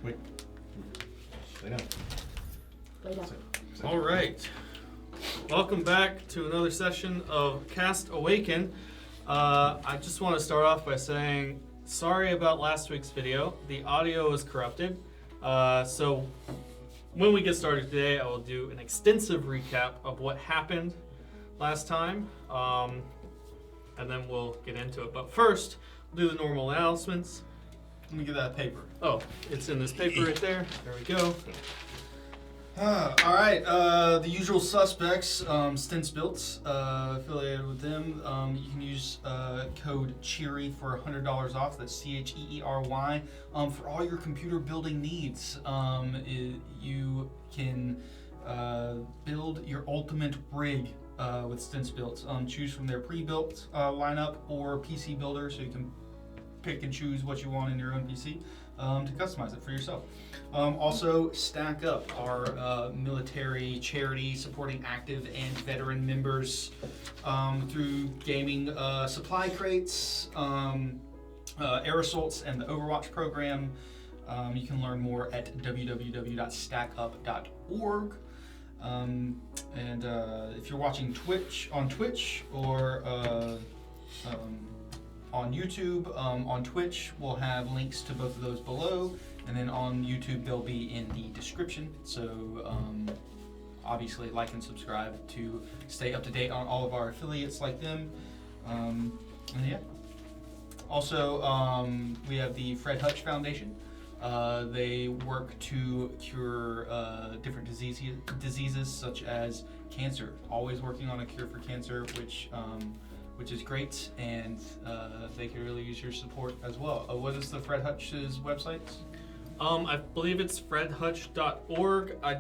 Wait. Lay down. Lay down. All right. Welcome back to another session of Cast Awaken. I just want to start off by saying sorry about last week's video. The audio is corrupted. So when we get started today, I will do an extensive recap of what happened last time. And then we'll get into it. But first, we'll do the normal announcements. Let me get that paper. Oh, it's in this paper right there. There we go. All right, the usual suspects, Stints Built, affiliated with them. You can use code CHEERY for $100 off. That's CHEERY. For all your computer building needs, you can build your ultimate rig with Stints Built. Choose from their pre-built lineup or PC builder, so you can pick and choose what you want in your own PC to customize it for yourself. Also, Stack Up, our military charity supporting active and veteran members through gaming supply crates, air assaults, and the Overwatch program. You can learn more at www.stackup.org. And if you're watching on Twitch or on YouTube, on Twitch, we'll have links to both of those below, and then on YouTube they'll be in the description. So obviously like and subscribe to stay up to date on all of our affiliates like them. And yeah. Also, we have the Fred Hutch Foundation. They work to cure different diseases such as cancer. Always working on a cure for cancer, which is great, and they could really use your support as well. What is the Fred Hutch's website? I believe it's fredhutch.org. I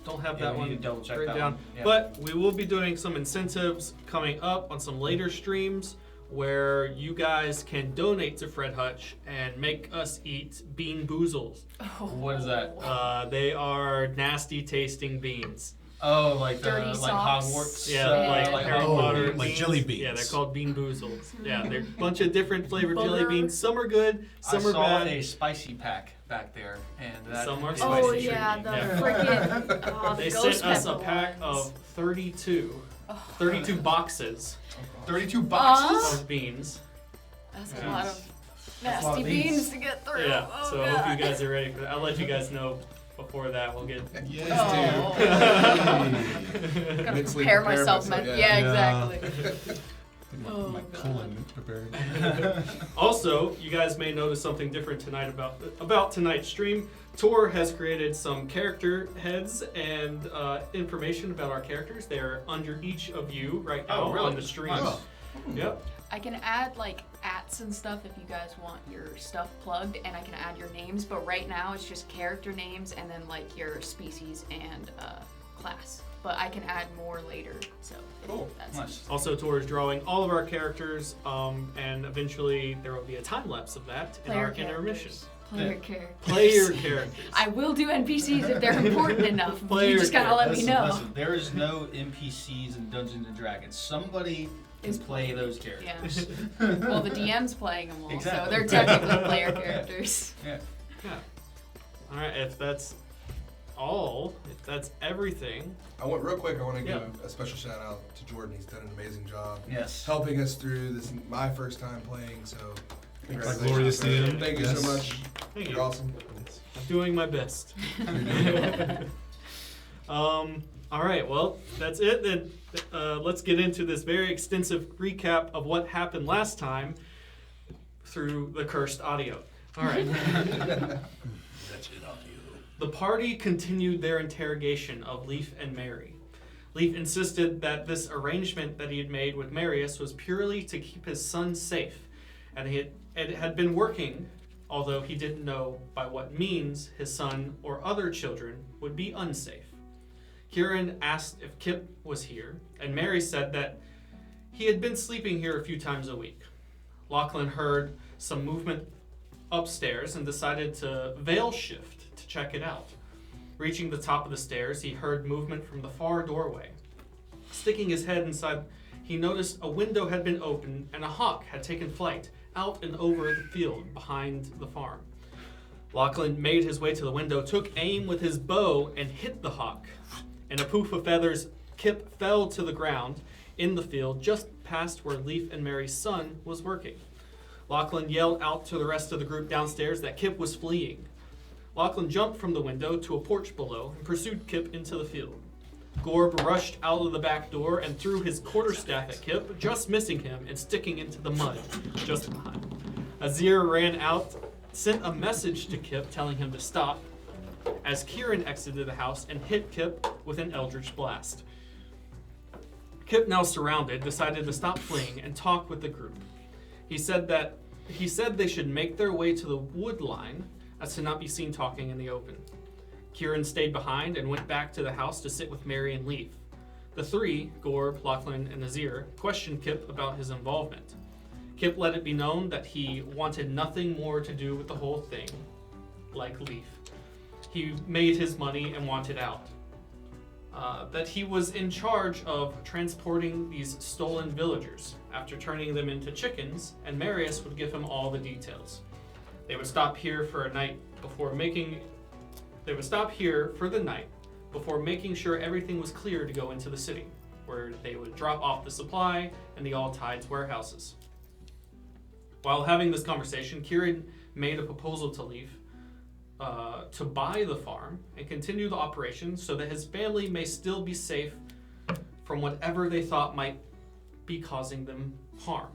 don't have that one double check written that down. one. Yeah. But we will be doing some incentives coming up on some later streams where you guys can donate to Fred Hutch and make us eat bean boozles. Oh. What is that? They are nasty tasting beans. Oh, like Dirty like socks. Hogwarts. Yeah, like Harry Potter like beans. jelly beans. Yeah, they're called bean boozles. Yeah, they're a bunch of different flavored jelly Butter. beans. Some are good, some I are saw bad. a spicy pack back there, and that Some are is spicy. Oh Spicy yeah, treat. the Yeah. freaking They ghost sent us a pepper pack ones. of 32 boxes 32 boxes. of beans. That's Yeah. a lot of That's a lot nasty of beans. beans to get through. Yeah, Oh, so I God. hope you guys are ready for that. I'll let you guys know before that. We'll get. Yes, Gotta Mentally prepare myself. myself, Yeah, yeah. exactly. my Oh, my God. colon prepared. Also, you guys may notice something different tonight about tonight's stream. Tor has created some character heads and information about our characters. They're under each of you right now Oh, really? on the stream. Nice. Yep. I can add like ats and stuff if you guys want your stuff plugged, and I can add your names, but right now it's just character names and then like your species and class. But I can add more later, so Cool. that's Nice. Also, Tor is drawing all of our characters, and eventually there will be a time lapse of that in our intermission. Player characters. Player characters. I will do NPCs if they're important enough. Player You just gotta let me Listen, know. listen, there is no NPCs in Dungeons and Dragons. Somebody can play those characters. Yeah. Well, the DM's playing them all, so Exactly. they're technically player characters. Yeah. Yeah. All right. If that's all, if that's everything. I want real quick. I want to Yeah. give a special shout out to Jordan. He's done an amazing job Yes. helping us through this. My first time playing, so congratulations. glorious DM. Thank you Yes. so much. Thank You're you. awesome. I'm doing my best. All right. Well, that's it. Then let's get into this very extensive recap of what happened last time through the cursed audio. All right. The party continued their interrogation of Leaf and Mary. Leaf insisted that this arrangement that he had made with Marious was purely to keep his son safe, and it had been working, although he didn't know by what means his son or other children would be unsafe. Kieran asked if Kip was here, and Mary said that he had been sleeping here a few times a week. Lachlan heard some movement upstairs and decided to veil shift to check it out. Reaching the top of the stairs, he heard movement from the far doorway. Sticking his head inside, he noticed a window had been opened and a hawk had taken flight out and over the field behind the farm. Lachlan made his way to the window, took aim with his bow, and hit the hawk. In a poof of feathers, Kip fell to the ground in the field just past where Leaf and Mary's son was working. Lachlan yelled out to the rest of the group downstairs that Kip was fleeing. Lachlan jumped from the window to a porch below and pursued Kip into the field. Gorb rushed out of the back door and threw his quarterstaff at Kip, just missing him and sticking into the mud just behind. Azir ran out, sent a message to Kip telling him to stop, as Kieran exited the house and hit Kip with an eldritch blast. Kip, now surrounded, decided to stop fleeing and talk with the group. He said they should make their way to the wood line as to not be seen talking in the open. Kieran stayed behind and went back to the house to sit with Mary and Leaf. The three, Gorb, Lachlan, and Azir, questioned Kip about his involvement. Kip let it be known that he wanted nothing more to do with the whole thing, like Leaf. He made his money and wanted out. That he was in charge of transporting these stolen villagers after turning them into chickens, and Marious would give him all the details. They would stop here for the night before making sure everything was clear to go into the city, where they would drop off the supply in the All Tides warehouses. While having this conversation, Kieran made a proposal to Leaf to buy the farm and continue the operation so that his family may still be safe from whatever they thought might be causing them harm.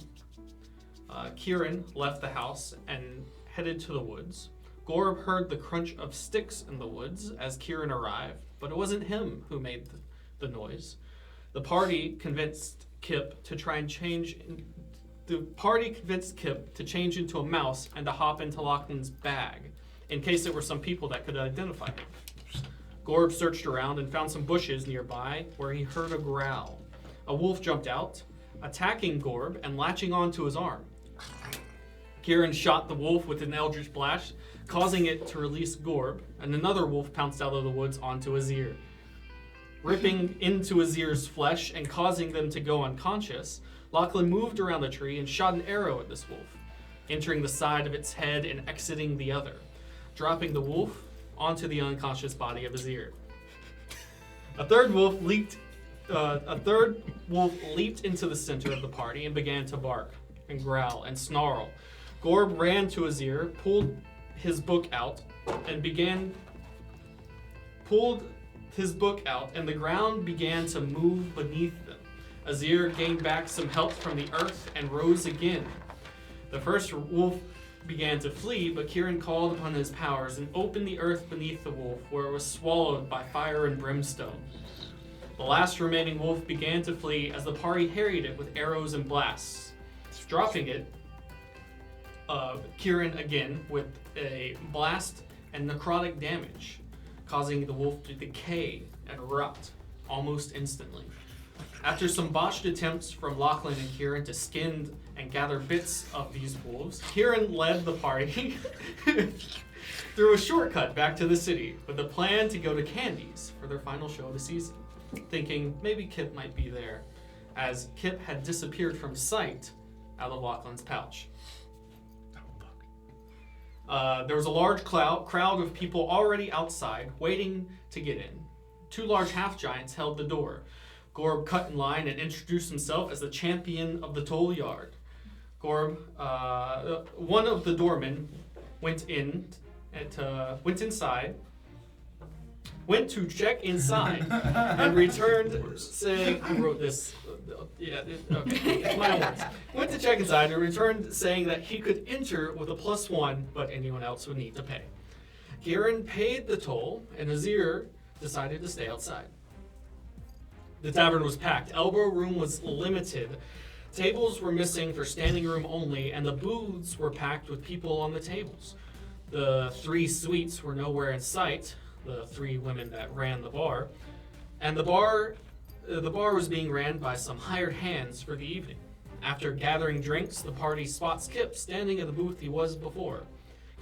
Kieran left the house and headed to the woods. Gorb heard the crunch of sticks in the woods as Kieran arrived, but it wasn't him who made the noise. The party convinced Kip to change into a mouse and to hop into Lachlan's bag, in case there were some people that could identify him. Gorb searched around and found some bushes nearby where he heard a growl. A wolf jumped out, attacking Gorb and latching onto his arm. Kieran shot the wolf with an eldritch blast, causing it to release Gorb, and another wolf pounced out of the woods onto Azir. Ripping into Azir's flesh and causing them to go unconscious, Lachlan moved around the tree and shot an arrow at this wolf, entering the side of its head and exiting the other, dropping the wolf onto the unconscious body of Azir. A third wolf leaped into the center of the party and began to bark and growl and snarl. Gorb ran to Azir, pulled his book out, and the ground began to move beneath them. Azir gained back some help from the earth and rose again. The first wolf began to flee, but Kieran called upon his powers and opened the earth beneath the wolf, where it was swallowed by fire and brimstone. The last remaining wolf began to flee as the party harried it with arrows and blasts, dropping it. Kieran again with a blast and necrotic damage, causing the wolf to decay and rot almost instantly. After some botched attempts from Lachlan and Kieran to skin and gather bits of these wolves, Kieran led the party through a shortcut back to the city with a plan to go to Candy's for their final show of the season, thinking maybe Kip might be there, as Kip had disappeared from sight out of Lachlan's pouch. There was a large crowd of people already outside, waiting to get in. Two large half-giants held the door. Gorb cut in line and introduced himself as the champion of the toll yard. Gorb, one of the doormen, went to check inside, and returned saying, I wrote this, it's my words. Went to check inside and returned saying that he could enter with a +1, but anyone else would need to pay. Kieran paid the toll, and Azir decided to stay outside. The tavern was packed. Elbow room was limited. Tables were missing for standing room only, and the booths were packed with people on the tables. The 3 suites were nowhere in sight, the 3 women that ran the bar, and the bar was being ran by some hired hands for the evening. After gathering drinks, the party spots Kip standing at the booth he was before.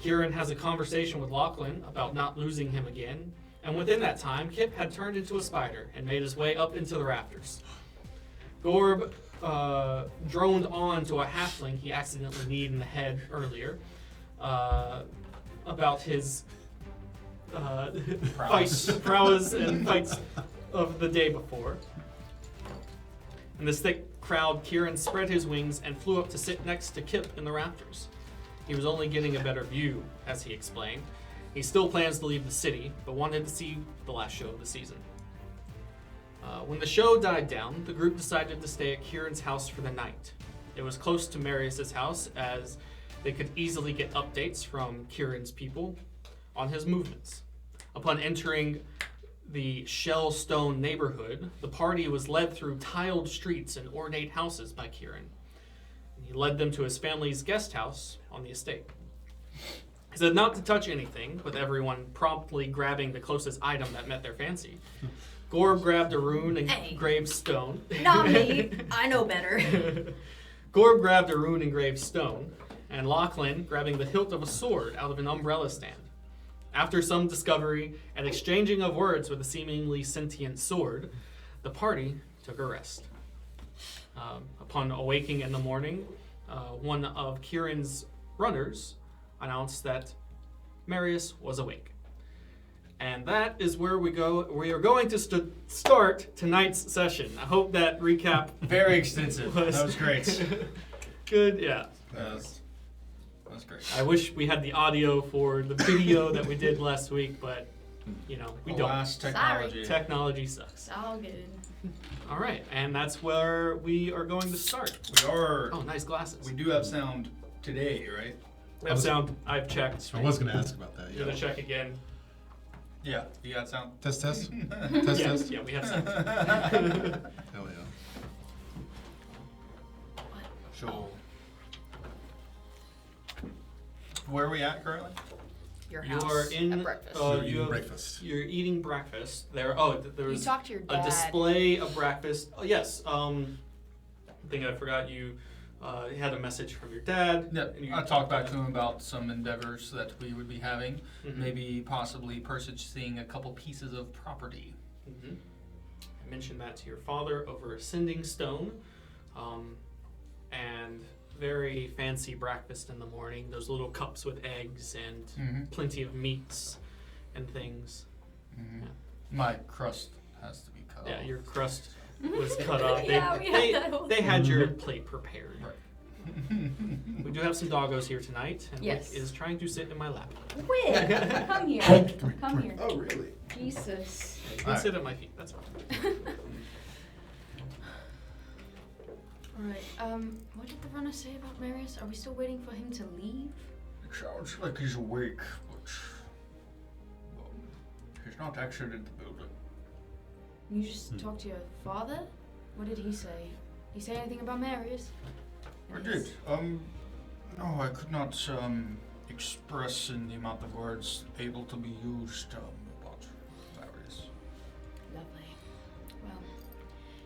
Kieran has a conversation with Lachlan about not losing him again, and within that time, Kip had turned into a spider and made his way up into the rafters. Gorb droned on to a halfling he accidentally kneed in the head earlier, about his prowess and fights of the day before. In this thick crowd, Kieran spread his wings and flew up to sit next to Kip in the rafters. He was only getting a better view, as he explained. He still plans to leave the city, but wanted to see the last show of the season. When the show died down, the group decided to stay at Kieran's house for the night. It was close to Marious' house, as they could easily get updates from Kieran's people on his movements. Upon entering the Shellstone neighborhood, the party was led through tiled streets and ornate houses by Kieran. He led them to his family's guest house on the estate. He said not to touch anything, with everyone promptly grabbing the closest item that met their fancy. Gorb grabbed a rune engraved stone. Not me. I know better. Gorb grabbed a rune engraved stone, and Lachlan grabbing the hilt of a sword out of an umbrella stand. After some discovery and exchanging of words with a seemingly sentient sword, the party took a rest. Upon awaking in the morning, one of Kieran's runners announced that Marious was awake. And that is where we go. We are going to start tonight's session. I hope that recap Very extensive. That was great. good. Yeah. That's great. I wish we had the audio for the video that we did last week, but we don't. Alas, technology. Technology sucks. It's all good. All right, and that's where we are going to start. We are. Oh, nice glasses. We do have sound today, right? We have sound. I've checked. I was going to ask about that. You're gonna check again. Yeah. You got sound. Test. Test, Yes, test. yeah, we have sound. Hell yeah. So, where are we at currently? Your You house are in. at breakfast. You're you eating have- breakfast. You're eating breakfast. There you was talked to your a dad. display of breakfast. Oh yes. I think I forgot you had a message from your dad. Yeah, and you I talked back to him about some endeavors that we would be having. Mhm. Maybe possibly purchasing a couple pieces of property. Mm-hmm. I mentioned that to your father over a sending stone, and very fancy breakfast in the morning. Those little cups with eggs and Mm-hmm. plenty of meats and things. Mm-hmm. Yeah. My crust has to be cut Yeah, off. your crust was cut off. Yeah, we had that whole they had your plate prepared. Right. We do have some doggos here tonight, and Yes. Wick is trying to sit in my lap. Wick, come here. Come here. Oh, really? Jesus. You can Alright. sit at my feet. That's fine. Alright, what did the runner say about Marious? Are we still waiting for him to leave? It sounds like he's awake, but he's not actually in the building. You just talked to your father? What did he say? Did he say anything about Marious? I did. No, I could not express in the amount of words able to be used about Marious. Lovely. Well,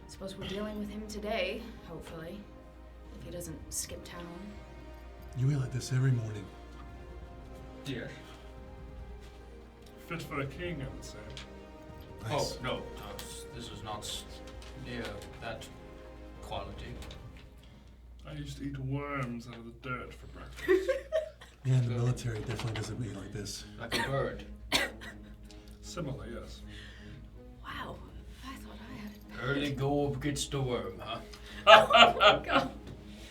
I suppose we're dealing with him today, hopefully. If he doesn't skip town. You eat like this every morning. Yes. Fit for a king, I would say. Nice. Oh, no, this is not near that quality. I used to eat worms out of the dirt for breakfast. Yeah, the military definitely doesn't eat like this. Like a bird. Similar, yes. Wow. I thought I had it. Early go up gets the worm, huh? Oh, God.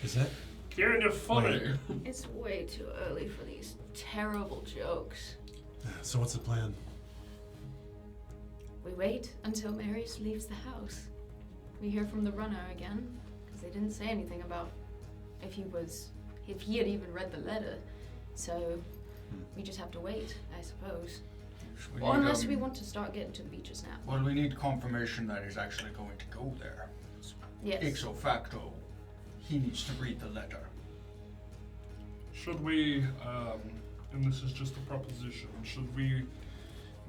Is that? Kieran, you're funny. It's way too early for these terrible jokes. So what's the plan? We wait until Marious leaves the house. We hear from the runner again, because they didn't say anything about if he had even read the letter. So we just have to wait, I suppose. We Or need, unless we want to start getting to the beaches now. Well, we need confirmation that he's actually going to go there. Yes. Ipso facto, he needs to read the letter. Should we, and this is just a proposition, should we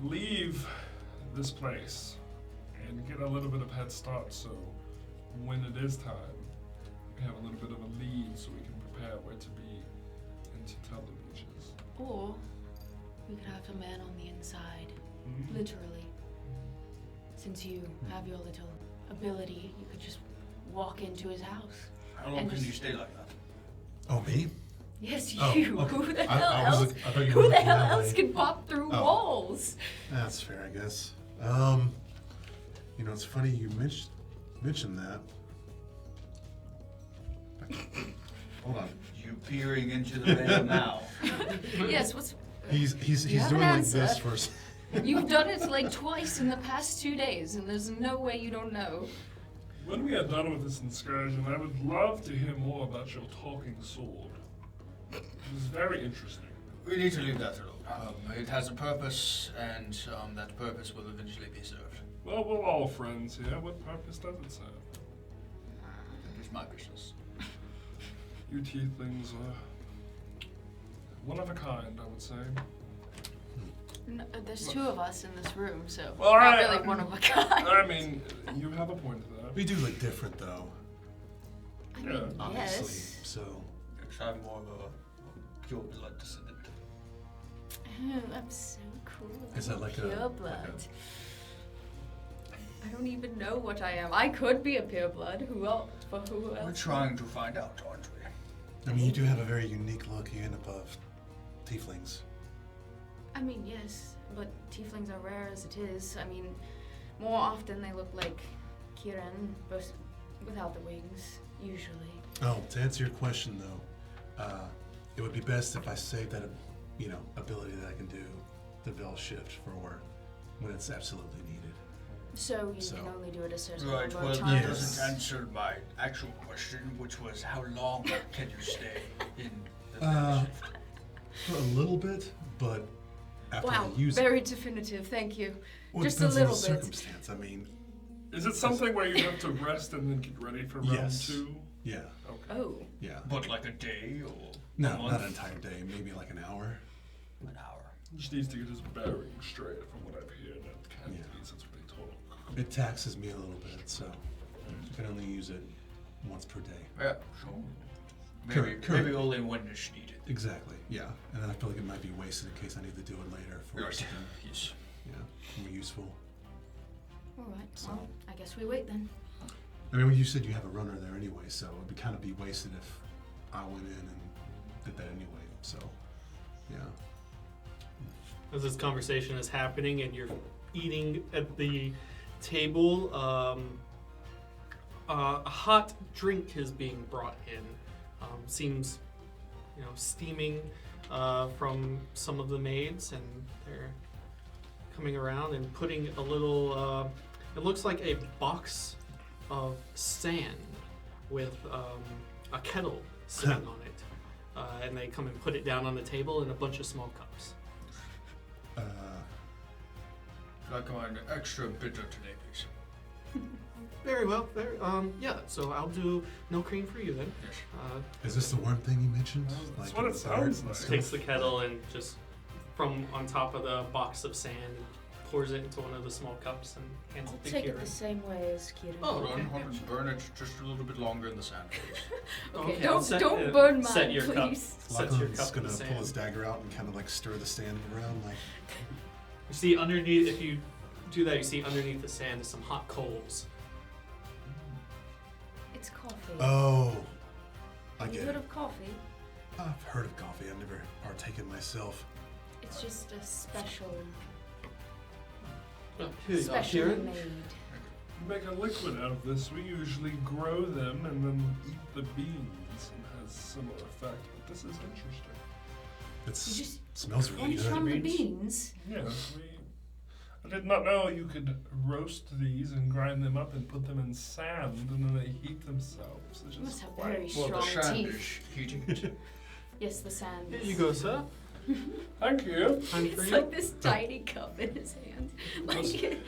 leave this place and get a little bit of head start so when it is time, we have a little bit of a lead so we can prepare where to be and to tell the beaches? Or we could have a man on the inside, literally. Since you have your little ability, you could just walk into his house. How long And can just- you stay like that? Oh, me? Yes, Oh, you. okay. Who the I hell was else? look- I thought you were Who the looking hell that else way. can pop through Oh. walls? That's fair, I guess. You know, it's funny you mentioned that. Hold on. You peering into the veil now. Yes, what's... He's have doing an like answer? this for. You've done it like twice in the past 2 days, and there's no way you don't know. When we are done with this excursion, I would love to hear more about your talking sword. It is very interesting. We need to leave that alone. It has a purpose, and that purpose will eventually be served. Well, we're all friends here. What purpose does it serve? It is my business. You tieflings are one of a kind, I would say. No, there's 2 of us in this room, so Well, not I- really one of a kind. I mean, you have a point to that. We do look different, though. I mean, Obviously. yes. So. Yes, I'm more of a pure blood descendant. Oh, I'm so cool. Is I'm that like a- pure like blood? I don't even know what I am. I could be a pure blood. Who else? For who else? We're trying to find out, aren't we? I mean, you do have a very unique look and above tieflings. I mean, yes, but tieflings are rare as it is. I mean, more often they look like Kieran, but without the wings, usually. Oh, to answer your question though, it would be best if I saved that, ability that I can do, the veil shift for when it's absolutely needed. So you So- can only do it a certain Right, number well, of that times. doesn't answer my actual question, which was how long can you stay in the Uh, shift? For a little bit, but after Wow, I use it, very definitive. Thank you. well, it just a depends little on the bit. circumstance. I mean, Is it something where you have to rest and then get ready for round Yes. 2? yeah, Okay. Oh, yeah. But like a day or No, a month? not an entire day. Maybe like an hour. An hour. He just needs to get his bearing straight from what I've heard at Cantonese. That's what they talk. It taxes me a little bit, so I can only use it once per day. Yeah, sure. Correct. Maybe only when it's needed. Exactly. Yeah, and then I feel like it might be wasted in case I need to do it later for Right. something, Yes. more useful. all right. So- Well, I guess we wait then. I mean, when you said you have a runner there anyway, so it would kind of be wasted if I went in and did that anyway. So, yeah. As this conversation is happening and you're eating at the table, a hot drink is being brought in. Seems, steaming from some of the maids, and they're coming around and putting a little. It looks like a box of sand with a kettle sitting on it, and they come and put it down on the table in a bunch of small cups. Like an extra bitter today, please. Very well. Yeah. So I'll do no cream for you then. Yes. Is this the worm thing you mentioned? That's what it sounds like. Takes the kettle and just from on top of the box of sand, pours it into one of the small cups and hands I'll it to take it Kieran. the same way as Kieran. Oh, Hold okay. on, hold on. Burn it just a little bit longer in the sand, please. Okay, I'll don't burn set mine, your please. cup. Set your Lachlan's cup in gonna the pull his sand. dagger out and kind of like stir the sand around, like. You see underneath, if you do that, you see underneath the sand is some hot coals. It's coffee. Oh, I Have you get heard it. of coffee? I've heard of coffee. I've never partaken myself. It's just a special, Here you go, specially Kieran. made. You make a liquid out of this. We usually grow them and then eat the beans, and has similar effect. But this is interesting. You It just smells really crunch good. on the beans. beans. Yes, I did not know you could roast these and grind them up and put them in sand, and then they heat themselves. Which You is must have quite- very Well, the strong sand teeth. is heating it. Yes, the sand. Here is- you go, sir. Thank you. Time for It's you. like this tiny cup in his hand. Like,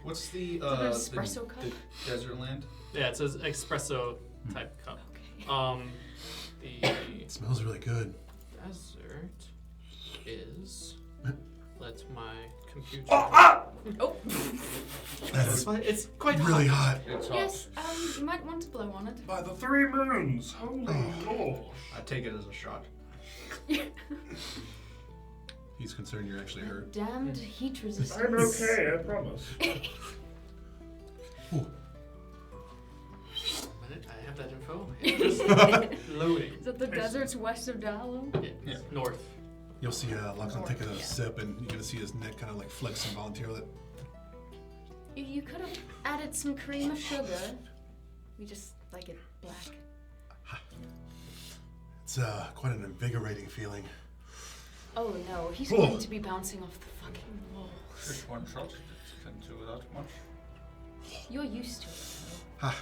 What's the an espresso cup? the desert land? Yeah, it says espresso type cup. okay. The It smells really good. desert is. Let my computer. Oh, That It's is fine, it's quite really hot. hot. It's yes. You might want to blow on it. By the 3 moons. Holy gosh. I take it as a shot. He's concerned you're actually hurt. Damned heat resistance. I'm okay, I promise. Minute, I have that info. Just loading. Is that the deserts west of Dalo? Yeah. North. You'll see Lachlan take a sip, and you're gonna see his neck kind of like flex involuntarily. You could have added some cream of sugar. We just like it black. It's quite an invigorating feeling. Oh no, he's going to be bouncing off the fucking walls. Just one shot. Didn't do that much. You're used to it. Ha!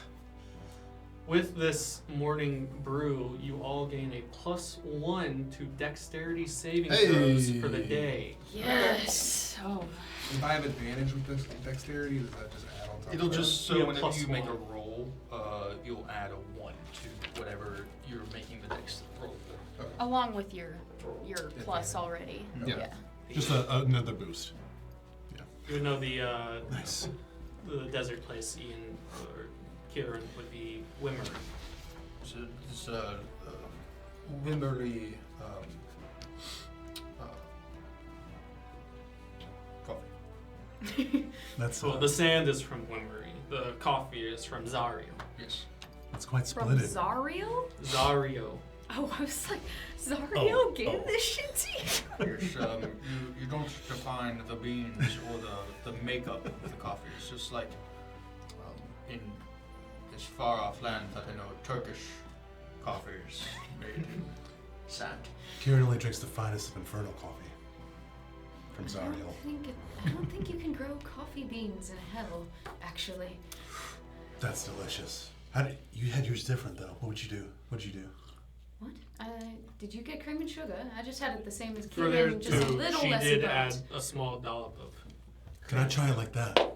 With this morning brew, you all gain a +1 to dexterity saving throws for the day. Yes. Oh. If I have advantage with this dexterity, does that just add on top? It'll of that? just Be a so whenever you +1. make a roll, you'll add a 1 to whatever you're making the dex roll for. Along with your plus already. Yeah. Just another boost. Even though the Nice. the desert place, Ian or Kieran would be Wimmer. So this Wimberly coffee. That's So the sand is from Wimmery. The coffee is from Zario. Yes. that's quite From splendid. Zario? Zario. Oh, I was like, Zario gave this shit to you? Yes. You don't define the beans or the makeup of the coffee. It's just like in this far off land that I know Turkish coffee is made in sand. Kieran only drinks the finest of infernal coffee from Zariel. I don't think you can grow coffee beans in hell, actually. That's delicious. You had yours different though. What would you do? What'd you do? What? Did you get cream and sugar? I just had it the same as For there Kieran, just a too, little she less did burnt. add a small dollop of. Can I try it like that?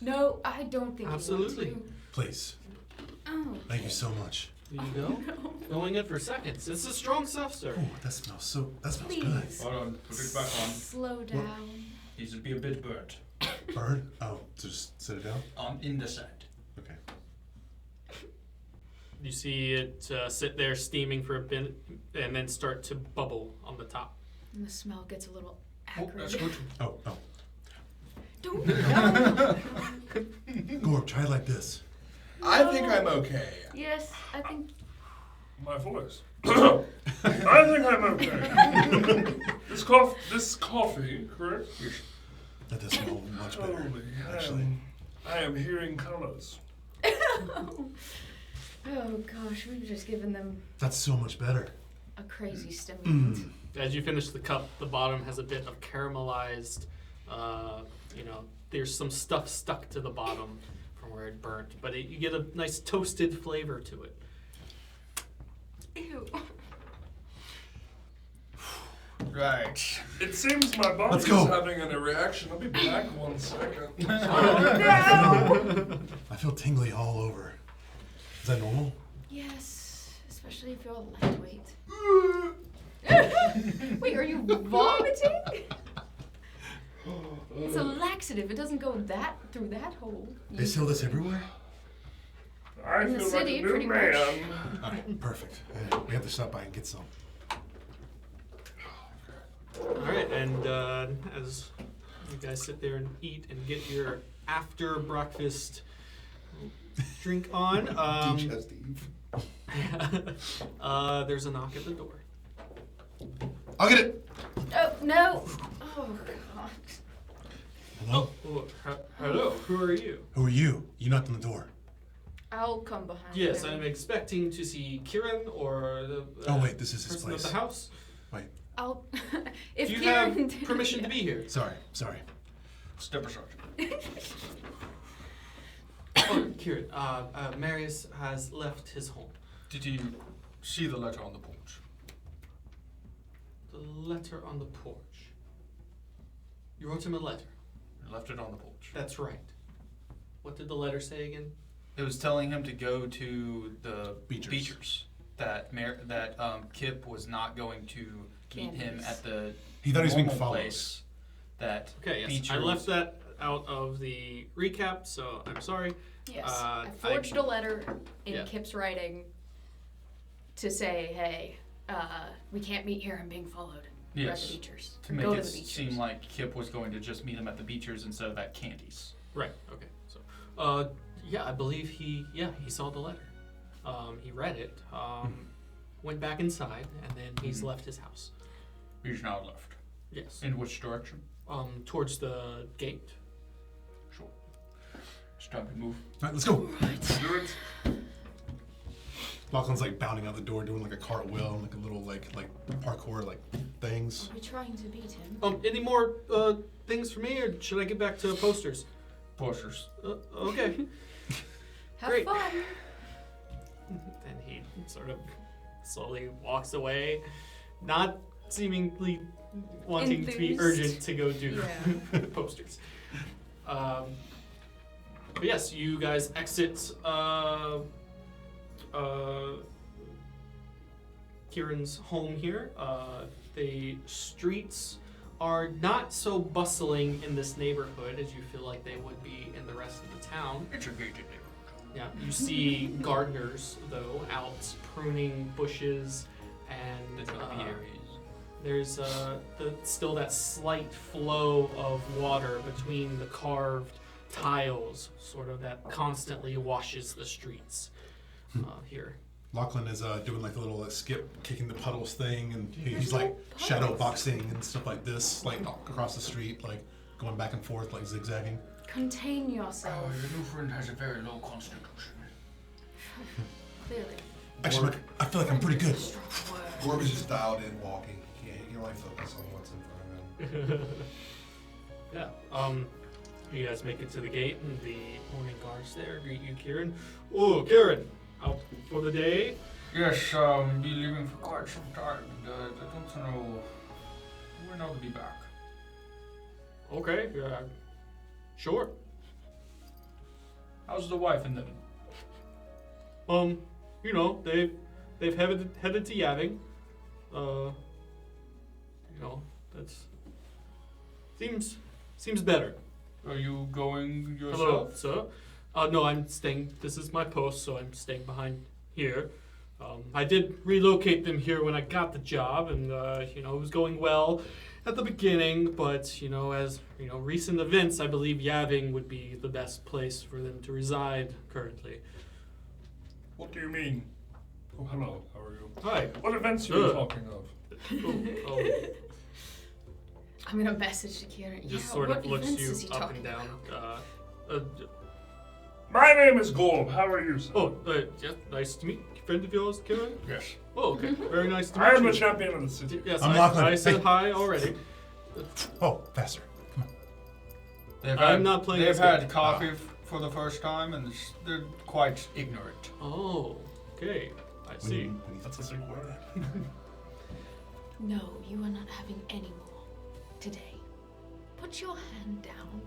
No, I don't think Absolutely. you want Please. to. Oh. Thank you so much. There you go. Going in for seconds. It's a strong stuff, sir. Ooh, that smells good. Please. Hold on, put it back on. Slow down. Needs to be a bit burnt. Bird? Oh, so just sit it down? In the sand. Okay. You see it sit there steaming for a bit and then start to bubble on the top. And the smell gets a little Oh, acrid. that's good. Oh. Don't no. Gorb, try it like this. I think I'm okay. Yes, I think. My voice. I think I'm okay. This coffee, correct? That does smell much better, Holy, actually. I am hearing colors. Oh gosh, we've just given them That's so much better. a crazy stimulant. As you finish the cup, the bottom has a bit of caramelized, there's some stuff stuck to the bottom from where it burnt, but you get a nice toasted flavor to it. Ew. Right. It seems my body Let's is go. having a reaction. I'll be back 1 second. No! I feel tingly all over. Is that normal? Yes, especially if you're lightweight. Wait, are you vomiting? It's a laxative. It doesn't go through that hole. They sell this everywhere? I In the feel city, like a pretty new much. man. Alright, perfect. We have to stop by and get some. Alright, and as you guys sit there and eat and get your after breakfast drink on, there's a knock at the door. I'll get it! Oh, no! Oh, God. Hello? Hello, who are you? Who are you? You knocked on the door. I'll come behind Yes, you. I'm expecting to see Kieran or the Oh, wait, this is his person place. of the house. Wait, I'll... if Do you Kieran have did- permission to be here? sorry. Step aside. Oh, Kieran, Marious has left his home. Did you see the letter on the porch? The letter on the porch. You wrote him a letter. I left it on the porch. That's right. What did the letter say again? It was telling him to go to the Beechers. Beechers. That Kip was not going to meet him Candies. at the He thought he was being normal followed. place. That Okay, yes. Beechers. I left that out of the recap, so I'm sorry. Yes, I- I forged a letter in Yeah. Kip's writing to say, hey, we can't meet here, I'm being followed. We're at Yes. the Beechers. To make Go it to the Beechers. seem like Kip was going to just meet him at the Beechers instead of at Candy's. Right, okay. So, yeah, I believe he saw the letter. He read it, went back inside, and then he's left his house. He's now left. Yes. In which direction? Towards the gate. Sure. It's time to move. All right, let's go. Do it. Lachlan's like bounding out the door, doing like a cartwheel and like a little like parkour like things. Are we trying to beat him? Any more things for me, or should I get back to posters? Posters. Okay. Have Great. fun. And he sort of slowly walks away, not seemingly wanting to be Enthused. urgent to go do posters. But yes, you guys exit Kieran's home here. The streets are not so bustling in this neighborhood as you feel like they would be in the rest of the town. It's a gated neighborhood. Yeah, you see gardeners, though, out pruning bushes, and there's still that slight flow of water between the carved tiles, sort of that constantly washes the streets here. Lachlan is doing like a little skip, kicking the puddles thing, and he's like shadow boxing and stuff like this, like across the street, like going back and forth, like zigzagging. Contain yourself. Oh, your new friend has a very low constitution. Clearly. Actually, I feel like I'm pretty good. Gorb is just dialed in walking. He can only focus on what's in front of him. Yeah. You guys make it to the gate, and the morning guards there greet you, Kieran. Oh, Kieran, out for the day? Yes, be leaving for quite some time. And, I don't know when I'll be back. Okay, sure. How's the wife and them? You know, they've headed to Yaving. You know, that's seems better. Are you going Hello, yourself? sir. No, I'm staying. This is my post, so I'm staying behind here. I did relocate them here when I got the job, and you know, it was going well at the beginning. But you know, as you know, recent events, I believe Yaving would be the best place for them to reside currently. What do you mean? Oh, hello. How are you? Hi. What events are you talking of? Oh, I'm gonna message to Kieran. he just Yeah, sort what of looks events you is he up talking and down. about? My name is Gorb. How are you, sir? Yeah, nice to meet you. Friend of yours, Kieran? Yes. Oh, okay. Very nice to meet I am you. the champion of the city. Yes, I'm Lachlan. I said Hey. hi already. Oh, faster. I'm not playing They've this had game. coffee for the first time, and they're quite ignorant. Oh, okay. I see. That's a big word. No, you are not having any more today. Put your hand down.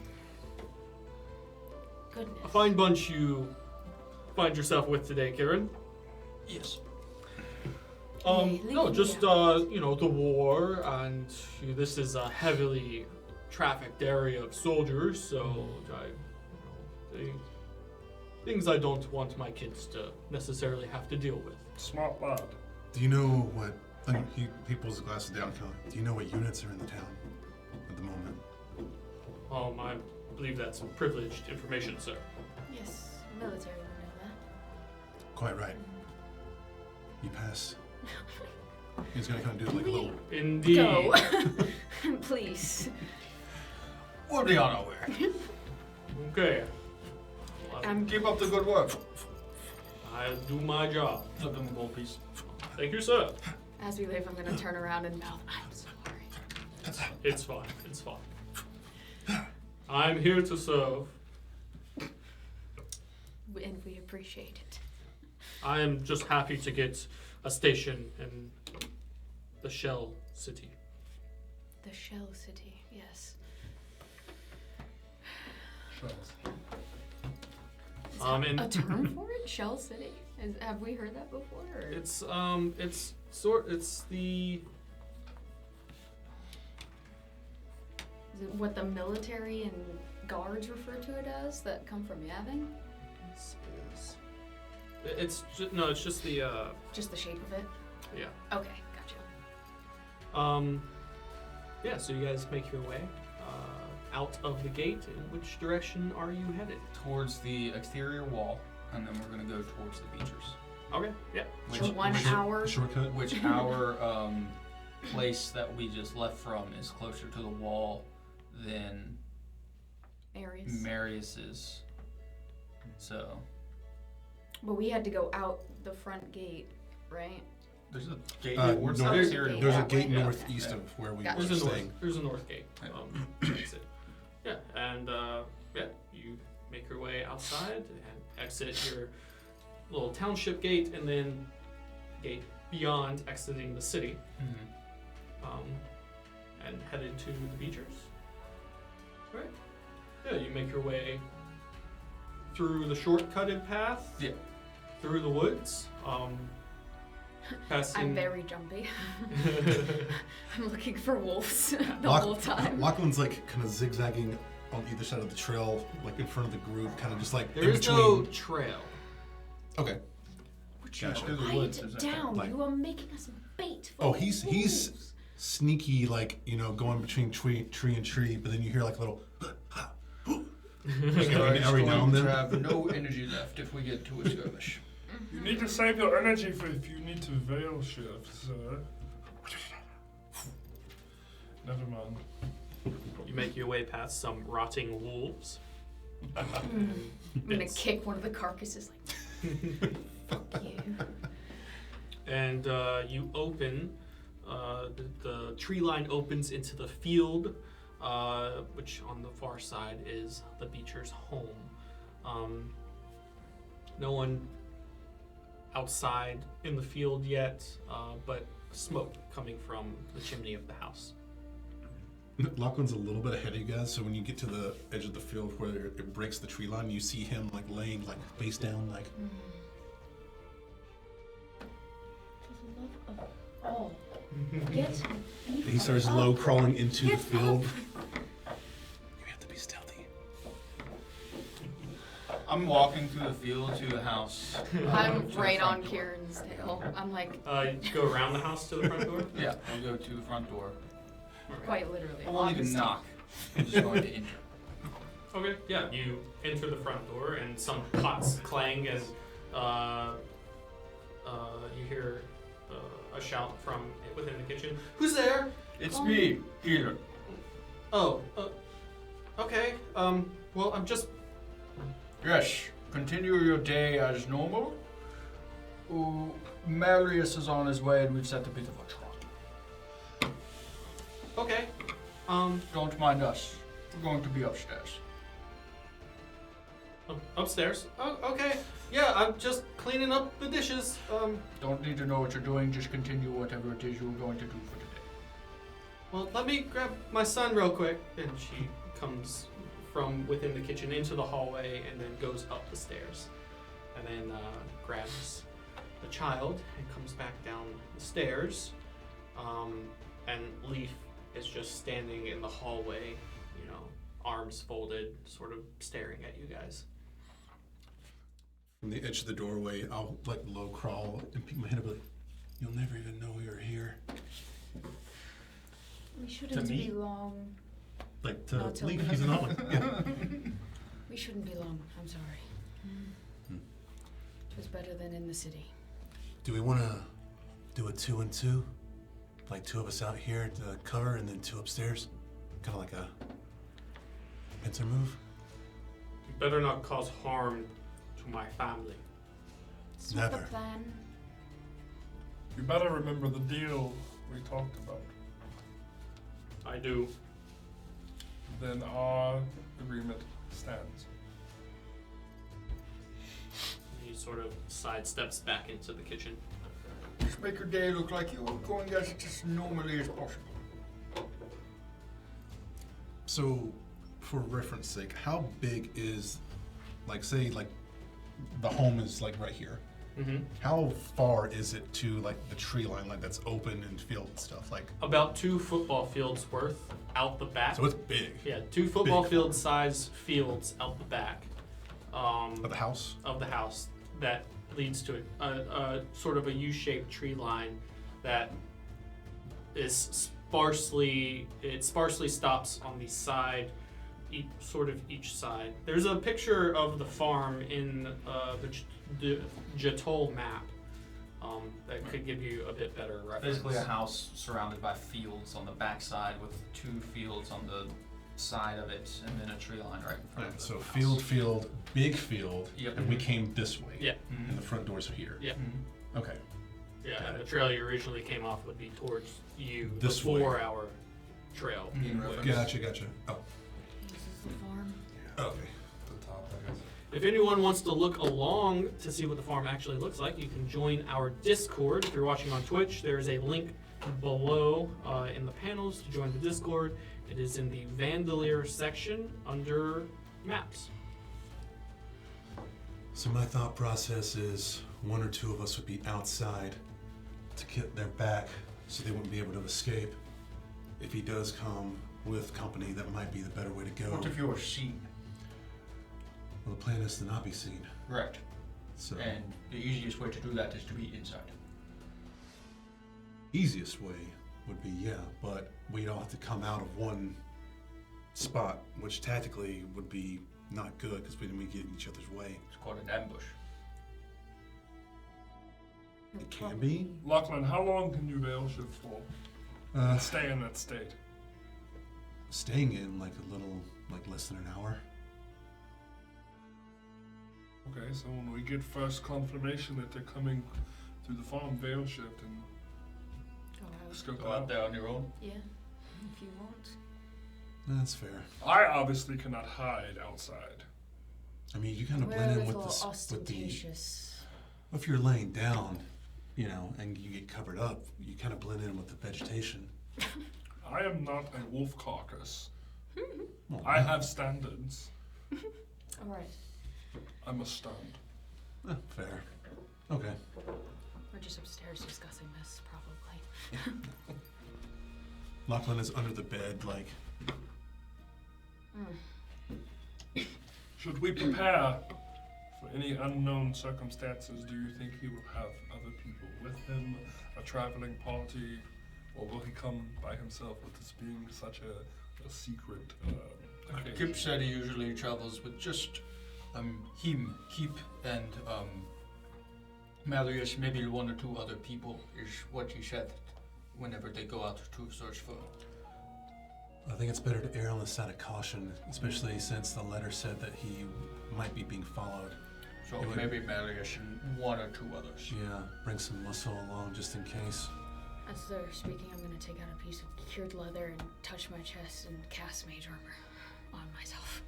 Goodness. A fine bunch you find yourself with today, Kieran. Yes. Hey, No, leave just me out. you know, the war, and this is a heavily trafficked area of soldiers, so things I don't want my kids to necessarily have to deal with. Smart lad. Do you know what? He pulls his glasses down. Kind of, do you know what units are in the town at the moment? I believe that's privileged information, sir. Yes, military would know that. Quite right. You pass. He's gonna kind of do like a little. Indeed. Go. Please. We'll be on our way. Okay. Keep up the good work. I'll do my job. Flip them a gold piece. Thank you, sir. As we leave, I'm gonna turn around and mouth, I'm sorry. It's fine. It's fine. I'm here to serve. And we appreciate it. I am just happy to get a station in the Shell City. The Shell City, yes. Shells. Is that and- a term for it? Shell City? Have we heard that before? Or? It's the Is it what the military and guards refer to it as that come from Yavin? it's just the Just the shape of it? yeah. Okay, gotcha. Yeah, so you guys make your way out of the gate. In which direction are you headed? Towards the exterior wall, and then we're gonna go towards the bleachers. Okay, yeah. Which, So 1 which, hour. Shortcut. which our place that we just left from is closer to the wall than Marious. Marius's. So But we had to go out the front gate, right? there's a gate Uh, towards no, the there's- exterior. There's a Yeah, gate right. northeast of where we Gotcha. were There's a staying. north gate. Exit. Yeah, and yeah, you make your way outside and exit your little township gate, and then gate beyond, exiting the city, and headed to the Beechers. Right. Yeah, you make your way through the shortcutted path. Yeah. Through the woods. Passing. I'm very jumpy. I'm looking for wolves the Lock- whole time. Lachlan's like kind of zigzagging on either side of the trail, like in front of the group, kind of just like There in is between. no trail. Okay. Gotcha. Through the Quiet woods, is that down. like- You are making us bait for Oh, he's wolves. sneaky, like going between tree and tree, but then you hear like a little. Sorry, every now and then. have no energy left if we get to a skirmish. You need to save your energy for if you need to veil shift, sir. Never mind. You make your way past some rotting wolves. I'm gonna It's- kick one of the carcasses like, fuck you. And you open, the tree line opens into the field, which on the far side is the Beecher's home. No one outside in the field yet, but smoke coming from the chimney of the house. Lachlan's a little bit ahead of you guys, so when you get to the edge of the field where it breaks the tree line, you see him like laying like face down, like. For the love of all, get me He starts up. low crawling into the Get field. up. You have to be stealthy. I'm walking through the field to the house. I'm to the right front on door. Kieran's tail. I'm like, You go around the house to the front door? Yeah, I'll go to the front door. quite literally. I won't on the even step. knock. I'm just going to enter. Okay, yeah, you enter the front door and some pots clang and you hear a shout from within the kitchen. Who's there? It's me, Peter. Oh, okay. Well, I'm just. Yes, continue your day as normal. Marius is on his way and we've set a bit of a trap. Okay. Don't mind us. We're going to be upstairs. Upstairs. Oh, okay. Yeah, I'm just cleaning up the dishes. Don't need to know what you're doing, just continue whatever it is you're going to do for today. Well, let me grab my son real quick. And she comes from within the kitchen into the hallway and then goes up the stairs. And then grabs the child and comes back down the stairs. And Leaf is just standing in the hallway, arms folded, sort of staring at you guys. From the edge of the doorway, I'll like low crawl and peek my head up like, you'll never even know we were here. We shouldn't me? be long. Like to Not till leave, then. he's an omelet. Yeah. We shouldn't be long. I'm sorry. It was better than in the city. Do we want to do a 2 and 2? Like 2 of us out here to cover and then 2 upstairs? Kind of like a pincer move? You better not cause harm to my family. It's not the Never. plan. You better remember the deal we talked about. I do. Then our agreement stands. He sort of sidesteps back into the kitchen. Just make your day look like you're going as just normally as possible. So, for reference sake, how big is, like, say, like, the home is, like, right here. Mm-hmm. How far is it to, like, the tree line, like, that's open and field and stuff? Like, About 2 football fields worth out the back. so it's big. Yeah, 2 football Big. field size fields out the back. But the house? Of the house that leads to a sort of a U-shaped tree line that is sparsely stops on the side, each side. There's a picture of the farm in the Jatol map that could give you a bit better reference. Basically a house surrounded by fields on the backside with 2 fields on the side of it and then a tree line right in front of it. So field, big field, Yep. and we came this way. Yeah. And the front doors are here. Yeah. Okay. Yeah, Got and it. the trail you originally came off would be towards you This before way. our trail. Mhm. would. Gotcha. Oh. This is the farm. Okay. The top, I guess. If anyone wants to look along to see what the farm actually looks like, you can join our Discord. If you're watching on Twitch, there's a link below in the panels to join the Discord. It is in the Vandalier section under Maps. So my thought process is 1 or 2 of us would be outside to get their back so they wouldn't be able to escape. If he does come with company, that might be the better way to go. What if you're seen? Well, the plan is to not be seen. Correct. So And the easiest way to do that is to be inside. easiest way would be, yeah, but we'd all have to come out of one spot, which tactically would be not good because we didn't get in each other's way. It's called an ambush. It can be. Lachlan, how long can you veil shift for? Stay in that state. Staying in like a little, like less than an hour. Okay, so when we get first confirmation that they're coming through the farm, veil shift and scope Go it out there on your own. Yeah, if you want. That's fair. I obviously cannot hide outside. I mean, you kind of We're blend a in with little this. With the, ostentatious. if you're laying down, you know, and you get covered up, you kind of blend in with the vegetation. I am not a wolf carcass. Well, I have standards. All right, I must stand. Fair. Okay. we're just upstairs discussing this, probably. Lachlan is under the bed, like. Should we prepare for any unknown circumstances? Do you think he will have other people with him, a traveling party, or will he come by himself with this being such a secret occasion? Kip said he usually travels with just him, Kip, and Marious, maybe 1 or 2 other people is what he said whenever they go out to search for. I think it's better to err on the side of caution, especially since the letter said that he might be being followed. So It would- maybe Marious and 1 or 2 others. Yeah, bring some muscle along just in case. As they're speaking, I'm gonna take out a piece of cured leather and touch my chest and cast mage armor on myself.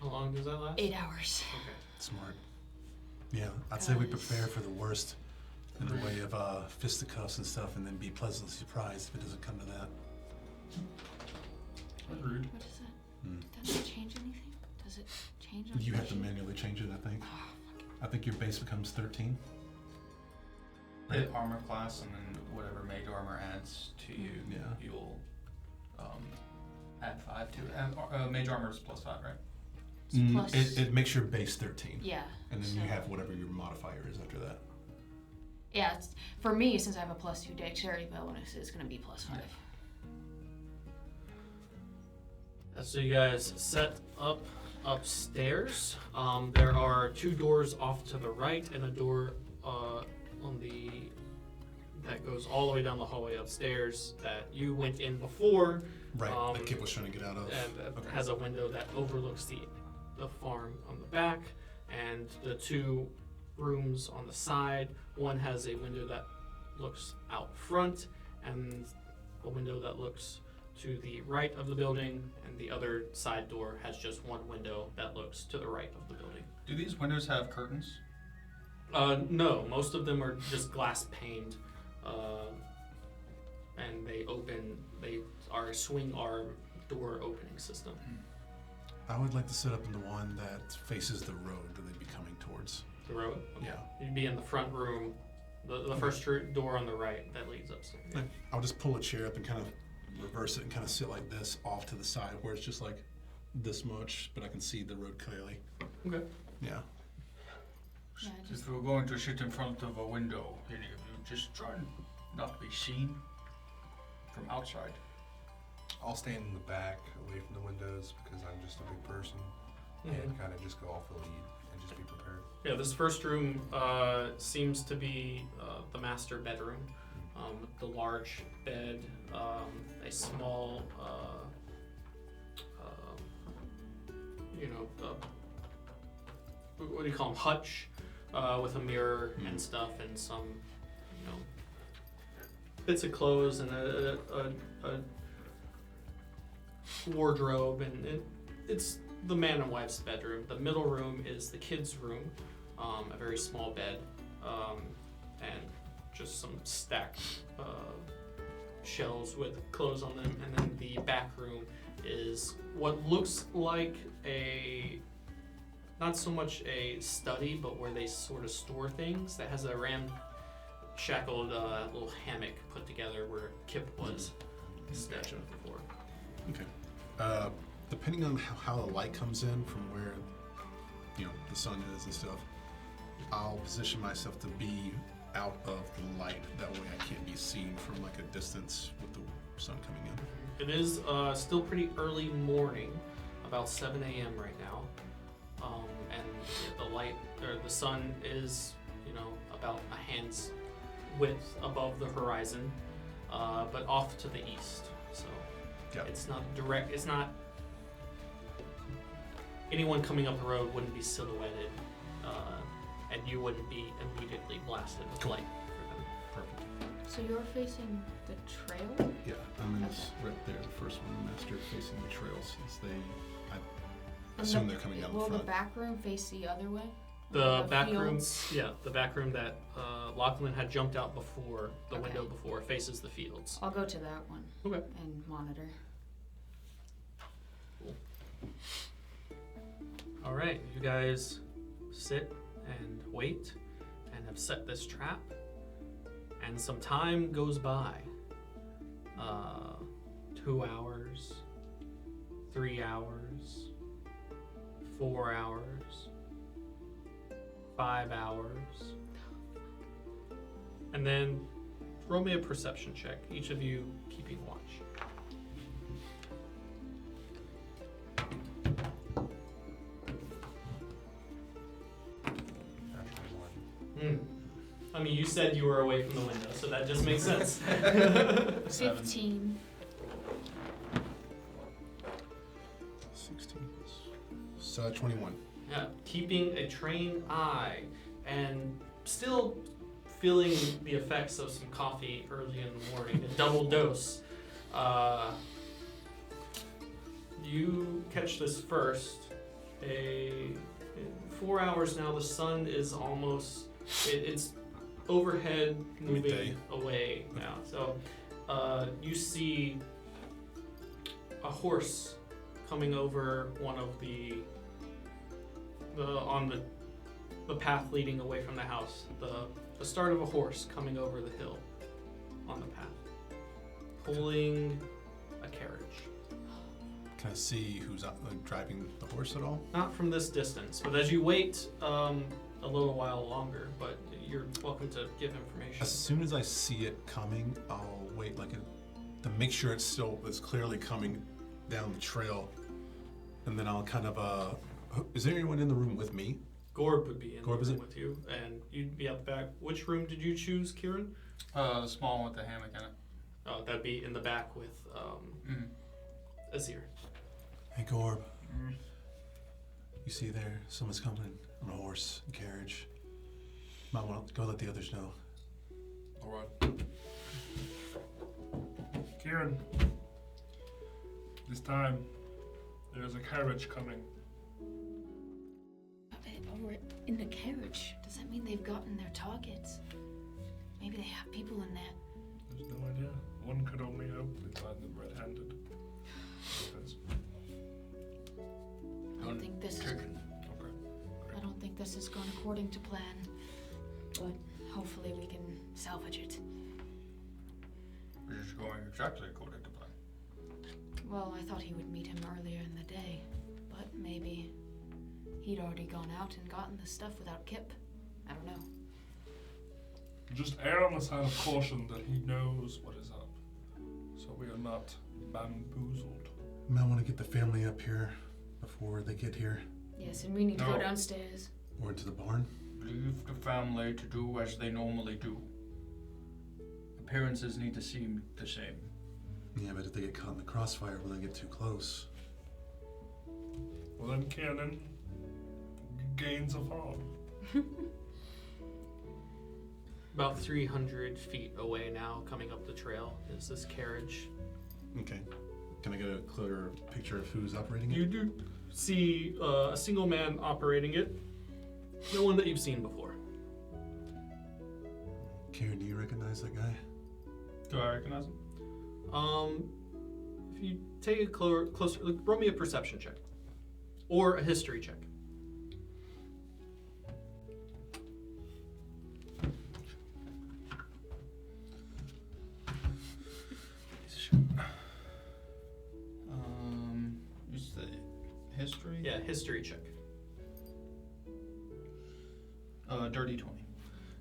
How long does that last? 8 hours. Okay. Smart. Yeah, I'd say we prepare for the worst in the way of fisticuffs and stuff, and then be pleasantly surprised if it doesn't come to that. Agreed. What is it? Hmm. Does it change anything? Does it change? You have to anything? manually change it, I think. Oh, I think your base becomes 13. Hit armor class and then whatever mage armor adds to you, Yeah. you'll add 5 to it. And mage armor is +5, right? Plus- It makes your base 13. Yeah. And then so- you have whatever your modifier is after that. Yeah, it's, for me, since I have a +2 dexterity bonus, it's gonna be +5. So you guys set up upstairs. There are 2 doors off to the right and a door on the that goes all the way down the hallway upstairs that you went in before, Right, that Kip was trying to get out of. and Okay. has a window that overlooks the farm on the back, and the 2 rooms on the side. One has a window that looks out front, and a window that looks to the right of the building, and the other side door has just 1 window that looks to the right of the building. Do these windows have curtains? No, most of them are just glass paned, and they are a swing arm door opening system. I would like to set up in the one that faces the road that they'd be coming towards. The road? Yeah. You'd be in the front room, the first door on the right that leads upstairs. Like, I'll just pull a chair up and kind of reverse it and kind of sit like this off to the side where it's just like this much, but I can see the road clearly. Okay. Yeah. Yeah, just If we're going to sit in front of a window, any of you, just try not to be seen from outside. I'll stand in the back, away from the windows, because I'm just a big person, and kind of just go off the lead and just be prepared. Yeah, this first room seems to be the master bedroom. The large bed, a small, what do you call them, hutch, with a mirror and stuff, and some, bits of clothes and a wardrobe, and it's the man and wife's bedroom. The middle room is the kids' room, a very small bed, and just some stacked shelves with clothes on them. And then the back room is what looks like not so much a study, but where they sort of store things, that has a ramshackled little hammock put together where Kip was stashed before. Okay. Depending on how the light comes in from where, the sun is and stuff, I'll position myself to be out of the light. That way I can't be seen from like a distance with the sun coming in. It is still pretty early morning, about 7 a.m. right now. And the light, or the sun is, about a hand's width above the horizon, but off to the east. So it's not direct, it's not, anyone coming up the road wouldn't be silhouetted, and you wouldn't be immediately blasted with light for them. Perfect. So you're facing the trail? Yeah, I'm in this right there, the first one, master facing the trails. I assume they're coming down the Will front. the back room face the other way? The back room, fields? the back room that Lachlan had jumped out before, the Okay. window before, faces the fields. I'll go to that one. Okay. And monitor. All right, you guys sit and wait and have set this trap, and some time goes by. 2 hours, 3 hours, 4 hours, 5 hours, and then roll me a perception check, each of you keeping watch. I mean, you said you were away from the window, so that just makes sense. 15. 16. So 21. Yeah, keeping a trained eye and still feeling the effects of some coffee early in the morning, a double dose. You catch this first. 4 hours now, the sun is almost, it's overhead, moving Midday. away now. So you see a horse coming over one of the path leading away from the house. The start of a horse coming over the hill on the path, pulling a carriage. Can I see who's driving the horse at all? Not from this distance, but as you wait a little while longer, but you're welcome to give information. As soon as I see it coming, I'll wait to make sure it's clearly coming down the trail, and then I'll kind of is there anyone in the room with me? Gorb would be in Gorb, the is room it? with you, and you'd be out the back. Which room did you choose, Kieran? The small one with the hammock in it. That'd be in the back with Azir. Hey Gorb, you see there, someone's coming on a horse and carriage. Might want to go let the others know. Alright. Kieran, this time there's a carriage coming. We're in the carriage. Does that mean they've gotten their targets? Maybe they have people in there. There's no idea. One could only hope they find them red-handed. Depends. I don't think this is. Chicken. Okay. I don't think this is going according to plan, but hopefully we can salvage it. Which is going exactly according to plan. Well, I thought he would meet him earlier in the day, but maybe he'd already gone out and gotten the stuff without Kip. I don't know. Just err on the side of caution that he knows what is up, so we are not bamboozled. Might want to get the family up here before they get here. Yes, and we need to No. go downstairs. Or into the barn? Leave the family to do as they normally do. Appearances need to seem the same. Yeah, but if they get caught in the crossfire when they get too close. Well, then cannon gains of harm. About 300 feet away now, coming up the trail, is this carriage. Okay. Can I get a clearer picture of who's operating it? You do see a single man operating it. No one that you've seen before. Karen, do you recognize that guy? Do I recognize him? If you take a closer look, roll me a perception check. Or a history check. Use the history? Yeah, history check. Dirty 20.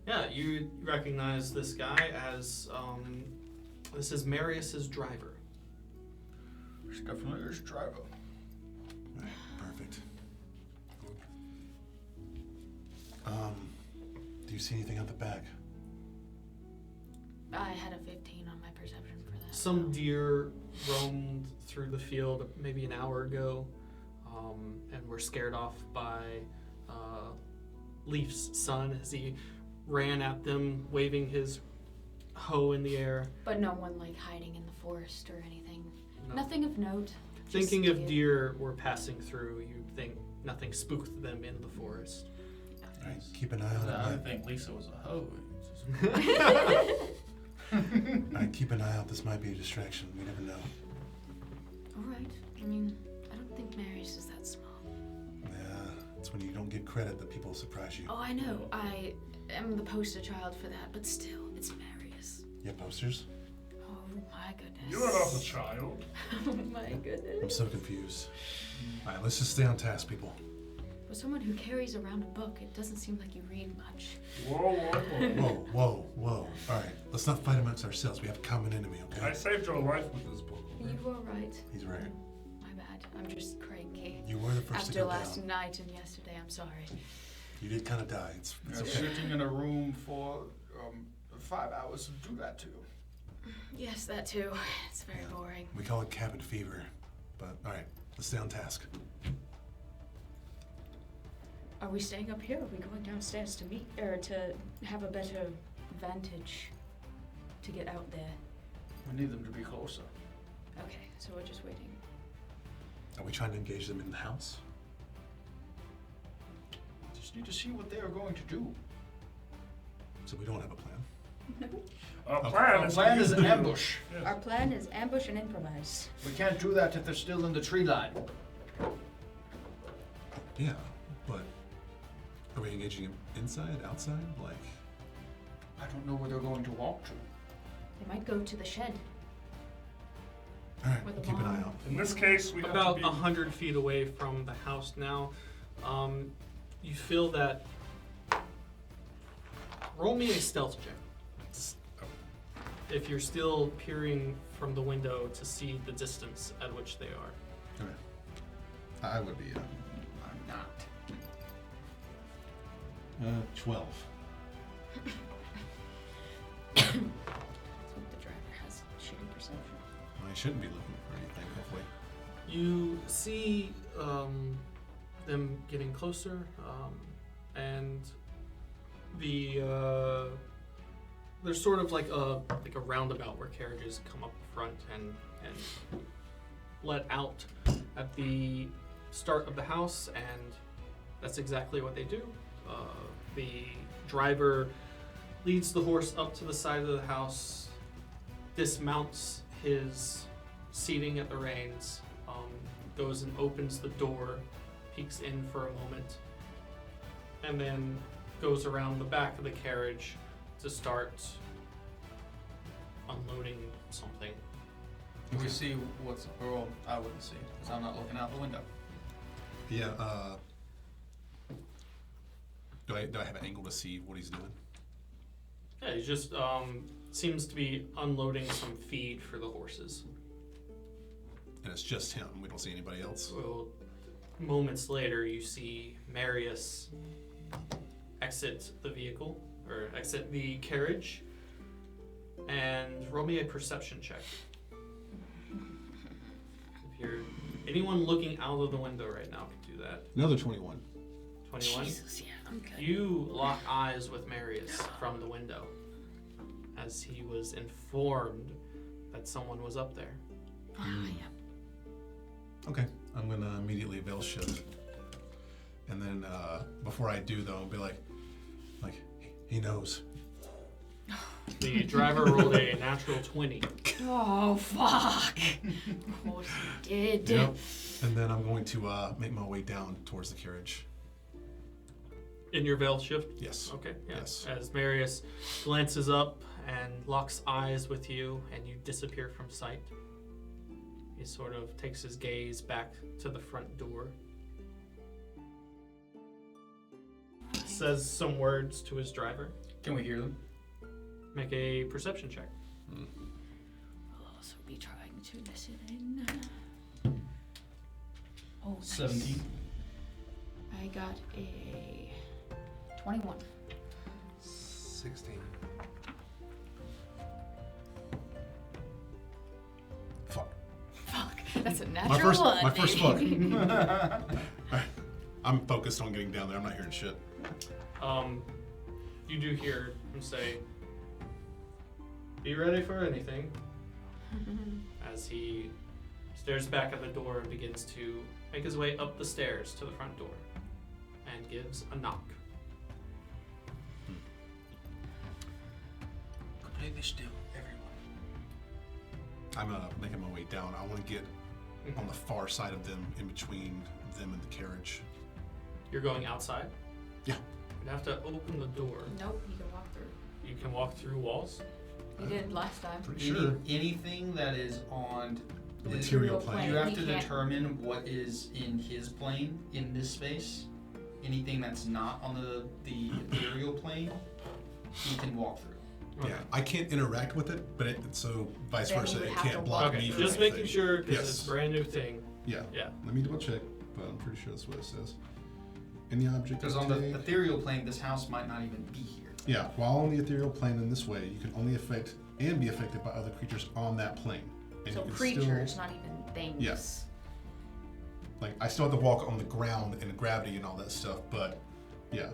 Yeah, you recognize this guy as, this is Marius's driver. It's definitely his driver. Right, perfect. Do you see anything out the back? I had a 15 on my perception for that. Some deer roamed through the field maybe an hour ago, and were scared off by Leaf's son as he ran at them, waving his hoe in the air. But no one like hiding in the forest or anything. No. Nothing of note. Thinking just if deer were passing through, you'd think nothing spooked them in the forest. All right, keep an eye out. I At think Lisa was a hoe. All right, keep an eye out. This might be a distraction. We never know. All right. I mean, I don't think Marious is that small. Yeah, it's when you don't get credit that people surprise you. Oh, I know. I am the poster child for that, but still, it's Marious. You have posters? Oh my goodness. You're not a child. Oh my goodness. I'm so confused. All right, let's just stay on task, people. For someone who carries around a book, it doesn't seem like you read much. Whoa, whoa, whoa. Whoa. All right, let's not fight amongst ourselves. We have a common enemy, okay? I saved your life with this book. You are right. He's right. My bad. I'm just cranky. You were the first to After go last down. night and yesterday, I'm sorry. You did kind of die. It's You're okay. sitting in a room for 5 hours to do that too. Yes, that too. It's very boring. We call it cabin fever. But all right, let's stay on task. Are we staying up here? Or are we going downstairs to meet, or to have a better vantage to get out there? We need them to be closer. Okay, so we're just waiting. Are we trying to engage them in the house? Just need to see what they are going to do. So we don't have a plan. Our Okay. plan Our is plan to is use an the- ambush. Yes. Our plan is ambush and improvise. We can't do that if they're still in the tree line. Yeah, but are we engaging them inside, outside? Like, I don't know where they're going to walk to. They might go to the shed. all right, With a keep an eye bomb. out. In this case, we have About to be 100 feet away from the house now, you feel that. Roll me a stealth check. If you're still peering from the window to see the distance at which they are. Okay. I would be. I'm not. 12. Let's hope the driver has shooting perception. I shouldn't be looking for anything, hopefully. You see them getting closer, and there's sort of like a roundabout where carriages come up front and let out at the start of the house, and that's exactly what they do. The driver leads the horse up to the side of the house, dismounts his seating at the reins, goes and opens the door, peeks in for a moment, and then goes around the back of the carriage to start unloading something. Do we see what's well, I wouldn't see, because I'm not looking out the window. Yeah, do I have an angle to see what he's doing? Yeah, he just seems to be unloading some feed for the horses. And it's just him. We don't see anybody else. Well, moments later, you see Marious exit the vehicle, or exit the carriage, and roll me a perception check. If you're anyone looking out of the window right now can do that. Another 21. 21. Jesus, yeah, I'm good. You lock eyes with Marious from the window as he was informed that someone was up there. Yeah. Okay, I'm gonna immediately veil shift. And then before I do though, I'll be like, he knows. The driver rolled a natural 20. Oh, fuck. Of course he did. Yep. And then I'm going to make my way down towards the carriage. In your veil shift? Yes. Okay, yeah. Yes. As Marious glances up and locks eyes with you and you disappear from sight, he sort of takes his gaze back to the front door. Says some words to his driver. Can we hear them? Make a perception check. I'll also be trying to listen in. Oh, nice. 17. I got a 21. 16. Fuck. Fuck. That's a natural My first fuck. baby. I'm focused on getting down there. I'm not hearing shit. You do hear him say, "Be ready for anything," as he stares back at the door and begins to make his way up the stairs to the front door and gives a knock. Completely still, everyone. I'm making my way down. I want to get on the far side of them, in between them and the carriage. You're going outside? Yeah. You'd have to open the door. Nope, you can walk through. You can walk through walls. You did last time. Pretty sure. Anything that is on The this- material plane. plane. You have He to can't- determine what is in his plane in this space. Anything that's not on the ethereal plane, he can walk through. Okay. Yeah, I can't interact with it, but so vice Then versa, you would it have can't to block walk Okay, me from just anything. making sure because Yes. it's a brand new thing. Yeah. Yeah. Let me double check, but I'm pretty sure that's what it says. Any object. Because on the ethereal plane, this house might not even be here. Yeah, while on the ethereal plane in this way, you can only affect and be affected by other creatures on that plane. And So you can creatures, still, not even things. Yes. like, I still have to walk on the ground and gravity and all that stuff, but yeah.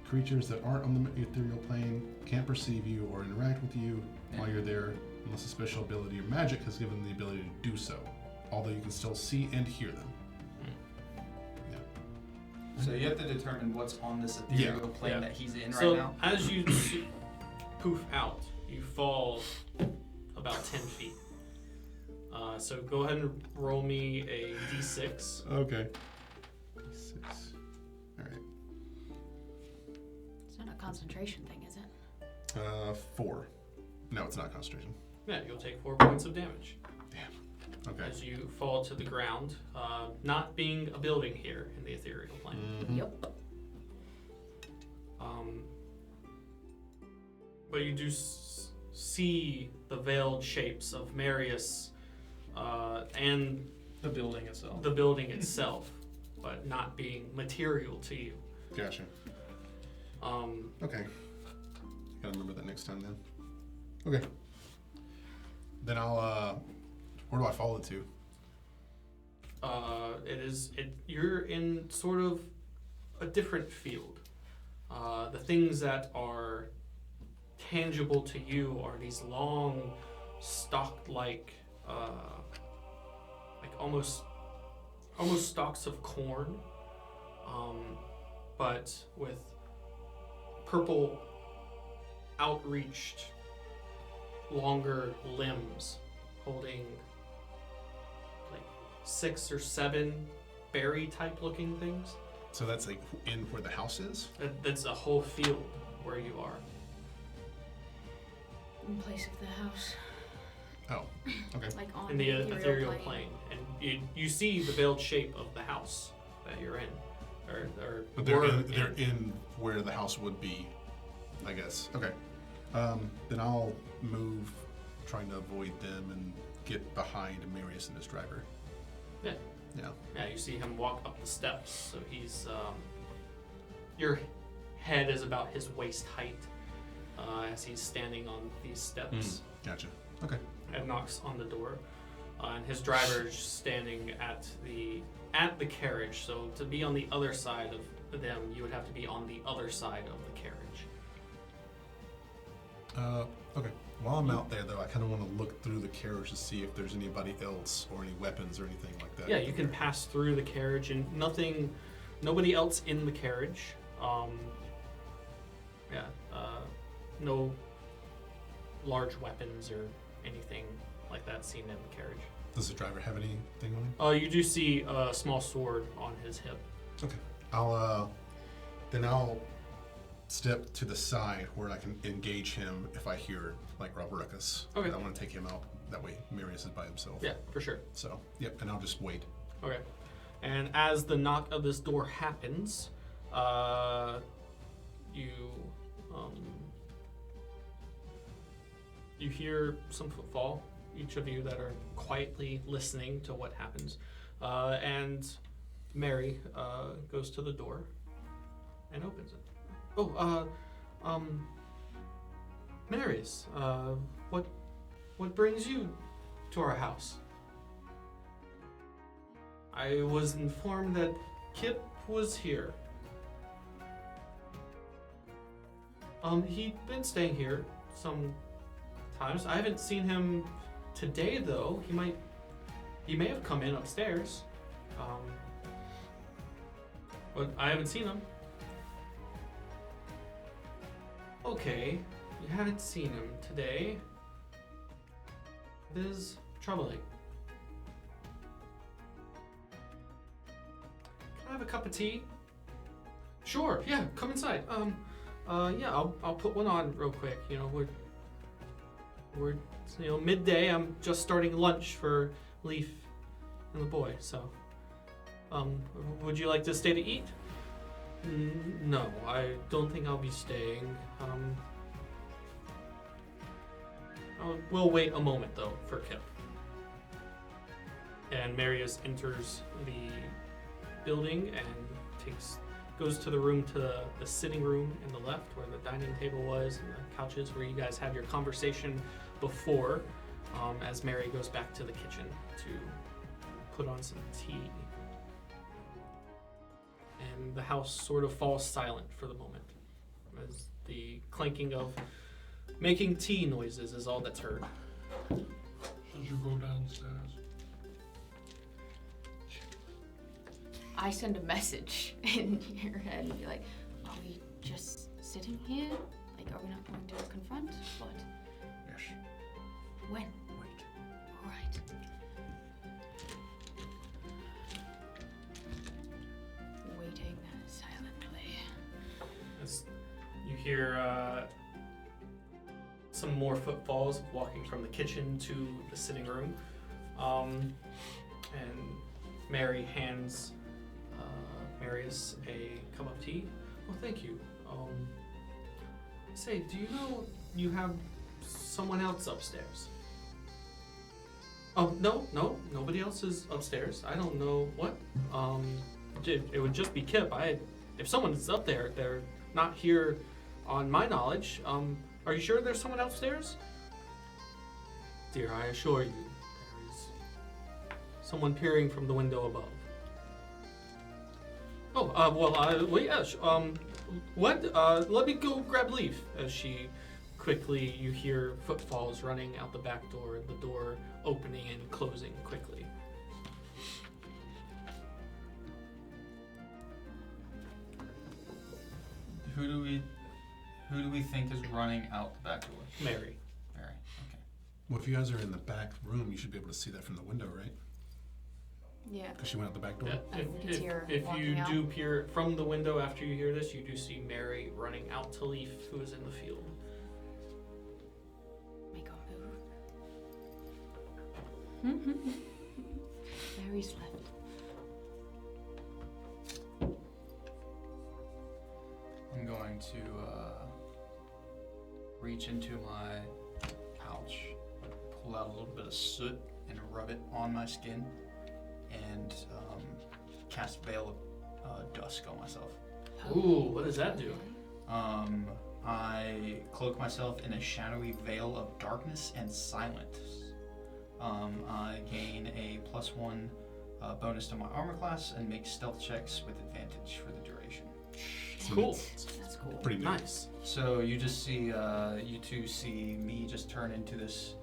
Creatures that aren't on the ethereal plane can't perceive you or interact with you while you're there, unless a special ability or magic has given them the ability to do so. Although you can still see and hear them. So you have to determine what's on this ethereal plane Yeah. that he's in So right now. as you poof out, you fall about 10 feet. So go ahead and roll me a d6. Okay. 6. Alright. It's not a concentration thing, is it? 4. No, it's not concentration. Yeah, you'll take 4 points of damage Okay. as you fall to the ground, not being a building here in the ethereal plane. Mhm. Yep. But you do see the veiled shapes of Marious and The building itself. the building itself, but not being material to you. Gotcha. Okay. Gotta remember that next time then. Okay. Then I'll, where do I follow it to? You're in sort of a different field. The things that are tangible to you are these long, stalk-like, like almost stalks of corn, but with purple, outreached, longer limbs, holding like 6 or 7 berry-type looking things. So that's like in where the house is? That's a whole field where you are. In place of the house. Oh, okay. Like on In the ethereal ethereal plane, and you see the veiled shape of the house that you're in, or But were they're in where the house would be, I guess. Okay. Then I'll move, trying to avoid them and get behind Marious and his driver. Yeah. Yeah. Yeah, you see him walk up the steps, so he's your head is about his waist height as he's standing on these steps. Gotcha. Okay. And knocks on the door. And his driver's standing at the carriage. So to be on the other side of them, you would have to be on the other side of the carriage. Okay. While I'm out there, though, I kind of want to look through the carriage to see if there's anybody else or any weapons or anything like that. Yeah, you can pass through the carriage and nobody else in the carriage. No large weapons or anything like that seen in the carriage. Does the driver have anything on him? You do see a small sword on his hip. Okay. I'll step to the side where I can engage him if I hear like Rob Ruckus. Okay. I want to take him out. That way Marious is by himself. Yeah, for sure. So, yep, and I'll just wait. Okay. And as the knock of this door happens, you hear some footfall, each of you that are quietly listening to what happens. And Mary goes to the door and opens it. Marious, what brings you to our house? I was informed that Kip was here. He'd been staying here sometimes. I haven't seen him today, though. He may have come in upstairs. But I haven't seen him. Okay, you haven't seen him today. It is troubling. Can I have a cup of tea? Sure, yeah, come inside. Yeah, I'll put one on real quick. You know, we're midday. I'm just starting lunch for Leaf and the boy. So, would you like to stay to eat? No, I don't think I'll be staying. We'll wait a moment though for Kip. And Marious enters the building and goes to the room to the sitting room in the left where the dining table was and the couches where you guys had your conversation before, as Mary goes back to the kitchen to put on some tea. And the house sort of falls silent for the moment as the clanking of making tea noises is all that's heard. Should you go downstairs? I send a message in your head and be like, are we just sitting here? Like, are we not going to confront? What? Yes. When? Wait. All right. Waiting silently. As you hear some more footfalls walking from the kitchen to the sitting room, and Mary hands Marious a cup of tea. Oh, thank you. Say, do you know you have someone else upstairs? Oh, no, nobody else is upstairs. I don't know what. It would just be Kip. If someone is up there, they're not here on my knowledge. Are you sure there's someone upstairs? Dear, I assure you, there is someone peering from the window above. Oh, well, yes. What? Let me go grab Leaf. As she quickly, you hear footfalls running out the back door, and the door opening and closing quickly. Who do we think is running out the back door? Mary. Mary. Okay. Well, if you guys are in the back room, you should be able to see that from the window, right? Yeah. Because she went out the back door. Yeah. We can see her If you walking out. do peer from the window after you hear this, you do see Mary running out to Leaf, who is in the field. Make a move. Mary's left. I'm going to reach into my pouch, pull out a little bit of soot, and rub it on my skin, and cast Veil of Dusk on myself. Ooh, what does that do? I cloak myself in a shadowy veil of darkness and silence. I gain a +1 bonus to my armor class and make stealth checks with advantage for the duration. Cool. That's cool. Pretty good. Nice. So you just see, you two see me just turn into this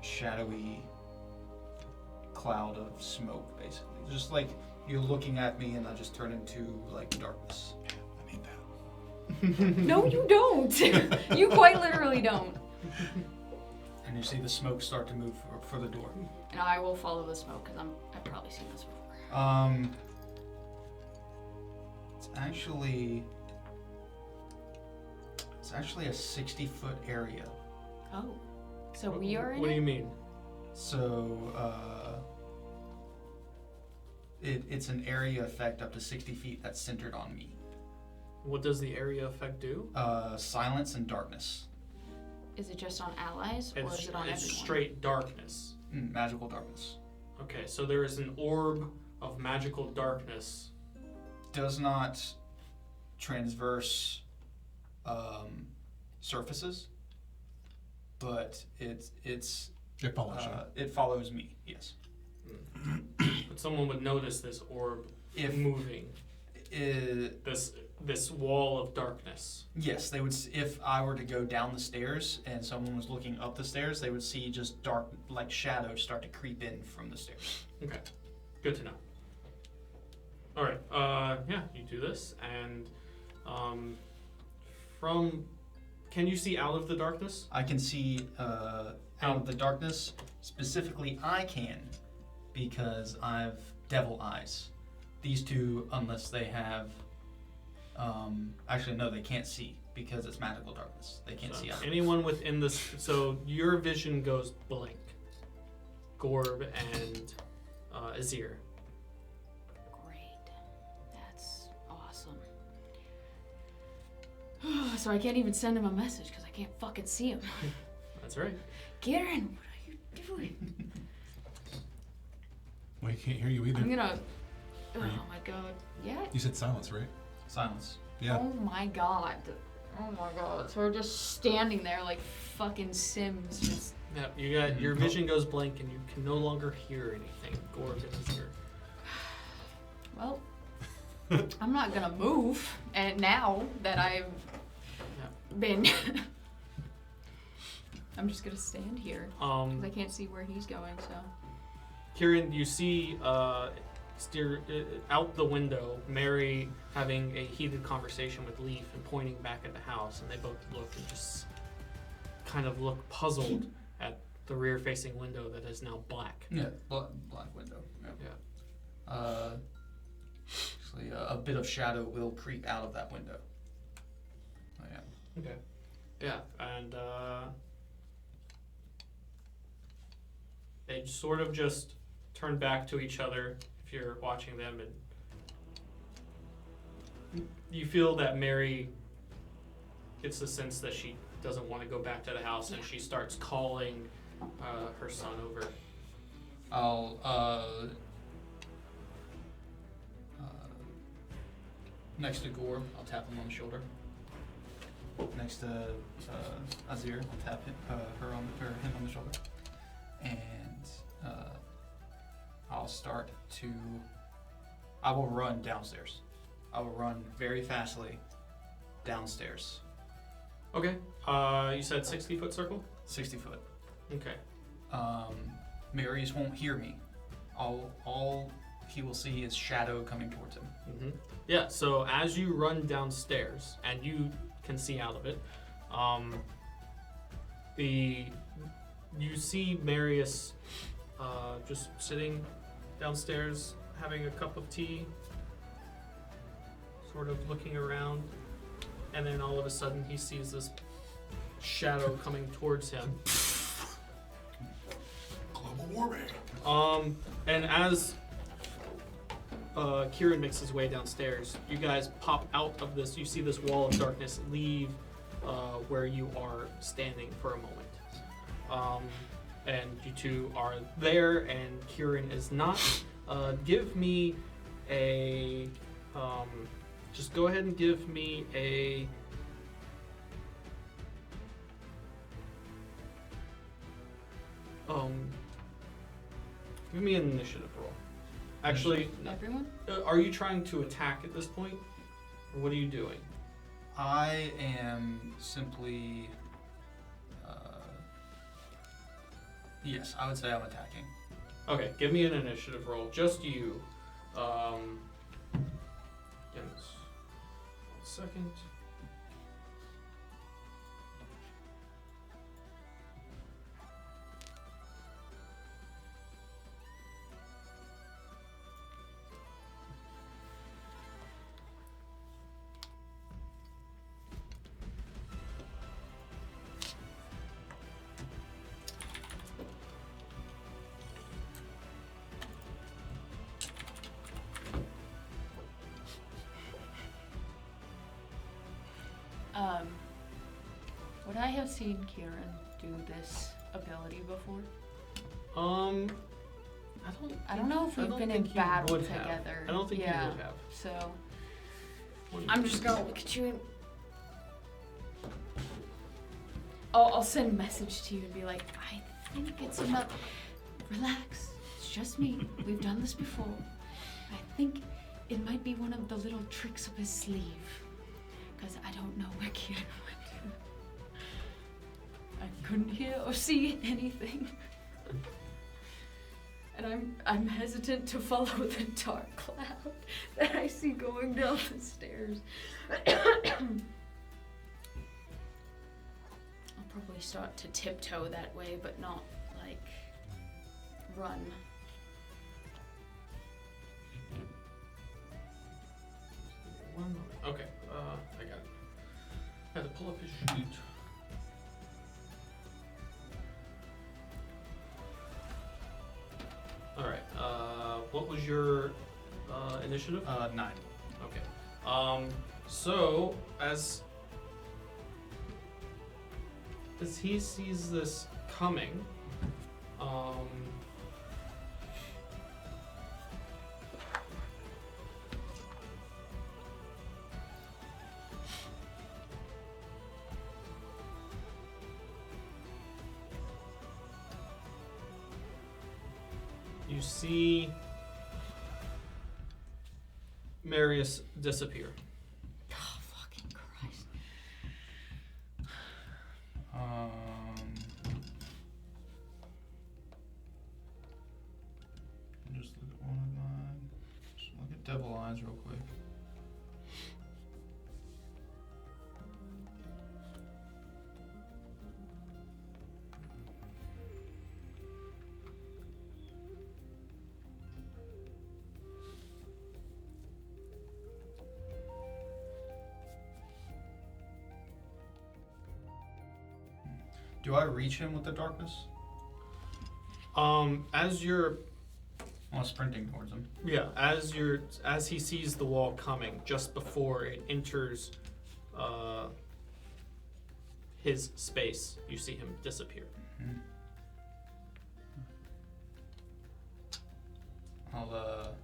shadowy cloud of smoke, basically. Just like you're looking at me, and I just turn into like darkness. I need that. No, you don't. You quite literally don't. And you see the smoke start to move for the door. And I will follow the smoke because I've probably seen this before. It's actually a 60-foot area. Oh, so we are in What do it? you mean? So, it's an area effect up to 60 feet that's centered on me. What does the area effect do? Silence and darkness. Is it just on allies or is it on It's everyone? straight darkness. Magical darkness. Okay, so there is an orb of magical darkness. Does not transverse surfaces, but it follows you. it follows me. Yes. But someone would notice this orb If moving. This wall of darkness. yes, they would. If I were to go down the stairs and someone was looking up the stairs, they would see just dark, like shadows, start to creep in from the stairs. Okay, good to know. All right, yeah, you do this, and can you see out of the darkness? I can see out of the darkness. Specifically, I can, because I've devil eyes. These two, unless they have, actually no, they can't see because it's magical darkness. They can't see out. Anyone within this, so your vision goes blank. Gorb and Azir. Great. That's awesome. So I can't even send him a message because I can't fucking see him. That's right. Garen, what are you doing? Well, he can't hear you either. I'm gonna. Oh Are you- my god. Yeah. You said silence, right? Silence. Yeah. Oh my god. Oh my god. So we're just standing there like fucking Sims. Just. Yeah, you got your vision goes blank, and you can no longer hear anything. Gorb and Azir. Well, I'm not gonna move. And now that I've been. I'm just gonna stand here. 'Cause I can't see where he's going, so. Kieran, you see out the window, Mary having a heated conversation with Leaf and pointing back at the house, and they both look and just kind of look puzzled at the rear-facing window that is now black. Yeah, black window. Yeah. Actually, a bit of shadow will creep out of that window. Oh, yeah. Okay. Yeah, and they sort of just turn back to each other if you're watching them, and you feel that Mary gets the sense that she doesn't want to go back to the house, and she starts calling her son over. I'll next to Gore, I'll tap him on the shoulder. Next to Azir, I'll tap him on the shoulder, and I will run downstairs. I will run very fastly downstairs. Okay. You said 60-foot circle? 60 foot. Okay. Marious won't hear me. All he will see is shadow coming towards him. Mm-hmm. Yeah, so as you run downstairs, and you can see out of it, you see Marious just sitting downstairs having a cup of tea, sort of looking around, and then all of a sudden he sees this shadow coming towards him. Global warming. And as Kieran makes his way downstairs, you guys pop out of this. You see this wall of darkness leave where you are standing for a moment. And you two are there, and Kieran is not. Give me a Just go ahead and give me a. Give me an initiative roll. Actually, no. Everyone? Are you trying to attack at this point, or what are you doing? I am simply. Yes, I would say I'm attacking. Okay, give me an initiative roll. Just you. Yes. 1 second. Would I have seen Kieran do this ability before? I don't know if we've been in battle together. I don't think you would have. So I'm just gonna look at you and I'll send a message to you and be like, I think it's enough. Relax. It's just me. We've done this before. I think it might be one of the little tricks up his sleeve. Because I don't know where Kieran went to. I couldn't hear or see anything. And I'm hesitant to follow the dark cloud that I see going down the stairs. I'll probably start to tiptoe that way, but not like run. Okay, I got it. I had to pull up his sheet. Alright, what was your initiative? 9. Okay. So as he sees this coming, you see Marious disappear. Oh, fucking Christ. Just look at one of mine. Just look at Devil Eyes real quick. Do I reach him with the darkness? As you're I'm sprinting towards him. Yeah, as he sees the wall coming, just before it enters his space, you see him disappear. Mm-hmm. I'll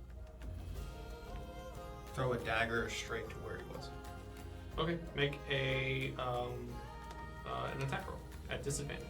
throw a dagger straight to where he was. Okay, make an attack roll at disadvantage.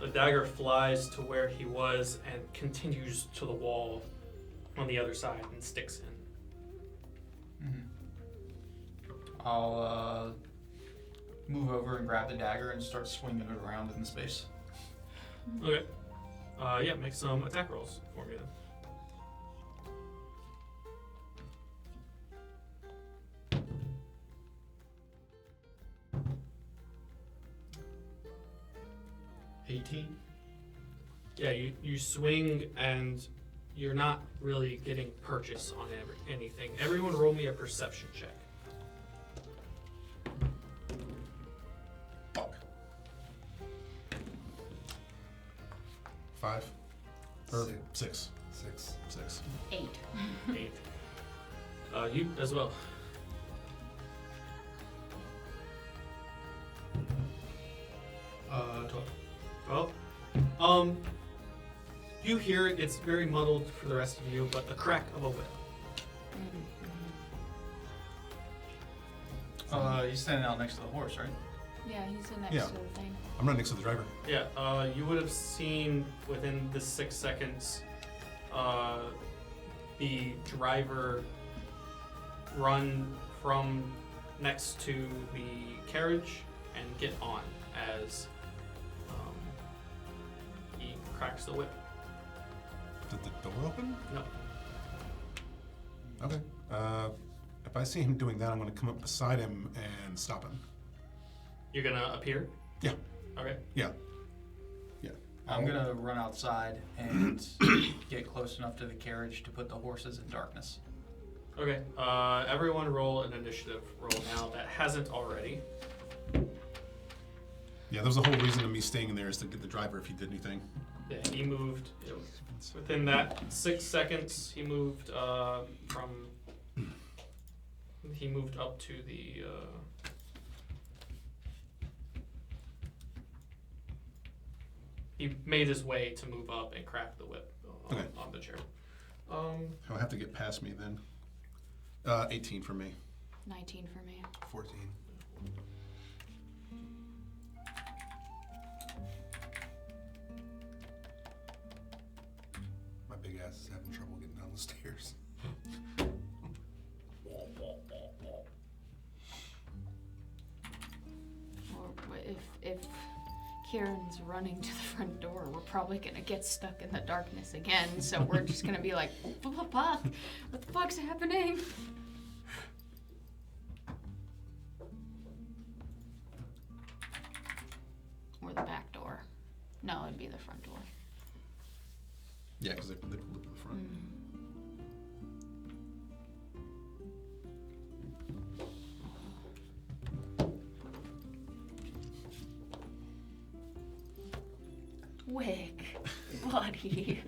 The dagger flies to where he was and continues to the wall on the other side and sticks in. Mm-hmm. I'll move over and grab the dagger and start swinging it around in space. Okay. Yeah, make some attack rolls for me then. Yeah, you swing and you're not really getting purchase on anything. Everyone roll me a perception check. Fuck. 5. Or 6. 6. 6. 8. 8. You as well. 12. Well, you hear it. It's very muddled for the rest of you, but the crack of a whip. He's standing out next to the horse, right? Yeah, he's the next Yeah. to the thing. I'm right next to the driver. Yeah, you would have seen within the 6 seconds the driver run from next to the carriage and get on as he cracks the whip. Did the door open? No. Okay. If I see him doing that, I'm going to come up beside him and stop him. You're gonna appear? Yeah. Okay. Yeah. I'm gonna run outside and get close enough to the carriage to put the horses in darkness. Okay. Everyone roll an initiative roll now that hasn't already. Yeah, that was the whole reason of me staying in there is to get the driver if he did anything. Yeah, he moved. Within that 6 seconds, he moved from. He moved up to the. He made his way to move up and crack the whip on the chair. He'll have to get past me then. 18 for me. 19 for me. 14. My big ass is having trouble getting down the stairs. Or if Kieran's running to the front door, we're probably gonna get stuck in the darkness again. So we're just gonna be like, what the fuck's happening? Or the back door. No, it'd be the front door. Yeah, because they pulled up in the front. Wick, buddy.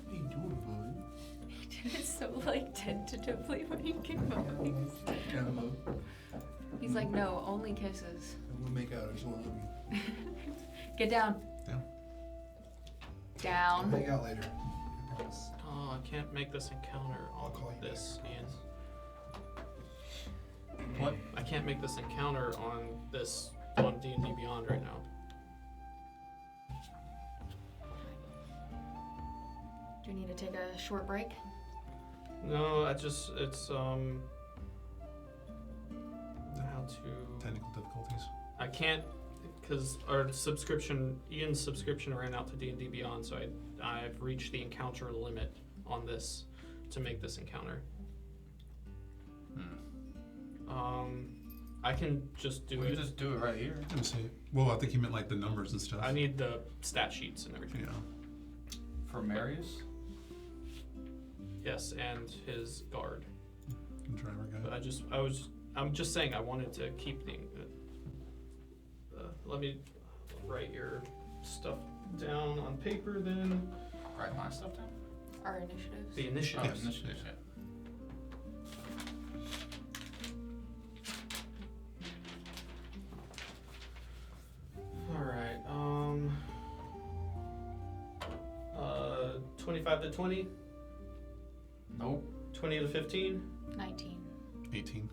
What are you doing, bud? He did it so like tentatively when he came up. He's like, no, only kisses. I'm gonna make out. I just want to love you. Get down. Down. I'll Down. make out later. I promise. Oh, I can't make this encounter I'll on call you this, back. Ian. What? I can't make this encounter on this on D&D Beyond right now. Do you need to take a short break? No, it's how to. Technical difficulties. I can't because Ian's subscription ran out to D&D Beyond, so I've reached the encounter limit on this to make this encounter. I can just do We it. can just do it right here. Let me see. Well, I think he meant like the numbers and stuff. I need the stat sheets and everything. Yeah. For Marious? Yes, and his guard. Driver guy. But I'm just saying I wanted to keep the. Let me write your stuff down on paper then. Write my stuff down? Our initiatives. The initiatives. Oh, initiatives, yeah. All right. 25 to 20, Nope. 20 to 15. 19. 18.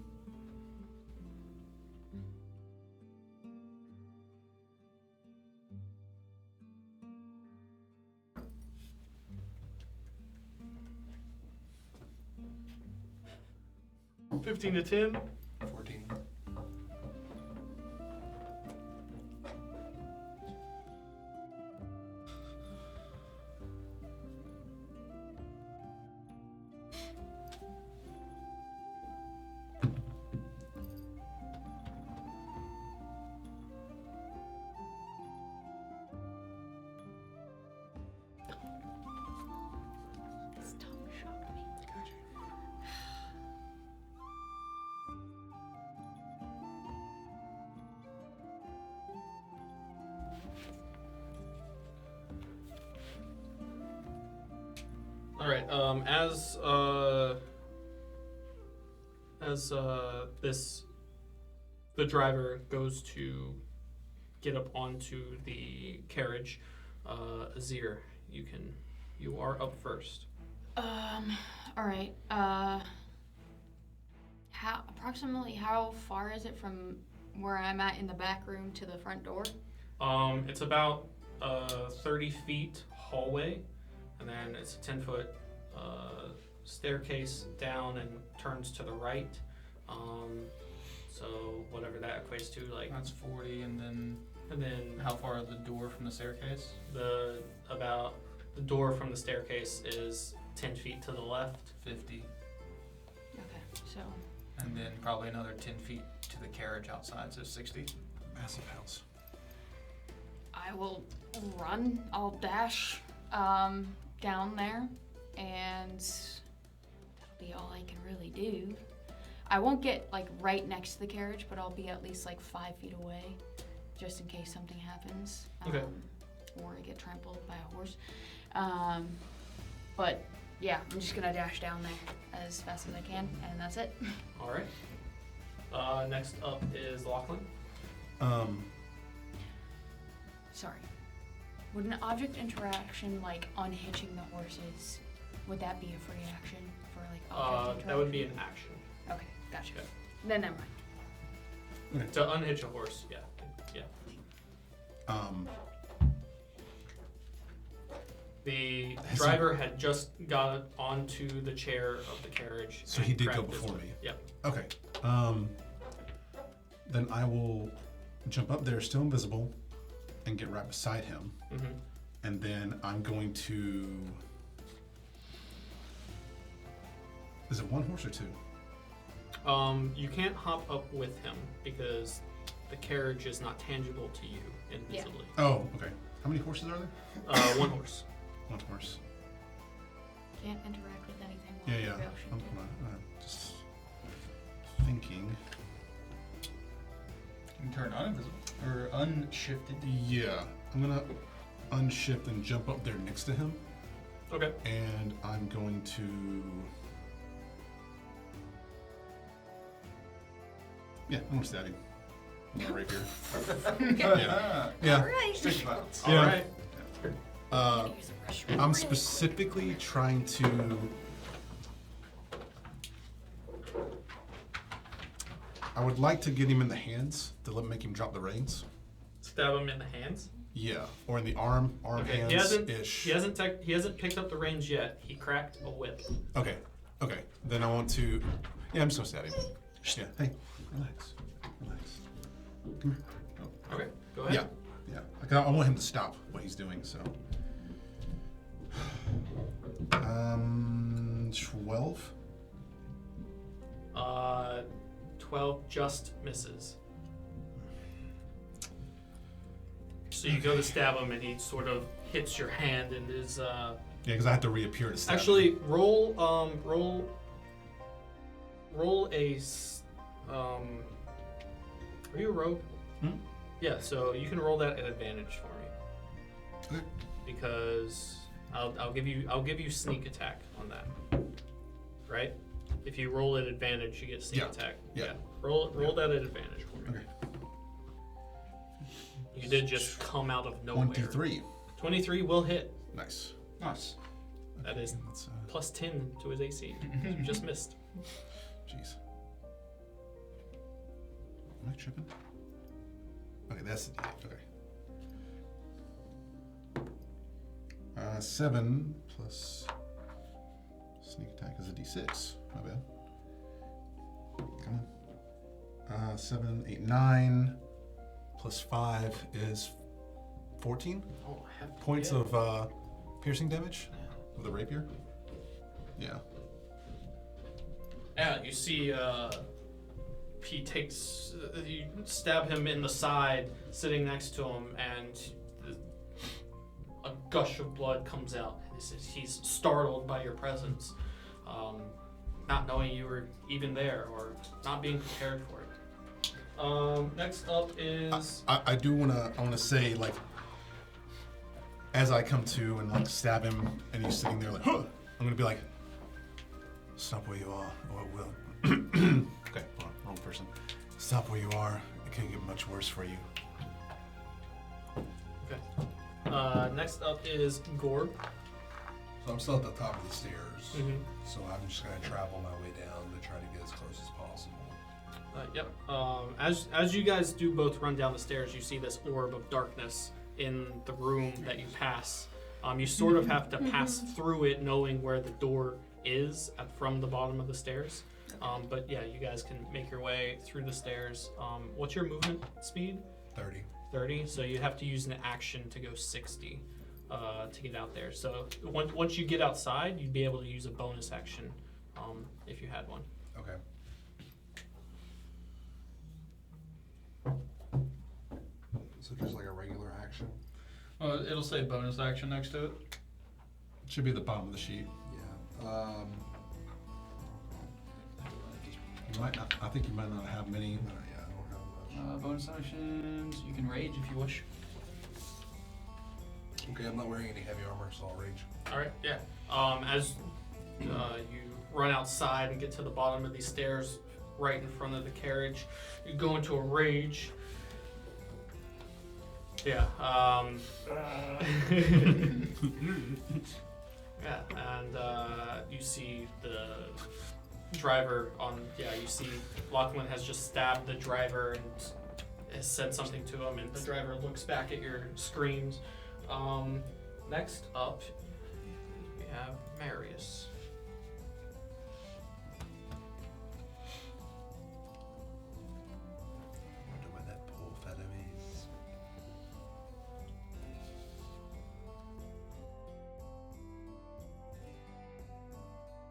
$15 to 10. 14. This tongue shocked me. All right. As the driver goes to get up onto the carriage, Azir, you are up first. All right. Approximately how far is it from where I'm at in the back room to the front door? It's about 30 feet hallway, and then it's a 10-foot staircase down and turns to the right. So whatever that equates to, like That's 40, and then how how far is the door from the staircase? the door from the staircase is 10 feet to the left. 50, Okay, so and then probably another 10 feet to the carriage outside, so 60. Massive house. I will run. I'll dash down there, and that'll be all I can really do. I won't get like right next to the carriage, but I'll be at least like 5 feet away, just in case something happens. Okay. Or I get trampled by a horse. But yeah, I'm just gonna dash down there as fast as I can, and that's it. All right. Next up is Lachlan. Sorry. Would an object interaction like unhitching the horses, would that be a free action for like object interaction? That would be an action. Okay, gotcha. Okay. Then never mind. To unhitch a horse, yeah. The driver had just got onto the chair of the carriage. So he did go grabbed his before whip. me. Yep. Okay. Then I will jump up there, still invisible, and get right beside him. Mm-hmm. And then I'm going to. Is it one horse or two? You can't hop up with him because the carriage is not tangible to you invisibly. Oh, okay. How many horses are there? One horse. One horse. Can't interact with anything Yeah, while yeah. you're ocean I'm too. just thinking. You can turn uninvisible or unshifted. Yeah, I'm gonna unshift and jump up there next to him, Okay. and I'm going to. Yeah, I'm gonna stab him. Right here. Yeah. Yeah. Alright. Straight violence. All right. Use a restroom I'm really specifically trying to. I would like to get him in the hands to make him drop the reins. Stab him in the hands. Yeah, or in the arm Okay. hands He hasn't. ish. He hasn't picked up the reins yet. He cracked a whip. Okay, okay. Then I want to. Yeah, I'm just gonna stab him. Yeah. Hey, relax, relax. Come here. Oh. Okay. Go ahead. Yeah, yeah. Like, I want him to stop what he's doing. So. 12. 12 just misses. So you go to stab him, and he sort of hits your hand, and is Yeah, because I have to reappear to stab him. actually roll a are you a rogue? Hmm? Yeah, so you can roll that at advantage for me. Okay. Because I'll give you sneak attack on that. Right? If you roll at advantage, you get sneak Yeah. attack. Yeah. Roll that at advantage for me. Okay. You did just come out of nowhere. 23. 23 will hit. Nice. Nice. That is Let's, plus 10 to his AC. You just missed. jeez. Am I tripping? Okay, that's the D8. Okay. 7 plus sneak attack is a D6. My bad. Come on. 7, 8, 9 plus 5 is 14 Oh, I have to points get- of piercing damage with a rapier. Yeah. Yeah, you see, you stab him in the side, sitting next to him, and a gush of blood comes out. He's startled by your presence, not knowing you were even there or not being prepared for it. Next up is I do wanna say, like, as I come to and like stab him and he's sitting there like, huh, I'm gonna be like, stop where you are, or it will. Okay, hold on, wrong person. Stop where you are. It can't get much worse for you. Okay. Next up is Gore. So I'm still at the top of the stairs. Mm-hmm. So I'm just gonna travel my way down to try to get as close as possible. Yep. As you guys do both run down the stairs, you see this orb of darkness in the room that you pass. You sort of have to pass through it, knowing where the door is from the bottom of the stairs. But yeah, you guys can make your way through the stairs. What's your movement speed? 30. 30. So you have to use an action to go 60 to get out there. So once you get outside, you'd be able to use a bonus action if you had one. Okay. So just like a regular action? It'll say bonus action next to it. It should be at the bottom of the sheet. Yeah. You might not. I think you might not have many. Yeah, I don't have much. Bonus actions. You can rage if you wish. Okay, I'm not wearing any heavy armor, so I'll rage. All right. Yeah. As you run outside and get to the bottom of these stairs, right in front of the carriage, you go into a rage. Yeah. Yeah, and you see the driver on. Yeah, you see Lachlan has just stabbed the driver and has said something to him, and the driver looks back at your screams. Next up, we have Marious. I wonder where that poor fellow is.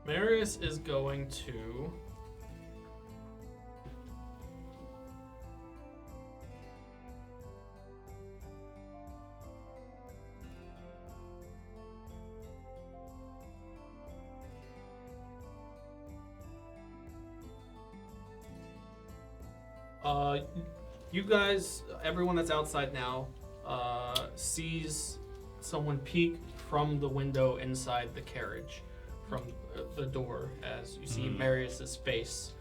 Marious is going to you guys, everyone that's outside now, sees someone peek from the window inside the carriage, from the door, as you see Marius's face,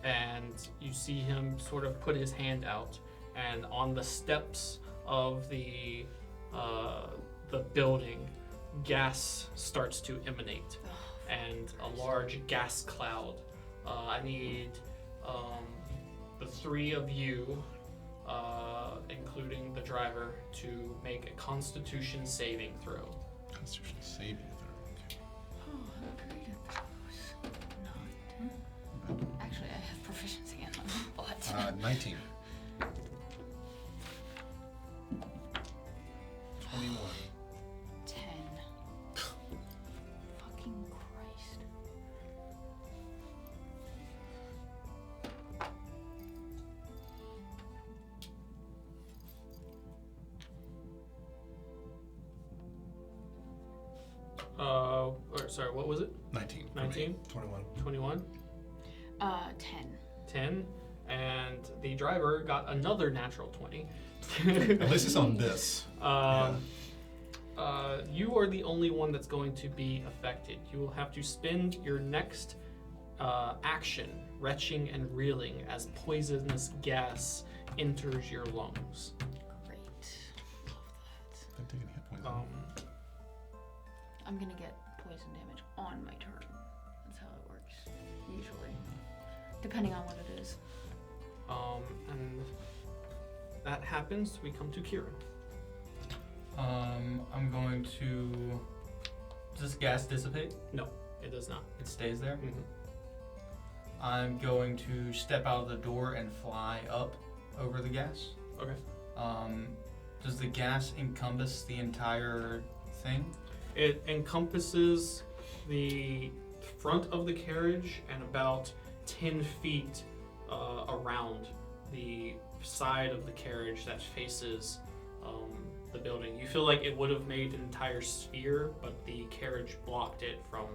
and you see him sort of put his hand out, and on the steps of the building, gas starts to emanate, and a large gas cloud. I need the three of you, including the driver, to make a Constitution saving throw. Constitution saving throw. Oh, I'm great at those. Not. Actually, I have proficiency in them, but. 19. 21. 10. Fucking Christ. Sorry, what was it? 19. 19? 21. 21? 10. 10. And the driver got another natural 20. At least it's on this. You are the only one that's going to be affected. You will have to spend your next action retching and reeling as poisonous gas enters your lungs. Great. Love that. Don't take any hit points. I'm gonna get poison damage on my turn. That's how it works, usually. Depending on what it is. And that happens, we come to Kieran. I'm going to. Does this gas dissipate? No, it does not. It stays there. Mhm. I'm going to step out of the door and fly up over the gas. Okay. Does the gas encompass the entire thing? It encompasses the front of the carriage and about 10 feet around the side of the carriage that faces the building. You feel like it would have made an entire sphere, but the carriage blocked it from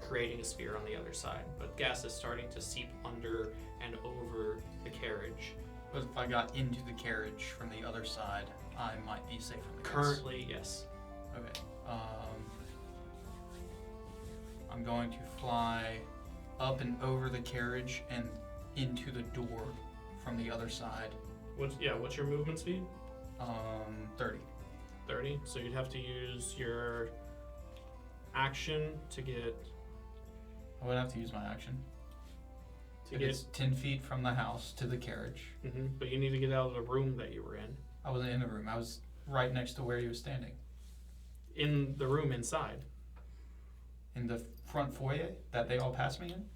creating a sphere on the other side. But gas is starting to seep under and over the carriage. But if I got into the carriage from the other side, I might be safe from the gas. Currently, yes. Okay. I'm going to fly up and over the carriage and into the door from the other side. What's your movement speed? 30. 30. So you'd have to use your action to get. I would have to use my action. To get. It's 10 feet from the house to the carriage. But you need to get out of the room that you were in. I wasn't in the room. I was right next to where he was standing. In the room inside. In the front foyer that they all passed me in?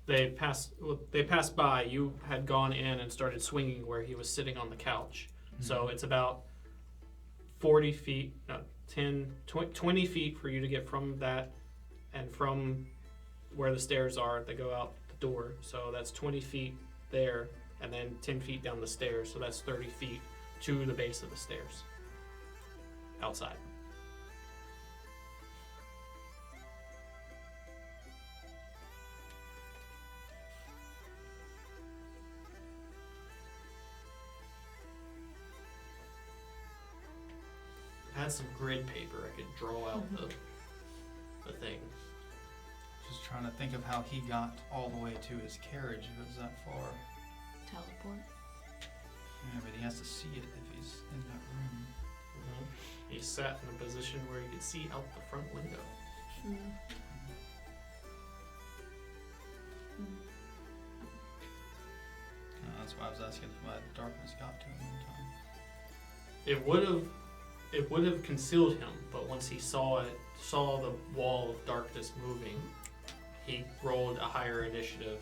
They passed by. You had gone in and started swinging where he was sitting on the couch. Mm-hmm. So it's about 40 feet, no, 20 feet for you to get from that and from where the stairs are that go out the door. So that's 20 feet there and then 10 feet down the stairs. So that's 30 feet to the base of the stairs outside. I had some grid paper. I could draw out the thing. Just trying to think of how he got all the way to his carriage if it was that far. Teleport. Yeah, but he has to see it if he's in that room. He sat in a position where he could see out the front window. That's why I was asking why the darkness got to him one time. It would have concealed him, but once he saw the wall of darkness moving, he rolled a higher initiative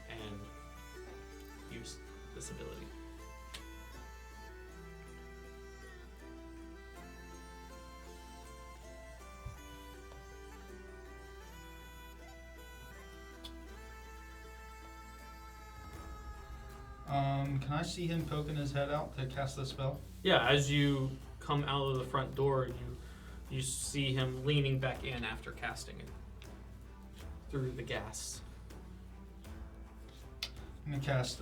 and used this ability. Can I see him poking his head out to cast the spell? Yeah, as you come out of the front door, you see him leaning back in after casting it through the gas. I'm gonna cast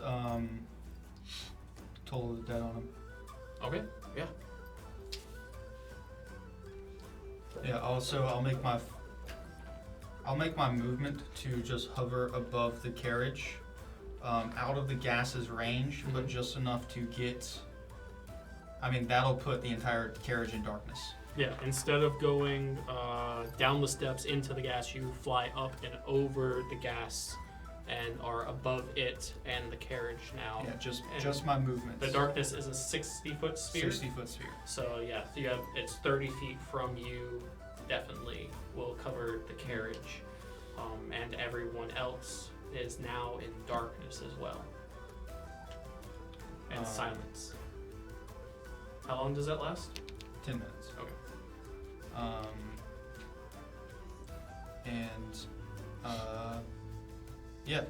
Toll of the Dead on him. Okay, yeah. Yeah. Also, I'll make my movement to just hover above the carriage, out of the gas's range, but just enough to get. I mean, that'll put the entire carriage in darkness. Yeah, instead of going down the steps into the gas, you fly up and over the gas and are above it and the carriage now. Yeah, And just my movement. the darkness is a 60-foot sphere. 60-foot sphere. So yeah, it's 30 feet from you. Definitely will cover the carriage, and everyone else is now in darkness as well, and silence. How long does that last? 10 minutes. Okay. Yeah,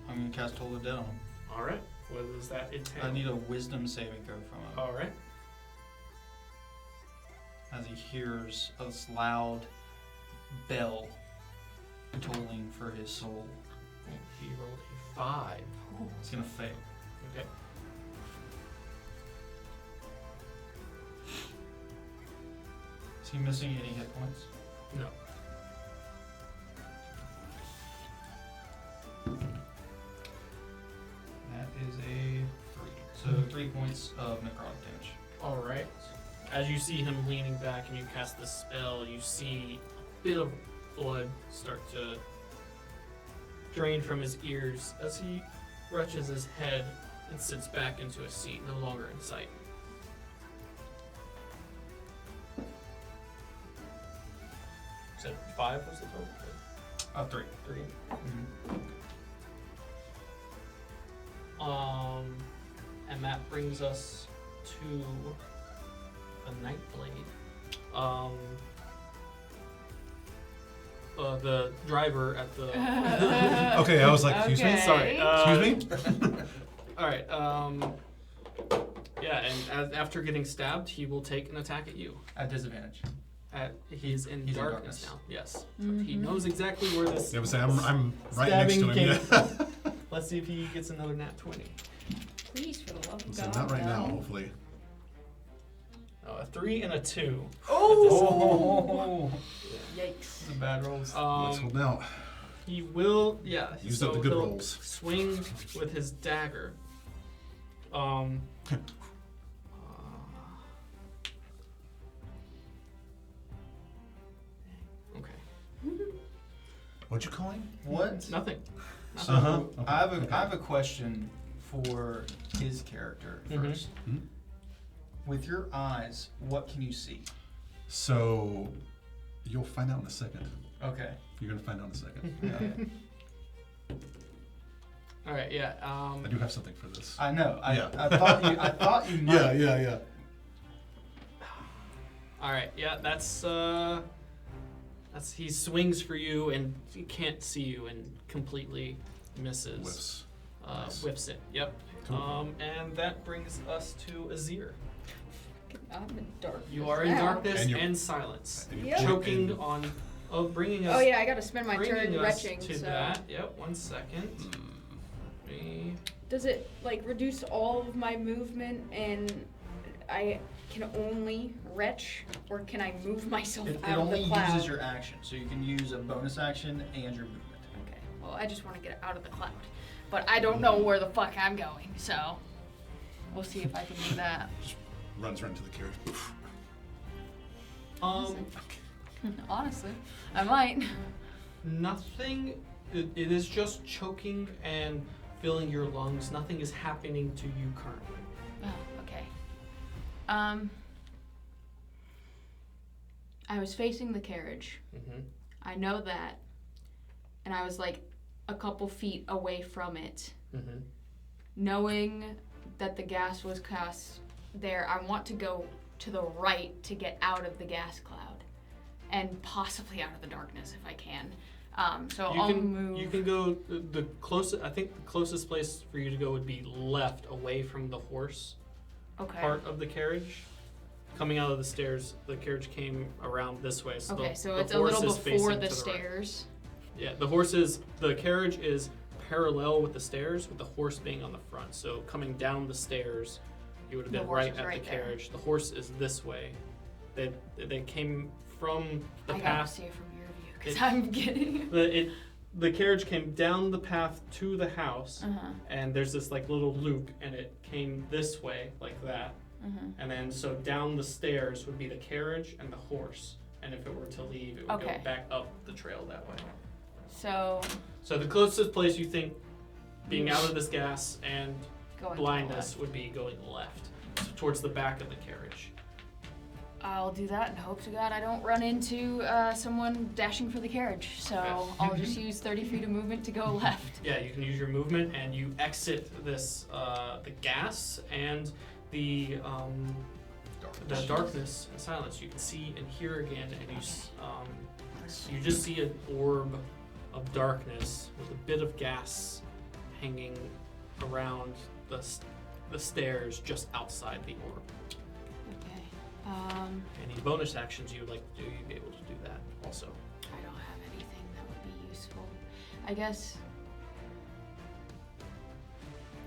I'm gonna cast Toll of the Dead on him. All right. What does that entail? I need a Wisdom saving throw from him. All right. As he hears this loud bell tolling for his soul. He rolled a 5. It's gonna fail. Okay. Is he missing any hit points? No. That is a 3. So 3 points of necrotic damage. All right. As you see him leaning back and you cast the spell, you see a bit of blood start to drain from his ears as he retches his head and sits back into a seat, no longer in sight. You said 5 was the total? 3. 3. Mm-hmm. And that brings us to the Nightblade. The driver at the. Okay, I was like, excuse me? Sorry. Excuse me? All right. Yeah, and after getting stabbed, he will take an attack at you. At disadvantage. He's in He's in darkness darkness. now. Yes. He knows exactly where this. Yeah, but say, I'm right next to him. Stabbing Yeah. Let's see if he gets another nat 20. Please, for the love of So God. not right now, no. hopefully. Oh, a 3 and a 2. Oh! Yeah. Yikes. The bad rolls. Let's hold out. He will, yeah. Use so up the good he'll rolls. swing with his dagger. Okay. What'd you call him? What? Nothing. So Okay, I have okay. a question for his character Mhm. first. Mhm. With your eyes, what can you see? So, you'll find out in a second. Okay. You're gonna find out in a second. Okay. All right. Yeah. I do have something for this. I know. Yeah. I thought you might. Yeah. All right. Yeah. That's he swings for you and he can't see you and completely misses. Whiffs. Nice. Whiffs it. Yep. Cool. And that brings us to Azir. I'm in darkness. You are in now. darkness And and, you're- silence, And Yep. choking on, bringing us. Oh yeah, I gotta spend my turn bringing us retching. to So that. Yep. 1 second. Me. does it like reduce all of my movement and I can only retch, or can I move myself It out of only the cloud? uses your action, so you can use a bonus action and your movement. Okay. Well, I just want to get out of the cloud, but I don't know where the fuck I'm going. So we'll see if I can do that. Runs right into the carriage. Honestly, I might. Nothing. It is just choking and filling your lungs. Nothing is happening to you currently. Oh, okay. I was facing the carriage. Mm-hmm. I know that. And I was like a couple feet away from it. Mm-hmm. Knowing that the gas was cast there, I want to go to the right to get out of the gas cloud. And possibly out of the darkness if I can. So I'll move. You can go the closest. I think the closest place for you to go would be left, away from the horse part of the carriage. Coming out of the stairs, the carriage came around this way. So Okay, the, so the it's a horse little is before facing the to right. stairs. Yeah, the carriage is parallel with the stairs, with the horse being on the front. So coming down the stairs, you would have The been horse right is at right the there. carriage. The horse is this way. They came from the I gotta path. see it from your view, because It- I'm getting. The carriage came down the path to the house, Uh-huh. and there's this like little loop, and it came this way like that, and then so down the stairs would be the carriage and the horse, and if it were to leave, it would Okay. go back up the trail that way. So So the closest place you think, being out of this gas and going blindness, would be going left, so towards the back of the carriage. I'll do that and hope to God I don't run into someone dashing for the carriage. So Okay. I'll just use 30 feet of movement to go left. Yeah, you can use your movement, and you exit this the gas and the darkness and silence. You can see and hear again, and you just see an orb of darkness with a bit of gas hanging around the stairs just outside the orb. Okay. Any bonus actions you would like to do, you'd be able to do that also. I don't have anything that would be useful. I guess.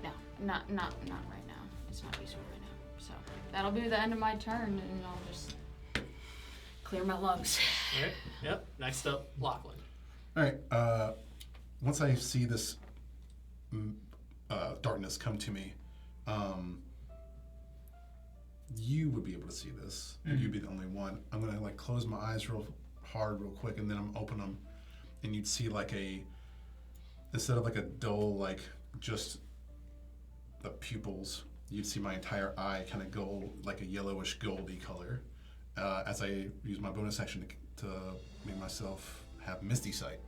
No, not right now. It's not useful right now. So that'll be the end of my turn, and I'll just clear my lungs. Alright, yep. Next up, Lachlan. All right. Once I see this darkness come to me, you would be able to see this. And you'd be the only one. I'm gonna like close my eyes real hard, real quick, and then I'm open them, and you'd see like instead of like a dull like just the pupils, you'd see my entire eye kind of go like a yellowish goldy color as I use my bonus action to make myself have misty sight.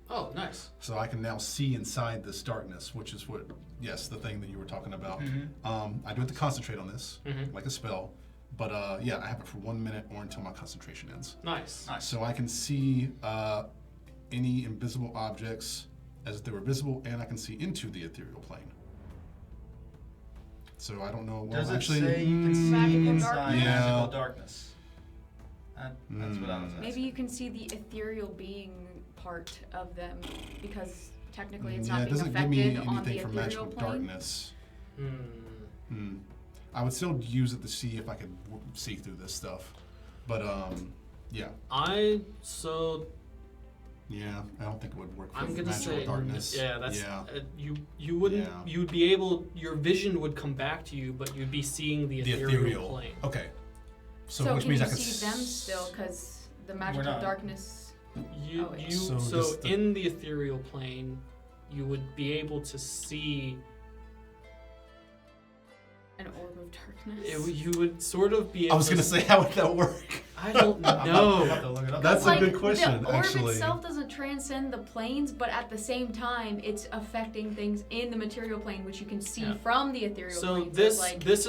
Oh, nice. So I can now see inside this darkness, which is the thing that you were talking about. I do have to concentrate on this, like a spell. But yeah, I have it for 1 minute or until my concentration ends. Nice. So I can see any invisible objects as if they were visible, and I can see into the ethereal plane. So I don't know. Well, Does it actually, say you can see Magical inside darkness? magical darkness? That's what I was asking. Maybe you can see the ethereal being part of them, because technically it's yeah, not it being doesn't give affected me on anything the from ethereal magical plane. darkness. I would still use it to see if I could see through this stuff, but Yeah. Yeah, I don't think it would work for I'm gonna magical say darkness. yeah. That's yeah. You wouldn't. Yeah. You'd be able. Your vision would come back to you, but you'd be seeing the ethereal plane. Okay. So which can means you I could see them still? Because the We're magical not. darkness. You, Oh, wait. you So so just the- in the ethereal plane, you would be able to see. An orb of darkness. You would sort of be able. I was gonna say, how would that work? I don't I'm know. about to look it up. That's a Like, good question, the orb actually. itself doesn't transcend the planes, but at the same time, it's affecting things in the material plane, which you can see Yeah. from the ethereal So plane. this like, this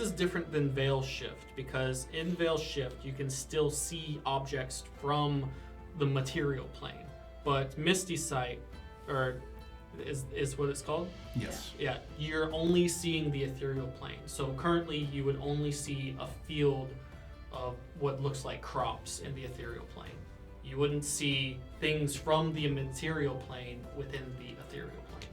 is different than Veil Shift, because in Veil Shift you can still see objects from the material plane, but Misty Sight, or is what it's called. Yes. Yeah, you're only seeing the ethereal plane. So currently you would only see a field of what looks like crops in the ethereal plane. You wouldn't see things from the material plane within the ethereal plane.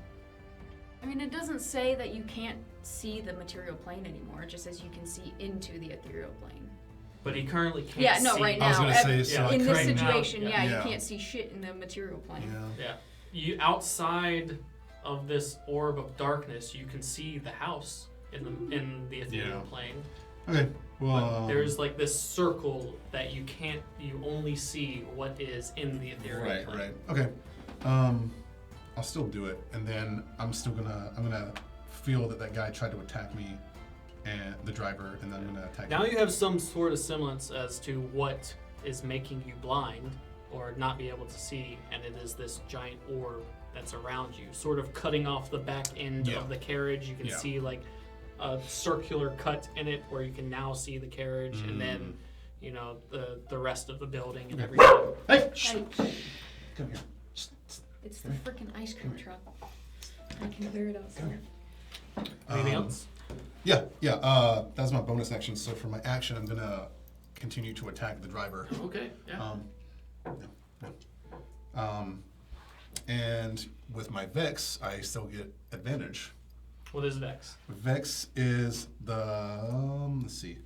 I mean, it doesn't say that you can't see the material plane anymore. It just says you can see into the ethereal plane. But he currently can't Yeah, no, see. right I was now. gonna say, so yeah. in this right now, situation, yeah. you Yeah. can't see shit in the material plane. Yeah. Yeah. You outside of this orb of darkness, you can see the house in the ethereal Yeah. plane. Okay. But Well, there's like this circle that you only see what is in the ethereal right, plane. right. Okay. I'll still do it, and then I'm gonna feel that guy tried to attack me, and the driver, and then I'm gonna attack. Now him. you have some sort of semblance as to what is making you blind or not be able to see, and it is this giant orb that's around you, sort of cutting off the back end Yeah. of the carriage. You can Yeah. see like a circular cut in it where you can now see the carriage, and then the rest of the building and Okay. everything. Hey, shh, Hey, come here. it's the freaking ice cream truck. I can hear it outside. Anything else? Yeah. That's my bonus action. So for my action, I'm gonna continue to attack the driver. Okay. Yeah. And with my Vex, I still get advantage. What is Vex? Vex is the let's see.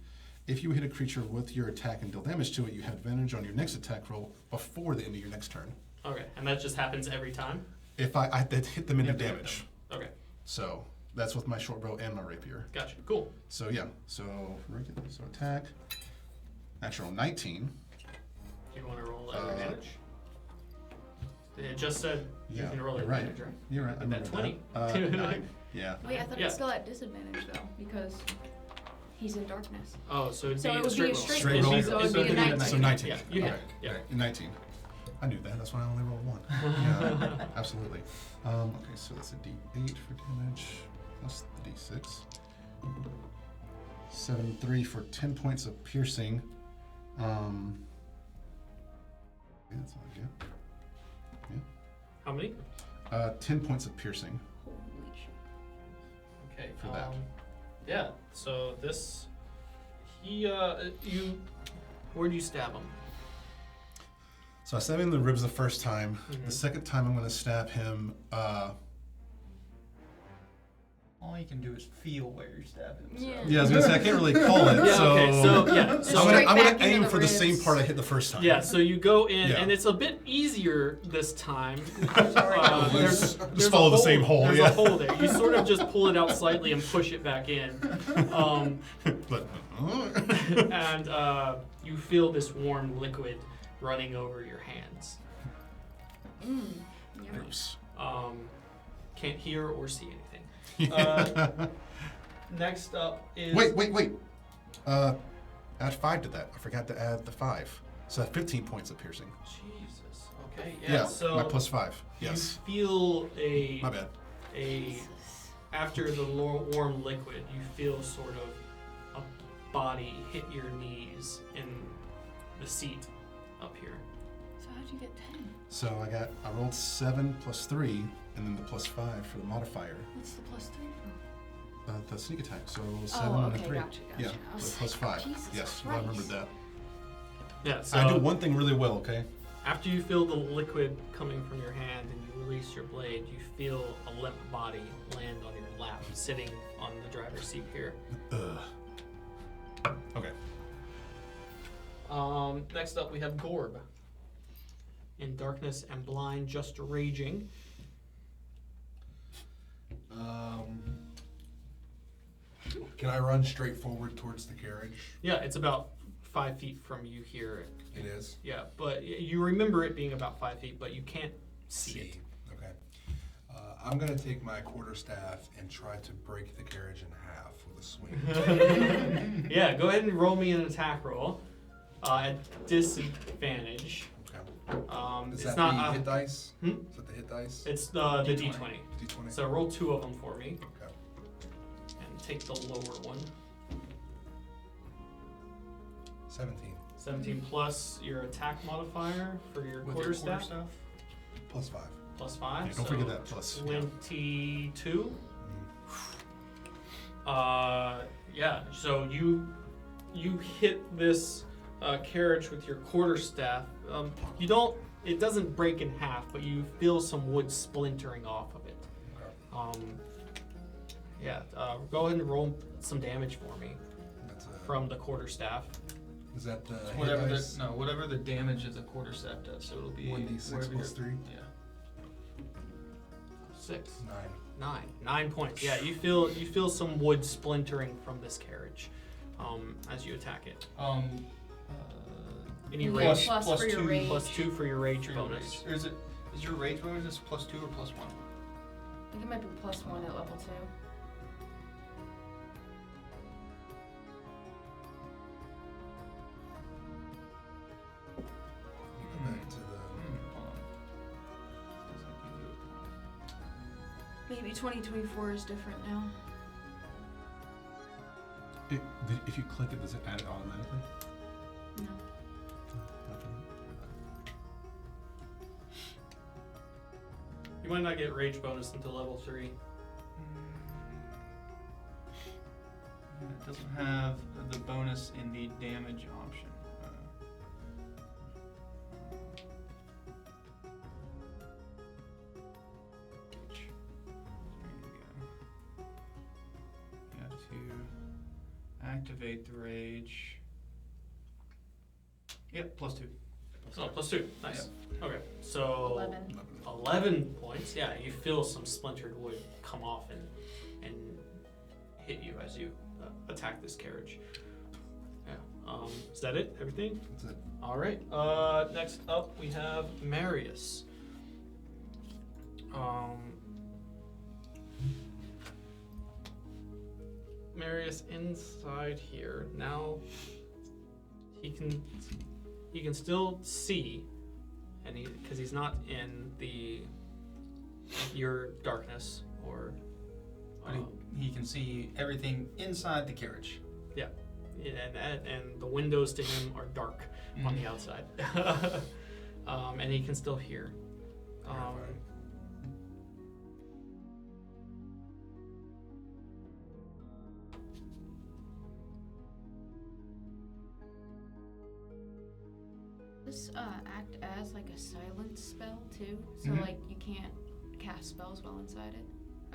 If you hit a creature with your attack and deal damage to it, you have advantage on your next attack roll before the end of your next turn. Okay, and that just happens every time. If I hit them into You have to hit damage. Okay, So that's with my short bow and my rapier. gotcha. Cool. So yeah. So attack. Natural 19. Do you want to roll that Uh, advantage? It just said you Yeah, can roll you're right. advantage, right? You're right. I Get that remember 20. 9. Yeah. Wait, I thought Yeah. it's still at disadvantage though, because he's in darkness. Oh, so it'd So be it a would straight be a roll. straight Straight roll, roll. so it would So be a it'd be a 19. So 19. Yeah, you okay. hit. Yeah. Okay. 19. I knew that. That's why I only rolled 1. Yeah, absolutely. Okay, so that's a D8 for damage plus the D6. 7, 3 for 10 points of piercing. Yeah, that's all I get. How many? 10 points of piercing. Holy shit. Okay. For that. Yeah. So this, where do you stab him? So I stabbed him in the ribs the first time. Mhm. The second time I'm going to stab him. All you can do is feel where you're stabbing. So. Yeah, I was going to say I can't really call it. Yeah. so Okay. So yeah. So I'm Straight gonna back into aim the for the same ribs. part I hit the first time. yeah. So you go in, Yeah. and it's a bit easier this time. Just There's follow a the same hole, There's yeah. a hole there. You sort of just pull it out slightly and push it back in. But And you feel this warm liquid running over your hands. Yummy. gross. Can't hear or see anything. Next up is Wait. Add 5 to that. I forgot to add the 5. So that's 15 points of piercing. Jesus. Okay. Yeah. So my plus 5. Yes. you feel a My bad. after the warm liquid, you feel sort of a body hit your knees in the seat up here. So how'd you get 10? So I rolled 7 plus 3, and then the plus 5 for the modifier. What's the plus 3 from? The sneak attack. So I rolled 7 Oh, and a okay, 3. gotcha. Yeah, I was so plus like, 5. Jesus Yes, I Christ. remembered that. Yeah. So I do one thing really well, okay? after you feel the liquid coming from your hand and you release your blade, you feel a limp body land on your lap, sitting on the driver's seat here. Ugh. Okay. Next up, we have Gorb. In darkness and blind, just raging. Can I run straight forward towards the carriage? Yeah, it's about 5 feet from you here. It is. Yeah, but you remember it being about 5 feet, but you can't see it. Okay. I'm gonna take my quarterstaff and try to break the carriage in half with a swing. Yeah, go ahead and roll me an attack roll. At disadvantage. Okay. Is It's that not the hit dice? Hmm? Is that the hit dice? It's the D20. D20. D20. So roll 2 of them for me Okay. and take the lower one. 17. 17 plus your attack modifier for your With your quarterstaff. Plus 5. Plus 5. Yeah, don't forget that plus. 22. Mm. Yeah. So you hit this carriage with your quarterstaff. You don't. It doesn't break in half, but you feel some wood splintering off of it. Okay. Yeah. Go ahead and roll some damage for me That's from the quarterstaff. Is that the hit Whatever dice? whatever the damage of the quarterstaff does, so it'll be 1d6 whatever plus your- 3? Yeah. 6. 9. 9 points. Yeah, you feel some wood splintering from this carriage as you attack it. Any You get rage? plus for your 2 rage. Plus 2 for your rage for your bonus. rage. Or is your rage bonus plus 2 or plus 1? I think it might be +1 at level 2. Go back to the. Hold on. Doesn't give you Maybe 2024 is different now. If you click it, does it add it automatically? No. You might not get rage bonus until level 3. It doesn't have the bonus in the damage option. You have to activate the rage. Yep, plus 2. Oh, plus 2. Nice. Okay, so 11. 11 points. Yeah, you feel some splintered wood come off and hit you as you attack this carriage. Yeah. Is that it? Everything? That's it. All right. Next up, we have Marious. Marious inside here. Now he can still see, and because he's not in your darkness or. But he can see everything inside the carriage. And the windows to him are dark on the outside. And he can still hear. This act as like a silence spell too, so Mhm. like you can't cast spells while inside it.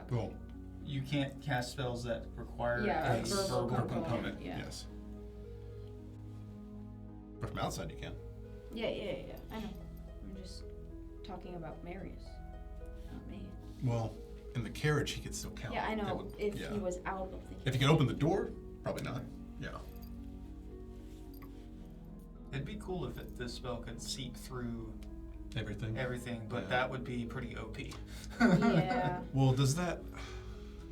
Okay. Well, You can't cast spells that require Yeah, a a verbal verbal component. component. Yeah. yes. But from outside you can. Yeah. I know. I'm just talking about Marious, not me. Well, in the carriage he could still count. Yeah, I It know. would- If yeah. he was out of the. If you can open the door, probably not. Yeah. It'd be cool if this spell could seep through Everything. everything, but Yeah. that would be pretty OP. Yeah. Well, does that?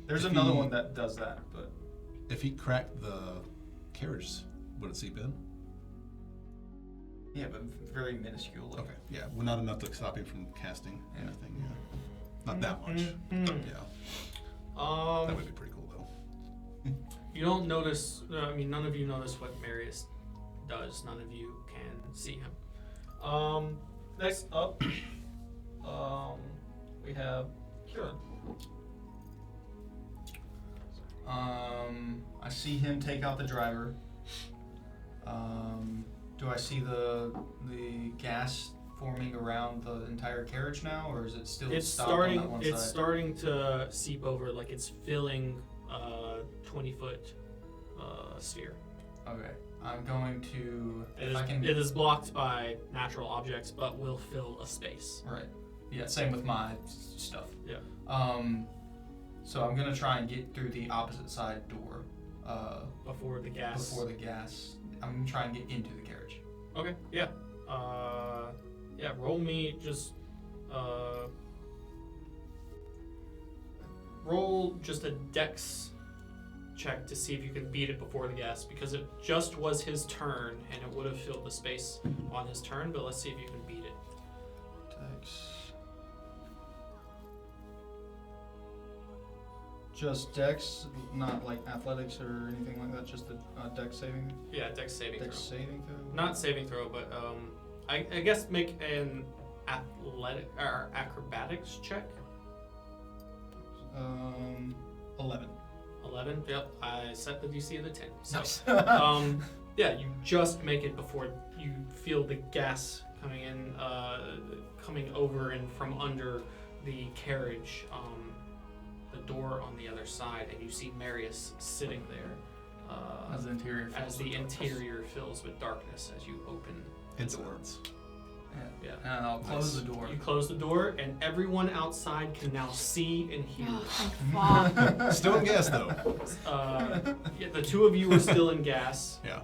There's If another he- one that does that, but If he cracked the carriage, would it seep in? yeah, but very minuscule. Like, Okay. Yeah. Well, not enough to stop him from casting Yeah. anything. Yeah. Not that much. Mhm. But yeah. That would be pretty cool though. You don't notice. I mean, none of you notice what Marious does. None of you can see him. Next up, we have Kieran. I see him take out the driver. Do I see the gas forming around the entire carriage now, or is it still It's stopped starting. on that one It's side? starting to seep over, like it's filling 20-foot sphere. Okay. I'm going to. It is blocked by natural objects, but will fill a space. Right. Yeah. Same with my stuff. Yeah. So I'm gonna try and get through the opposite side door. Before the gas. Before the gas. I'm gonna try and get into the carriage. Okay. Yeah. Yeah. Roll me just. Roll just a dex check to see if you can beat it before the gas, because it just was his turn and it would have filled the space on his turn, but let's see if you can beat it. Dex. Just Dex, not like athletics or anything like that. Just the Dex saving. Yeah, dex saving Dex throw. saving throw. Not saving throw, but I guess make an athletic or acrobatics check. 11. 11. Yep, I set the DC of the 10. So, Nice. yeah, you just make it before you feel the gas coming in, coming over and from under the carriage, the door on the other side, and you see Marious sitting there. As the interior. As the interior fills with darkness as you open the door. Insolence. Yeah. And I'll close the door. You close the door, and everyone outside can now see and hear. Oh, thank fuck. Still in gas though. Yeah, the two of you are still in gas. Yeah.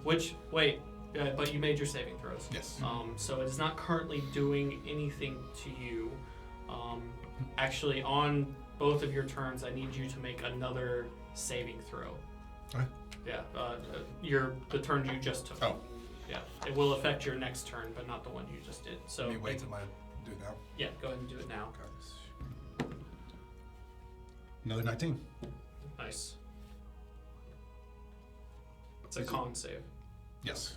But you made your saving throws. Yes. So it is not currently doing anything to you. Actually, on both of your turns, I need you to make another saving throw. Okay. Yeah. The turn you just took. Oh. Yeah. It will affect your next turn, but not the one you just did. So. Let me wait till I do it now. Yeah. Go ahead and do it now. Okay. Another 19. Nice. It's a con save. Yes.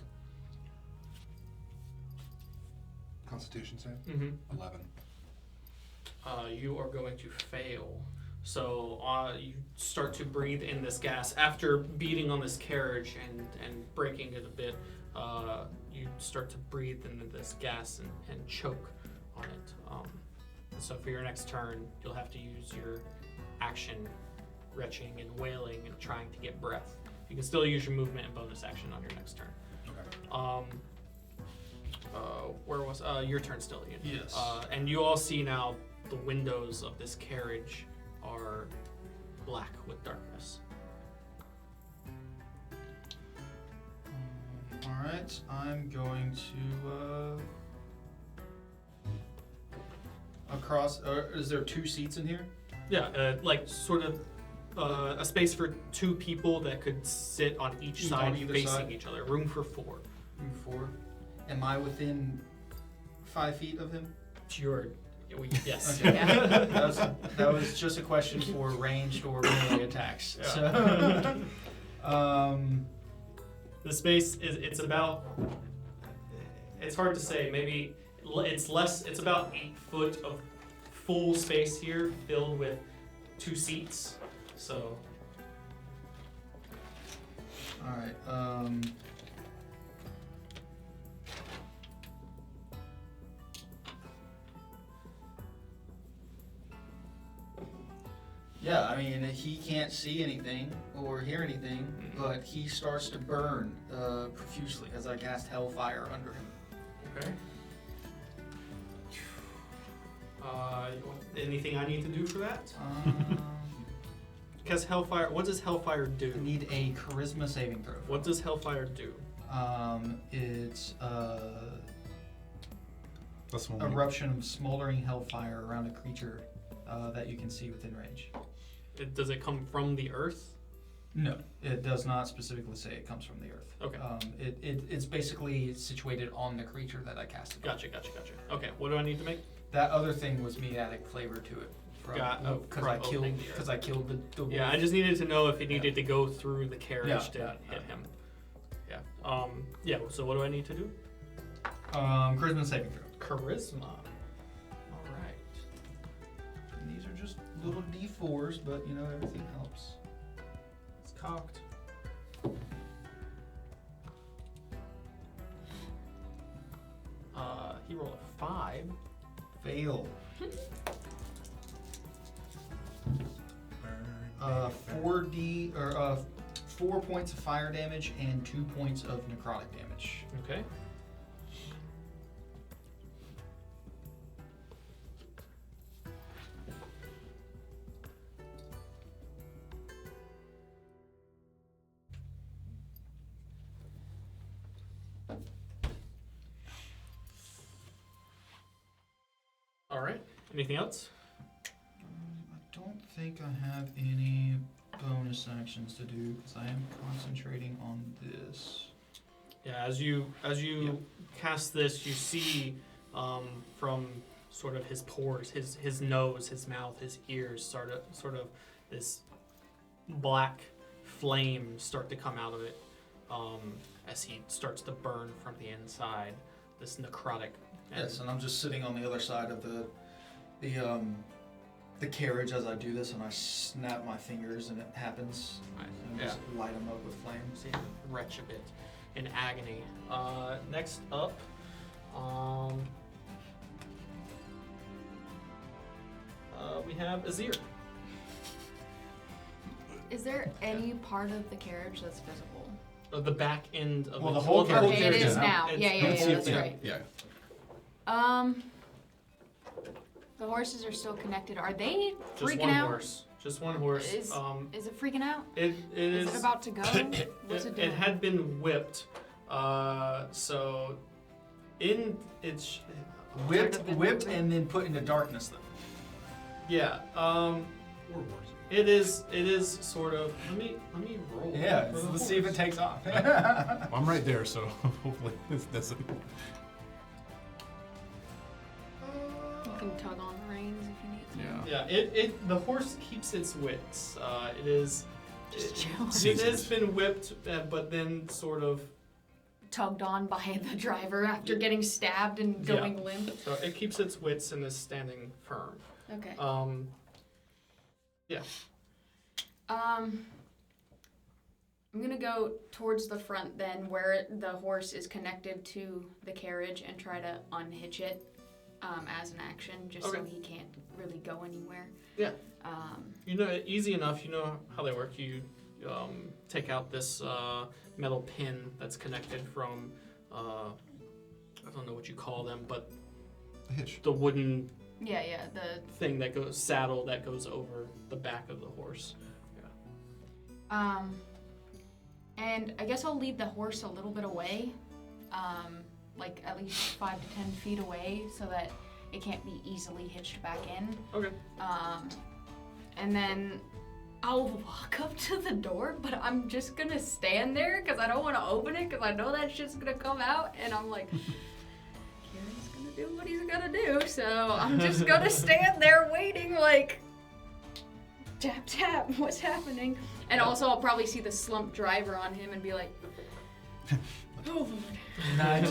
Constitution save? Mm-hmm. 11. You are going to fail. So you start to breathe in this gas. After beating on this carriage and breaking it a bit, you start to breathe into this gas and choke on it. So for your next turn, you'll have to use your action retching and wailing and trying to get breath. You can still use your movement and bonus action on your next turn. Okay. Where was your turn still, Ian? Yes. And you all see now the windows of this carriage are black with darkness. All right, I'm going to across. Is there 2 seats in here? Yeah, like sort of a space for 2 people that could sit on each side, on either facing side? each other. Room for 4. Room 4. Am I within 5 feet of him? Yes. Okay. Yeah. that was just a question for ranged or melee attacks. Yeah. So, The space is, it's hard to say, maybe it's less, it's about 8 foot of full space here filled with 2 seats, so. all right. Yeah, I mean, he can't see anything or hear anything, but he starts to burn profusely as I cast Hellfire under him. Okay. Anything I need to do for that? Because Hellfire, what does Hellfire I do? need a Charisma saving throw. What does Hellfire do? It's That's one. eruption of smoldering hellfire around a creature that you can see within range. Does it come from the earth? No, it does not specifically say it comes from the earth. Okay. It's basically situated on the creature that I casted. Gotcha. Okay, what do I need to make? That other thing was me adding flavor to it. Because I killed opening the earth. because I killed the Yeah, I just needed to know if it needed to go through the carriage to Yeah. hit him. Yeah. Yeah, so what do I need to do? Charisma saving throw. Charisma. All right. And these are just little d4s, but you know everything helps. It's cocked. He rolled a 5. Fail. Burn, 4d or 4 points of fire damage and 2 points of necrotic damage. Okay. All right. Anything else? I don't think I have any bonus actions to do because I am concentrating on this. Yeah, as you cast this, you see from sort of his pores, his nose, his mouth, his ears, sort of this black flame start to come out of it as he starts to burn from the inside. This necrotic. Yes, and I'm just sitting on the other side of the carriage as I do this, and I snap my fingers, and it happens. And Yeah. just light them up with flames. See him retch a bit in agony. Next up, we have Azir. Is there any part of the carriage that's visible? The back end of Well, the whole carriage. Okay, it is yeah. now. It's- Yeah, that's yeah, right. Yeah. The horses are still connected. Are they Just freaking one out? horse. Just one horse. Is it freaking out? It Is is. it about to go? What's it doing? It had been whipped. So in its Whipped, and then put into darkness, though. yeah. Or worse. It is sort of. Let me roll. Yeah, for the let's see if it horse. takes off. Well, I'm right there, so hopefully this doesn't. You can tug on the reins if you need to. Yeah. Yeah. The horse keeps its wits. It is. Just chill. It has been whipped, but then sort of. Tugged on by the driver after getting stabbed and Yeah. going limp. So it keeps its wits and is standing firm. Okay. Yeah. I'm gonna go towards the front then, where the horse is connected to the carriage, and try to unhitch it as an action, just so Okay. he can't really go anywhere. Yeah. You know, easy enough. You know how they work. You take out this metal pin that's connected from I don't know what you call them, but The hitch. the wooden Yeah, the thing that goes saddle that goes over the back of the horse. and I guess I'll lead the horse a little bit away, like at least 5 to 10 feet away, so that it can't be easily hitched back in. Okay. And then I'll walk up to the door, but I'm just gonna stand there because I don't want to open it because I know that shit's gonna come out, and I'm like, Kieran's gonna do what he's gonna do, so I'm just gonna stand there waiting, like, tap tap, what's happening? And also I'll probably see the slump driver on him and be like, oh Lord. Nudge.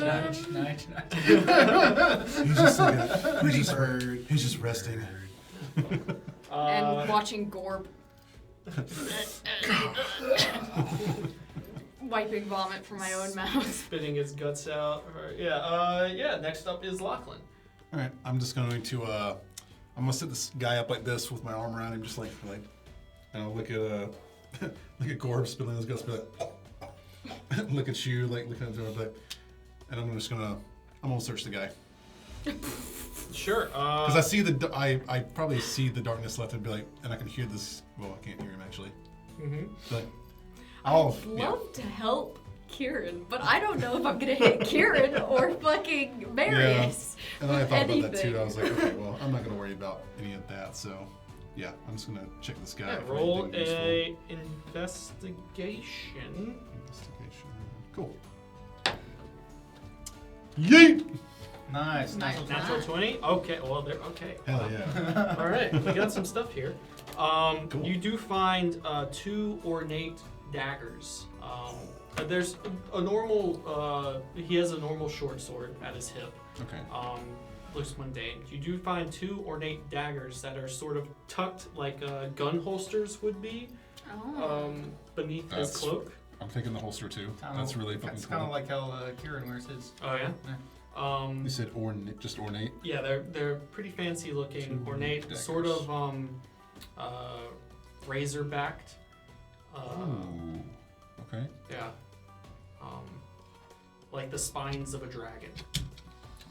He's just resting. And watching Gorb wiping vomit from my own mouth. Spitting his guts out. Yeah. Next up is Lachlan. All right, I'm just going to I'm gonna sit this guy up like this with my arm around him, just like and I'll look at Gorb spilling his guts, be like, look at you, like looking at him, like, and I'm gonna search the guy Sure. because I see I probably see the darkness left and be like, and I can hear this. Well, I can't hear him actually. Mm-hmm. But I'd love to help Kieran, but I don't know if I'm gonna hit Kieran or fucking Marious. And then I thought about that Anything. too. I was like, okay, well, I'm not gonna worry about any of that. So, yeah, I'm just gonna check this guy. Yeah, for roll anything useful. a investigation. Investigation. Cool. Yeet! Nice. Natural 20. Okay. Well, there. Okay. Hell yeah. All right. We got some stuff here. Cool. You do find 2 ornate daggers. There's a normal. He has a normal short sword at his hip. Okay. Looks mundane. You do find 2 ornate daggers that are sort of tucked like gun holsters would be Oh. beneath his That's- cloak. I'm thinking the holster too. That's really fucking It's cool. kind of like how Kieran wears his. Oh yeah. You said ornate, just ornate. Yeah, they're pretty fancy looking, 2 ornate, daggers. sort of razor backed. Ooh. the spines of a dragon.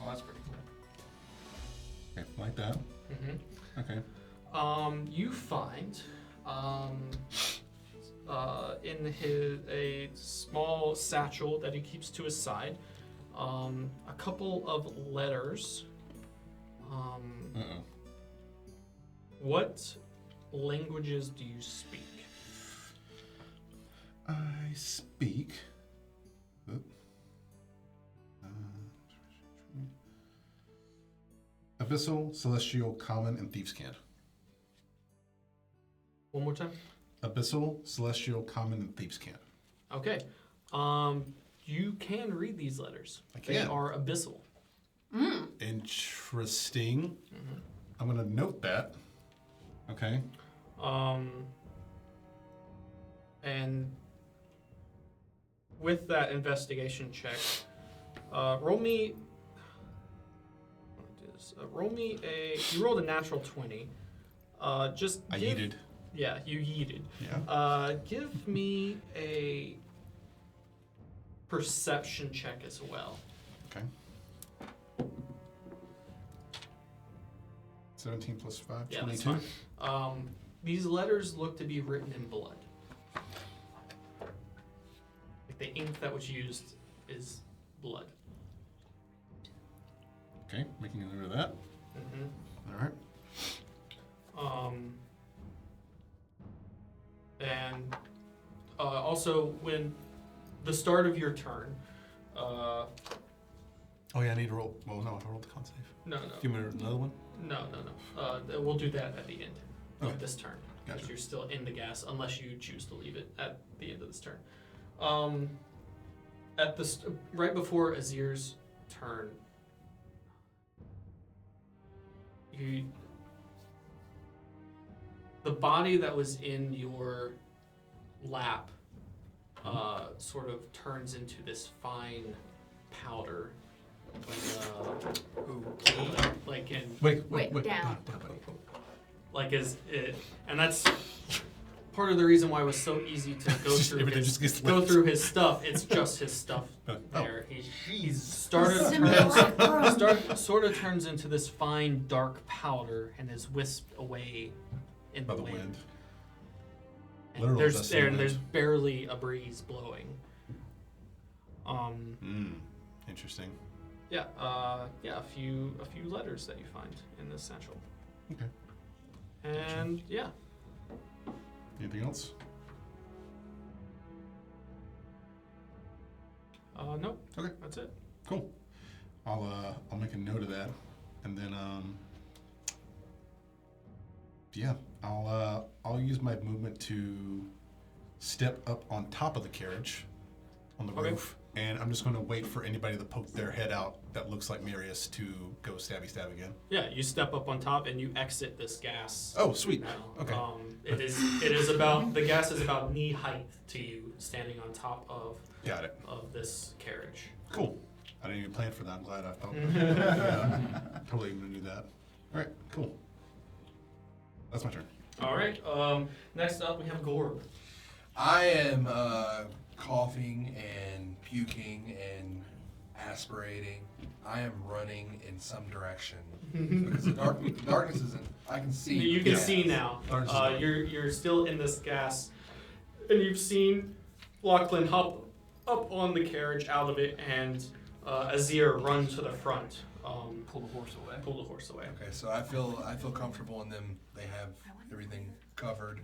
Oh, that's pretty cool. Okay, like that. Mm-hmm. Okay. You find in a small satchel that he keeps to his side a couple of letters. Uh-oh. What languages do you speak? I speak. Abyssal, Celestial, Common, and Thieves' Cant. One more time. Abyssal, Celestial, Common, and Thieves' Cant. Okay. You can read these letters. I They can. are abyssal. Interesting. I'm going to note that. Okay. And with that investigation check, roll me. Roll me a. You rolled a natural 20. Just I give, yeeted. Yeah, you yeeted. Yeah. Give me a perception check as well. Okay. 17 plus 5, Yeah, 22. that's fine. These letters look to be written in blood. Like the ink that was used is blood. Okay, making a note of that. Mm-hmm. All right. And also, when the start of your turn, Oh, yeah, I need to roll. Well, no, I rolled the con save. no, Give me another one. no. We'll do that at the end Okay. of this turn. Gotcha. Because you're still in the gas, unless you choose to leave it at the end of this turn. At the right before Azir's turn, the body that was in your lap sort of turns into this fine powder, like in Wait, down. like is it, and that's part of the reason why it was so easy to go Just through everything just gets go left. through his stuff. It's just his stuff Oh. there. He's sort of turns into this fine dark powder and is whisked away in By the the wind. And Literal there's dusty wind. there's barely a breeze blowing. Interesting. Yeah, a few letters that you find in this satchel. Okay. And yeah, Anything else? nope. Okay. That's it. Cool. I'll make a note of that, and then I'll use my movement to step up on top of the carriage, on the Okay. roof, and I'm just going to wait for anybody to poke their head out that looks like Marious to go stabby stab again. Yeah, you step up on top and you exit this gas. Oh, sweet. Now. Okay. It is about the gas is about knee height to you, standing on top Got it. of this carriage. Cool. I didn't even plan for that. I'm glad I thought. Yeah, totally even knew that. All right. Cool. That's my turn. All right. Next up we have Gorb. I am coughing and puking and aspirating. I am running in some direction because the darkness isn't. I can see. You can Yeah. see now. Darkness is out. You're still in this gas, and you've seen Lachlan hop up on the carriage out of it, and Azir run to the front. Pull the horse away. Pull the horse away. Okay, so I feel comfortable in them. They have everything covered.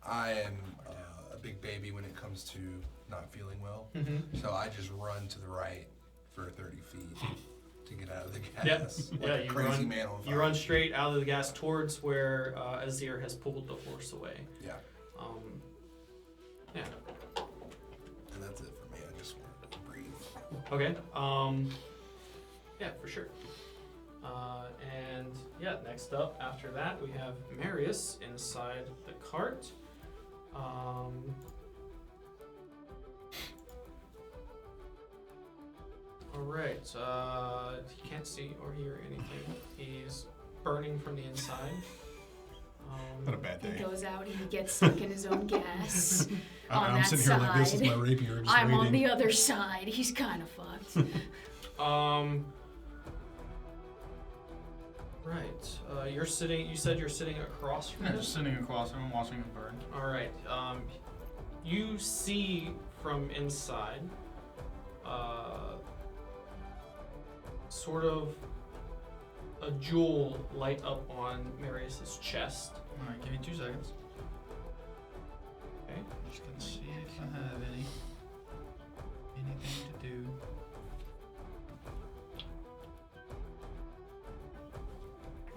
I am a big baby when it comes to not feeling well, so I just run to the right for 30 feet to get out of the gas. Yep. Like Yeah, a you crazy run- man on fire. You run straight out of the gas towards where Azir has pulled the horse away. Yeah, Yeah. and that's it for me. I just want to breathe. Okay. Yeah, for sure. And yeah, next up after that we have Marious inside the cart. All right. He can't see or hear anything. He's burning from the inside. Not a bad He day. goes out and he gets stuck in his own gas. on I'm that sitting here like this with side. my rapier, just I'm waiting. on the other side. He's kind of fucked. Right. You're sitting. You said you're sitting across from Yeah, him. just sitting across and watching him burn. All right. You see from inside, sort of a jewel light up on Marius's chest. Alright, give me 2 seconds. Okay. Just gonna see if I have anything to do.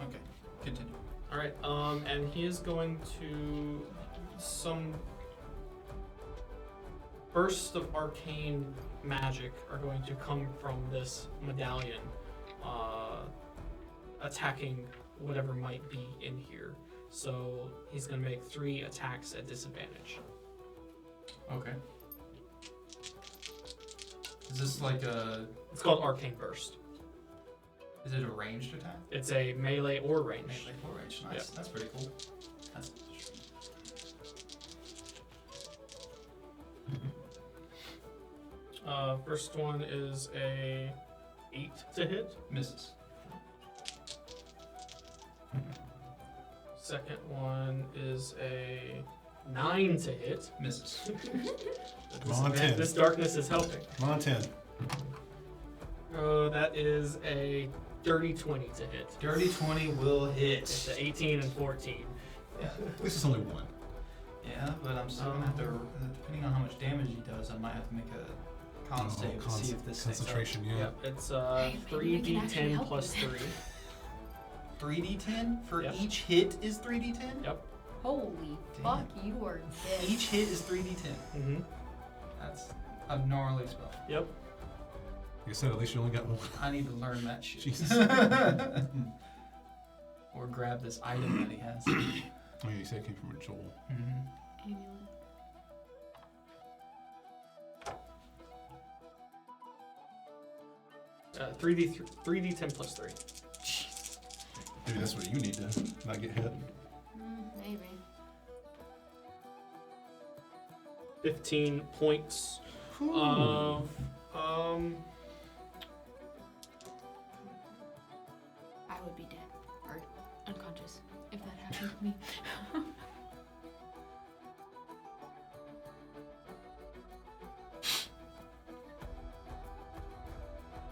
Okay, continue. All right. And he is going to some bursts of arcane magic are going to come from this medallion, attacking whatever might be in here. So he's going to make 3 attacks at disadvantage. Okay. Is this like a... It's called Arcane Burst. Is it a ranged attack? It's a melee or range. Melee or range. Nice. Yeah. That's pretty cool. That's First one is a 8 to hit. misses. Second one is a 9 to hit. Misses. Come on, 10. This darkness is helping. Come on, 10. That is a dirty 20 to hit. Dirty 20 will It's hit. a 18 and 14. This is only 1. Yeah, but I'm still gonna have to, depending on how much damage he does, I might have to make a con save to see if this thing's up. Concentration, yeah. Yep, it's Hey, maybe we can actually 3d10 help plus with 3. 3d10 for Yep. each hit is 3d10? Yep. Holy fuck, you are dead. Each hit is 3d10. Mm-hmm. That's a gnarly spell. Yep. Like I said, at least you only got 1. I need to learn that shit. Jesus. Or grab this item that he has. Oh, yeah, you said it came from a Joel. Mm-hmm. Amulet. 3d10 plus 3. Maybe that's what you need to not get hit. Maybe. 15 points of I would be dead or unconscious if that happened to me.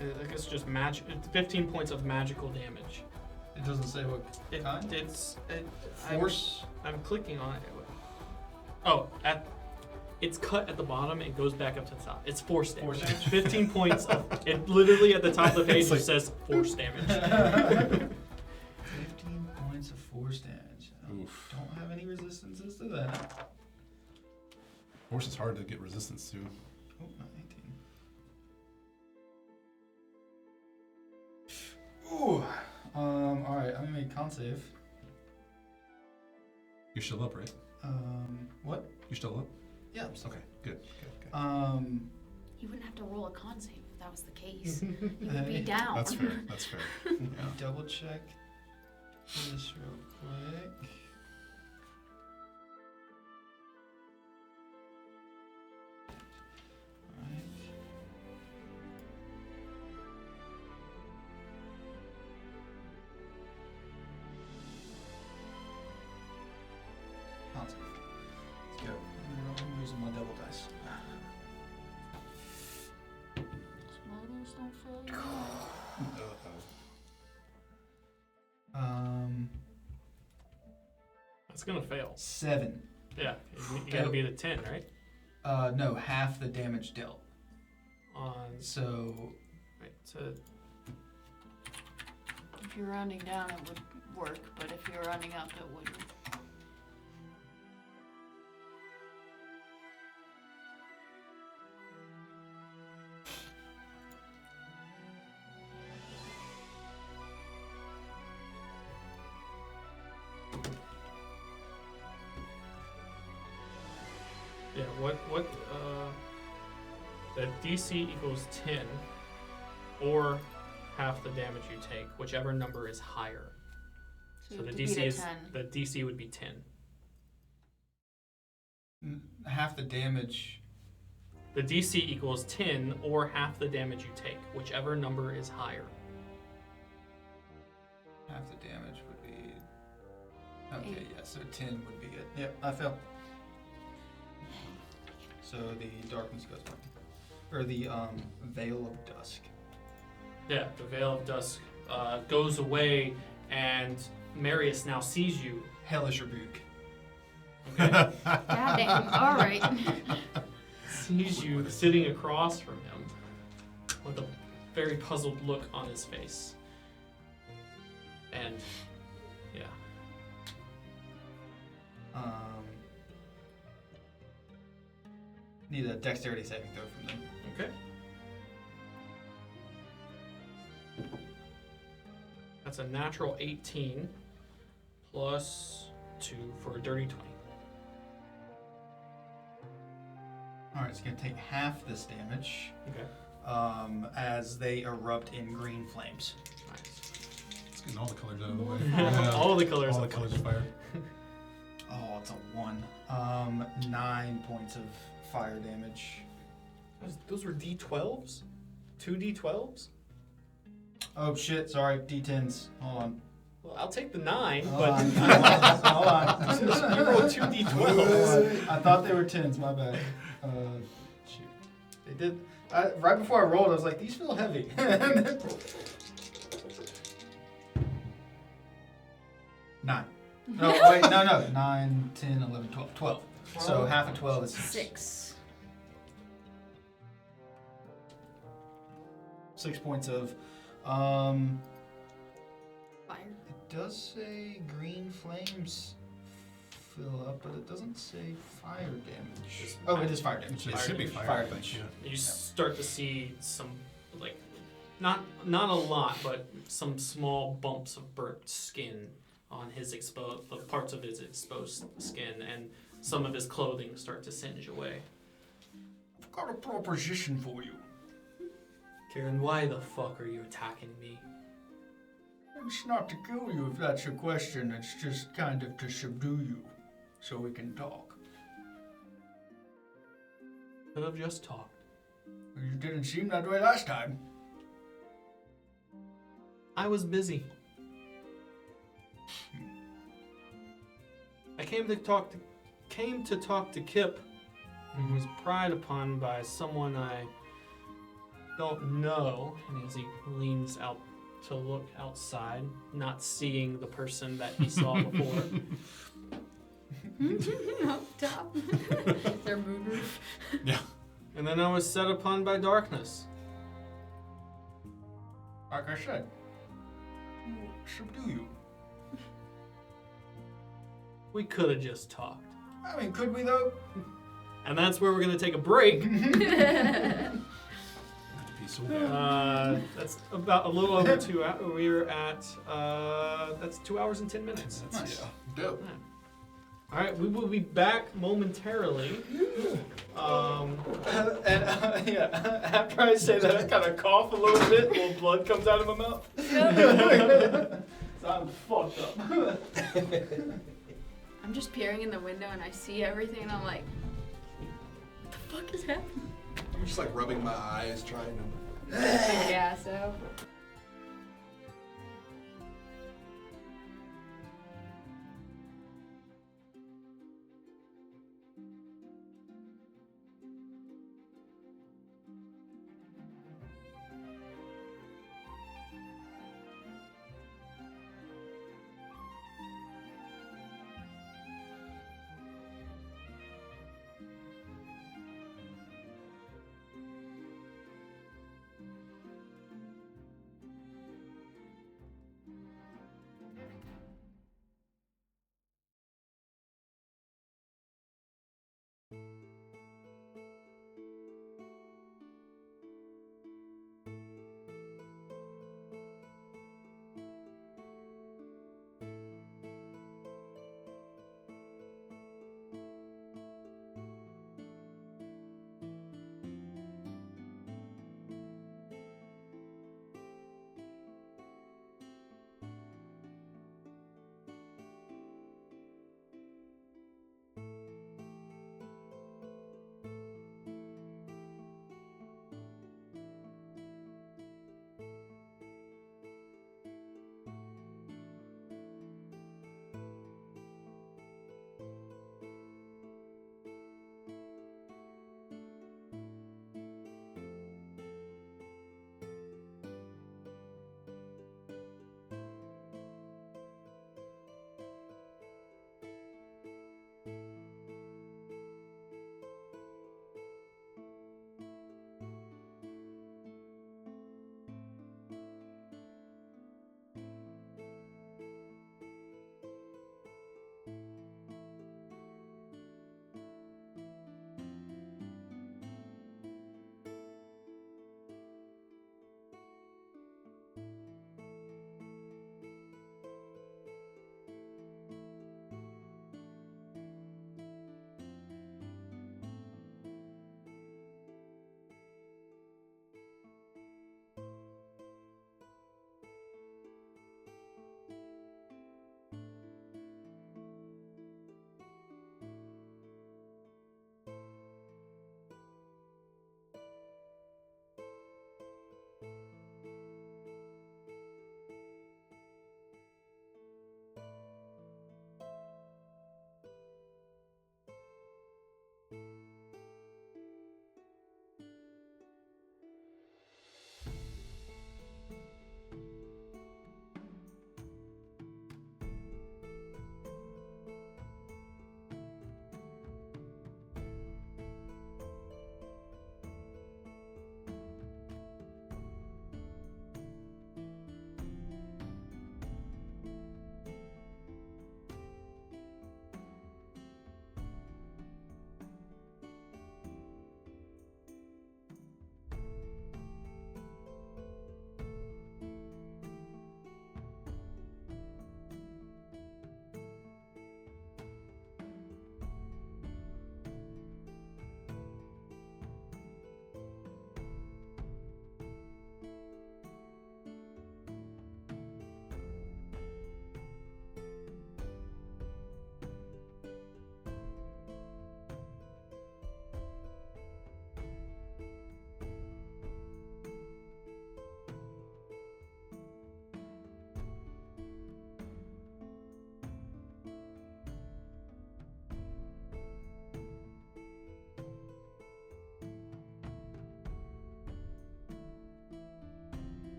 I guess just magic. 15 points of magical damage. It doesn't say what kind? Force? I'm clicking on it. Oh, it's cut at the bottom and goes back up to the top. It's force damage. 15 points of it. Literally at the top of the page It's like- it says force damage. 15 points of force damage. Oof. Don't have any resistances to that. Force is hard to get resistance to. Oh, not 18. Ooh. Alright, I'm gonna make con save. You're still up, right? What? You're still up? Yeah, I'm still Okay, good. You wouldn't have to roll a con save if that was the case. You would be down. That's fair. That's fair. Let me double check this real quick. Alright. Con save. Let's go. I'm using my double dice. Models don't fail you. That's gonna fail. 7. Yeah, you gotta be the 10, right? No, half the damage dealt. On So, right, so If you're rounding down, it would work, but if you're rounding up, it wouldn't. yeah, the DC equals 10 or half the damage you take, whichever number is higher. So you the would beat DC a is 10. the DC would be 10. half the damage. The DC equals 10 or half the damage you take, whichever number is higher. Half the damage would be. Okay, yeah, so 10 would be it. Yep, I fail. So the darkness goes away. Or the Veil of Dusk. Yeah, the Veil of Dusk goes away, and Marious now sees you. Hellish Rebuke. Goddamn. All right. Sees you sitting across from him with a very puzzled look on his face. And, yeah. Need a dexterity saving throw from them. Okay. That's a natural 18 plus 2 for a dirty 20. Alright, it's going to take half this damage Okay. as they erupt in green flames. Nice. Let's get all the colors out of the way. All the colors. All the of colors of fire. Oh, it's a 1. 9 points of fire damage. Those were D12s? 2 D12s? Oh shit, sorry, D10s. Hold on. Well, I'll take the 9, Hold but on. Hold on. you rolled 2 D12s. I thought they were 10s, my bad. Shoot. They did. Right before I rolled, I was like, these feel heavy. 9. No, wait, no. 9, 10, 11, 12. 12. So half of 12 is 6. 6 points of. Fire. It does say green flames fill up, but it doesn't say fire damage. Oh, it is fire damage. It should be fire damage. damage. Yeah. You start to see some, like, not a lot, but some small bumps of burnt skin on his exposed, the parts of his exposed skin, and some of his clothing start to singe away. I've got a proposition for you. Karen, why the fuck are you attacking me? It's not to kill you if that's your question. It's just kind of to subdue you, so we can talk. Could have just talked. You didn't seem that way last time. I was busy. I came to talk to Kip, and was pried upon by someone I don't know. And as he leans out to look outside, not seeing the person that he saw before. Up top. Their moonroof. Yeah. And then I was set upon by darkness. Like I said, we'll subdue you. We could have just talked. I mean, could we though? And that's where we're going to take a break. That'd be so bad. That's about a little over 2 hours. We're at, that's 2 hours and 10 minutes. Nice. Yeah. Dope. All right, we will be back momentarily. Yeah, after I say that, I kind of cough a little bit, a little blood comes out of my mouth. So I'm fucked up. I'm just peering in the window and I see everything and I'm like, what the fuck is happening? I'm just like rubbing my eyes, trying to. Yeah, so.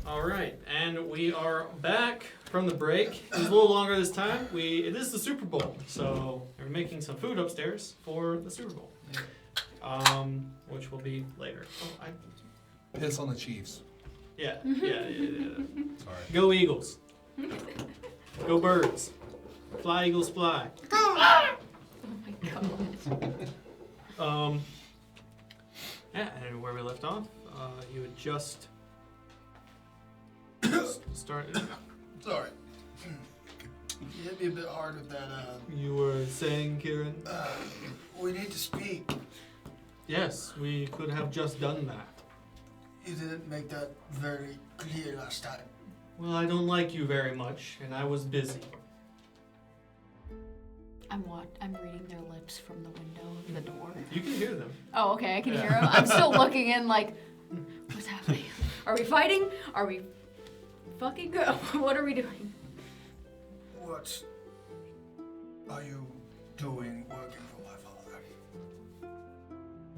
All right, and we are back from the break. It was a little longer this time. It is the Super Bowl, so we're making some food upstairs for the Super Bowl, which will be later. Oh, Piss on the Chiefs. yeah. Sorry. Go Eagles. Go Birds. Fly Eagles fly. Oh my god. Yeah, and where we left off, you had just started. Sorry. You hit me a bit hard with that. You were saying, Kieran? We need to speak. Yes, we could have just done that. You didn't make that very clear last time. Well, I don't like you very much, and I was busy. I'm reading their lips from the window of the door. You can hear them. Oh, okay, I can hear them. I'm still looking in like, what's happening? Are we fighting? Are we fucking go? What are we doing? What are you doing working for my father?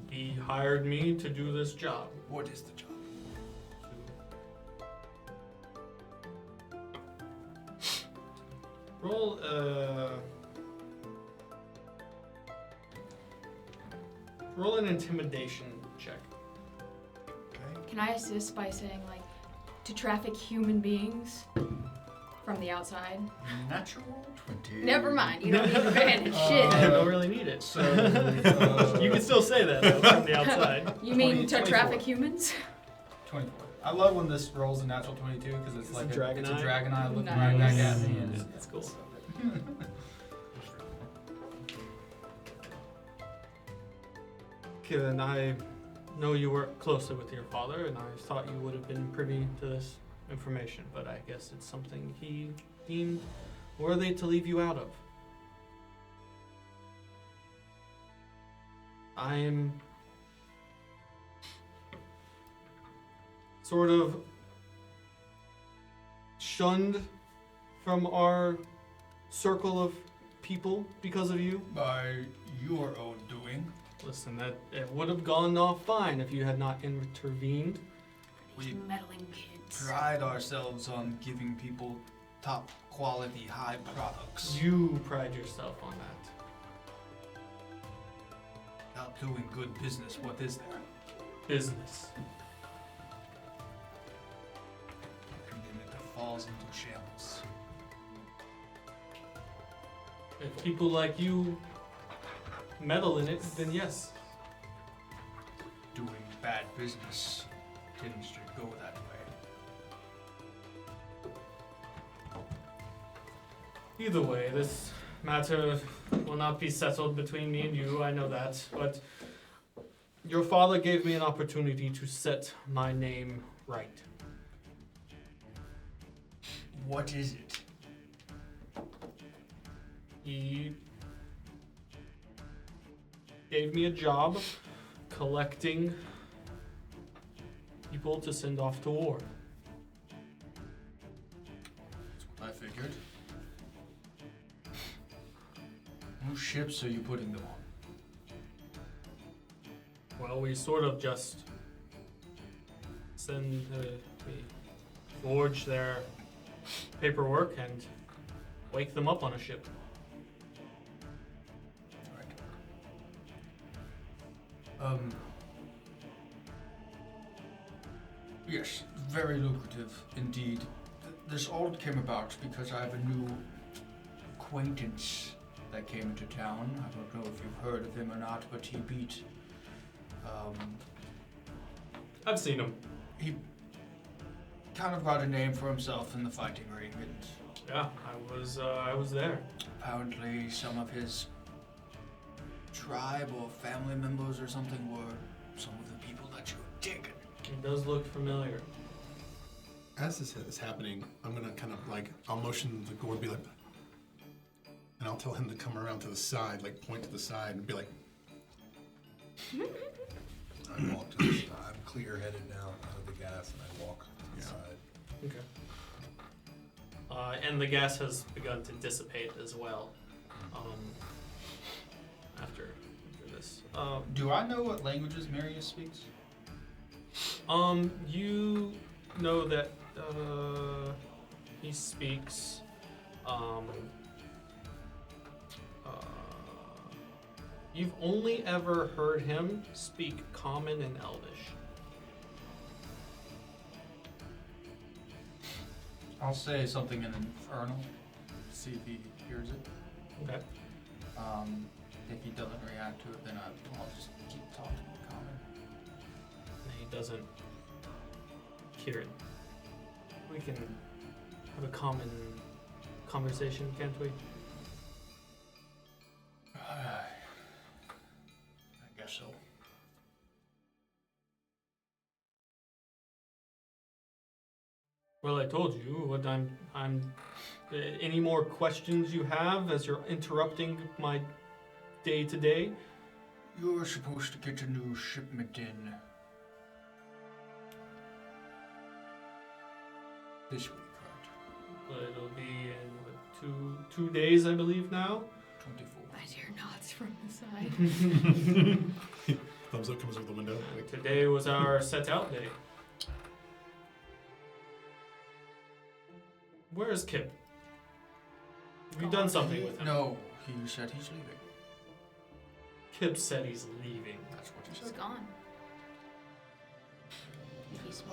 He hired me to do this job. What is the job? Roll roll an intimidation check. Okay. Can I assist by saying like, to traffic human beings from the outside? Natural 20. Never mind, you don't need advantage. Shit. I don't really need it. So, You can still say that though, from the outside. You mean 20, to 24. traffic humans? 24. I love when this rolls a natural 22 because it's like a dragon it's eye? a dragon eye looking Nice. right back at me. And Yeah, that's cool. Kieran, I know you work closely with your father, and I thought you would have been privy to this information, but I guess it's something he deemed worthy to leave you out of. I'm sort of shunned from our circle of people because of you. By your own doing. Listen, that it would have gone off fine if you had not intervened. We Meddling kids. pride ourselves on giving people top quality, high products. You pride yourself on that. Not doing good business, what is there? Business. And then it falls into shambles. If people like you meddle in it, then yes. Doing bad business tends to go that way. Either way, this matter will not be settled between me and you, I know that, but your father gave me an opportunity to set my name right. What is it? He gave me a job collecting people to send off to war. That's what I figured. Whose ships are you putting them on? Well, we sort of just we forge their paperwork and wake them up on a ship. Yes, very lucrative indeed. This all came about because I have a new acquaintance that came into town. I don't know if you've heard of him or not, but he beat. I've seen them. He kind of got a name for himself in the fighting ring, and Yeah, I was there. apparently some of his tribe or family members or something were some of the people that you taken. It does look familiar. As this is happening, I'm gonna kind of like, I'll motion the Gord, be like, and I'll tell him to come around to the side, like point to the side and be like, I walk to the side. I'm clear-headed now out of the gas, and I walk to the side. Okay. And the gas has begun to dissipate as well. After this. do I know what languages Marious speaks? You know that He speaks. You've only ever heard him speak Common and Elvish. I'll say something in Infernal, see if he hears it. Okay. If he doesn't react to it, then I'll just keep talking in Common. He doesn't hear it. We can have a common conversation, can't we? I guess so. Well, I told you what I'm. Any more questions you have as you're interrupting my day to day? You're supposed to get a new shipment in this week, right? It'll be in what, two days, I believe now. 24. I hear nods from the side. Thumbs up comes over the window. Like, Today was our set out day. Where is Kip? Have you done something with him? No, he said he's leaving. Kip said he's leaving. That's what he He's said. gone. He's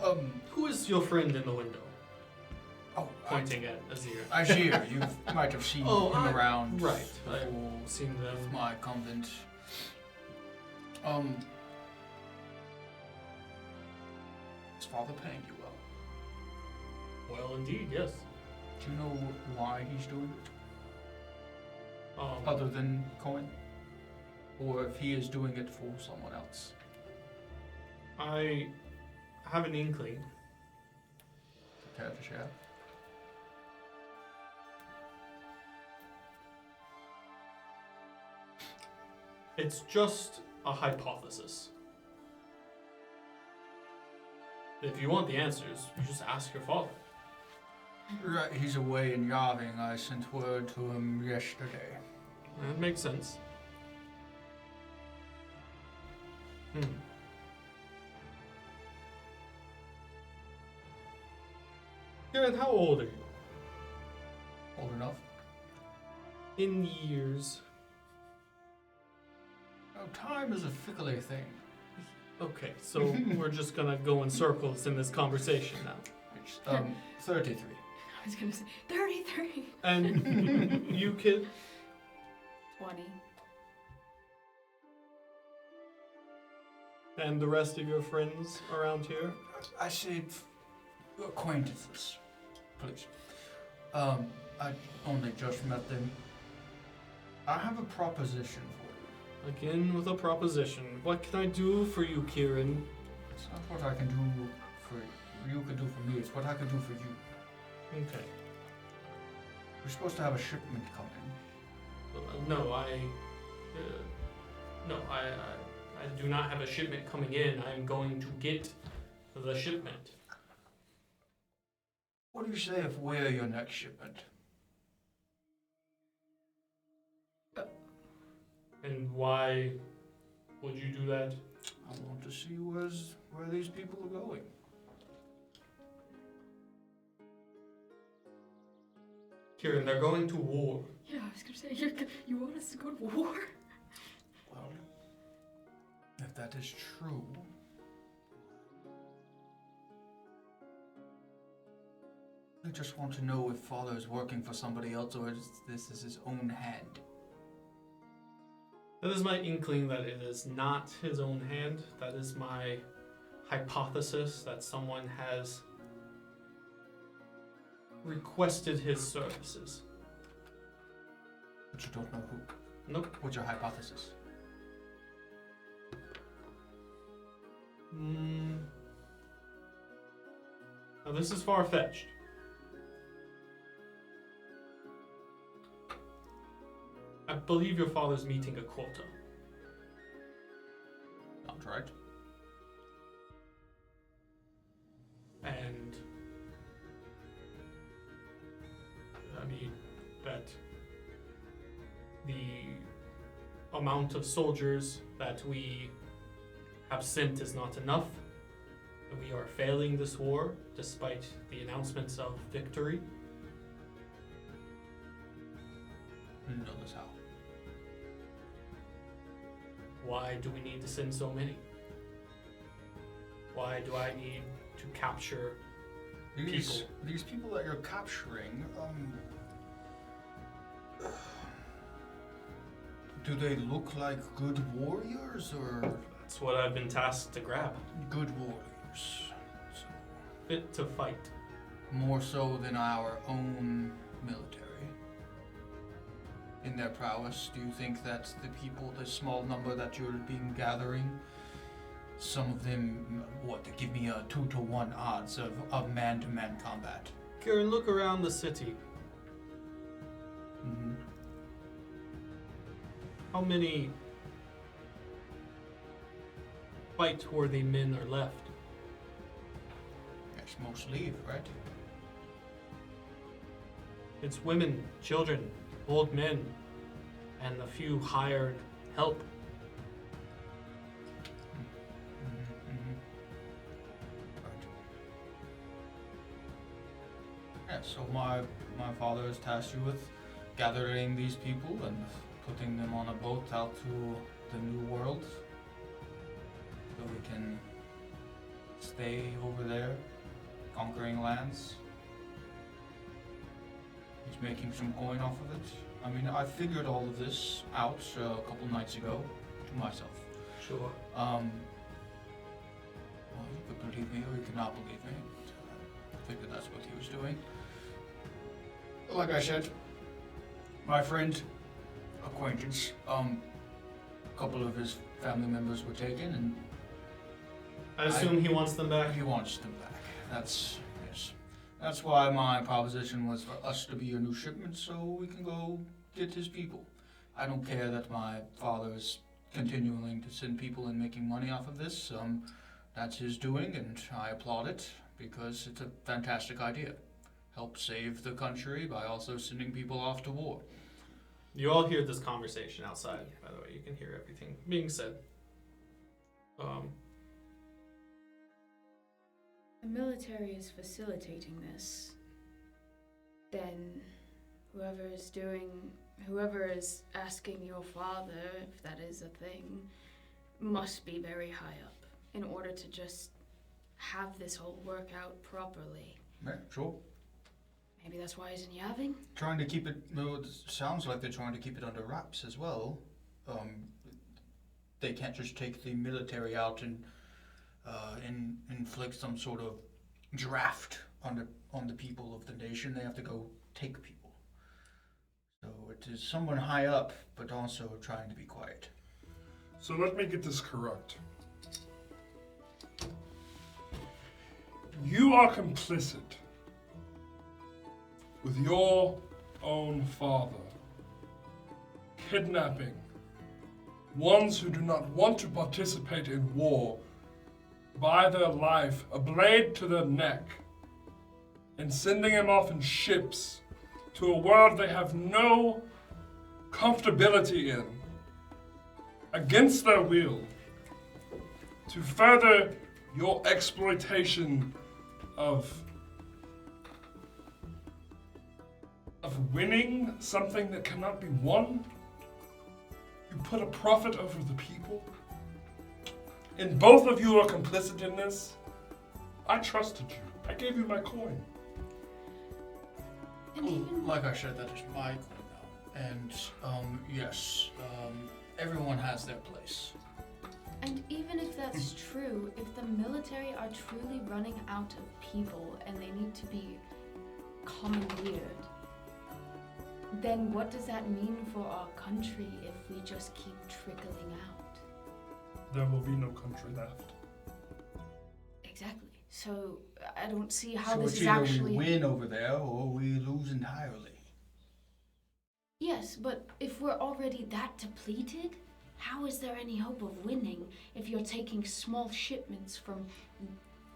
Who is your friend in the window? Oh, Pointing at Azir. Azir, you might have seen him around. Right. before I've seen them. my convent. Is father paying you well? Well, indeed, yes. Do you know why he's doing it? Other than coin? Or if he is doing it for someone else? I have an inkling. Care to share? It's just a hypothesis. If you want the answers, you just ask your father. Right, he's away in Yaving. I sent word to him yesterday. That makes sense. Kieran, how old are you? Old enough? In years. Oh, time is a fickle thing. Okay, so we're just gonna go in circles in this conversation now. It's, 33. I was gonna say 33. And you, kid? 20. And the rest of your friends around here? I said acquaintances, please. I only just met them. I have a proposition for you. Again with a proposition. What can I do for you, Kieran? It's not what I can do for you can do for me. It's what I can do for you. Okay. We're supposed to have a shipment come in. No, I do not have a shipment coming in. I am going to get the shipment. What do you say if we're your next shipment? And why would you do that? I want to see where these people are going. Kieran, they're going to war. Yeah, I was gonna say, you want us to go to war? Well, if that is true, I just want to know if Father is working for somebody else or is this is his own hand. That is my inkling that it is not his own hand. That is my hypothesis that someone has requested his services. But you don't know who. Nope. What's your hypothesis? Now this is far-fetched. I believe your father's meeting a quota. Sounds right. And I mean that the amount of soldiers that we have sent is not enough. We are failing this war despite the announcements of victory. Notice how. Why do we need to send so many? Why do I need to capture people? These people that you're capturing, do they look like good warriors or That's what I've been tasked to grab. good warriors? So, Fit to fight. more so than our own military. In their prowess, do you think that the people, the small number that you're being gathering, some of them, give me a 2-to-1 odds of man-to-man combat? Kieran, look around the city. Mm-hmm. How many fight-worthy men are left? Yes, most leave, right? It's women, children, old men, and a few hired help. Yeah, so my father has tasked you with gathering these people and putting them on a boat out to the new world so we can stay over there, conquering lands. He's making some coin off of it. I mean, I figured all of this out a couple nights ago to myself. Sure. Well, you could believe me or you could not believe me. I figured that's what he was doing. Like I said, my friend, acquaintance, a couple of his family members were taken and I assume he wants them back. he wants them back. Yes. That's why my proposition was for us to be a new shipment so we can go get his people. I don't care that my father is continuing to send people and making money off of this. That's his doing, and I applaud it because it's a fantastic idea. Help save the country by also sending people off to war. You all hear this conversation outside, by the way. You can hear everything being said. The military is facilitating this. Then whoever is asking your father, if that is a thing, must be very high up in order to just have this whole work out properly. Yeah, sure. Maybe that's why he's in Yaving? Trying to keep it, well, it sounds like they're trying to keep it under wraps as well. They can't just take the military out and inflict some sort of draft on the people of the nation. They have to go take people. So it is someone high up, but also trying to be quiet. So let me get this correct. You are complicit with your own father kidnapping ones who do not want to participate in war by their life, a blade to their neck, and sending them off in ships to a world they have no comfortability in, against their will, to further your exploitation of winning something that cannot be won. You put a profit over the people. And both of you are complicit in this. I trusted you. I gave you my coin. And even Like I said, that is my coin now. And yes, everyone has their place. And even if that's true, if the military are truly running out of people and they need to be commandeered, then what does that mean for our country if we just keep trickling out? There will be no country left. Exactly. So I don't see how So this it's is either actually. we win over there or we lose entirely. Yes, but if we're already that depleted, how is there any hope of winning if you're taking small shipments from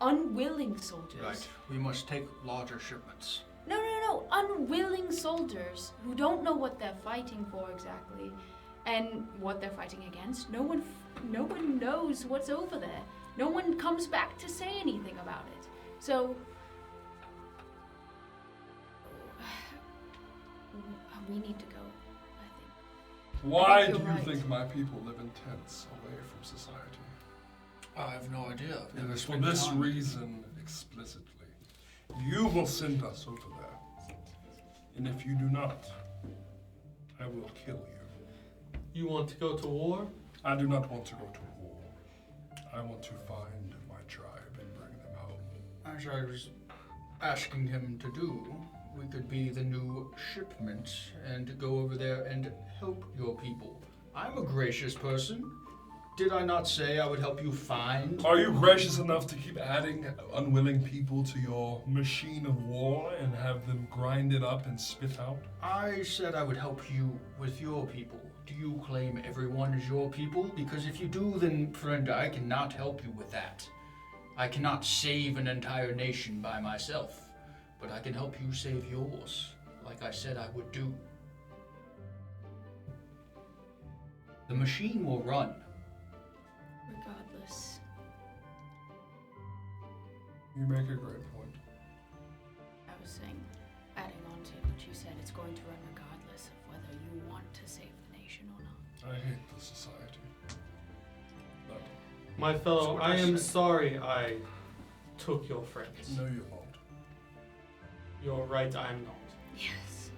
unwilling soldiers? Right. We must take larger shipments. No, unwilling soldiers who don't know what they're fighting for exactly and what they're fighting against. No one knows what's over there. no one comes back to say anything about it. So we need to go, I think. Why do you're you right. think my people live in tents away from society? I have no idea. I've never And for spent this time. reason explicitly, you will send us over there. And if you do not, I will kill you. You want to go to war? I do not want to go to war. I want to find my tribe and bring them home. As I was asking him to do, we could be the new shipment and go over there and help your people. I'm a gracious person. Did I not say I would help you find? Are you gracious enough to keep adding unwilling people to your machine of war and have them grind it up and spit out? I said I would help you with your people. Do you claim everyone is your people? Because if you do, then, friend, I cannot help you with that. I cannot save an entire nation by myself, but I can help you save yours, like I said I would do. The machine will run. Regardless. You make a great point. I was saying, adding on to what you said, it's going to run regardless of whether you want to save the nation or not. I hate the society. But My fellow, what I I am said. sorry I took your friends. no, you won't. You're right, I'm not. Yes.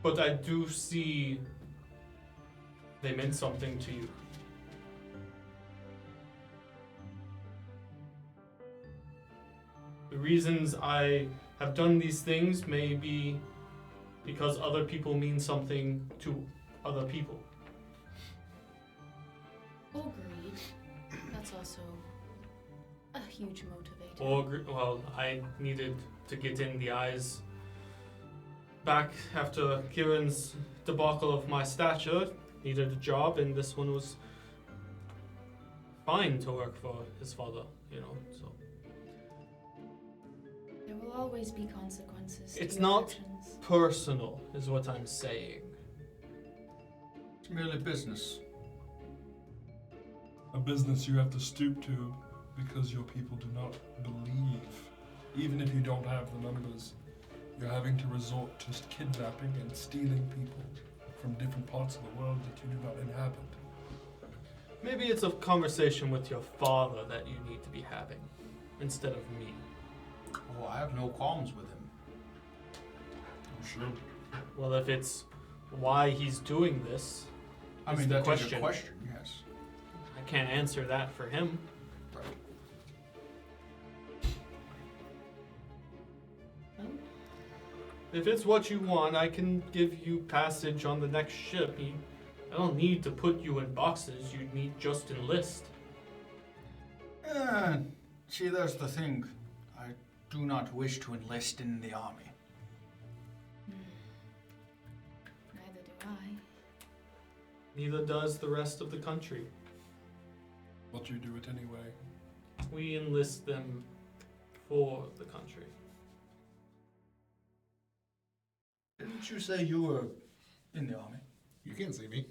But I do see they meant something to you. The reasons I have done these things may be because other people mean something to other people. Or greed. That's also a huge motivator. Or, well, I needed to get in the eyes back after Kieran's debacle of my stature. Needed a job, and this one was fine to work for his father, you know, so. There will always be consequences to It's your not actions. personal, is what I'm saying. It's merely business. A business you have to stoop to because your people do not believe. Even if you don't have the numbers, you're having to resort to kidnapping and stealing people from different parts of the world that you do not inhabit. Maybe it's a conversation with your father that you need to be having, instead of me. Oh, I have no qualms with him. You should. Well, if it's why he's doing this, I is mean, the that's a question. question, yes. I can't answer that for him. Right. If it's what you want, I can give you passage on the next ship. I don't need to put you in boxes. You need just enlist. See, there's the thing. I do not wish to enlist in the army. Neither do I. Neither does the rest of the country. But you do it anyway. We enlist them for the country. Didn't you say you were in the army? You can't see me.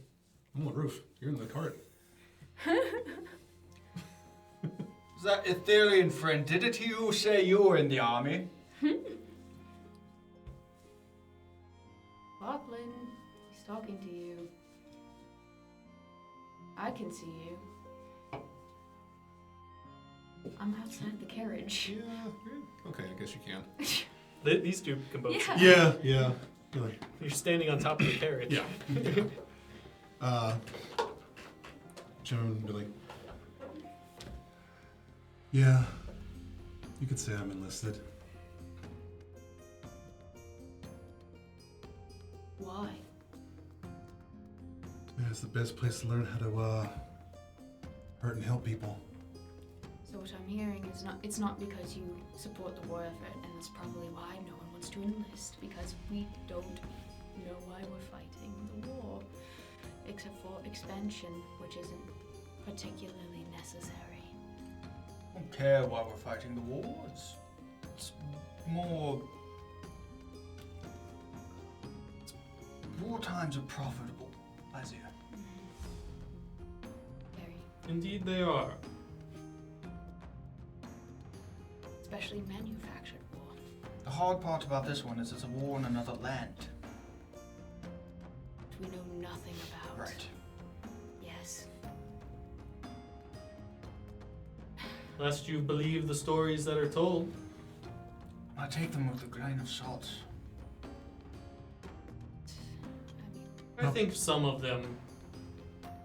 I'm on the roof. You're in the cart. Is that Etherean friend? Didn't you say you were in the army? Lachlan, he's talking to you. I can see you. I'm outside the carriage. Yeah. Okay, I guess you can. These two can both. Yeah. Yeah, yeah. You're like, You're standing on top of the carriage. Yeah. Joan would be like, yeah, you could say I'm enlisted. Why? Yeah, it's the best place to learn how to hurt and help people. So what I'm hearing is it's not because you support the war effort, and that's probably why no one wants to enlist, because we don't know why we're fighting the war, except for expansion, which isn't particularly necessary. I don't care why we're fighting the war. It's more. War times are profitable, Lazia. Very. Indeed they are. especially manufactured war. The hard part about this one is it's a war in another land. We know nothing about. Right. Yes. Lest you believe the stories that are told. I take them with a grain of salt. I mean, I think some of them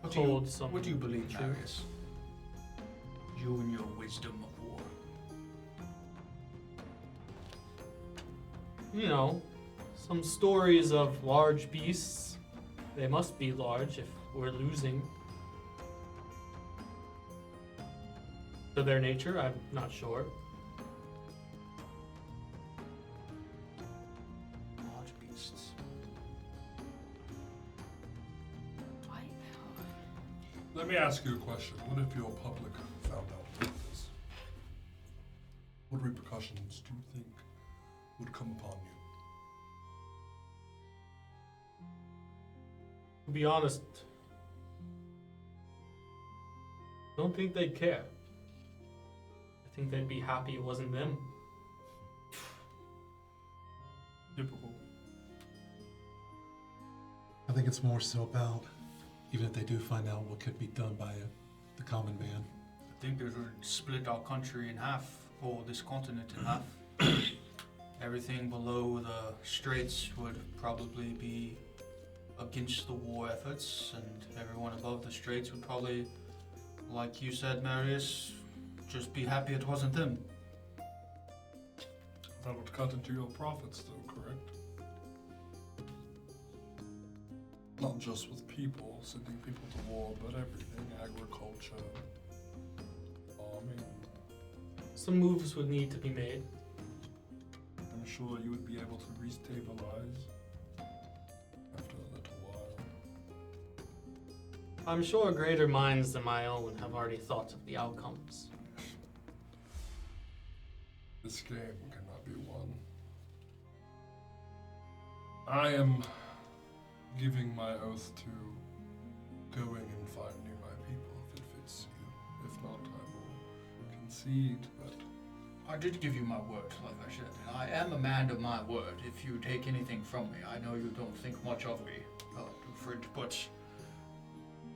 What hold some. What do you believe, truth. Marious? You and your wisdom of war. You know, some stories of large beasts. They must be large if we're losing. To their nature, I'm not sure. Large beasts. why? Let me ask you a question. What if your public found out about this? What repercussions do you think would come upon you? To be honest, don't think they'd care. I think they'd be happy it wasn't them. Typical. I think it's more so about, even if they do find out what could be done by the common man. I think it would split our country in half, or this continent in half. Everything below the straits would probably be against the war efforts, and everyone above the straits would probably, like you said, Marious, just be happy it wasn't them. That would cut into your profits, though, correct? Not just with people, sending people to war, but everything. Agriculture, farming. Some moves would need to be made. I'm sure you would be able to restabilize after a little while. I'm sure greater minds than my own have already thought of the outcomes. This game cannot be won. I am giving my oath to going and finding my people if it fits you. If not, I will concede, but I did give you my word, like I said, and I am a man of my word. If you take anything from me, I know you don't think much of me, Alfred, but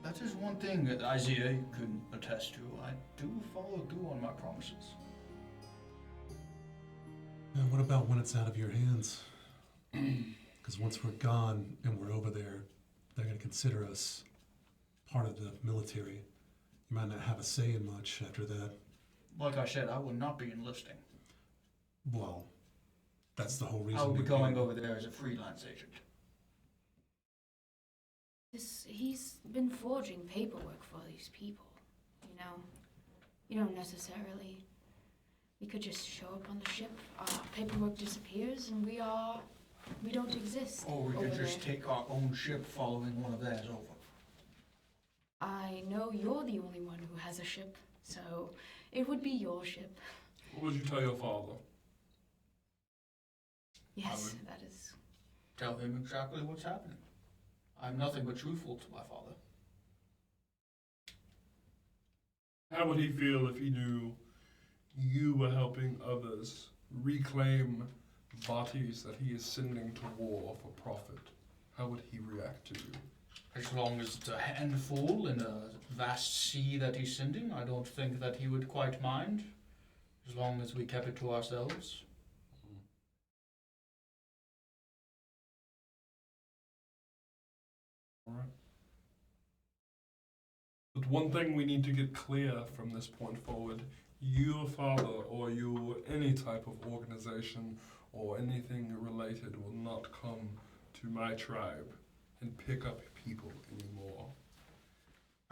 that is one thing that Isaiah can attest to. I do follow through on my promises. And what about when it's out of your hands? Because once we're gone and we're over there, they're going to consider us part of the military. You might not have a say in much after that. Like I said, I will not be enlisting. Well, that's the whole reason. I will be we're going here. over there as a freelance agent. He's been forging paperwork for these people. You don't necessarily. We could just show up on the ship, our paperwork disappears, and we don't exist. Or we could just take our own ship following one of theirs over. I know you're the only one who has a ship, so it would be your ship. what would you tell your father? Yes, that is. Tell him exactly what's happening. I'm nothing but truthful to my father. How would he feel if he knew you were helping others reclaim bodies that he is sending to war for profit? How would he react to you? As long as it's a handful in a vast sea that he's sending, I don't think that he would quite mind. As long as we kept it to ourselves. Alright. But one thing we need to get clear from this point forward, your father or your any type of organization or anything related will not come to my tribe and pick up people anymore.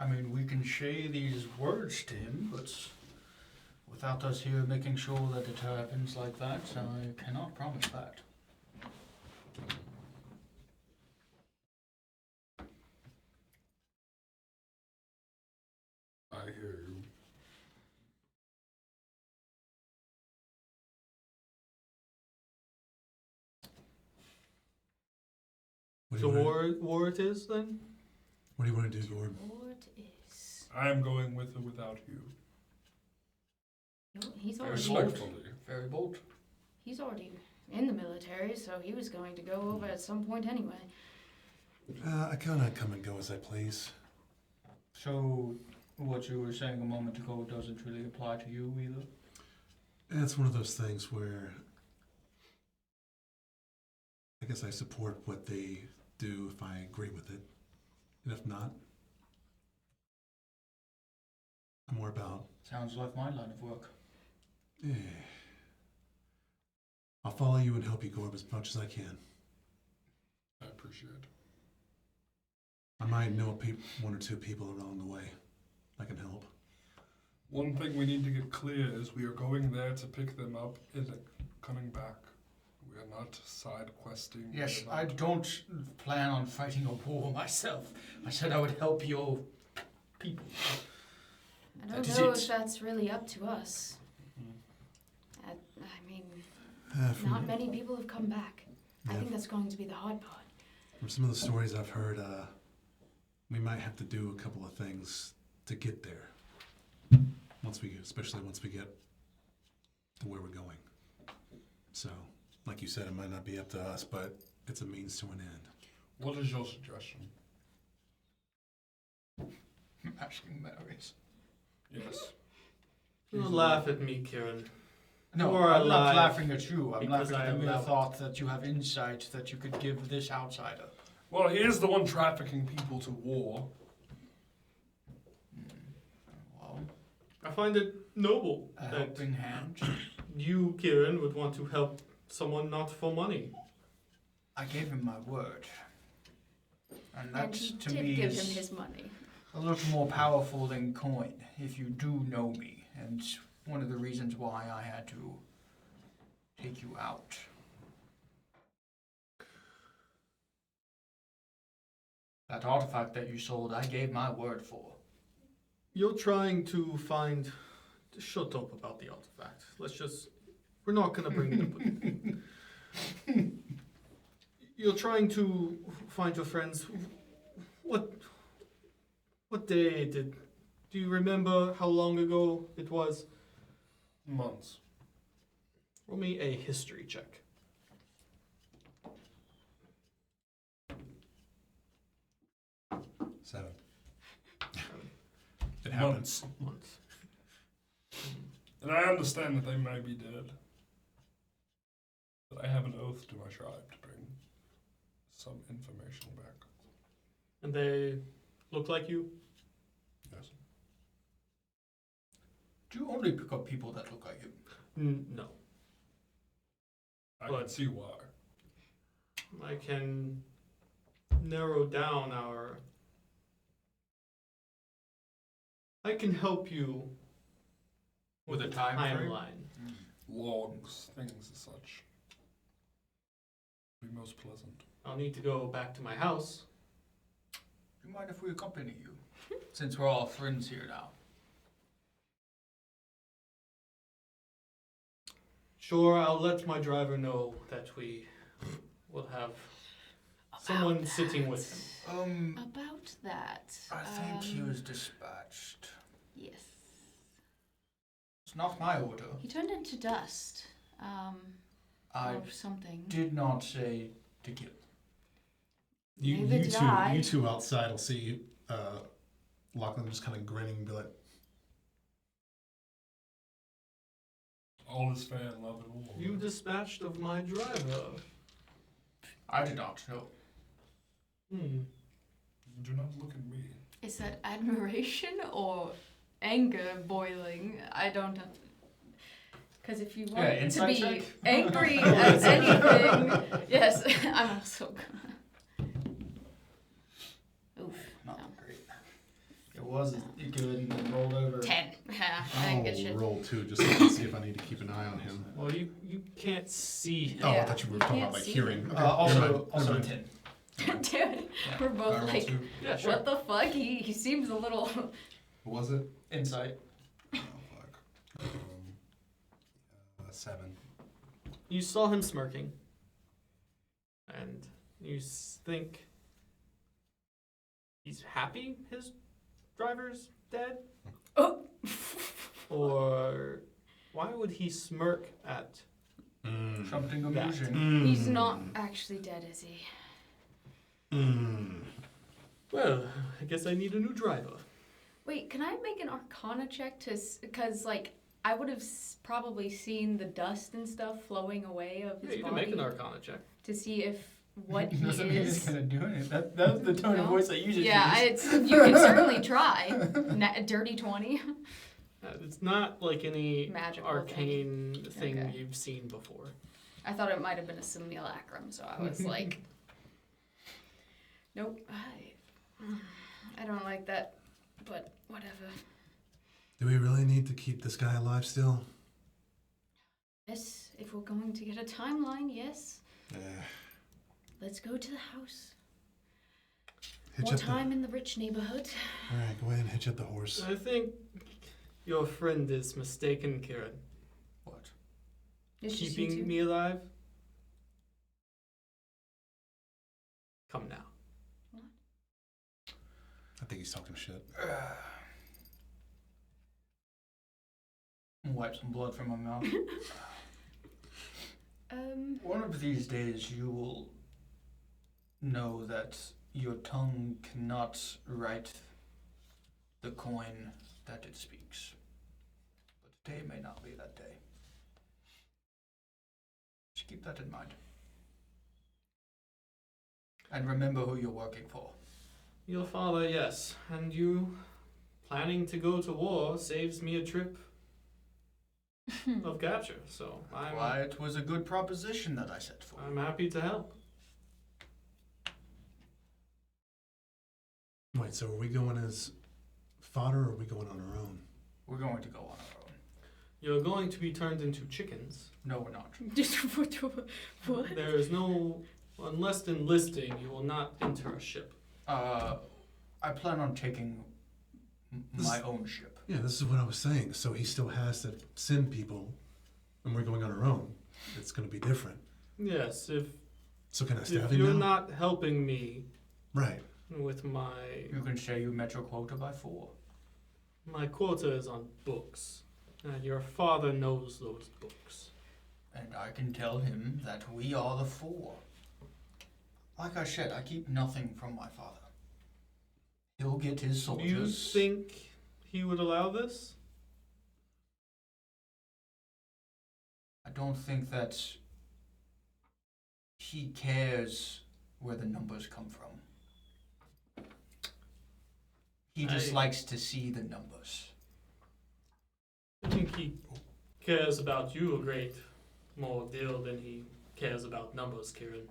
I mean, we can say these words to him, but without us here making sure that it happens like that, I cannot promise that. I hear you. What do So you wanna- war it is then? What do you want to do, Gord? What is? I am going with or without you. He's Very already. bold. Respectfully. Very military bolt. He's already in the military, so he was going to go over at some point anyway. I kind of come and go as I please. So, what you were saying a moment ago doesn't really apply to you either? It's one of those things where I guess I support what they do if I agree with it. And if not, I'm more about, Sounds like my line of work. I'll follow you and help you, Gorb, as much as I can. I appreciate it. I might know one or two people along the way. I can help. One thing we need to get clear is we are going there to pick them up and coming back. We are not side questing. Yes, We are I not- don't plan on fighting a war myself. I said I would help your people. I don't That is know it. if that's really up to us. Mhm. I mean, From, not many people have come back. I Yeah. think that's going to be the hard part. from some of the stories I've heard, we might have to do a couple of things to get there. Especially once we get to where we're going. So, like you said, it might not be up to us, but it's a means to an end. What is your suggestion? I'm asking Marious. Yes. Don't laugh at me, Kieran. No, You are I'm not alive laughing at you. I'm because laughing I at the am mere loud. thought that you have insight that you could give this outsider. Well, he is the one trafficking people to war. Well, I find it noble a that helping hand. you, Kieran, would want to help someone not for money. I gave him my word. And that, And he to did me, give is him his money. a little more powerful than coin, if you do know me. And one of the reasons why I had to take you out. That artifact that you sold, I gave my word for. You're trying to find. Shut up about the artifact. We're not gonna bring it up. You're trying to find your friends. What day did? Do you remember how long ago it was? Months. Roll me a history check. Seven. It happens. Months. And I understand that they may be dead. But I have an oath to my tribe to bring some information back. And they look like you. Yes. Do you only pick up people that look like you? No. I can see why. I can narrow down our. I can help you With a the time frame? timeline. Logs, things as such. Be most pleasant. I'll need to go back to my house. Do you mind if we accompany you? Since we're all friends here now. Sure, I'll let my driver know that we will have someone sitting with him. About that. I think he was dispatched. Yes. It's not my order. He turned into dust. I Or something. did not say to kill. Neither did I. You two outside will see Lachlan just kind of grinning and be like, All is fair in love and war. You dispatched of my driver. I did not know. Do not look at me. Is that admiration or anger boiling? I don't know. Because if you want Yeah, to insight be check? angry at anything, yes, I'm also gonna. Oof. Not No. great. It was good and then rolled over. 10. I didn't get shit. roll two just so I can see if I need to keep an eye on him. Well, you can't see him. Oh, I Yeah, thought you were you talking can't about like see hearing. him. Okay, never mind, Also never a mind. 10. Dude, Yeah. we're I both roll like, two. Yeah, sure. what the fuck? He seems a little. What was it? Insight. Oh, fuck. 7. You saw him smirking, and you think he's happy his driver's dead, Oh. or Why would he smirk at? Something That. amusing. He's not actually dead, is he? Well, I guess I need a new driver. Wait, can I make an Arcana check because like I would have probably seen the dust and stuff flowing away of his Yeah, you can body make an Arcana check. to see if what he Doesn't mean it's is. gonna do anything. That was the tone of No? voice I usually Yeah, use. you can certainly try. Dirty 20. It's not like any Magical arcane thing Okay. you've seen before. I thought it might have been a simulacrum, so I was like, nope. I don't like that, but whatever. Do we really need to keep this guy alive still? Yes, if we're going to get a timeline, yes. Let's go to the house. Hitch More up time in the rich neighborhood. All right, go ahead and hitch up the horse. I think your friend is mistaken, Kieran. What? It's just you two. Keeping me alive? Come now. I think he's talking shit. Wipe some blood from my mouth. One of these days you will know that your tongue cannot write the coin that it speaks. But today may not be that day. Just keep that in mind. And remember who you're working for. Your father, yes. And you planning to go to war saves me a trip of capture. So Why it was a good proposition that I set for. I'm happy to help. Wait, so are we going as fodder or are we going on our own? We're going to go on our own. You're going to be turned into chickens. No, we're not. What? There is no, unless enlisting, you will not enter a ship. I plan on taking my own ship. Yeah, this is what I was saying. So he still has to send people, and we're going on our own. It's going to be different. Yes, So can I stab if him you're now? not helping me Right. with my You can say you met your quota by 4. my quota is on books, and your father knows those books. And I can tell him that we are the 4. Like I said, I keep nothing from my father. He'll get his Do you soldiers. think he would allow this? I don't think that he cares where the numbers come from. He just I- likes to see the numbers. I think he cares about you a great more deal than he cares about numbers, Kieran.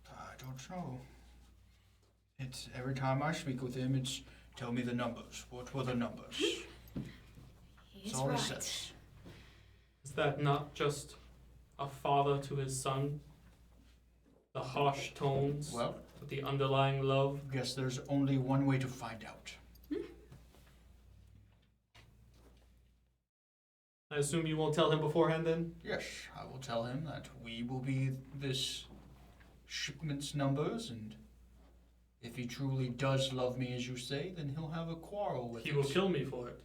I don't know. It's every time I speak with him, it's tell me the numbers. What were the numbers? He's That's all right. he says. Is that not just a father to his son? The harsh tones, Well, with the underlying love. guess there's only one way to find out. I assume you won't tell him beforehand then? Yes, I will tell him that we will be this shipment's numbers, and if he truly does love me as you say, then he'll have a quarrel with He it. will kill me for it.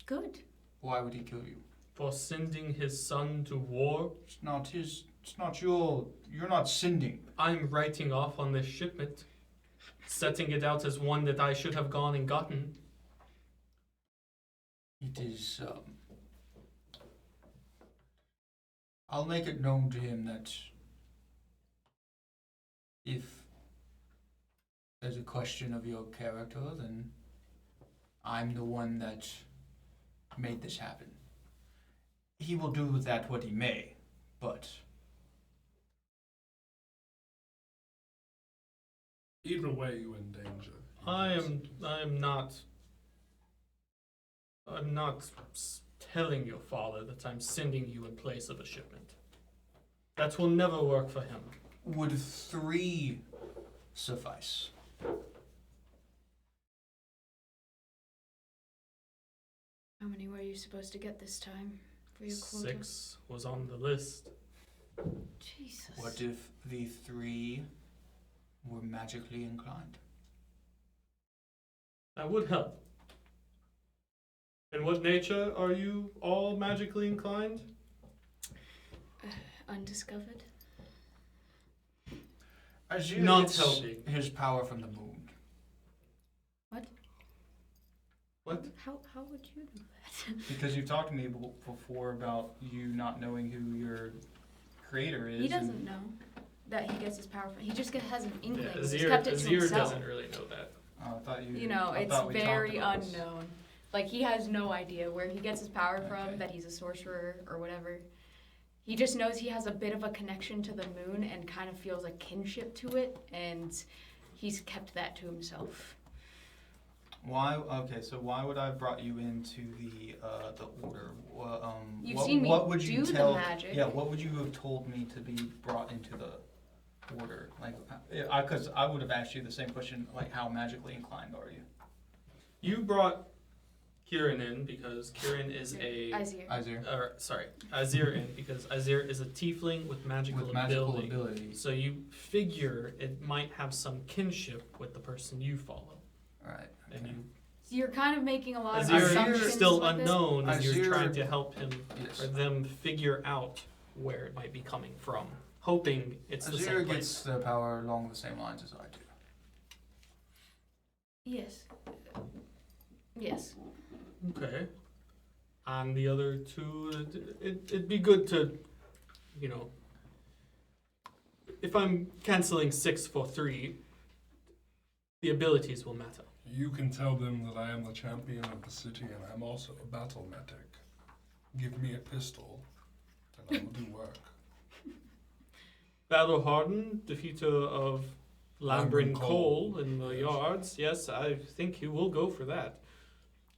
Good. Why would he kill you? For sending his son to war. It's not his. It's not your. You're not sending. I'm writing off on this shipment, setting it out as one that I should have gone and gotten. It is. I'll make it known to him that if there's a question of your character, then I'm the one that made this happen. He will do with that what he may, but Either way, you're in danger. I'm not telling your father that I'm sending you in place of a shipment. That will never work for him. would 3 suffice? How many were you supposed to get this time for your quota? 6 was on the list. Jesus. What if the 3 were magically inclined? That would help. In what nature are you all magically inclined? Undiscovered. Azir Not gets helping. his power from the moon. What? How would you know that? Because you've talked to me before about you not knowing who your creator is. He doesn't know that he gets his power from. He just has an inkling. Yeah, He's kept it to Azir himself. doesn't really know that. I thought you. You know, I it's thought we talked very about this. unknown. Like, he has no idea where he gets his power from, Okay. that he's a sorcerer or whatever. He just knows he has a bit of a connection to the moon and kind of feels a kinship to it, and he's kept that to himself. Why? Okay, so why would I have brought you into the order? You've seen me what would you do the tell, magic. Yeah, what would you have told me to be brought into the order? Like, because I would have asked you the same question. Like, how magically inclined are you? You brought Kieran in because Kieran is a... Azir. Azir in because Azir is a tiefling with magical ability. So you figure it might have some kinship with the person you follow. Right. And you... You're kind of making a lot of Azir assumptions is still with it. unknown, and you're Azir- trying to help him Yes. or them figure out where it might be coming from, hoping it's the same Azir place. gets the power along the same lines as I do. Yes. Yes. Okay. And the other two, it'd be good to, you know, if I'm canceling 6 for 3, the abilities will matter. You can tell them that I am the champion of the city and I'm also a battle medic. Give me a pistol, and I will do work. Battle hardened, defeater of Lambrin Lambrin Cole Cole. in the Yes. yards. Yes, I think he will go for that.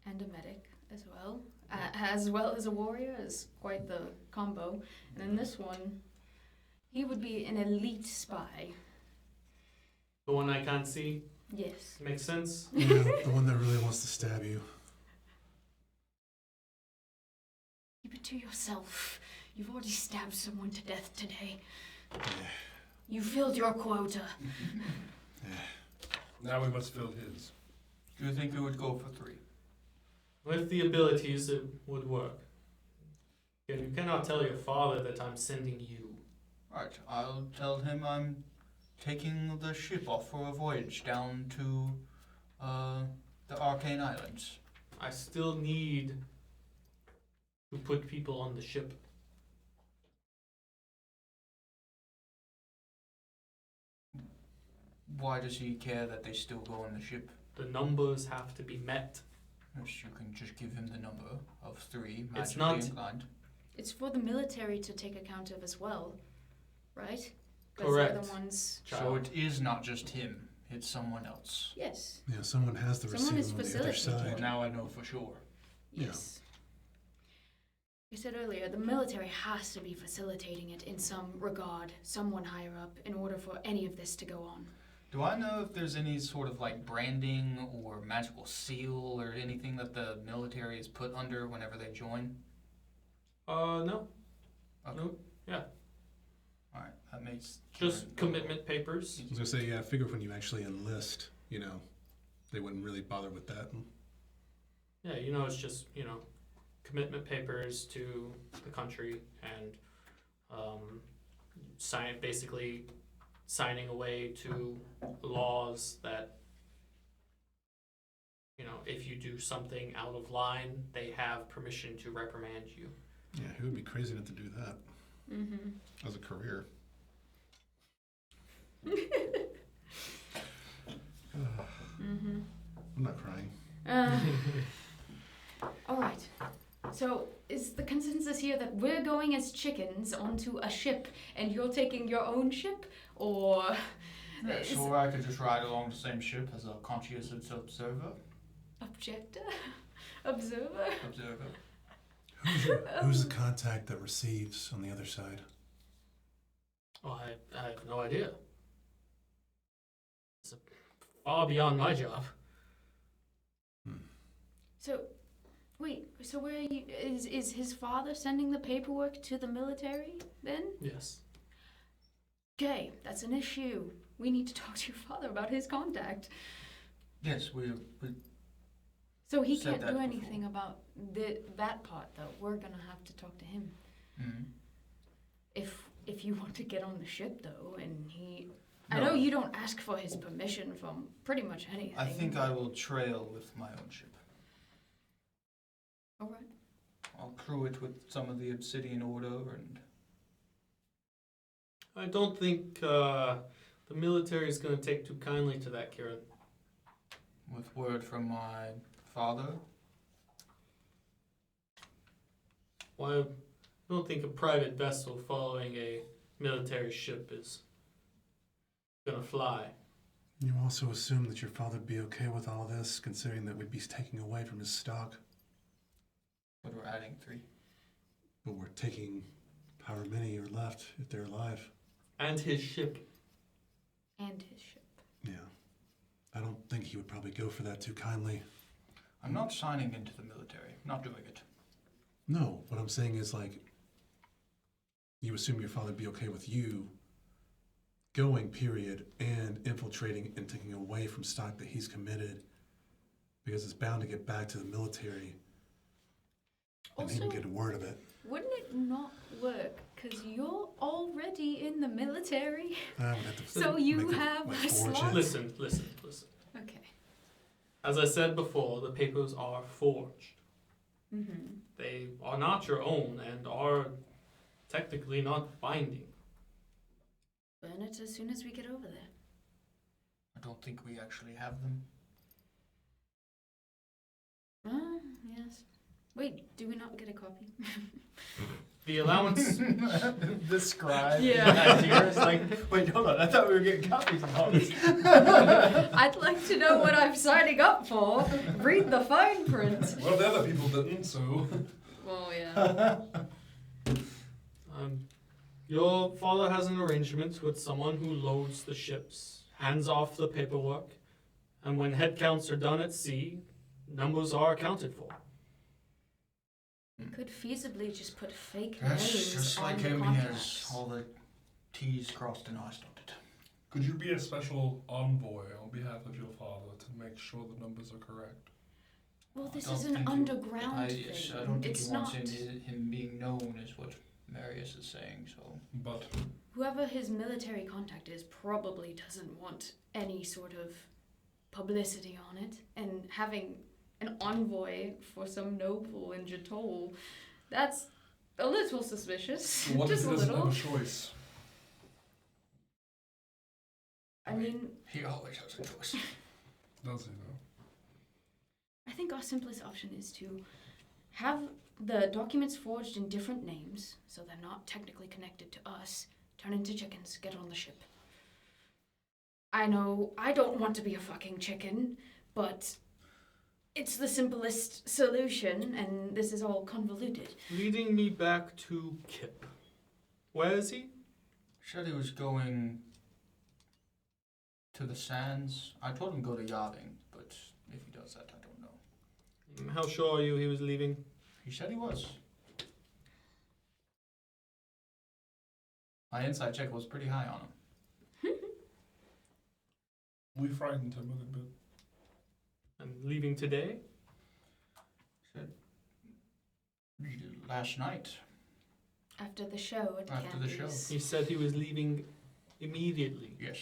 And a medic as well. As well as a warrior is quite the combo. And then this one, he would be an elite spy. The one I can't see Yes. makes sense. Yeah, the one that really wants to stab you. Keep it to yourself. You've already stabbed someone to death today. Yeah. You filled your quota. Now we must fill his. Do you think you would go for 3? With the abilities, it would work. You cannot tell your father that I'm sending you. Right, I'll tell him I'm taking the ship off for a voyage down to the Arcane Islands. I still need to put people on the ship. Why does he care that they still go on the ship? The numbers have to be met. Yes, you can just give him the number of 3, It's magically not- inclined. It's for the military to take account of as well, right? 'Cause Correct. they're the ones. So it is not just him, it's someone else. Yes. Yeah, someone has to Someone receive is them on the other facilitating. side. Now I know for sure. Yeah. Yes. I said earlier, the military has to be facilitating it in some regard, someone higher up, in order for any of this to go on. Do I know if there's any sort of like branding or magical seal or anything that the military is put under whenever they join? No. Okay. Nope. Yeah. All right, that makes Just commitment papers. I was gonna say, yeah, I figure when you actually enlist, you know, they wouldn't really bother with that. Yeah, you know, it's just, you know, commitment papers to the country and basically signing away to laws that, you know, if you do something out of line, they have permission to reprimand you. Yeah, who would be crazy not to do that Mm-hmm. as a career? Mm-hmm. I'm not crying. All right. So, is the consensus here that we're going as chickens onto a ship, and you're taking your own ship, or? Yeah, is- sure, I could just ride along the same ship as a conscientious observer. Objector, observer. Observer. Who's the contact that receives on the other side? Oh, I have no idea. It's far beyond my job. So, wait. So where are you? Is his father sending the paperwork to the military then? Yes. Okay, that's an issue. We need to talk to your father about his contact. Yes, we So he Said can't that do before. anything about that part though, we're gonna have to talk to him. Mm-hmm. If you want to get on the ship though, and I No. know you don't ask for his permission from pretty much anything. I think I will trail with my own ship. All right. I'll crew it with some of the Obsidian Order and... I don't think the military is going to take too kindly to that, Kieran. with word from my father. Why, I don't think a private vessel following a military ship is going to fly. You also assume that your father'd be okay with all this, considering that we'd be taking away from his stock. But we're adding 3. But we're taking however many are left, if they're alive. And his ship. And his ship. Yeah. I don't think he would probably go for that too kindly. I'm not signing into the military. Not doing it. No, what I'm saying is, like, you assume your father'd be okay with you going, period, and infiltrating and taking away from stock that he's committed, because it's bound to get back to the military, and he Also, can get word of it. wouldn't it not work? Because you're already in the military. I would have to So you make have like, a forge slot? it. Listen. Okay. As I said before, the papers are forged. Mm-hmm. They are not your own and are technically not binding. Burn it as soon as we get over there. I don't think we actually have them. Yes. Wait, do we not get a copy? The allowance... Describe. Yeah. It's like, wait, hold on. I thought we were getting copies of all this. I'd like to know what I'm signing up for. Read the fine print. Well, the other people didn't, so. Well, yeah. Your father has an arrangement with someone who loads the ships, hands off the paperwork, and when head counts are done at sea, numbers are accounted for. Could feasibly just put fake That's names just on like the him. He has contracts. all the T's crossed and I's dotted. Could you be a special envoy on behalf of your father to make sure the numbers are correct? Well, this I is don't an think underground thing. I don't think It's he wants not. him being known, is what Marious is saying. So But Whoever his military contact is probably doesn't want any sort of publicity on it, and having an envoy for some noble in Jatol, that's a little suspicious. what if Just he a doesn't little. have a choice? I mean, he always has a choice. Does he though? I think our simplest option is to have the documents forged in different names, so they're not technically connected to us, turn into chickens, get on the ship. I know I don't want to be a fucking chicken, but it's the simplest solution, and this is all convoluted. Leading me back to Kip. Where is he? Said he was going to the sands. I told him go to yachting, but if he does that, I don't know. How sure are you he was leaving? He said he was. My inside check was pretty high on him. We frightened him a little bit. And leaving today? Said last night. After the show at After the Candy's. show. He said he was leaving immediately. Yes.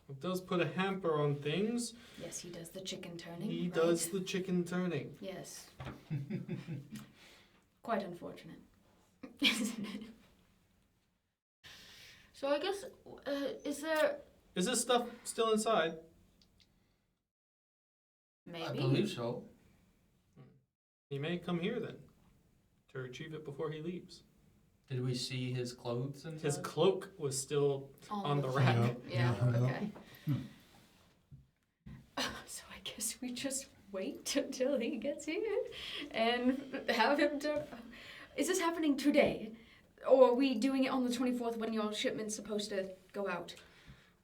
It does put a hamper on things. Yes, he does the chicken turning. He right? does the chicken turning. Yes. Quite unfortunate, isn't it? So I guess, Is this stuff still inside? maybe. I believe so. He may come here then to retrieve it before he leaves. Did we see his clothes and His cloak was still on the rack. Yeah, Yeah. okay. So I guess we just wait until he gets here and have him to... Is this happening today? Or are we doing it on the 24th when your shipment's supposed to go out?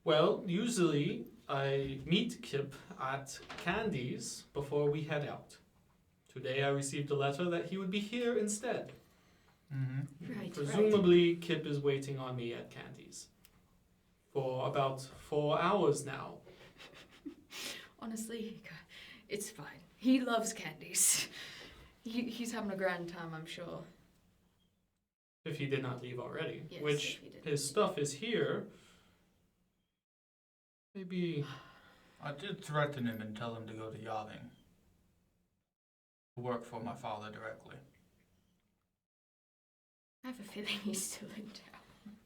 Well, usually I meet Kip at Candy's before we head out. Today I received a letter that he would be here instead. Mm-hmm. Right, Presumably Kip is waiting on me at Candy's for about 4 hours now. Honestly, it's fine. He loves candies. He's having a grand time, I'm sure. If he did not leave already. Yes, Which if he didn't his leave. stuff is here. Maybe. I did threaten him and tell him to go to Yaving. To work for my father directly. I have a feeling he's still in town.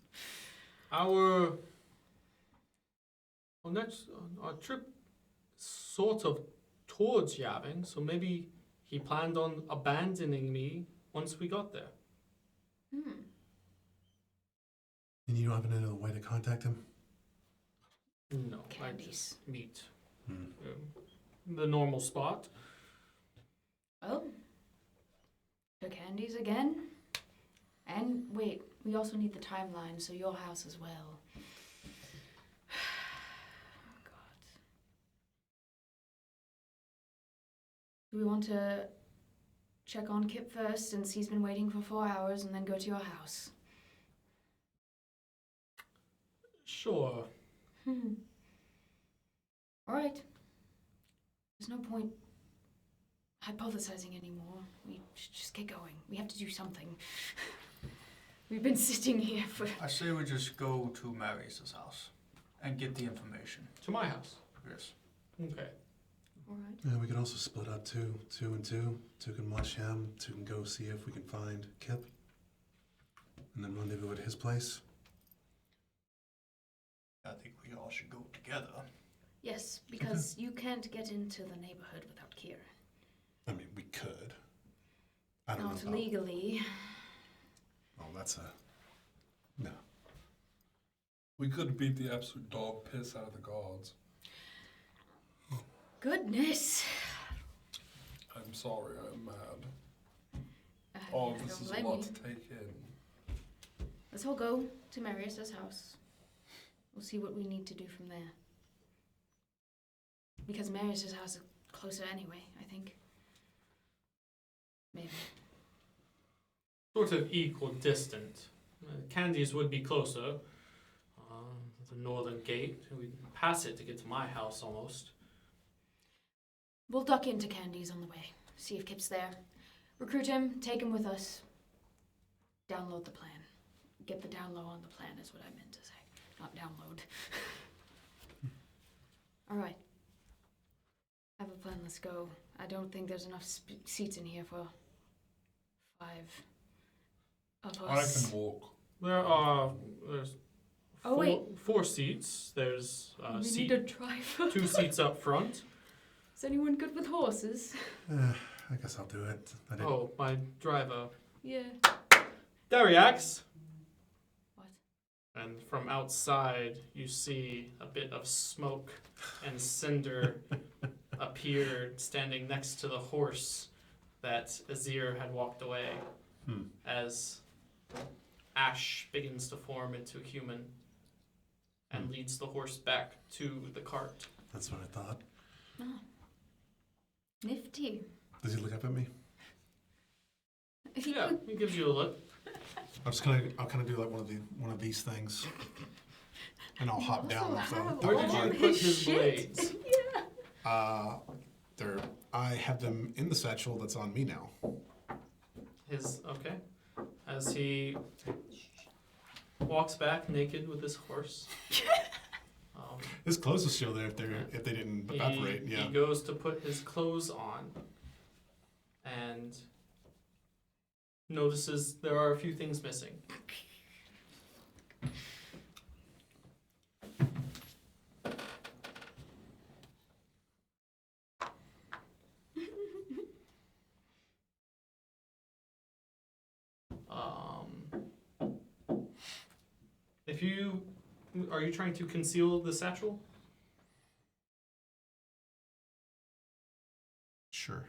Our trip sort of towards Yavin, so maybe he planned on abandoning me once we got there. And you don't have another way to contact him? No, I Candies. just meet Hmm. the normal spot. Oh. The candies again? And wait, we also need the timeline, so your house as well. Oh, God. Do we want to check on Kip first, since he's been waiting for 4 hours, and then go to your house? Sure. Alright. There's no point hypothesizing anymore. We should just get going. We have to do something. We've been sitting here for... I say we just go to Marius' house and get the information. To my house. Yes. Okay. Alright. Yeah, we could also split up two and two. Two can watch him, two can go see if we can find Kip. And then rendezvous at his place. I think we all should go together. Yes, because you can't get into the neighborhood without Kira. I mean, we could. I don't Not know. About, legally. oh, that's a... No. We could beat the absolute dog piss out of the guards. Goodness. I'm sorry, I'm mad. I All of don't this is a blame lot you. to take in. Let's all go to Marius' house. We'll see what we need to do from there. Because Marius' house is closer anyway, I think. Maybe. Sort of equal distant. Candies would be closer. The northern gate. We'd pass it to get to my house almost. We'll duck into Candy's on the way. See if Kip's there. Recruit him, take him with us. Download the plan. Get the down low on the plan is what I meant to say. Not download. Alright. I have a plan, let's go. I don't think there's enough seats in here for 5 of I us. can walk. There's Oh, wait. 4 seats. There's We seat, need a driver. 2 seats up front. Is anyone good with horses? I guess I'll do it. I didn't... Oh, my driver. Yeah. Dariax! What? And from outside, you see a bit of smoke and cinder appear standing next to the horse that Azir had walked away as ash begins to form into a human and leads the horse back to the cart. That's what I thought. Oh. Nifty. Does he look up at me? Yeah, he gives you a look. I'll kind of do like one of these things, and I'll hop down off the Where did you cart. put his blades? I have them in the satchel that's on me now. Okay. As he walks back naked with his horse. His clothes will still there if they didn't evaporate. Yeah. He goes to put his clothes on and notices there are a few things missing. Are you trying to conceal the satchel? Sure.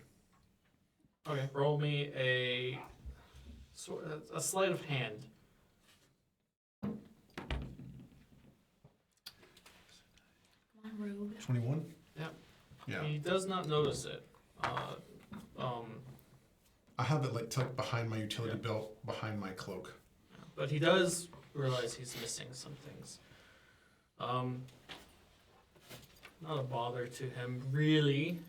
Okay, roll me a sleight of hand. Come on, rogue. 21. Yep. Yeah. He does not notice it. I have it like tucked behind my utility belt, behind my cloak. But he does realize he's missing some things. Not a bother to him, really.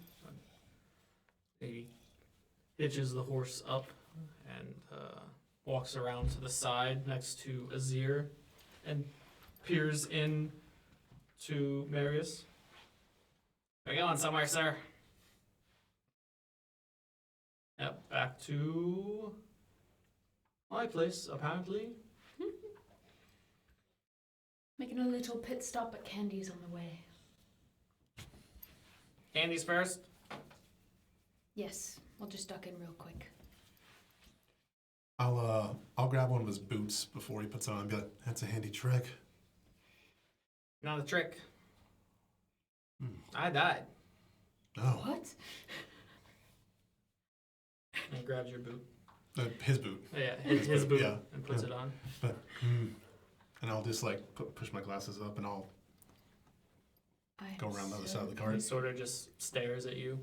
hitches the horse up and walks around to the side next to Azir and peers in to Marious. Are you going somewhere, sir? Yep, back to my place, apparently. Making a little pit stop at Candy's on the way. Candy's first. Yes, we'll just duck in real quick. I'll grab one of his boots before he puts it on and be like, that's a handy trick. Not a trick. I died. Oh. What? And grabs your boot. His boot. Yeah, his boot. Yeah. And puts it on. But, and I'll just like push my glasses up and I'll go around the other side of the He cart. sort of just stares at you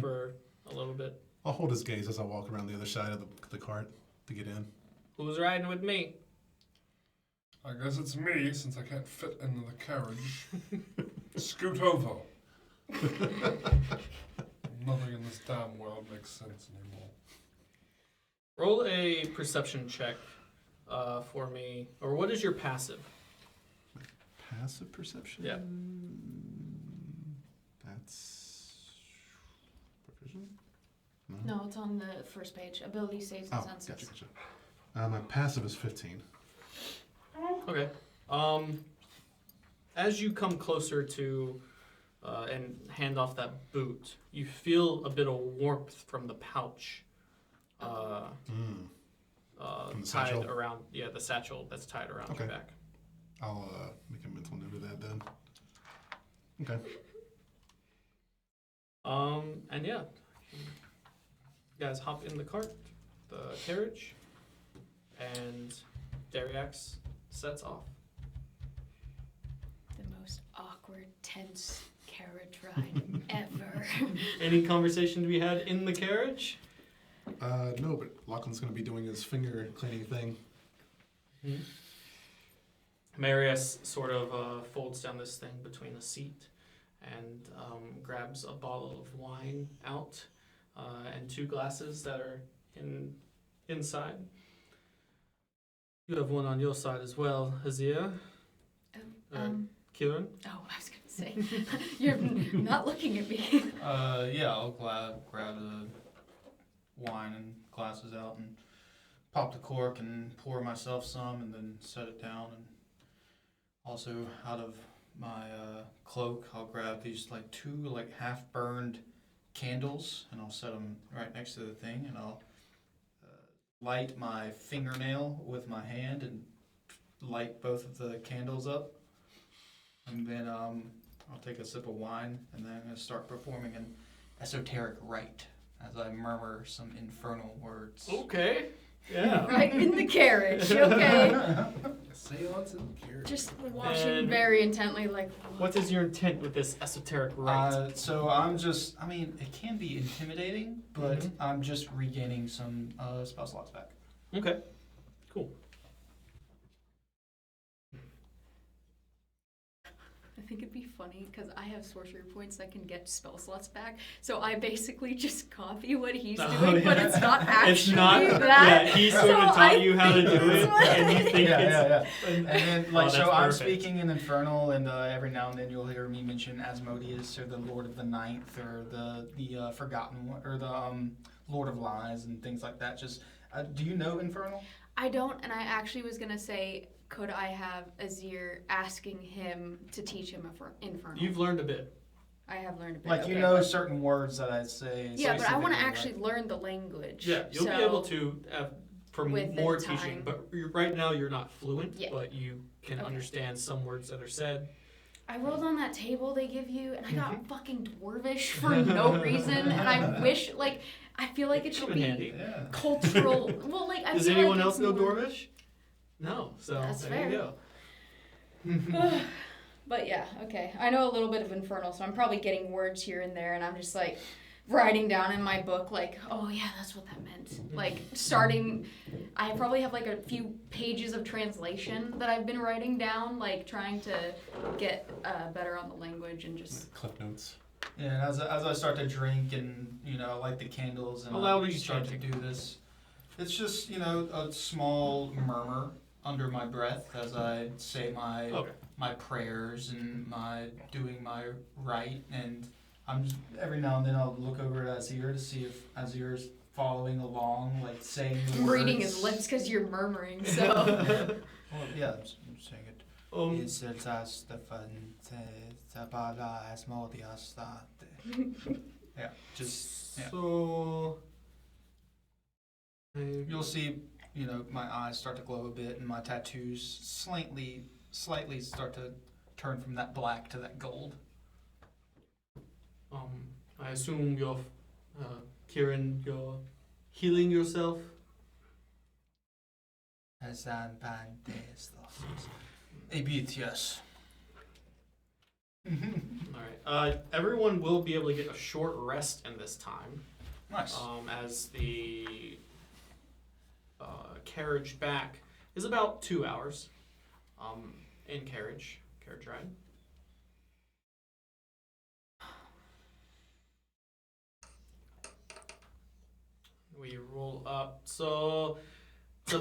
for a little bit. I'll hold his gaze as I walk around the other side of the cart to get in. Who's riding with me? I guess it's me, since I can't fit into the carriage. Scoot over. Nothing in this damn world makes sense anymore. Roll a perception check for me. Or what is your passive? Passive perception? Yeah. That's proficiency? No, it's on the first page. Ability saves and senses. Gotcha. My passive is 15. Okay. As you come closer to and hand off that boot, you feel a bit of warmth from the pouch From the tied satchel? around. Yeah, the satchel that's tied around Okay. your back. I'll make a mental note of that then. Okay. And yeah, you guys hop in the cart, the carriage, and Dariax sets off. The most awkward, tense carriage ride ever. Any conversation to be had in the carriage? No, but Lachlan's going to be doing his finger cleaning thing. Marious sort of folds down this thing between a seat and grabs a bottle of wine out and 2 glasses that are inside. You have one on your side as well, Azir. Kieran? Oh, I was gonna say, you're not looking at me. Yeah, I'll grab the wine and glasses out and pop the cork and pour myself some and then set it down. And also out of my cloak, I'll grab these 2 half-burned candles and I'll set them right next to the thing and I'll light my fingernail with my hand and light both of the candles up. And then I'll take a sip of wine and then I'm going to start performing an esoteric rite as I murmur some infernal words. Okay. Yeah. Right in the carriage, okay? Seance in the carriage. Just watching And- very intently, like, What is your intent with this esoteric rite? So I'm just, it can be intimidating, but I'm just regaining some spell slots back. Okay. Cool. I think it'd be funny because I have sorcery points that can get spell slots back. So I basically just copy what he's Oh, doing, but yeah. it's not actually It's not. that. Yeah, he sort So of taught you how to do it, and you think Yeah. it's. And then, Oh, that's so I'm perfect. speaking in Infernal, and every now and then you'll hear me mention Asmodeus, or the Lord of the Ninth, or the Forgotten One, or the Lord of Lies, and things like that. Just, do you know Infernal? I don't, and I actually was gonna say, could I have Azir asking him to teach him Infernal? You've learned a bit. I have learned a bit. Like, okay. you know certain words that I say. Yeah, but I want to specifically, actually learn the language. Yeah, you'll be so- able to for With the more time. teaching. But right now you're not fluent, Yeah. but you can Okay. understand some words that are said. I rolled on that table they give you, and I got fucking dwarvish for no reason, and I wish, I feel like it should Come in be handy. Yeah. cultural. Well, I Does feel anyone like else it's know more- Dwarvish? No. So That's there you go. But yeah, okay. I know a little bit of Infernal, so I'm probably getting words here and there, and I'm just writing down in my book, oh yeah, that's what that meant. Starting, I probably have a few pages of translation that I've been writing down, trying to get better on the language and just. Cliff notes. Yeah, and as I start to drink and, light the candles and How loud are you start to chanting? do this, it's just, a small murmur under my breath as I say my prayers and doing my rite, and I'm just, every now and then I'll look over at Azir to see if Azir is following along, like saying the I'm words. reading his lips because you're murmuring, so. Well, yeah, I'm saying it. Yeah, just yeah. So You'll see, my eyes start to glow a bit, and my tattoos slightly start to turn from that black to that gold. I assume you're, Kieran, you're healing yourself. A bit, yes. All right. Everyone will be able to get a short rest in this time. Nice. As the carriage back is about 2 hours. In carriage ride. We roll up. So it's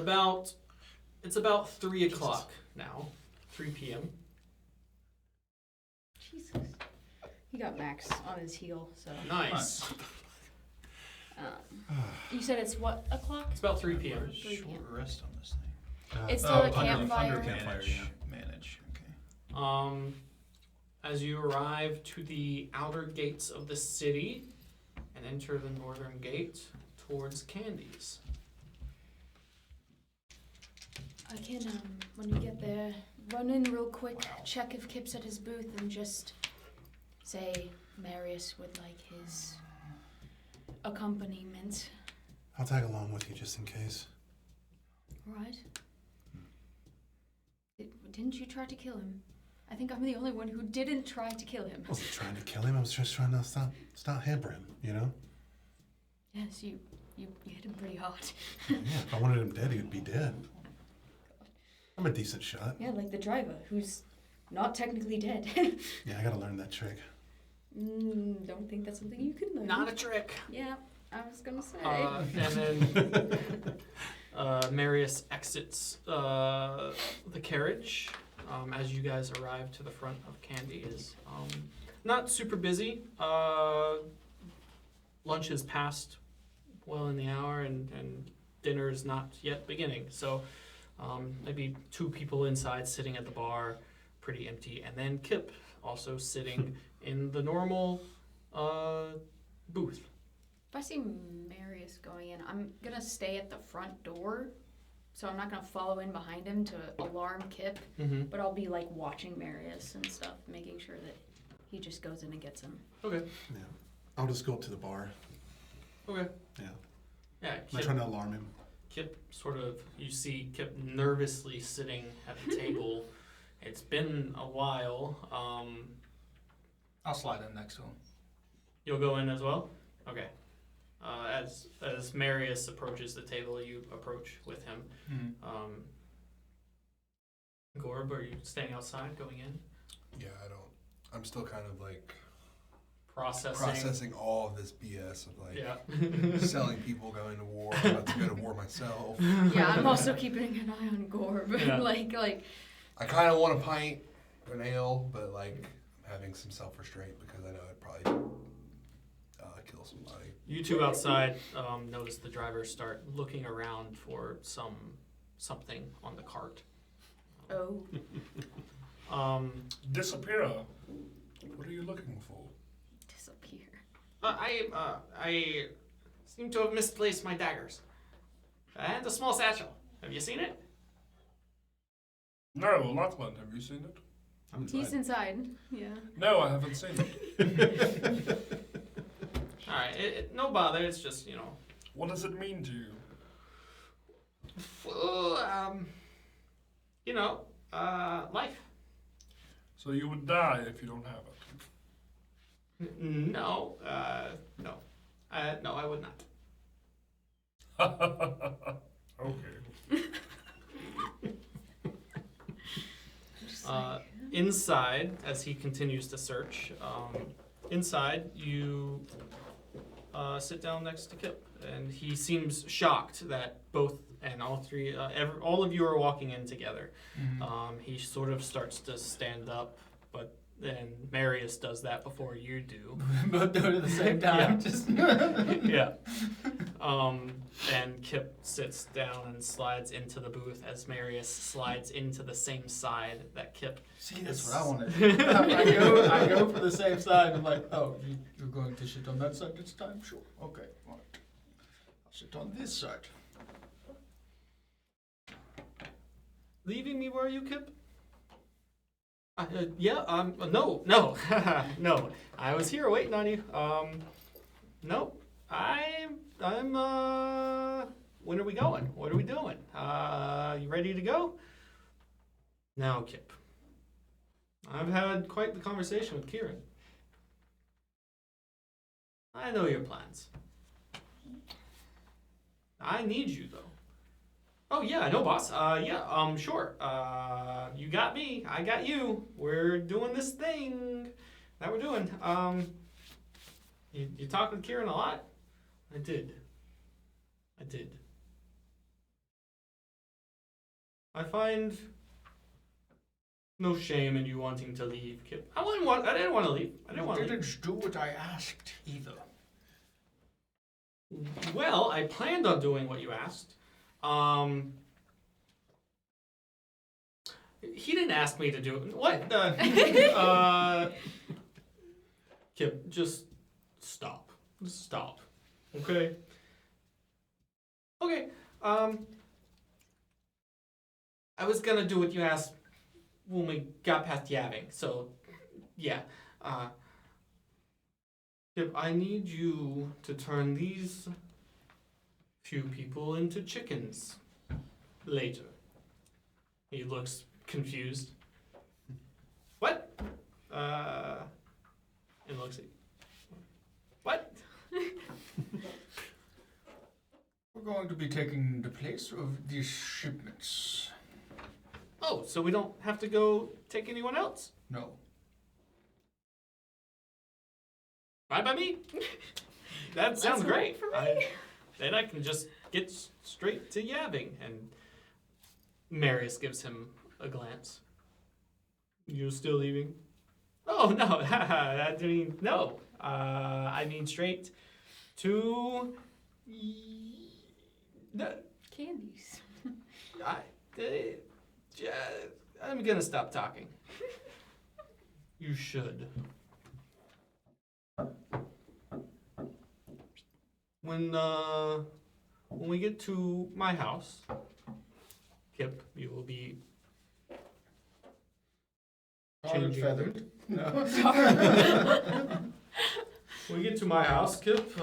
about 3 o'clock now. 3 p.m. Jesus. He got Max on his heel, so. Nice. You said it's what o'clock? It's about 3 p.m. 3 p.m. Short rest on this thing. It's still a under campfire. campfire, yeah. Manage. Okay. As you arrive to the outer gates of the city and enter the northern gate towards Candy's. I can, when you get there, run in real quick, check if Kip's at his booth, and just say Marious would like his accompaniment. I'll tag along with you just in case. Right? Didn't you try to kill him? I think I'm the only one who didn't try to kill him. I wasn't trying to kill him. I was just trying to stop hampering him, Yes, you hit him pretty hard. Yeah, if I wanted him dead, he'd be dead. I'm a decent shot. Yeah, like the driver, who's not technically dead. Yeah, I gotta learn that trick. Don't think that's something you can learn. Not a trick. Yeah, I was gonna say. And then Marious exits the carriage as you guys arrive to the front of Candy's. Not super busy. Lunch is past well in the hour, and dinner is not yet beginning. So maybe 2 people inside sitting at the bar, pretty empty. And then Kip also sitting in the normal booth. If I see Marious going in, I'm gonna stay at the front door. So I'm not gonna follow in behind him to alarm Kip, Mm-hmm. but I'll be like watching Marious and stuff, making sure that he just goes in and gets him. Okay. Yeah. I'll just go up to the bar. Okay. Yeah. Yeah. I'm not Kip, trying to alarm him. Kip sort of, you see Kip nervously sitting at the table. It's been a while. I'll slide in next to him. You'll go in as well? Okay. As Marious approaches the table, you approach with him. Mm-hmm. Gorb, are you staying outside, going in? Yeah, I'm still kind of like Processing all of this BS of like Yeah. selling people going to war. I'm about to go to war myself. Yeah, I'm also keeping an eye on Gorb. Yeah. like I kind of want a pint or an ale, but like I'm having some self-restraint because I know I'd probably kill somebody. You two outside notice the driver start looking around for something on the cart. Disappear. What are you looking for? Disappear. I seem to have misplaced my daggers. And a small satchel. Have you seen it? No, Lachlan, have you seen it? I'm He's inside. Yeah. No, I haven't seen it. Alright, no bother, it's just, What does it mean to you? Life. So you would die if you don't have it. No, no. No, I would not. Okay. Just Inside, as he continues to search, inside, you sit down next to Kip, and he seems shocked that both and all three, all of you are walking in together. He sort of starts to stand up, but then Marious does that before you do. Both do it at the same time. Yeah. Just Yeah. And Kip sits down and slides into the booth as Marious slides into the same side that Kip. See, that's what I want to do. I go for the same side. I'm like, oh, you're going to sit on that side this time? Sure. Okay. All right. I'll sit on this side. Leaving me, were you, Kip? No, no. I was here waiting on you. No, I'm, when are we going? What are we doing? You ready to go? Now, Kip. I've had quite the conversation with Kieran. I know your plans. I need you, though. Oh, yeah, I know, boss. Sure. You got me. I got you. We're doing this thing that we're doing. You talked with Kieran a lot? I did. I find no shame in you wanting to leave, Kip. I didn't want to leave. I didn't want to leave. Didn't do what I asked either. Well, I planned on doing what you asked. He didn't ask me to do it. What? Kip, just stop. Stop. Okay? Okay. I was gonna do what you asked when we got past yabbing, so yeah. Kip, I need you to turn these few people into chickens later. He looks confused. What? And looks at you. What? We're going to be taking the place of these shipments. Oh, so we don't have to go take anyone else? No. Fine by me. That sounds great. For me. Then I can just get straight to yabbing. And Marious gives him a glance. You still leaving? Oh, no. I mean, no. I mean straight to... Candies. I'm gonna stop talking. You should. When we get to my house, Kip, you will be changing. Feathered. No. When we get to my house, Kip,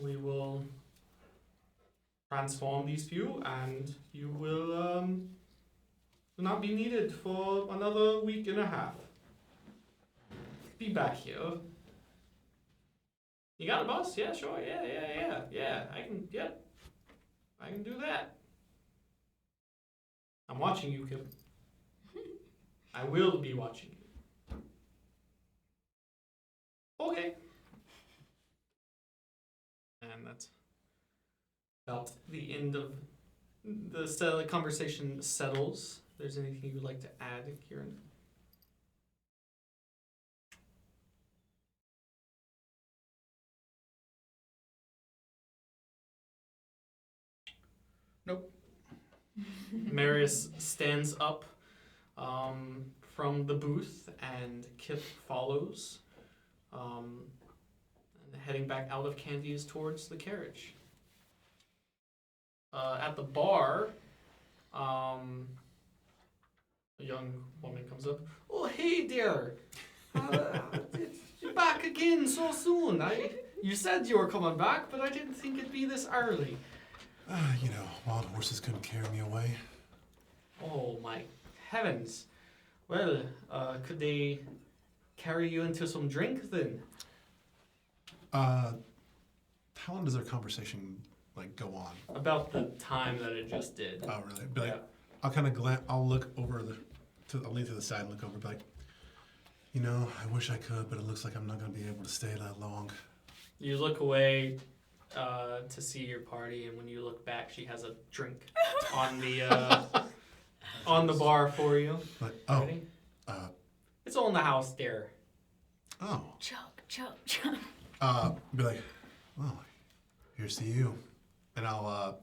we will transform these few, and you will not be needed for another week and a half. Be back here. You got it, boss? Yeah, sure. Yeah. I can do that. I'm watching you, Kip. I will be watching you. Okay. And that's about the end of the conversation settles. If there's anything you would like to add, Kieran? Nope. Marious stands up from the booth, and Kip follows, and heading back out of Candies towards the carriage. At the bar, a young woman comes up. Oh, hey there! You're back again so soon. You said you were coming back, but I didn't think it'd be this early. Wild horses couldn't carry me away. Oh my heavens. Well, could they carry you into some drink then? How long does our conversation go on? About the time that it just did. Oh, really? Be Yeah. I'll kind of I'll look over I'll lean to the side and look over and be like, You know, I wish I could, but it looks like I'm not going to be able to stay that long. You look away to see your party, and when you look back, she has a drink on the bar for you. But, Ready? uh, It's all in the house there. oh. Chug, chug, chug. Be like, well, here's to you. And I'll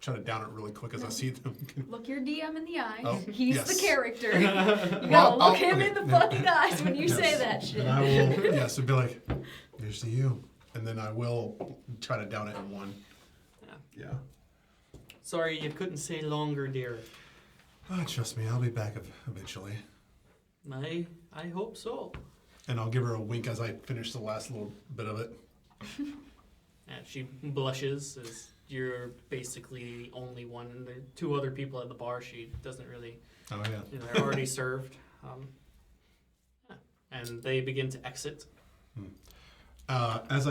try to down it really quick as I see them. Look your DM in the eye. Oh, He's yes. the character. You gotta Well, look him okay. in the fucking eyes when you Yes. say that shit. And I will, yes, it'd be like, here's to you. And then I will try to down it in one. Yeah. Sorry, you couldn't stay longer, dear. Oh, trust me, I'll be back eventually. I hope so. And I'll give her a wink as I finish the last little bit of it. And she blushes as you're basically the only one. There are two other people at the bar. She doesn't really, Oh, yeah. they're already served. Yeah. And they begin to exit. As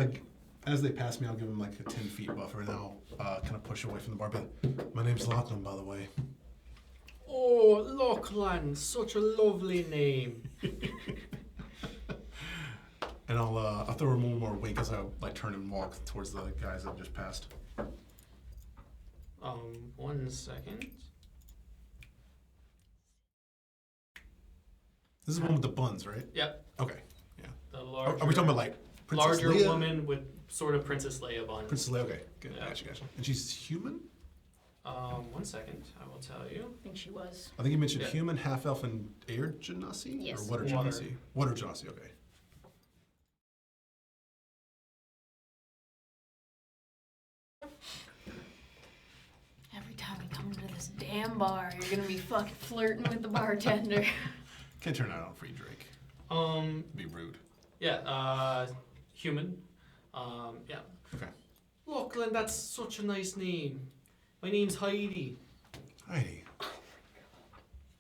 they pass me, I'll give them like a 10 feet buffer, and I'll kind of push away from the bar. But my name's Lachlan, by the way. Oh, Lachlan, such a lovely name. And I'll throw her one more wink as I like turn and walk towards the guys that just passed. 1 second. This is the one with the buns, right? Yep. Okay. Yeah. The Are larger, we talking about like Princess larger Leia? woman with sort of Princess Leia buns. Princess Leia. Okay. Good. Yeah. Gotcha. And she's human? 1 second, I will tell you. I think she was. I think you mentioned Yeah. human, half elf, and air genasi? Yes. Or water Water. genasi? Water genasi. Okay. Every time you come to this damn bar, you're gonna be fucking flirting with the bartender. Can't turn that on free drink. Be rude. Yeah, human. Yeah. Okay. Lachlan, that's such a nice name. My name's Heidi. Heidi.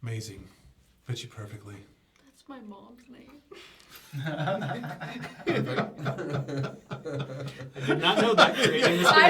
Amazing. Fits you perfectly. That's my mom's name. I did not know that creating this I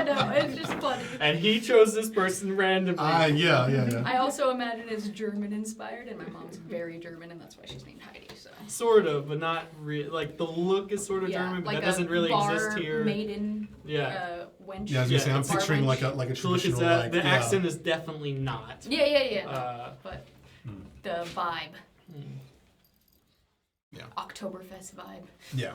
know. It's just funny. And he chose this person randomly. Yeah. I also imagine it's German inspired, and my mom's very German, and that's why she's named Heidi. So. Sort of, but not really. Like, the look is sort of German, but like that doesn't really bar exist here. Maiden, Yeah. wench. Yeah, I was gonna say, I'm bar picturing wench. like a So look, traditional, that like, the yeah. accent is definitely not. Yeah. But Hmm. the vibe, Yeah. Oktoberfest vibe. Yeah.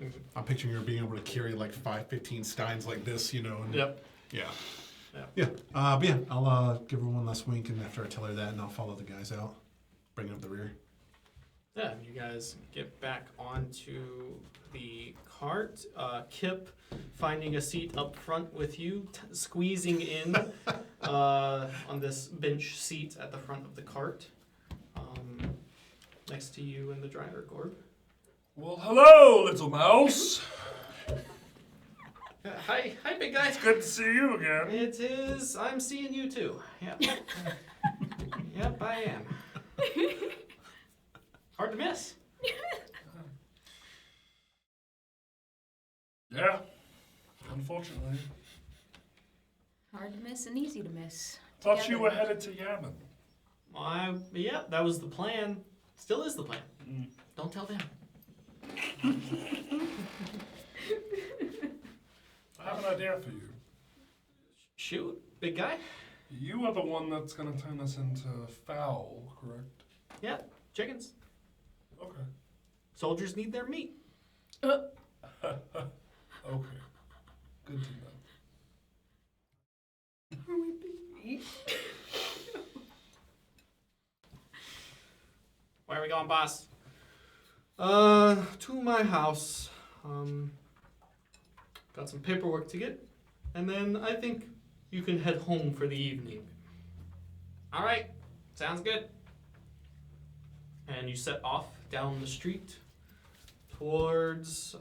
Mhm. I'm picturing her being able to carry like 5-15 steins like this, you know. And, Yep. Yeah. Yep. Yeah. But yeah, I'll give her one last wink, and after I tell her that, and I'll follow the guys out, bring up the rear. Yeah, you guys get back onto the cart. Kip finding a seat up front with you, squeezing in on this bench seat at the front of the cart, next to you and the driver, Gorb. Well, hello, little mouse. Hi, big guy. It's good to see you again. It is. I'm seeing you too. Yep. Yep, I am. Hard to miss. Yeah, unfortunately. Hard to miss and easy to miss. Thought you were Together. headed to Yemen. Yeah, that was the plan. Still is the plan. Mm. Don't tell them. I have an idea for you. Shoot, big guy. You are the one that's going to turn us into fowl, correct? Yeah, chickens. Okay. Soldiers need their meat. Okay. Good to know. Where are we going, boss? To my house. Got some paperwork to get, and then I think you can head home for the evening. All right, sounds good. And you set off down the street towards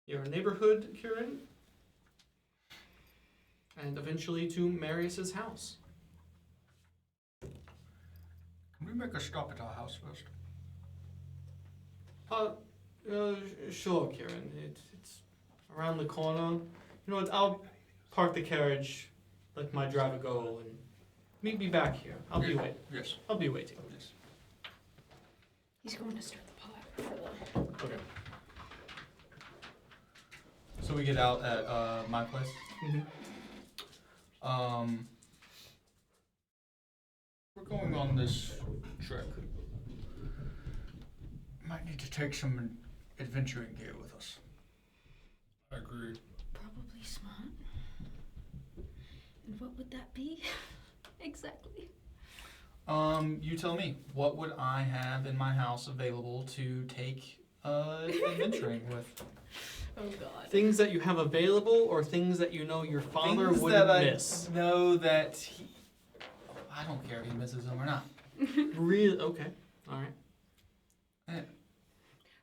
your neighborhood, Kieran, and eventually to Marius's house. Can we make a stop at our house first? Sure, Kieran. It's around the corner. You know what? I'll park the carriage, let my driver go, and meet me back here. I'll be waiting. Yes. I'll be waiting. Yes. He's going to start the pot for the. Okay. So we get out at my place. We're going on this trek. Might need to take some adventuring gear with us. I agree. Probably smart. And what would that be? Exactly. You tell me. What would I have in my house available to take adventuring with? Oh god. Things that you have available, or things that you know your father Things wouldn't that miss? I know that he... I don't care if he misses them or not. Really? Okay. All right.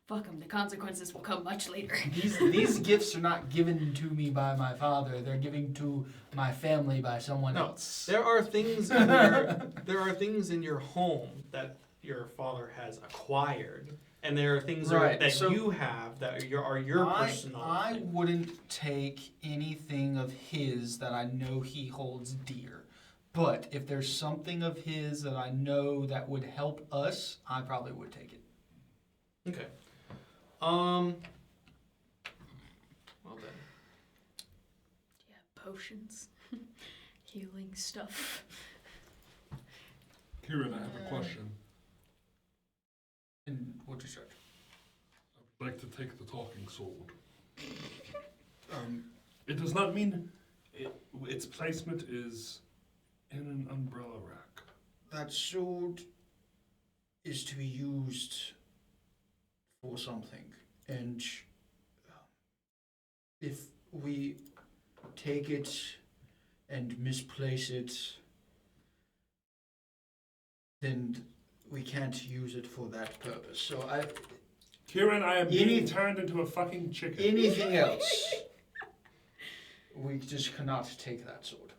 Fuck him. The consequences will come much later. These gifts are not given to me by my father. They're given to my family by someone else. There are things in your home that your father has acquired, and there are things that you have that are your personal. I thing. wouldn't take anything of his that I know he holds dear. But if there's something of his that I know that would help us, I probably would take it. Okay. Well then. Yeah, potions. Healing stuff. Kieran, I have a question. And what's your stretch? I'd like to take the talking sword. It does not mean its placement is in an umbrella rack. That sword is to be used for something, and if we take it and misplace it, then we can't use it for that purpose. So Kieran, I am being turned into a fucking chicken. anything else, we just cannot take that sword.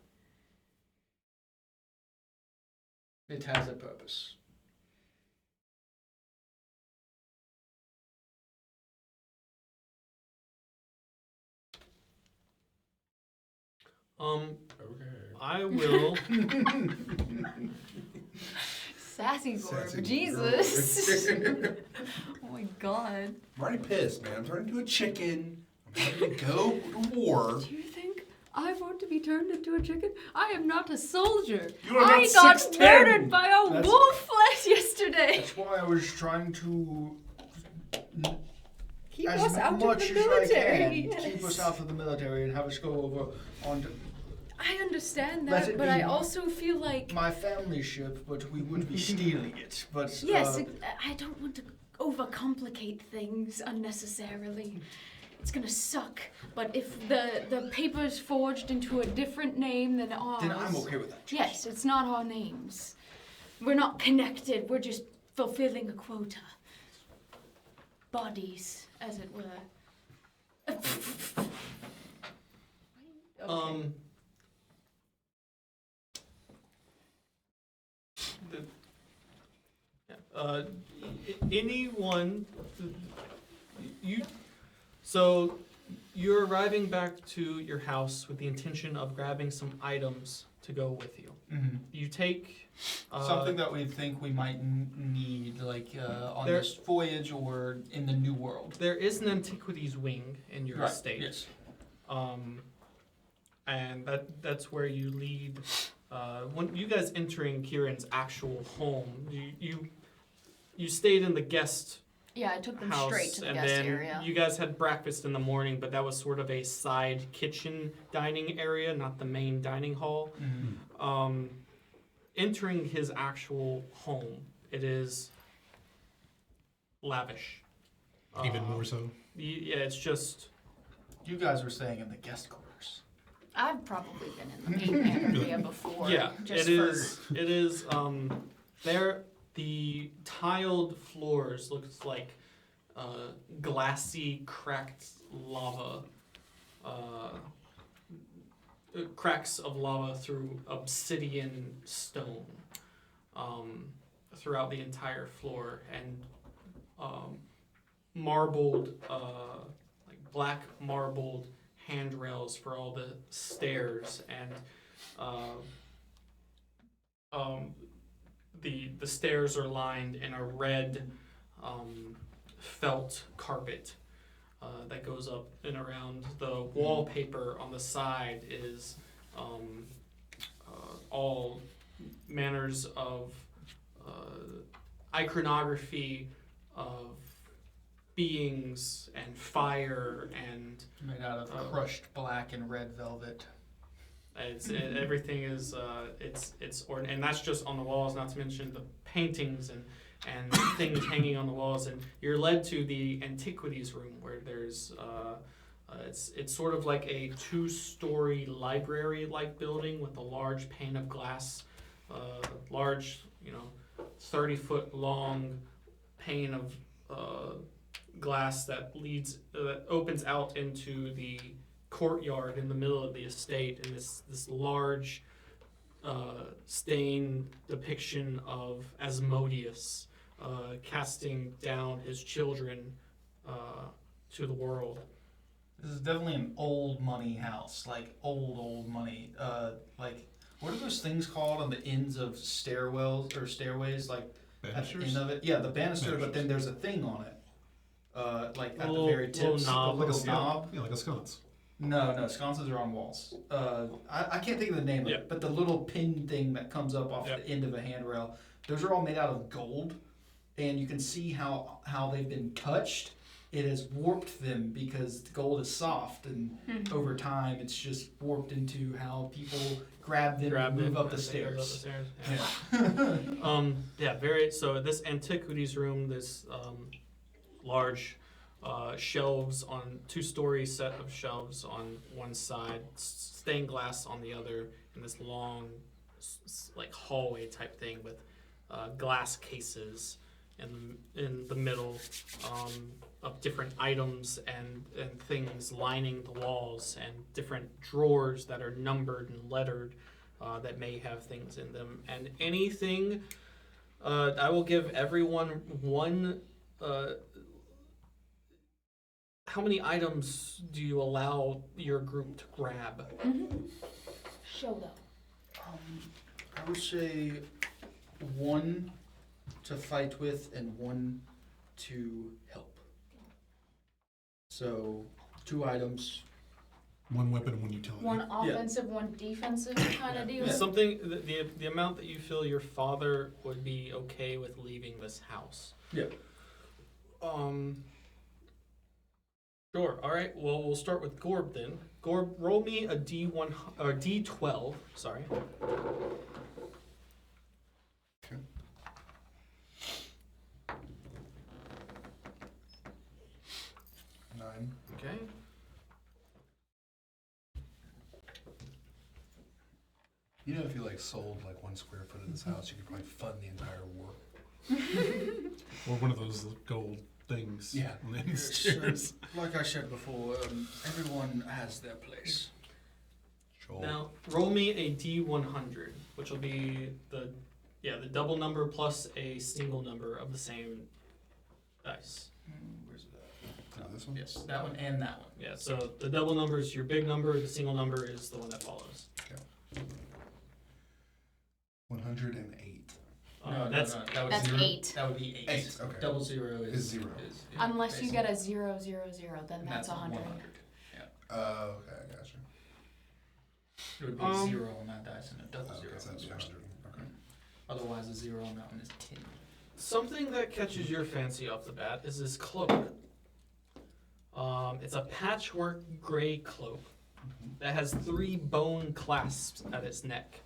It has a purpose. Okay. I will. Sassy Gorb. Sassy Jesus. Oh my god. I'm already pissed, man. I'm turning into a chicken. I'm having to go to war. Do you think I want to be turned into a chicken? I am not a soldier. You are not I got 6'10". murdered by a wolf yesterday. That's why I was trying to Keep as us out of much the as I military. can keep us out of the military and have us go over onto I understand Let that, it but be I also feel like my family ship, but we would be stealing it. But yes, I don't want to overcomplicate things unnecessarily. It's gonna suck. But if the paper's forged into a different name than ours, then I'm okay with that. Yes, it's not our names. We're not connected. We're just fulfilling a quota. Bodies, as it were. Okay. Anyone, so you're arriving back to your house with the intention of grabbing some items to go with you. Mm-hmm. You take Something that we think we might need, like on this voyage or in the New World. There is an antiquities wing in your estate. Yes. And that's where you lead. When you guys entering Kieran's actual home, you stayed in the guest Yeah, I took them house, straight to the and guest then area. you guys had breakfast in the morning, but that was sort of a side kitchen dining area, not the main dining hall. Mm-hmm. Entering his actual home, it is lavish. Even more so. Yeah, it's just. You guys were staying in the guest quarters. I've probably been in the main area before. Yeah, just it is. It is. There, the tiled floors looks like glassy, cracked lava. Cracks of lava through obsidian stone throughout the entire floor, and marbled, like black marbled handrails for all the stairs, and the stairs are lined in a red felt carpet that goes up and around. The wallpaper on the side is all manners of iconography of beings and fire and Made out of crushed black and red velvet. everything is and that's just on the walls, not to mention the paintings and things hanging on the walls. And you're led to the antiquities room where there's it's sort of like a 2-story library-like building with a large pane of glass, large 30-foot long pane of glass that opens out into the courtyard in the middle of the estate, and this large stained depiction of Asmodeus casting down his children to the world. This is definitely an old money house, like old money. Like, what are those things called on the ends of stairwells or stairways? Like at the end of it, yeah, the banister. But then there's a thing on it, like at the very tips, knob. Like a knob. Yeah, like a sconce. No, sconces are on walls. I can't think of the name of it, but the little pin thing that comes up off the end of a handrail, those are all made out of gold, and you can see how they've been touched. It has warped them because the gold is soft, and over time it's just warped into how people grab them and move up the stairs. Yeah. So this antiquities room, this large shelves on 2-story set of shelves on one side, stained glass on the other, and this long like hallway type thing with glass cases in the middle of different items and things lining the walls, and different drawers that are numbered and lettered that may have things in them. And anything, I will give everyone one. How many items do you allow your group to grab? Show them. I would say 1 to fight with and 1 to help. So 2 items. 1 weapon and 1 utility. 1 offensive, 1 defensive kind of deal. Something the amount that you feel your father would be okay with leaving this house. Yeah. Sure. All right. Well, we'll start with Gorb then. Gorb, roll me a D1 or D12. Sorry. Okay. Nine. Okay. You know, if you sold 1 square foot of this house, you could probably fund the entire war. Or one of those gold things. Yeah. On the stairs. Like I said before, everyone has their place. Sure. Now, roll me a D100, which will be the double number plus a single number of the same dice. Where's it at? Is it this one? Yes, that one and that one. Yeah. So the double number is your big number. The single number is the one that follows. 108. That's that was That's 0. 8. That would be 8. 8, okay. Double 0 Is 0. Unless you get a 0, 0, 0, then And that's 100. Okay, I gotcha. It would be a 0 on that dice and a double 0 Okay, so on that's this 100. one. Okay. Otherwise, a 0 on that one is 10. something that catches your fancy off the bat is this cloak. It's a patchwork gray cloak that has 3 bone clasps at its neck.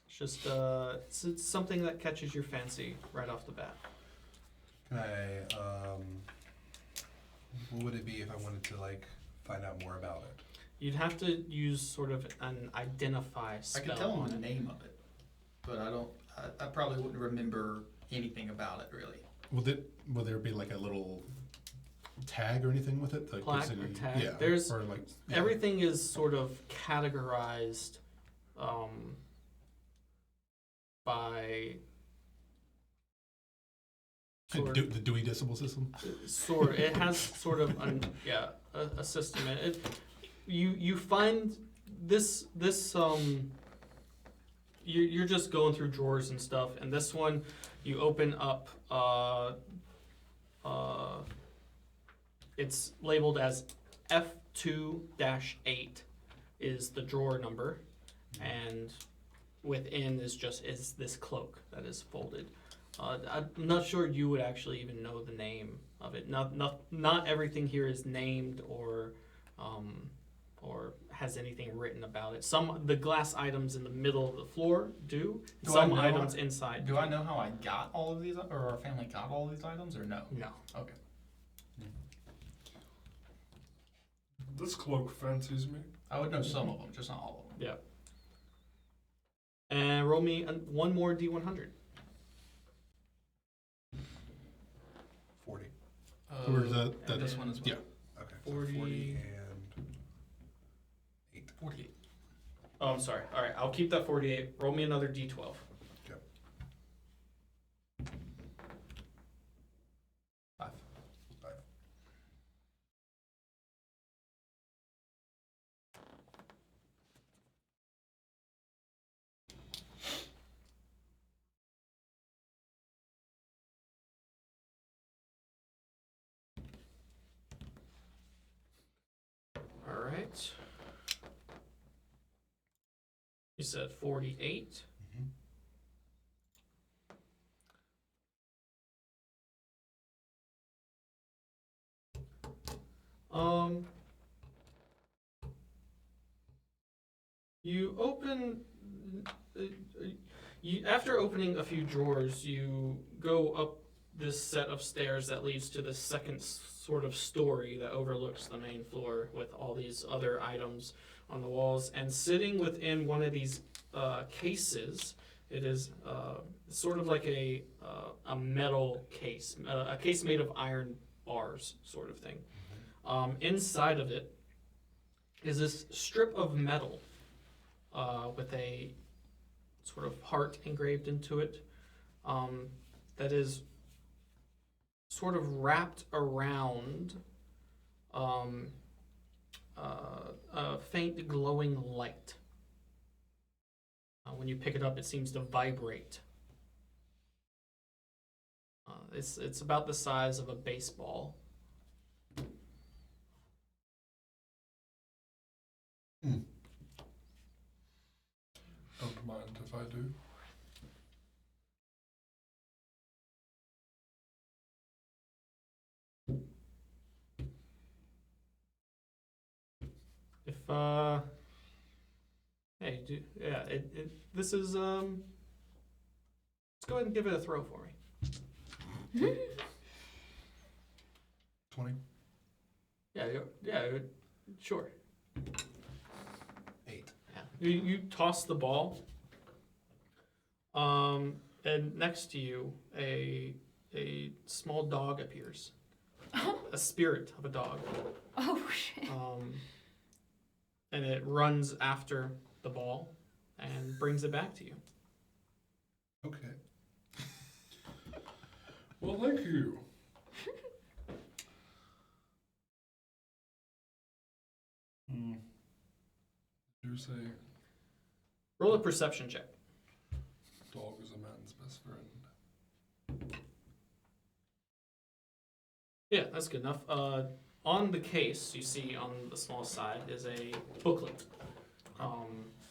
It's just it's something that catches your fancy right off the bat. Can I, what would it be if I wanted to find out more about it? You'd have to use sort of an identify spell. I could tell on him the it. name of it, but I probably wouldn't remember anything about it really. Will there be a little tag or anything with it? Plaque or tag? Yeah. There's or everything is sort of categorized by The Dewey Decimal System? it has sort of a system. You find this you're just going through drawers and stuff, and this one you open up. It's labeled as F2-8 is the drawer number, and within is this cloak that is folded. I'm not sure you would actually even know the name of it. Not everything here is named or has anything written about it. The glass items in the middle of the floor do. Some items inside. Do I know how I got all of these, or our family got all of these items, or no? No. Okay. This cloak fancies me. I would know some of them, just not all of them. Yeah. And roll me one more D100. 40. Where's that? And this one as well. Yeah. Okay. 40. So 40 and 8. 48. Oh, I'm sorry. All right, I'll keep that 48. Roll me another D12. Okay. 5. 5. All right. You said 48. Mhm. You open. After opening a few drawers, you go up this set of stairs that leads to the second sort of story that overlooks the main floor with all these other items on the walls. And sitting within one of these cases, it is sort of like a metal case, a case made of iron bars, sort of thing. Inside of it is this strip of metal with a sort of heart engraved into it that is sort of wrapped around a faint glowing light. When you pick it up, it seems to vibrate. It's about the size of a baseball. Don't mind if I do. If this is let's go ahead and give it a throw for me. 20. Sure. 8. Yeah. You toss the ball, and next to you, a small dog appears. A spirit of a dog. Oh shit. And it runs after the ball and brings it back to you. Okay. Well, thank you. You say Roll a perception check. dog is a man's best friend. Yeah, that's good enough. On the case, you see on the small side is a booklet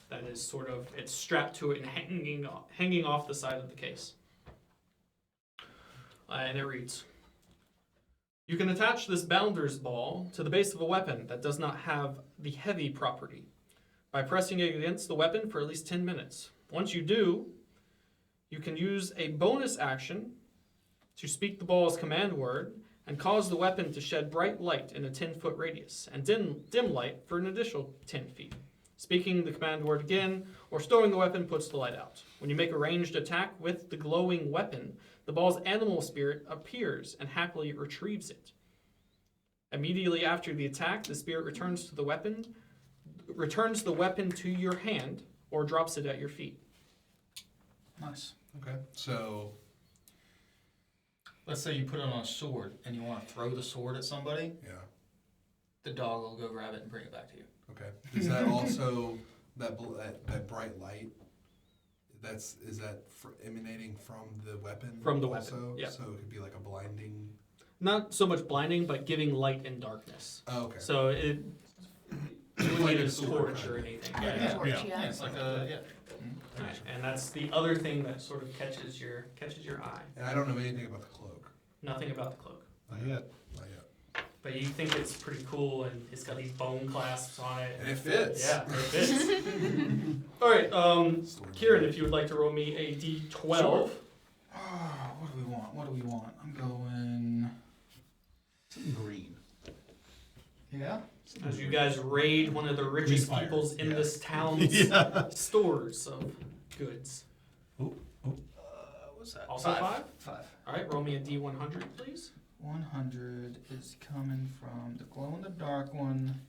that is sort of, it's strapped to it and hanging off the side of the case. And it reads, "You can attach this bounder's ball to the base of a weapon that does not have the heavy property by pressing it against the weapon for at least 10 minutes. Once you do, you can use a bonus action to speak the ball's command word and cause the weapon to shed bright light in a 10-foot radius, and dim light for an additional 10 feet. Speaking the command word again, or storing the weapon puts the light out. When you make a ranged attack with the glowing weapon, the ball's animal spirit appears and happily retrieves it. Immediately after the attack, the spirit returns the weapon to your hand, or drops it at your feet." Nice. Okay. So, Let's say you put it on a sword and you want to throw the sword at somebody, yeah. the dog will go grab it and bring it back to you. Okay. Is that also that bright light? Is that emanating from the weapon? From the weapon, also? yeah. So it could be like a blinding. Not so much blinding, but giving light and darkness. Oh, okay. So it wouldn't need a torch or anything. Yeah. Torch, Yeah. yeah. Yeah, it's like a Right, and that's the other thing that sort of catches your eye. And I don't know anything about the cloak. Nothing about the cloak. Not yet. Not yet. But you think it's pretty cool, and it's got these bone clasps on it. And it fits. Yeah, it fits. All right, Kieran, if you would like to roll me a d12. Sure. What do we want? What do we want? I'm going. Something green. Yeah. As you guys raid one of the richest Green fire, peoples in yeah. this town's Yeah. stores of goods. What's that? Also five? 5. All right, roll me a d100, please. 100 is coming from the glow in the dark one,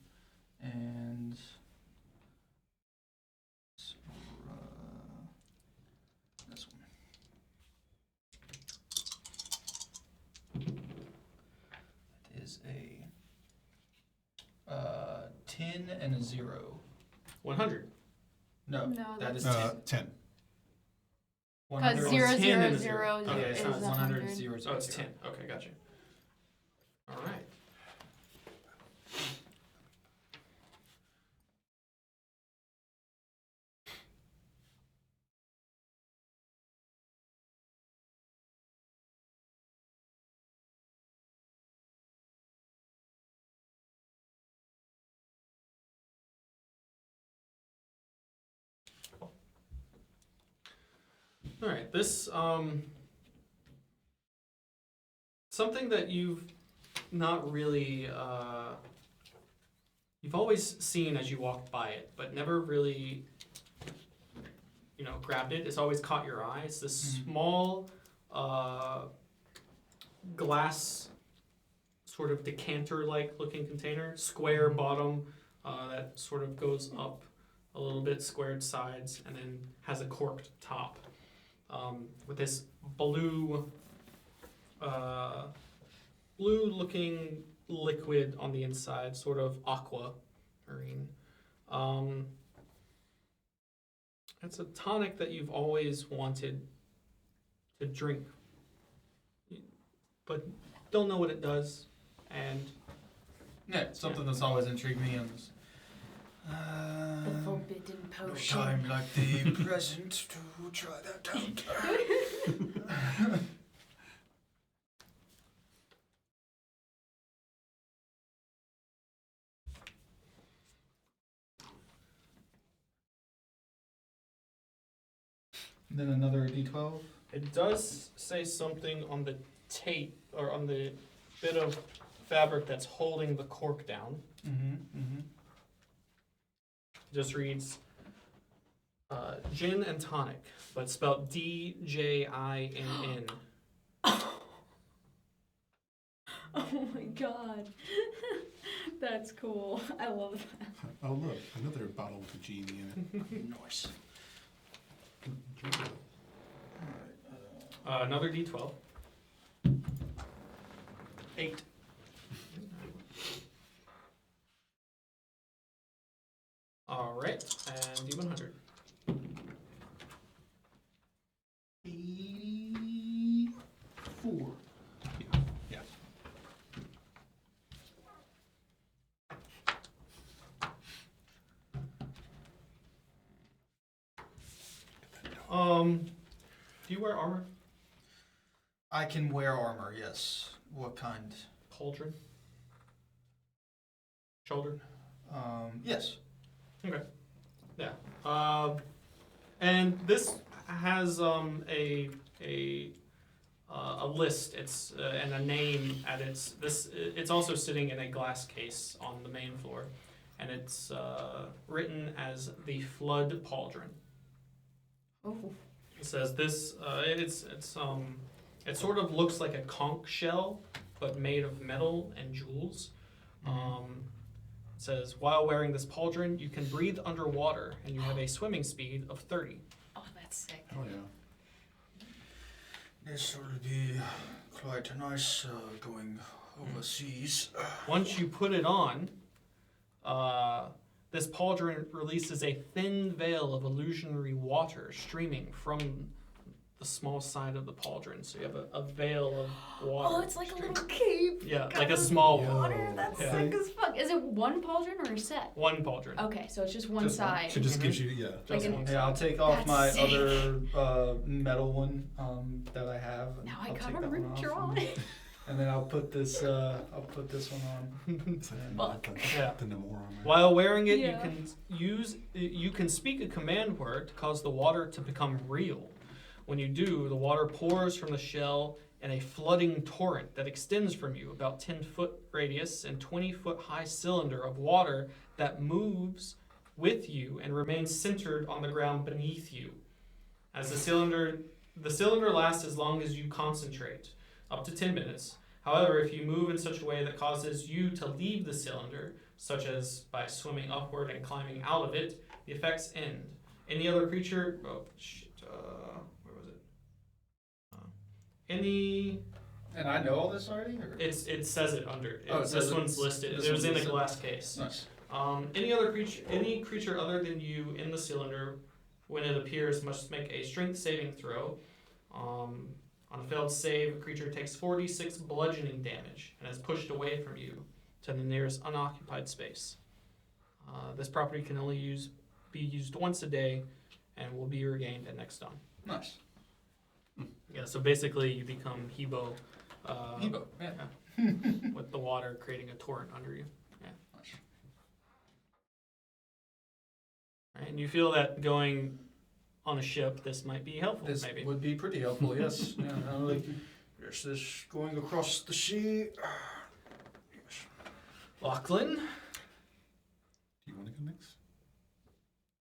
and this one. It is a 10 and a 0. 100. No, No, that is that's- 10. 10. Because 100 0, 10 0, and a 0 zero. Okay, is so it's 100 100. 0 Oh, 0. it's 10. Okay, gotcha. All right. All right, this something that you've not really you've always seen as you walked by it, but never really grabbed it. It's always caught your eye. It's this small glass sort of decanter-like looking container, square bottom that sort of goes up a little bit, squared sides, and then has a corked top. With this blue-looking liquid on the inside, sort of aquamarine. It's a tonic that you've always wanted to drink, but don't know what it does, and Yeah, it's something that's always intrigued me. And The forbidden no potion. time like the present to try that out. Then another D12. it does say something on the tape or on the bit of fabric that's holding the cork down. Just reads gin and tonic, but spelled D-J-I-N-N. Oh my god. That's cool. I love that. Oh, look. Another bottle with a genie in it. Nice. Another D12. 8. All right, and D100. 84. Yeah. Do you wear armor? I can wear armor, yes. What kind? Pauldron? Shoulder? Yes. Okay. Yeah. And this has a list. It's and a name at its. It's also sitting in a glass case on the main floor, and it's written as the Flood Pauldron. Oh. It says this. It sort of looks like a conch shell, but made of metal and jewels. It says, while wearing this pauldron, you can breathe underwater, and you have a swimming speed of 30. Oh, that's sick. Hell yeah. This will be quite nice going overseas. Once you put it on, This pauldron releases a thin veil of illusionary water streaming from the small side of the pauldron. So you have a veil of water. Oh, it's like a little cave. Yeah, like a small water. That's Yeah. sick as fuck. Is it one pauldron or a set? one pauldron. Okay, so it's just one Just one. side. So it just gives you, Just Like an- one Yeah, I'll side. take off That's my sick. other metal one that I have. Now I I'll got take a that one root off drawn. and then I'll put this one on. it's like Fuck. Yeah. the Namor armor. While wearing it, Yeah. you can speak a command word to cause the water to become real. When you do, the water pours from the shell in a flooding torrent that extends from you about 10-foot radius and 20-foot high cylinder of water that moves with you and remains centered on the ground beneath you. As the cylinder lasts as long as you concentrate, up to 10 minutes. However, if you move in such a way that causes you to leave the cylinder, such as by swimming upward and climbing out of it, the effects end. Any other creature... Oh, shit. Where was it? And I know all this already? Or? It says it under. Oh, it says this it. one's listed. This It was one's in a listed. glass case. Nice. Any creature other than you in the cylinder, when it appears, must make a strength saving throw. On a failed save, a creature takes 46 bludgeoning damage and is pushed away from you to the nearest unoccupied space. This property can only be used once a day and will be regained at next dawn. Nice. Yeah, so basically you become Hebo. Hebo, yeah. With the water creating a torrent under you. Yeah. Nice. Right, and you feel that going on a ship, this might be helpful, This maybe. would be pretty helpful, yes. Yeah, like, there's this going across the sea. Yes. Lachlan? Do you want to go next?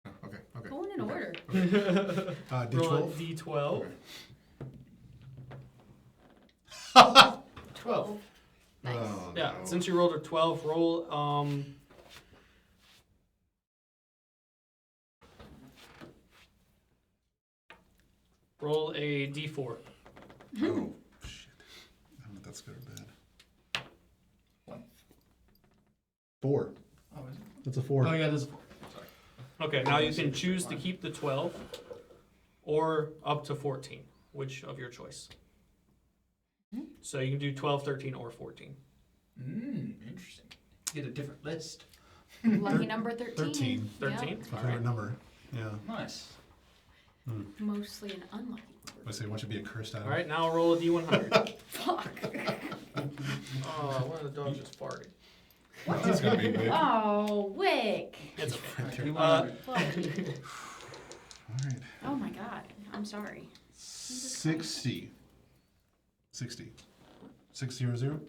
Oh, okay. Going in order. Roll a D12. D12. 12. Nice. Oh, Yeah, no. since you rolled a 12, roll roll a D4. Oh, shit. I don't know if that's good or bad. 1. 4. Oh, is it? That's a 4. Oh, yeah, it is a 4. Sorry. Okay, now you can choose to keep the 12 or up to 14, which of your choice. So you can do 12, 13, or 14. Interesting. Get a different list. Lucky number 13. 13. 13? Yep. It's my favorite number. Yeah. Nice. Mostly an unlucky number. I say, why should be a cursed item? All right, now roll a D100. Fuck. Oh, one of the dogs just farted. It's gonna be big. Oh, Wick. It's okay. Right there. You Uh, Fuck. All right. Oh my god. I'm sorry. 60. 60. 600?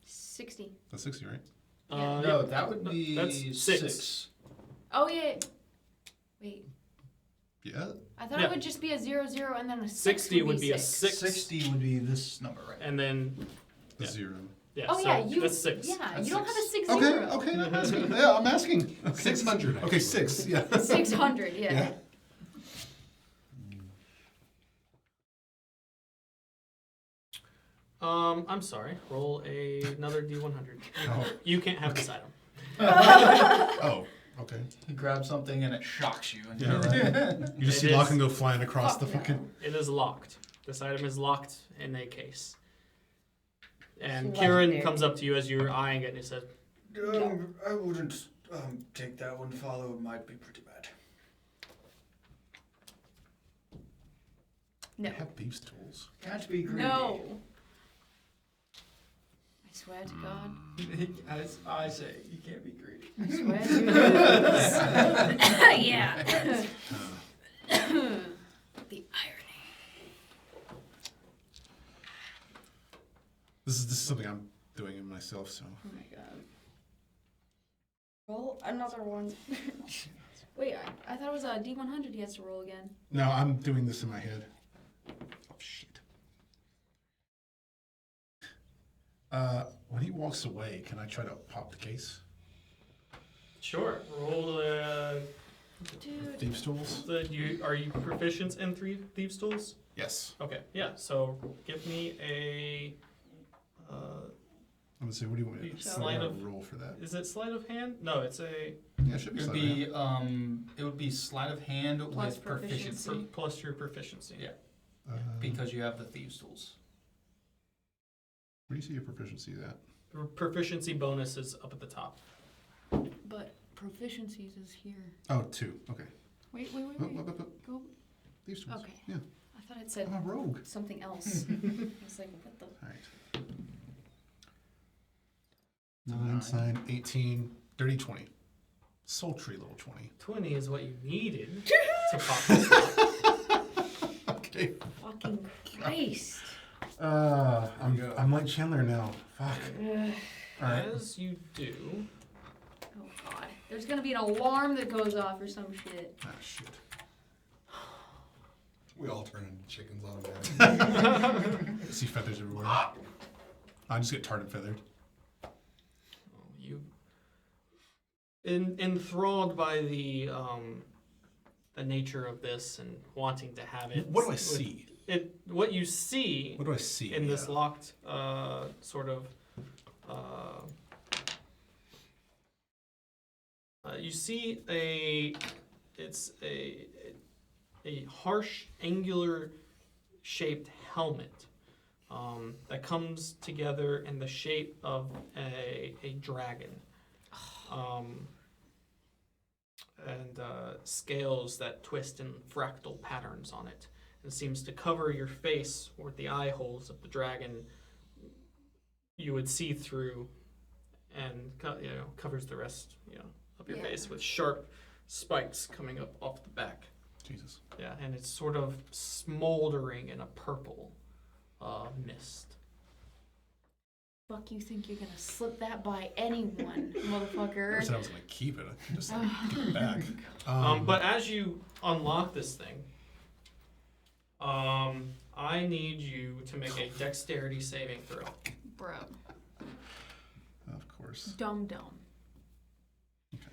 60. That's 60, right? no, that would No, be that's 6. Oh, yeah. Wait. Yeah. I thought Yeah. it would just be a 0, 0, and then a 6 60 would be a 6. 60 would be this number, right? And then, The Yeah. 0. yeah, Oh, so yeah. You, that's 6. Yeah, That's you don't 6. have a 6 Okay, 0. okay, I'm asking. Yeah, I'm asking. Okay. 600. Okay, 6, yeah. 600, yeah. Yeah. I'm sorry. Roll another D100. Oh. You can't have this item. Oh, okay. You grab something and it shocks you. And Yeah, you're right. like, You just It see is- Lachlan go flying across the Fuck no. fucking... It is locked. This item is locked in a case. And It's Kieran legendary. comes up to you as you're eyeing it and he says, I wouldn't take that one. Follow it might be pretty bad. No. They have thieves' tools. Can't be greedy. No. I swear to God. As I say, you can't be greedy. I swear to God. Yeah. The irony. This is something I'm doing in myself, so... Oh my God. Roll another one. Wait, I thought it was a D100 he has to roll again. No, I'm doing this in my head. Oh, shit. When he walks away, can I try to pop the case? sure, roll Dude. Thieves' tools? are you proficient in thieves' tools? Yes. Okay, yeah, so give me a gonna say, what do you want me to Sleight of- roll for that? Is it sleight of hand? No, it's a Yeah, it should be It would sleight of hand. be it would be sleight of hand Plus with proficiency. plus your proficiency. Yeah. Uh, Because you have the thieves' tools. Where do you see your proficiency at? Proficiency bonus is up at the top. But proficiencies is here. Oh, 2. Okay. Wait. Go. These tools. Okay. Yeah. I thought it said I'm a rogue. something else. I was like, what the? All right. 9, sign, 18, dirty 20. Sultry little 20. 20 is what you needed to pop this off. Okay. Fucking Christ. I'm like Chandler now. Fuck. All right. As you do, Oh God. There's gonna be an alarm that goes off or some shit. Ah, shit. We all turn into chickens automatically. I see feathers everywhere. I just get tarred and feathered. you enthralled by the nature of this and wanting to have it. What do I see? What you see What do I see? in this locked sort of you see a harsh angular shaped helmet that comes together in the shape of a dragon and scales that twist in fractal patterns on it. It seems to cover your face or the eye holes of the dragon you would see through, and covers the rest of your face with sharp spikes coming up off the back. Jesus. Yeah, and it's sort of smoldering in a purple mist. Fuck, you think you're gonna slip that by anyone, motherfucker? I said I was gonna keep it. I can just give it back. But as you unlock this thing, I need you to make a dexterity saving throw. Bro. Of course. Dumb. Okay.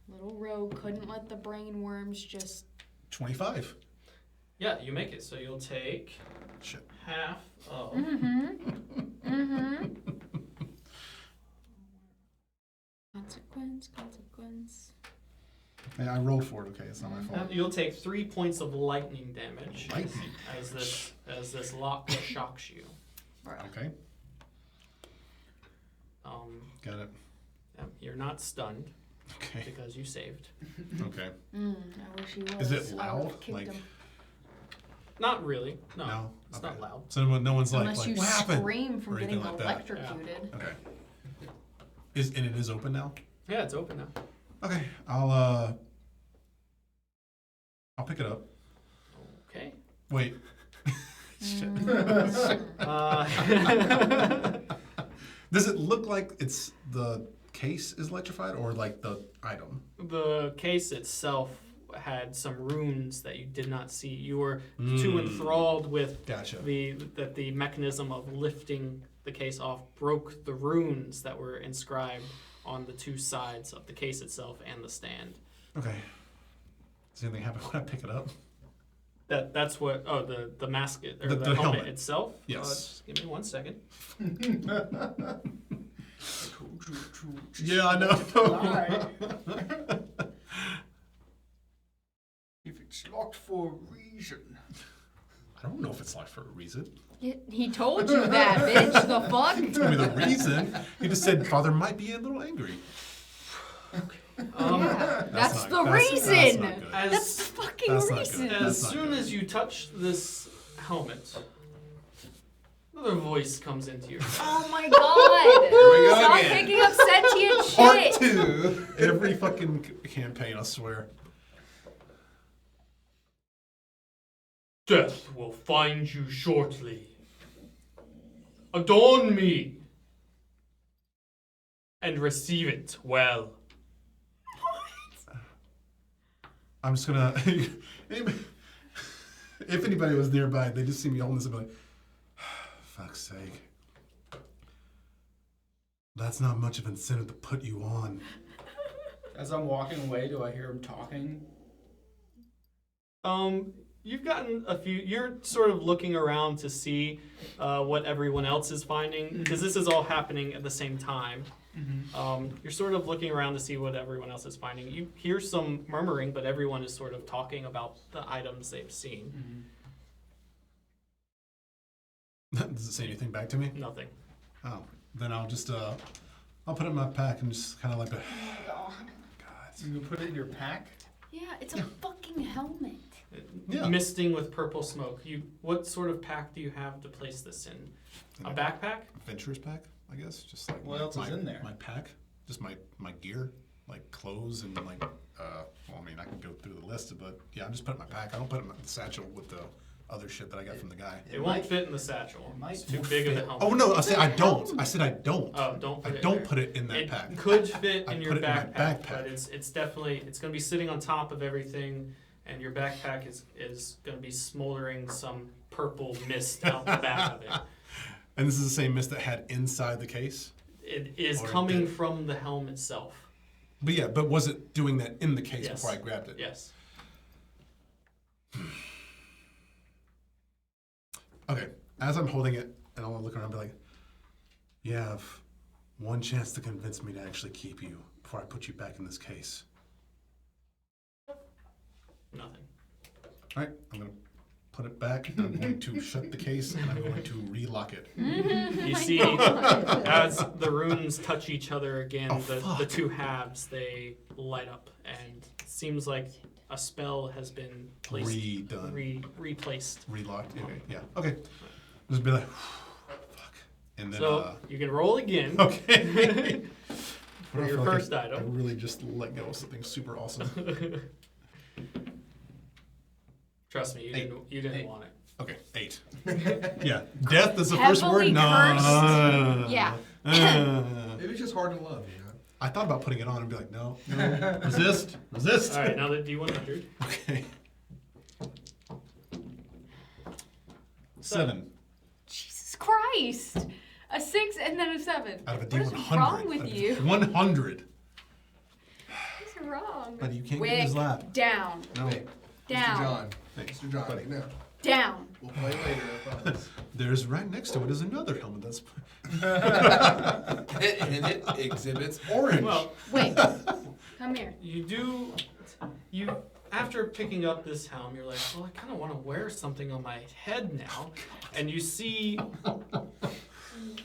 Little rogue couldn't let the brain worms just. 25. Yeah, you make it. So you'll take Shit. half of. Consequence. Okay, I rolled for it. Okay, it's not my fault. You'll take 3 points of lightning damage Lightning. as this lock shocks you. Bro. Okay. Got it. You're not stunned Okay. because you saved. Okay. I wish he was. Is it loud? Kicked Like, him. Not really. No. no? It's Okay. not loud. So no one's Unless like, you what happened? scream from Or anything getting like that. electrocuted. Okay. And it is open now? Yeah, it's open now. Okay. I'll pick it up. Okay. Wait. Shit. Does it look like it's the case is electrified or like the item? The case itself had some runes that you did not see. You were too enthralled with Gotcha. the mechanism of lifting the case off broke the runes that were inscribed on the two sides of the case itself and the stand. Okay. Does anything happen when I pick it up? That's what. Oh, the mask or The the helmet helmet. itself. Yes. Just give me 1 second. Yeah, I know. If it's locked for a reason. I don't know if it's locked for a reason. He told you that, bitch. The fuck? Tell me the reason. He just said Father might be a little angry. That's not- the that's reason. not good. That's the fucking That's not reason. good. As That's not soon good. as you touch this helmet, another voice comes into your head. Oh my god. go Stop again. picking up sentient Part shit. 2. Every fucking campaign, I swear. Death will find you shortly. Adorn me and receive it well. I'm just gonna. If anybody was nearby, they just see me holding this and be like, fuck's sake. That's not much of an incentive to put you on. you've gotten a few. You're sort of looking around to see what everyone else is finding, because this is all happening at the same time. You're sort of looking around to see what everyone else is finding. You hear some murmuring, but everyone is sort of talking about the items they've seen. Does it say anything back to me? Nothing. Oh, then I'll just I'll put it in my pack and just kind of like a. God. You can put it in your pack. Yeah, it's a fucking helmet. Yeah. Misting with purple smoke. What sort of pack do you have to place this in? A backpack? Adventurer's pack, I guess. Just like What else is in there? My pack, just my gear, like clothes and like. Well, I mean, I can go through the list, but yeah, I'm just putting it in my pack. I don't put it in the satchel with the other shit that I got from the guy. It won't fit in the satchel. It might It's too won't big of a fit. helmet. Oh no! I said I don't. I said I don't. Oh, don't put I it don't in put it in that it pack. could fit I in put your it in my backpack, backpack. but it's definitely going to be sitting on top of everything, and your backpack is going to be smoldering some purple mist out the back of it. And this is the same mist that had inside the case. It is Or coming did- from the helm itself. But yeah, but was it doing that in the case Yes. before I grabbed it? Yes. Okay. As I'm holding it, and I'll look around and be like, you have one chance to convince me to actually keep you before I put you back in this case. Nothing. All right, I'm going to put it back, and I'm going to shut the case, and I'm going to relock it. You see, as the runes touch each other again, Oh, the fuck. two halves, they light up, and it seems like a spell has been placed, Redone. replaced. Relocked. Yeah. Okay. Just be like, fuck. And then, So you can roll again. okay. For I your feel like first I item. really just let go of something super awesome. Trust me, you didn't want it. Okay, 8. Yeah, death is the first Heavily word. No. cursed. Yeah. Maybe it's just hard to love, you know? I thought about putting it on and be like, no, resist. All right, now that D100. Okay. 7 Jesus Christ! A 6 and then a 7. out of a What is D100. wrong with Out of you? 100. What's wrong? Buddy, you can't get in his Wick, lap. down, No. Hey, down, Mr. John. Thanks. Mr. John, Buddy. no. down. We'll play later, I promise. There's right next to it is another helmet that's. And it exhibits orange. Well, Wait, come here. you after picking up this helm, you're like, well, I kind of want to wear something on my head now, and you see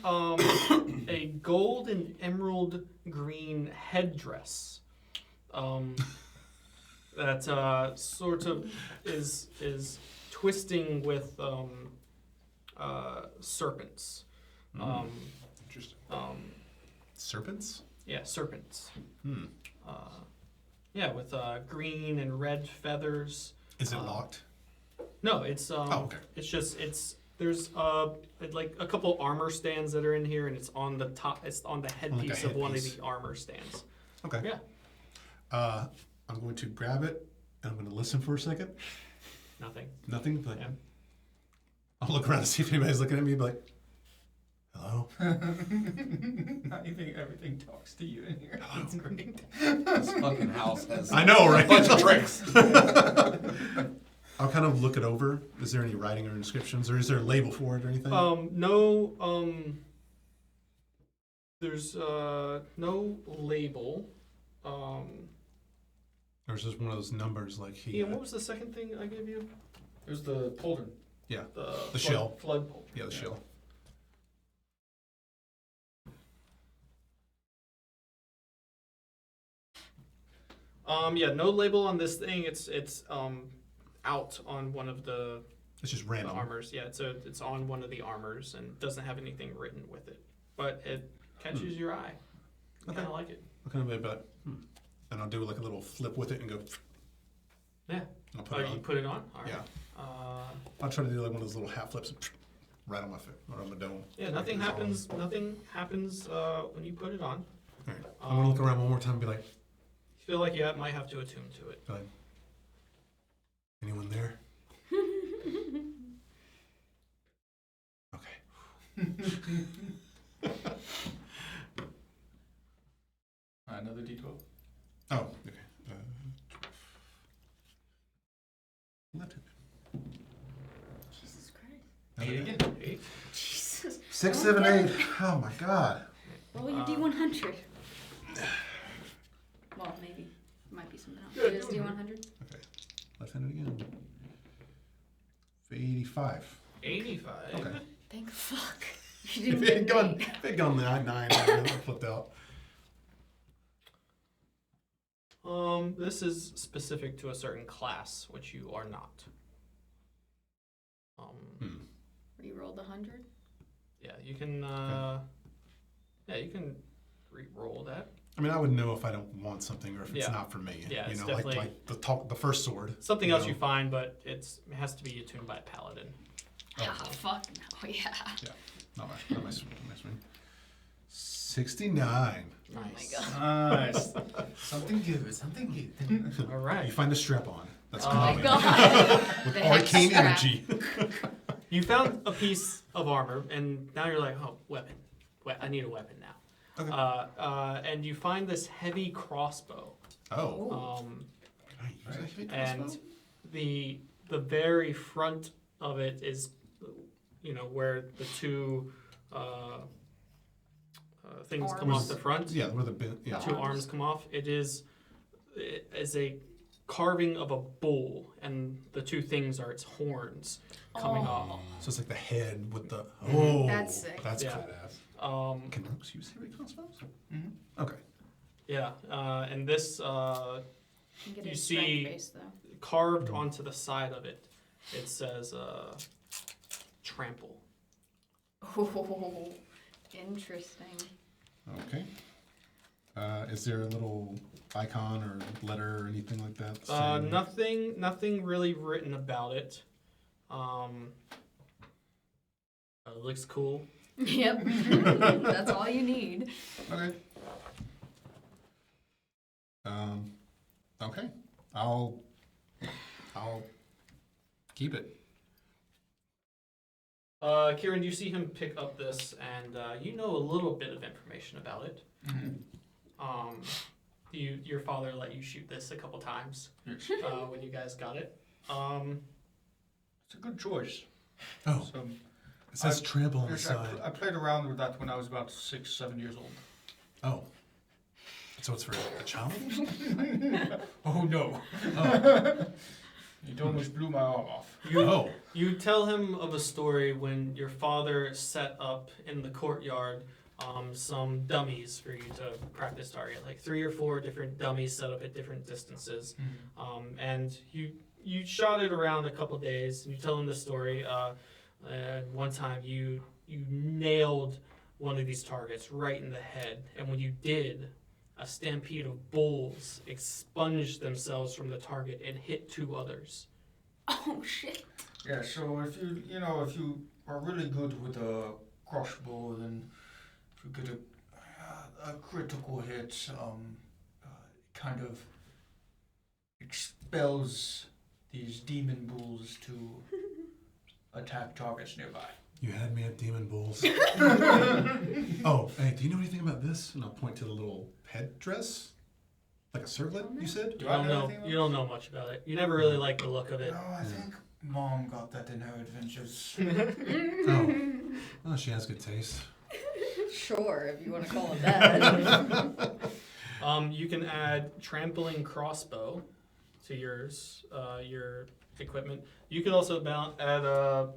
a gold and emerald green headdress that sort of is twisting with serpents. Interesting. Serpents? Yeah, serpents. Hmm. Yeah, with green and red feathers. Is it locked? No, it's okay. There's like a couple armor stands that are in here, and it's on the top. It's on the headpiece of one of headpiece. the armor stands. Okay. Yeah. I'm going to grab it and I'm going to listen for a second. Nothing. Nothing. But Yeah. I'll look around and see if anybody's looking at me. Be like, hello. Not even everything talks to you in here. It's great. This fucking house has I know, right? a bunch of tricks. I'll kind of look it over. Is there any writing or inscriptions, or is there a label for it or anything? No. There's no label. Or is this one of those numbers like he? Ian, what was the second thing I gave you? It was the pauldron. Yeah. The shell. Flood pauldron. Yeah, the shell. Yeah, no label on this thing. It's out on one of the It's just the random. armors. Yeah, it's on one of the armors and doesn't have anything written with it, but it catches your eye. I Okay. kind of like it. I'll kind of be about, and I'll do like a little flip with it and go. Yeah. I'll put it You on. put it on. All right. Yeah. Uh, I'll try to do like one of those little hat flips, right on my foot or on my dome. yeah. Nothing happens. Nothing happens when you put it on. All right. I'm gonna look around one more time and be like, You feel like you might have to attune to it. anyone there? Okay. Another D12. Oh, okay. Left it. again. 8. Jesus. 6, 7, 8. Oh my god. Roll your D100. Well, maybe. Might be something else. Yeah, It is D100. Okay. Left-handed again. 85. 85. Okay. Thank fuck. You If didn't it had get gone, an eight. if it had gone 9, I would have flipped out. This is specific to a certain class, which you are not. Rerolled 100. Yeah, you can. Yeah, you can re-roll that. I mean, I would know if I don't want something or if it's Yeah. not for me. Yeah, you it's know, definitely- like the first sword. Something you else know. you find, but it has to be attuned by a paladin. Ah, fuck no, yeah. Not my swing. 69. Oh my Nice. god. Nice. Something good. Something good. All right. You find a strap on. That's Oh Oh my glowing god. with The hex arcane strap. energy. You found a piece of armor, and now you're like, oh, weapon. I need a weapon now. Okay. And you find this heavy crossbow. Oh. Can I use a heavy And crossbow? the very front of it is, where the two things come off Arms. the front. Yeah, where the bit. Yeah. Two arms come off. It is a carving of a bull, and the two things are its horns coming off. So it's like the head with the. Mhm. Oh, That's sick. That's Yeah. cool. Um, Can monks use heavy crossbows? Mm-hmm. Okay. yeah, and this You get You a see- strength base, though. carved onto the side of it, it says trample. Oh, interesting. Okay. Is there a little icon or letter or anything like that? Nothing really written about it. It looks cool. Yep. That's all you need. Okay. Okay. I'll keep it. Kieran, you see him pick up this, and you know a little bit of information about it. Your father let you shoot this a couple times when you guys got it. It's a good choice. Oh, So, it says trample on the yes, side. I played around with that when I was about 6, 7 years old. Oh. So it's for a child? Oh no. Oh. It almost blew my arm off. Oh. You tell him of a story when your father set up in the courtyard some dummies for you to practice target, like 3 or 4 different dummies set up at different distances. And you shot it around a couple days, and you tell him the story. And one time you nailed one of these targets right in the head, and when you did, a stampede of bulls expunged themselves from the target and hit 2 others. Oh, shit. Yeah, so if you are really good with a crossbow, then if you get a critical hit, it kind of expels these demon bulls to attack targets nearby. You had me at demon bulls. Oh, hey, do you know anything about this? And I'll point to the little headdress. Like a circlet, you said? Do I know anything about You don't know much about it. You never really liked the look of it. No, I think Mom got that in her adventures. Oh, she has good taste. Sure, if you want to call it that. You can add trampling crossbow to yours, your equipment. You could also add a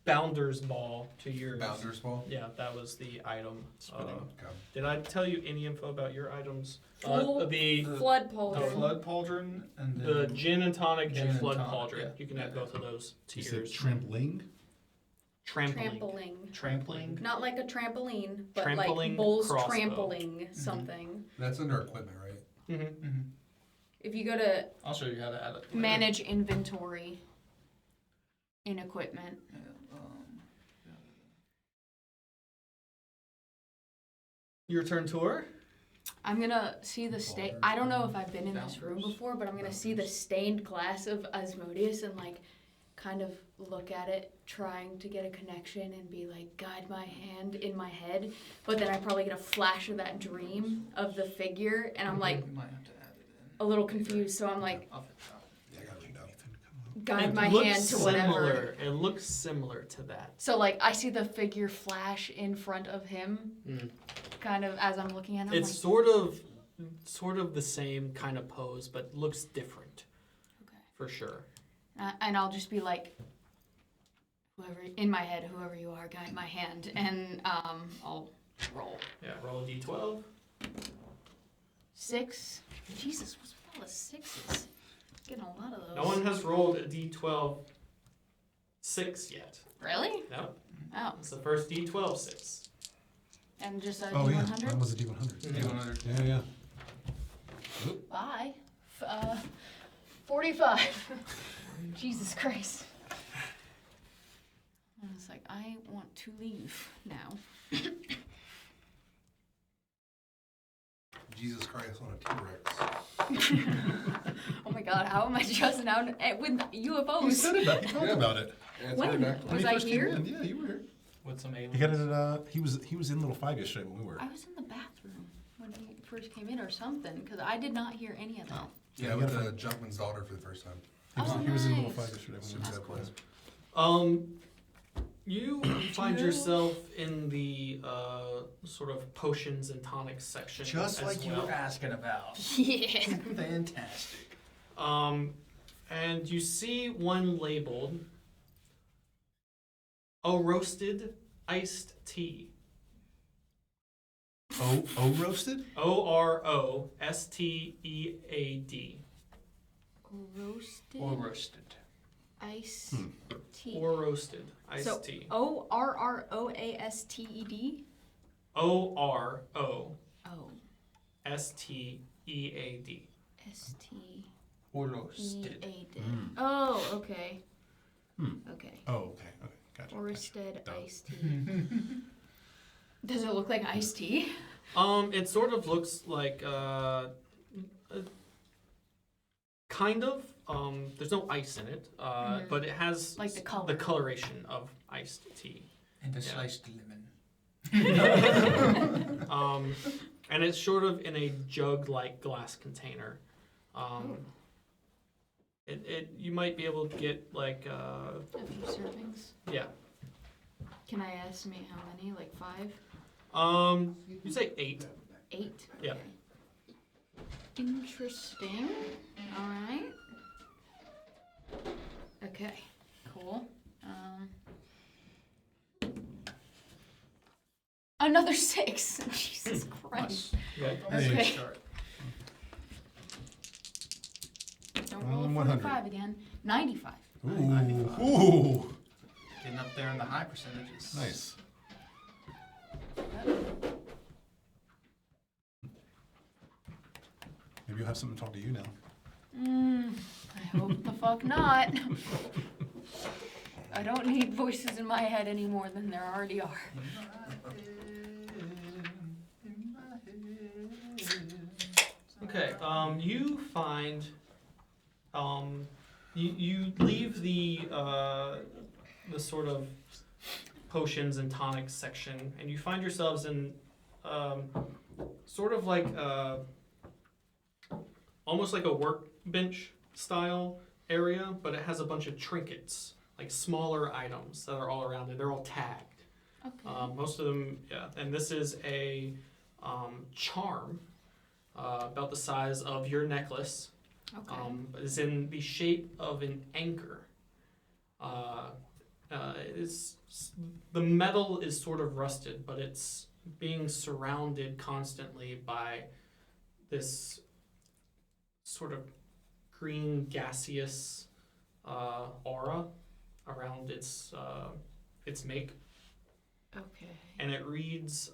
bounder's ball to yours. Bounder's ball. Yeah, that was the item. Spinning. Okay. Did I tell you any info about your items? Full The Flood The pauldron. flood pauldron and then the gin and tonic Gin and and flood tonic, pauldron. yeah. You can add both of those to You said yours. trampling? Trampling. Trampling. Not like a trampoline, but Trampling like bulls crossbow. trampling something. That's under equipment, right? Mm-hmm. If you go to I'll show you how to add it. Manage inventory in equipment. Yeah, Your turn, tour. I'm gonna see the stain. I don't know if I've been in this room before, but I'm gonna see the stained glass of Asmodeus and like kind of look at it, trying to get a connection and be like, guide my hand in my head. But then I probably get a flash of that dream of the figure, and I'm like you might have to add it in. a little confused. So I'm like, I'll fix that. Yeah, I gotta read up. guide It my looks hand to whatever. similar. It looks similar to that. So like I see the figure flash in front of him, kind of as I'm looking at him. It's sort of the same kind of pose, but looks different. Okay. For sure. And I'll just be like, whoever in my head, whoever you are, guide my hand, and I'll roll. Yeah, roll a d12. 6. Jesus, what's with all the 6s? Getting a lot of those. No one has rolled a d12 6 yet. Really? No, Oh, it's the first d12 6. and just a Oh yeah, D100. mine was a D100. D100. Yeah, yeah. Bye. 45. Jesus Christ. I was like, I want to leave now. Jesus Christ on a T-Rex. Oh my God, how am I just now with UFOs? You said about. You talked about it. Yeah, it's When? right back. Was When I you first came here? in. Yeah, you were here. With some aliens. He got it at. He was in Little 5 yesterday when we were. I was in the bathroom when he first came in or something, because I did not hear any of that. Yeah, with the Junkman's daughter for the first time. He was in Little nice. 5 yesterday when we Super were that place. You find yourself in the sort of potions and tonics section. Just as like you well. were asking about. Yeah. Fantastic. And you see one labeled "O roasted iced tea." Oh, roasted. OROSTEAD. Roasted Or roasted. ice tea. Or roasted iced So tea. ORROASTED? OROSTEAD. Oh. ST. Or roasted. Oh, okay. Okay. Oh, okay. Okay, gotcha. Orsted Dumb. iced tea. Does it look like iced tea? It sort of looks like kind of. There's no ice in it, but it has Like the color. the coloration of iced tea. And a Yeah. sliced lemon. And it's sort of in a jug-like glass container. You might be able to get like A few servings. yeah. Can I estimate how many? Like 5? You say 8. 8? Yeah. Okay. Interesting. Alright. Okay. Cool. Another 6. Jesus Christ. Okay. Okay. Start. Don't roll a 100. 45 again. 95. Ooh. Getting up there in the high percentages. Nice. Maybe you'll have something to talk to you now. I hope the fuck not. I don't need voices in my head any more than there already are. Okay. You find. You leave the sort of potions and tonics section, and you find yourselves in sort of like almost like a workbench style area, but it has a bunch of trinkets, like smaller items that are all around it. They're all tagged. Okay. Most of them, yeah. And this is a charm about the size of your necklace. Okay. Is in the shape of an anchor. The metal is sort of rusted, but it's being surrounded constantly by this sort of green gaseous aura around its make, Okay. and it reads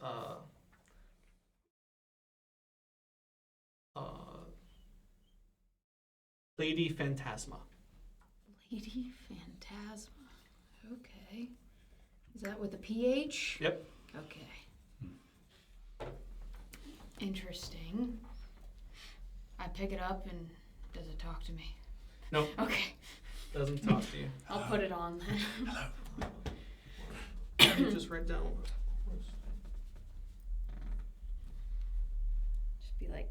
Lady Phantasma. Lady Phantasma. Okay. Is that with a PH? Yep. Okay. Interesting. I pick it up and does it talk to me? Nope. Okay. Doesn't talk to you. I'll put it on then. You just write down. Just be like,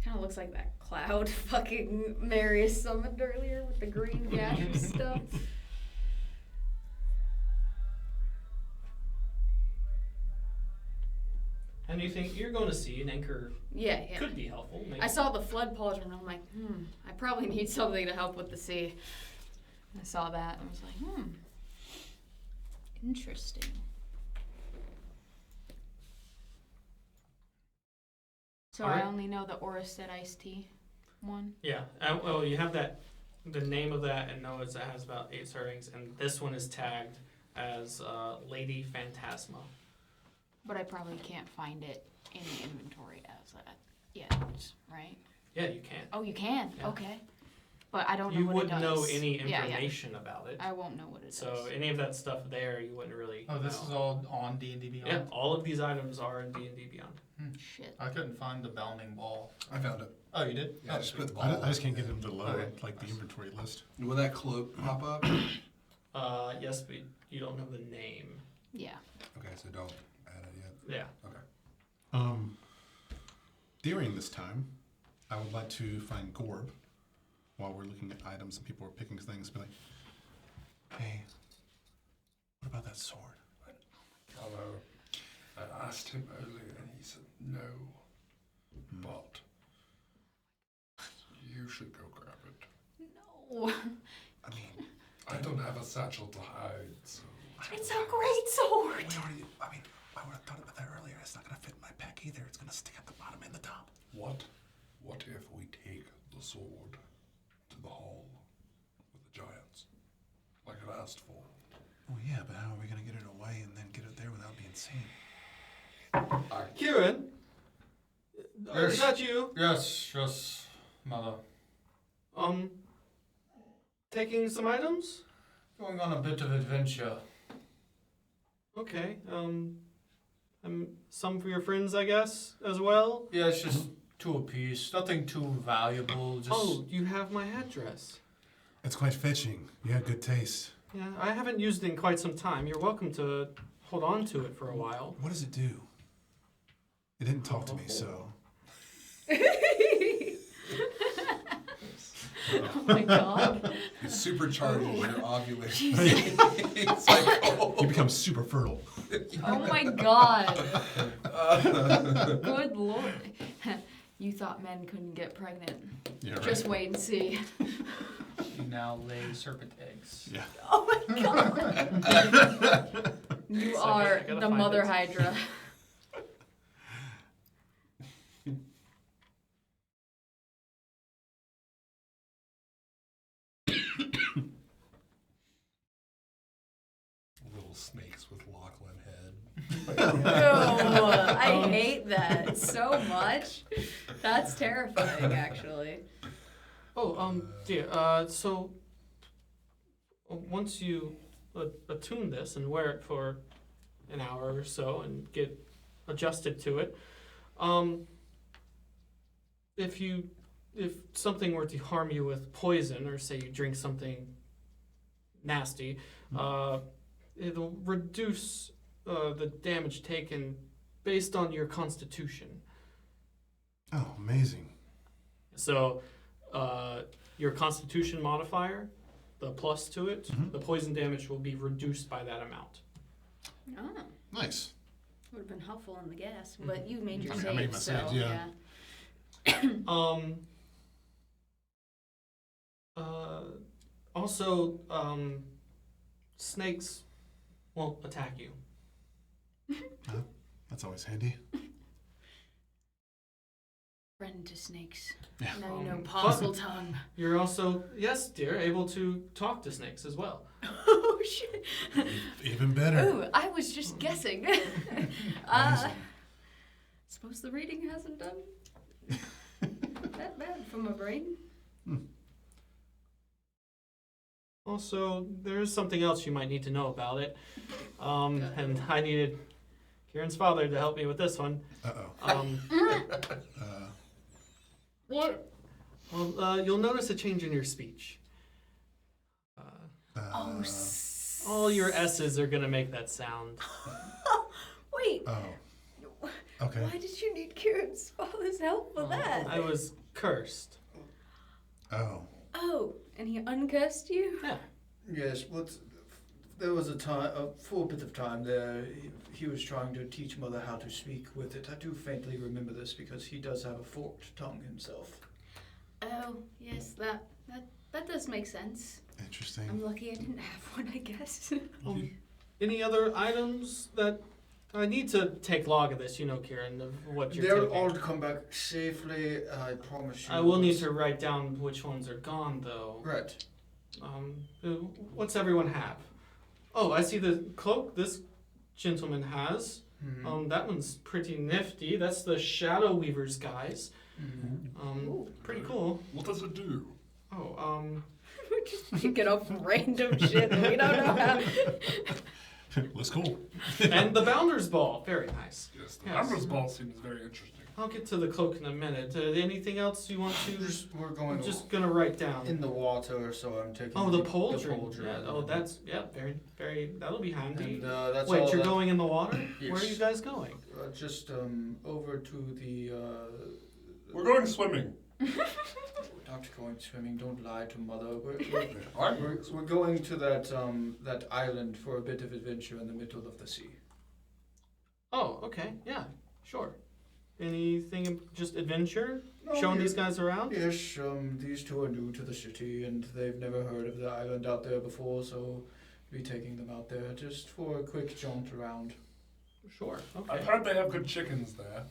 kind of looks like that cloud fucking Marious summoned earlier with the green gaseous stuff. And you think you're going to see an anchor Yeah. could be helpful. Maybe. I saw the flood pauldron and I'm like, I probably need something to help with the sea. I saw that and I was like, interesting. So Alright. I only know the Oristed iced tea one. Yeah. Well, you have the name of that, and know it has about 8 servings, and this one is tagged as Lady Phantasma. But I probably can't find it in the inventory as that yet, right? Yeah, you can. Oh, you can? Yeah. Okay. But I don't know You what it wouldn't does. know any Yeah, information about it. I won't know what it does. So any of that stuff there, you wouldn't really. Oh, this know. is all on D&D Beyond? Yeah, all of these items are in D&D Beyond. Shit. I couldn't find the bounding ball. I found it. Oh, you did? Yeah, I just put the ball. I just can't get him to load Okay. like the inventory list. Will that cloak pop up? Yes, but you don't know the name. Yeah. Okay, so don't add it yet. Yeah. Okay. During this time, I would like to find Gorb while we're looking at items and people are picking things. Be like, hey, what about that sword? Hello. I asked him earlier and he said no. But you should go grab it. No. I mean, I don't have a satchel to hide, so. It's a great sword. I would have thought about that earlier. It's not going to fit in my pack either. It's going to stick at the bottom and the top. What if we take the sword to the hall with the giants? Like it asked for. Oh, yeah, but how are we going to get it away and then get it there without being seen? Kieran, Yes. is that you? Yes, mother. Taking some items? Going on a bit of adventure. Okay. Some for your friends, I guess, as well. Yeah, it's just 2 apiece. Nothing too valuable. Just Oh, you have my address. It's quite fetching. You have good taste. Yeah, I haven't used it in quite some time. You're welcome to hold on to it for a while. What does it do? It didn't talk to me, so. Oh my god. It supercharges your ovulation. It's like, you become super fertile. Oh my god. Good lord. You thought men couldn't get pregnant. Yeah, right. Just wait and see. you now lay serpent eggs. Yeah. Oh my god. You So are I gotta the find mother it. hydra. Little snakes with Lachlan head. Ew, I hate that so much. That's terrifying, actually. Oh, dear. So once you attune this and wear it for an hour or so and get adjusted to it, if something were to harm you with poison, or say you drink something nasty, it'll reduce the damage taken based on your constitution. Oh, amazing. So, your constitution modifier, the plus to it, Mhm. the poison damage will be reduced by that amount. Oh, Nice. would have been helpful in the gas, but you made your I mean, save, I made my so saves, yeah. Also, snakes won't attack you. That's always handy. Friend to snakes. Yeah. Now you know But Parcel tongue. You're also, yes, dear, able to talk to snakes as well. Oh shit. Even better. Ooh, I was just guessing. Amazing. Suppose the reading hasn't done that bad for my brain. Also, there's something else you might need to know about it. And I needed Kieran's father to help me with this one. Uh-oh. What? Well, you'll notice a change in your speech. Oh, All your S's are gonna make that sound. wait. Oh. Okay. Why did you need Kieran's father's help for that? I was cursed. Oh. Oh, and he uncursed you? Yeah. Yes, there was a time, for a bit of time there, he was trying to teach Mother how to speak with it. I do faintly remember this because he does have a forked tongue himself. Oh, yes, that does make sense. Interesting. I'm lucky I didn't have one, I guess. Any other items that I need to take log of this, Kieran, of what you're They'll taking. all come back safely, I promise you. I will need to write down which ones are gone, though. Right. What's everyone have? Oh, I see the cloak this gentleman has. Mm-hmm. That one's pretty nifty. That's the Shadow Weaver's guys. Mm-hmm. Pretty cool. What does it do? Oh, We're just picking up random shit that we don't know how. Looks cool. and the Bounder's Ball. Very nice. Yes, the Yes. Amber's ball seems very interesting. I'll get to the cloak in a minute. Anything else you want to? We're going I'm just gonna write down. in the water, so I'm taking Oh, the pauldron. pauldron. Yeah. Oh, that's very, very. That'll be handy. And that's Wait, all you're that- going in the water? Yes. Where are you guys going? Just over to the. We're going swimming. Not going swimming. Don't lie to Mother. Alright. We're going to that island for a bit of adventure in the middle of the sea. Oh, okay. Yeah, sure. Anything? Just adventure? No, Showing you- these guys around? Yes, these two are new to the city and they've never heard of the island out there before, so we'll be taking them out there just for a quick jaunt around. Sure. I've Okay. heard they have good chickens there.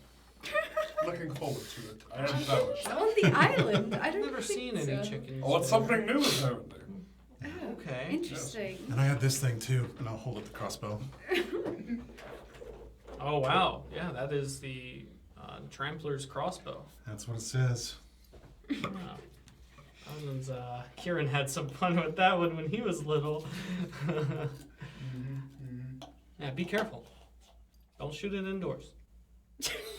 Looking forward to it. I am famished. On the island? I I've don't never think seen any so. chickens. Oh, it's there. something new apparently. Oh, Okay. interesting. And I have this thing too, and I'll hold up the crossbow. Oh wow. Yeah, that is the Trampler's crossbow. That's what it says. Wow. That one's, Kieran had some fun with that one when he was little. Yeah, be careful. Don't shoot it indoors.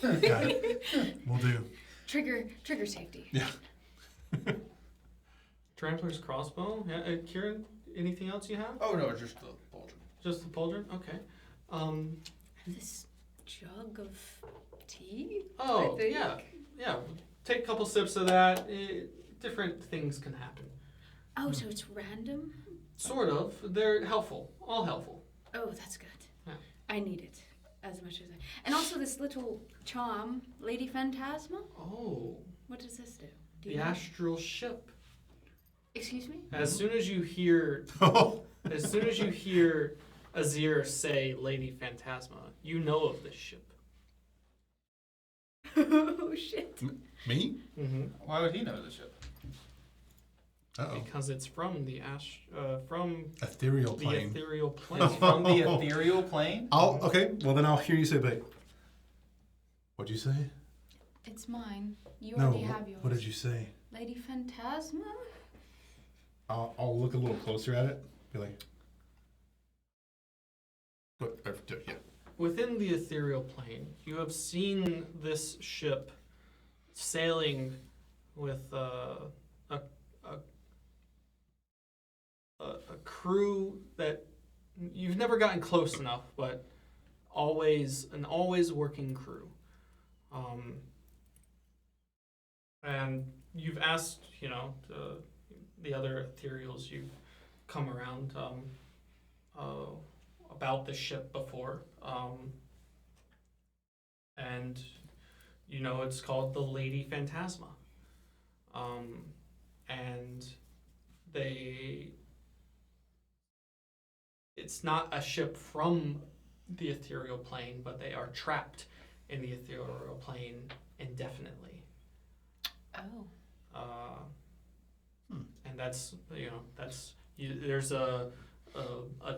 Got it. Will do. Trigger safety. Yeah. Trampler's crossbow. Yeah, Kieran, anything else you have? Oh no, just the pauldron. Just the pauldron. Okay. This jug of tea? Oh I think. yeah. Take a couple sips of that. Different things can happen. Oh, so it's random? Sort of. They're helpful. All helpful. Oh, that's good. Yeah. I need it as much as I. And also this little charm, Lady Phantasma. Oh, What does this do? Do the you know? astral ship. Excuse me? As soon as you hear Oh. Azir say Lady Phantasma, you know of this ship. Oh shit! Me? Mm-hmm. Why would he know the ship? Uh-oh. Because it's from the Ethereal the plane. ethereal plane. From the ethereal plane? Okay, well then I'll hear you say, but what'd you say? It's mine. You No, already have yours. what did you say? Lady Phantasma? I'll look a little closer at it. Be like, what? Yeah. Within the ethereal plane, you have seen this ship sailing with a crew that you've never gotten close enough, but always working crew. And you've asked, the other ethereals you've come around about the ship before. And it's called the Lady Phantasma. And it's not a ship from the ethereal plane, but they are trapped in the ethereal plane indefinitely. Oh. And there's a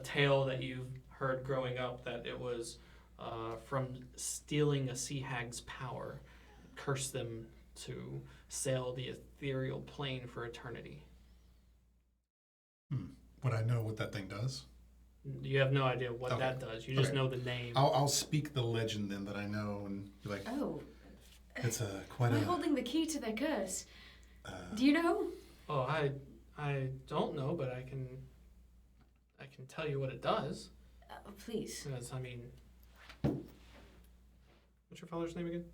tale that you've heard growing up that it was from stealing a sea hag's power, cursed them to sail the ethereal plane for eternity. Would I know what that thing does? You have no idea what Okay. that does. You just Okay. know the name. I'll speak the legend then that I know and be like, Oh, it's quite am I a. holding the key to their curse? Uh, Do you know? Oh, I don't know, but I can tell you what it does. Please. Because What's your father's name again?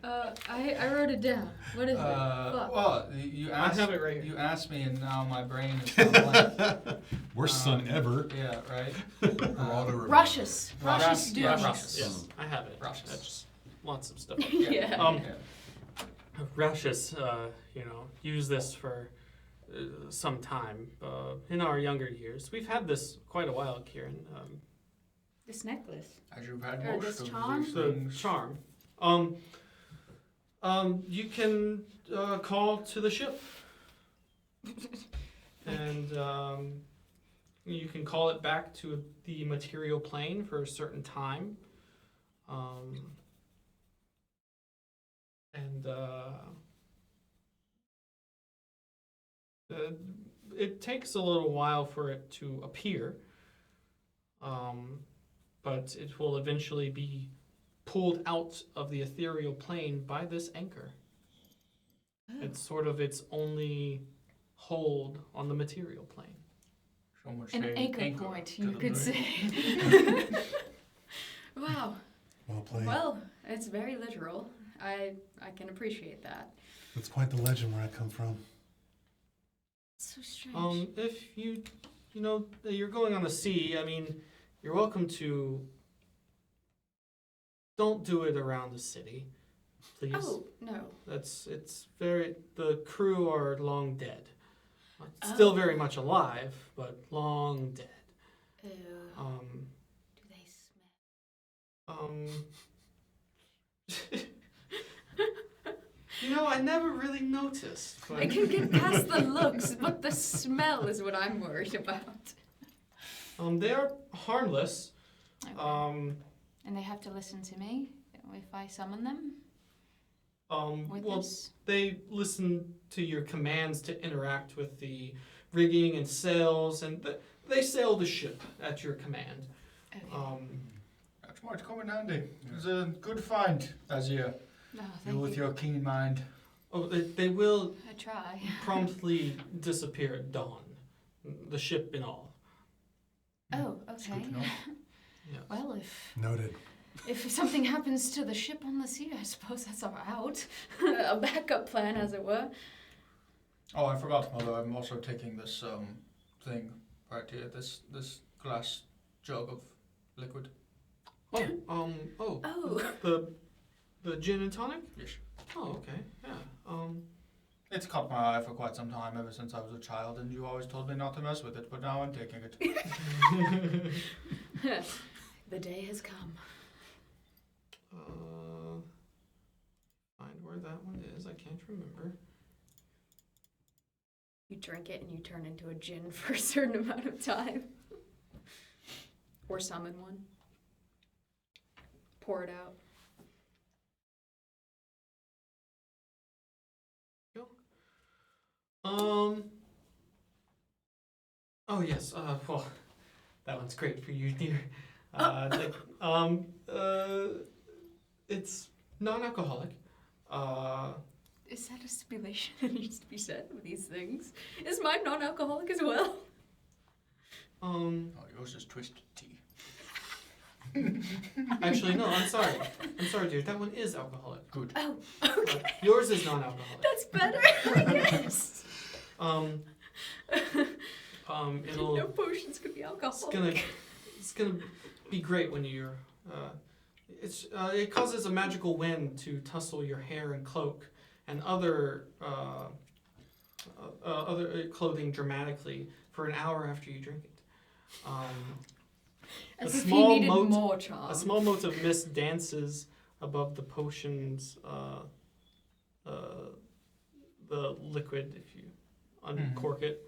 I wrote it down. What is it? Fuck. Well, you asked. I have it right here. You asked me, and now my brain is gone blank. Worst son ever. Yeah, right. Geraldo Russius. Rush- Russius yeah, Doomies. Russius. Yes, I have it. Russius. That's lots of stuff. Yeah. Russius, used this for some time in our younger years. We've had this quite a while, Kieran. This necklace. As you've had Or most this of charm? these The things. charm. You can call to the ship, and you can call it back to the material plane for a certain time. It takes a little while for it to appear, but it will eventually be pulled out of the ethereal plane by this anchor. It's sort of its only hold on the material plane. Some would An say anchor point, to you the could brain. say. Wow. Well played. Well, it's very literal. I can appreciate that. It's quite the legend where I come from. It's so strange. If you're going on the sea, I mean, you're welcome to. Don't do it around the city, please. Oh, no. The crew are long dead. Still Oh. very much alive, but long dead. Ew. Do they smell? I never really noticed. But I can get past the looks, but the smell is what I'm worried about. they are harmless. Okay. And they have to listen to me if I summon them with Well, this? they listen to your commands to interact with the rigging and sails, and they sail the ship at your command. Okay. That's why it's coming handy. It's a good find, Azir. No, You thank with you. your keen mind. They will I try. promptly disappear at dawn, the ship and all. Oh, It's okay. good to know. Yes. Well, Noted. if something happens to the ship on the sea, I suppose that's our out. A backup plan, as it were. Oh, I forgot, Mother. I'm also taking this thing right here. This glass jug of liquid. Oh. The gin and tonic? Yes. Oh, okay. Yeah. It's caught my eye for quite some time, ever since I was a child, and you always told me not to mess with it, but now I'm taking it. The day has come. Find where that one is. I can't remember. You drink it and you turn into a djinn for a certain amount of time. Or summon one. Pour it out. Oh yes. Well, that one's great for you, dear. It's non-alcoholic. Is that a stipulation that needs to be said with these things? Is mine non-alcoholic as well? Oh, yours is twisted tea. Actually, no. I'm sorry, dear. That one is alcoholic. Good. Oh, okay. Yours is non-alcoholic. That's better, I guess. It'll. No potions could be alcoholic. It's gonna be great when you're. It causes a magical wind to tussle your hair and cloak and other clothing dramatically for an hour after you drink it. As a if small he needed mote- more charm. A small mote of mist dances above the potion's the liquid if you uncork it.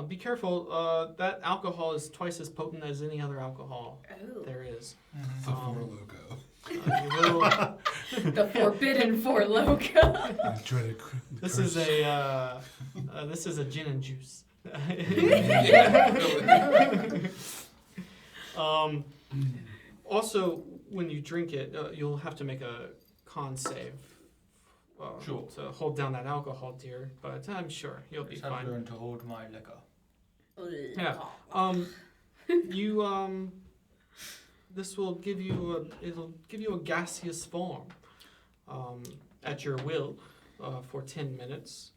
Be careful. That alcohol is twice as potent as any other alcohol Oh. there is. The Four Loko. You will, The forbidden four loco. I dreaded this is a gin and juice. Also, when you drink it, you'll have to make a con save Sure. to hold down that alcohol, dear. But I'm sure you'll be Yes, I've fine. learned to hold my liquor. Yeah. You this will give you a gaseous form, at your will, for 10 minutes.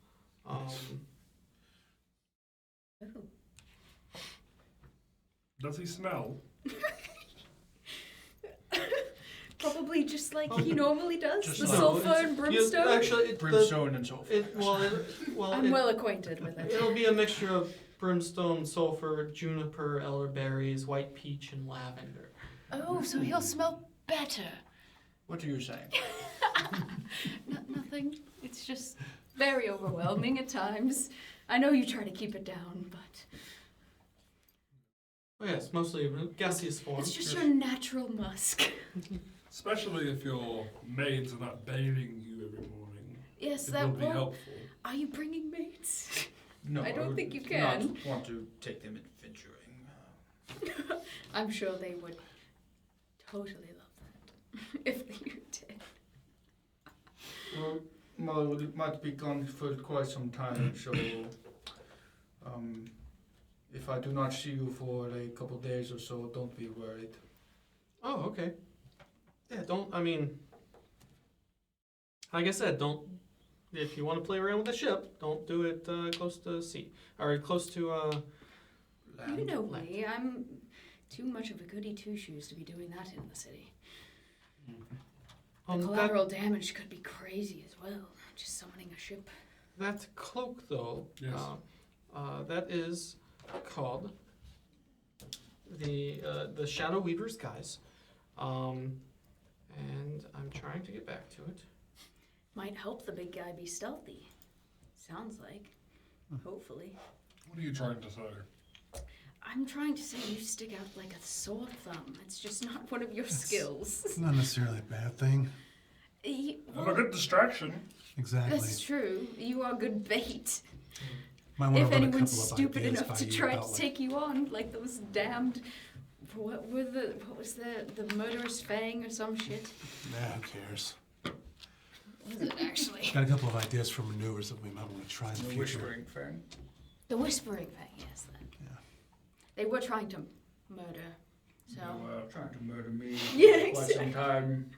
Does he smell? Probably just like he normally does. Just The like- sulfur it's- and you- brimstone. actually, Brimstone and sulfur. I'm well acquainted with it. It'll be a mixture of brimstone, sulfur, juniper, elderberries, white peach, and lavender. Oh, so he'll smell better. What are you saying? Nothing. It's just very overwhelming at times. I know you try to keep it down, but Oh yes, mostly gaseous form. it's just your natural musk. Especially if your maids are not bathing you every morning. Yes, It that will be won't. helpful. Are you bringing mates? No, I don't would think you not can. want to take them adventuring. I'm sure they would totally love that if you did. Well, Molly might be gone for quite some time, so if I do not see you for a couple days or so, don't be worried. Oh, okay. Yeah, like I said, if you want to play around with the ship, don't do it close to sea. Or close to, You know land. me. I'm too much of a goody two shoes to be doing that in the city. The collateral damage could be crazy as well. Just summoning a ship. that cloak, though, Yes. that is called the Shadow Weaver's Guise. And I'm trying to get back to it. Might help the big guy be stealthy. Sounds like. Hopefully. What are you trying to say? I'm trying to say you stick out like a sore thumb. It's just not one of your skills. It's not necessarily a bad thing. Well, a good distraction. Exactly. That's true. You are good bait. Might want to If run a anyone's couple of stupid ideas enough by to you try about, to like, take you on, like those damned, what was the murderous fang or some shit? Nah, who cares? What is it actually? Got a couple of ideas for maneuvers that we might want to try in the The future. whispering fang. The whispering fang, yes. That. Yeah. They were trying to murder, so. You were trying to murder me Yeah, for quite some time,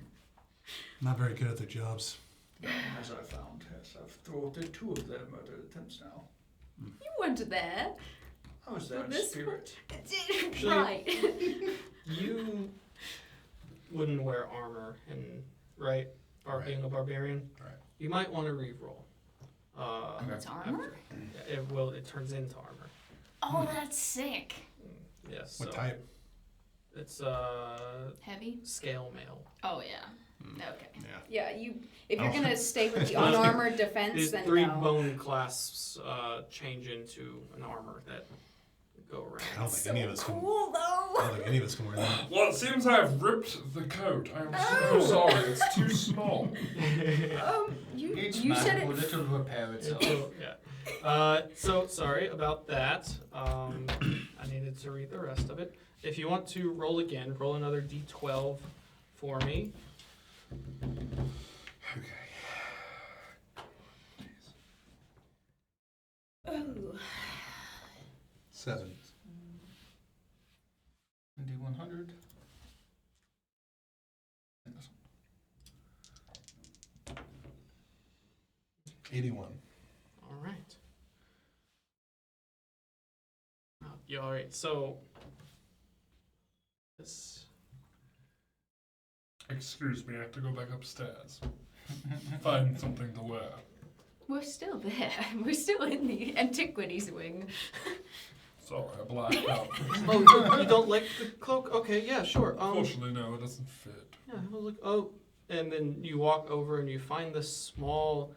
Not very good at their jobs. as I found. Yes, I've thwarted 2 of their murder attempts now. You weren't there. I was there in This spirit. Right. You wouldn't wear armor, right? Right. Being a barbarian. Right. You might want to re-roll. It's armor? It turns into armor. Oh, that's sick. Yes. What so type? It's Heavy? scale mail. Oh yeah. Okay. Yeah. Yeah, if you're Oh. gonna stay with the Well, unarmored defense, These then 3 no. bone clasps change into an armor that go I around. don't think any of us can. Cool I though. don't think any of us can wear that. Well, it seems I've ripped the coat. I'm Oh. so sorry. It's too small. You Each you man said will it. little repair itself. Yeah. So sorry about that. I needed to read the rest of it. If you want to roll again, roll another d12 for me. Okay. Oh. 7. D100. 81. All right. Yeah, all right. So this. Excuse me, I have to go back upstairs. Find something to wear. We're still there. We're still in the antiquities wing. Sorry, I blacked out. Oh, you don't like the cloak? Okay, yeah, sure. Unfortunately, no, it doesn't fit. Yeah, I was like, oh, and then you walk over and you find this small,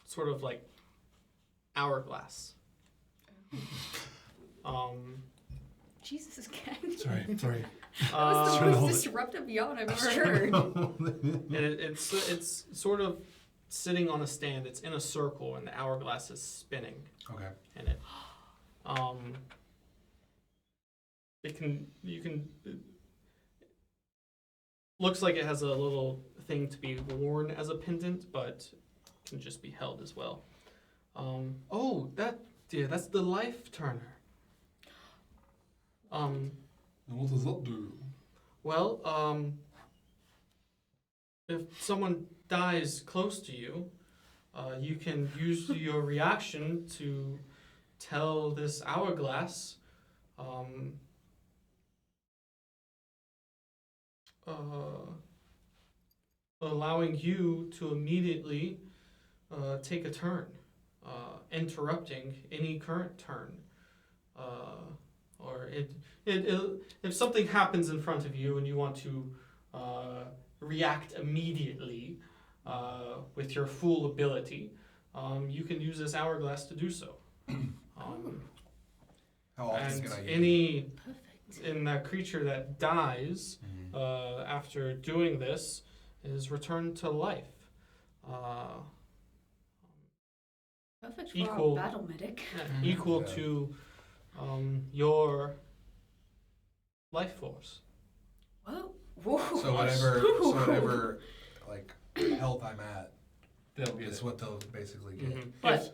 sort of like hourglass. Jesus, Ken. Sorry. That was Trying the to most hold it. disruptive yawn I've I was ever trying to heard. hold it. And it's sort of sitting on a stand. It's in a circle, and the hourglass is spinning Okay. in it. You can looks like it has a little thing to be worn as a pendant, but can just be held as well. That's the life turner. And what does that do? Well, if someone dies close to you, you can use your reaction to tell this hourglass, allowing you to immediately take a turn, interrupting any current turn. Or if something happens in front of you and you want to react immediately with your full ability, you can use this hourglass to do so. How often And can I use any Perfect. in that creature that dies after doing this is returned to life. Perfect for Equal- our battle medic. Equal Yeah. to your life force. Whoa. Whoa. So whatever, like health I'm at, They'll get is it. what they'll basically get But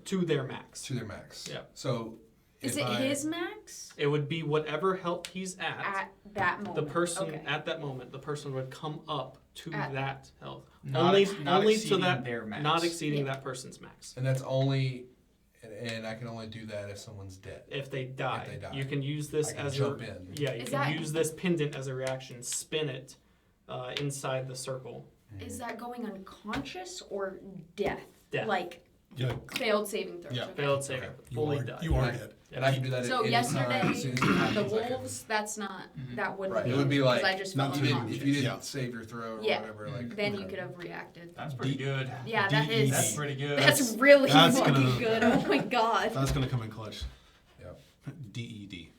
to their max. to their max. Yeah. So Is if it I, his max? It would be whatever health he's At that moment. the person Okay. at that moment, the person would come up to At- that health. Not only not to exceeding that, their max. not exceeding Yeah. that person's max. and that's only, and I can only do that if someone's dead. If they die, If they die. you can use this I can as jump a in. yeah. You Is can that- use this pendant as a reaction. Spin it inside the circle. Is that going unconscious or death? Death. Like Yeah, failed saving throws. Yeah. okay. Failed save. Okay. Fully you died. are Right. dead. And I can do that So at any yesterday, time. As soon as it the happens, I can- wolves, that's not, Mhm. that wouldn't Right, be it would be because like- I just not felt You too didn't, if you unconscious. didn't Yeah. save your throw or Yeah. whatever, like Then okay. you could have reacted. That's pretty good. Yeah, that DED. is. That's pretty good. That's really That's fucking gonna- good. Oh my god. That's gonna come in clutch. Yep. DED.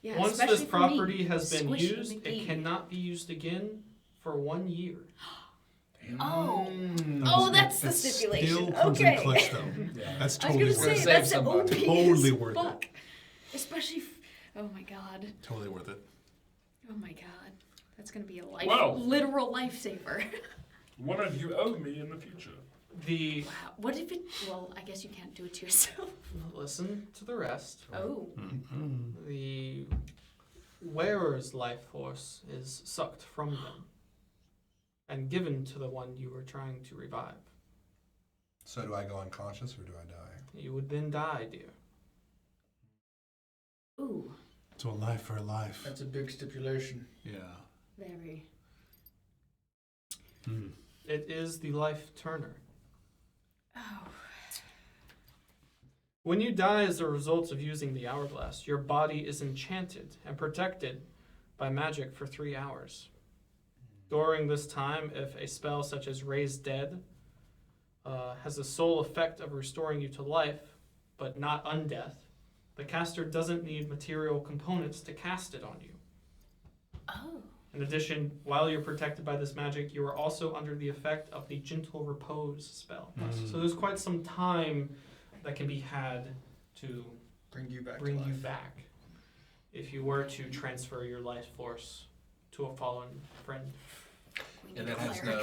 Yeah, Once especially this for me. property has been Squishy used, McGee. it cannot be used again for 1 year. Oh. Mm. Oh, that's the It stipulation. Still comes in Okay. clutch though. Yeah. That's I was totally gonna worth say it. Save that's somebody. OP Totally as worth it. fuck. Especially. Oh my god. Totally worth it. Oh my god. That's gonna be a life, Well. literal lifesaver. One of you owe me in the future. The Wow. What if it? Well, I guess you can't do it to yourself. listen to the rest. Oh. The wearer's life force is sucked from them and given to the one you were trying to revive. So do I go unconscious or do I die? You would then die, dear. Ooh. So a life for a life. That's a big stipulation. Yeah. Very. Hmm. It is the life turner. Oh. When you die as a result of using the hourglass, your body is enchanted and protected by magic for 3 hours. During this time, if a spell such as Raise Dead has the sole effect of restoring you to life, but not undeath, the caster doesn't need material components to cast it on you. Oh. In addition, while you're protected by this magic, you are also under the effect of the Gentle Repose spell. So there's quite some time that can be had to Bring you back bring to you life. back if you were to transfer your life force to a fallen friend. We And need it a has cleric.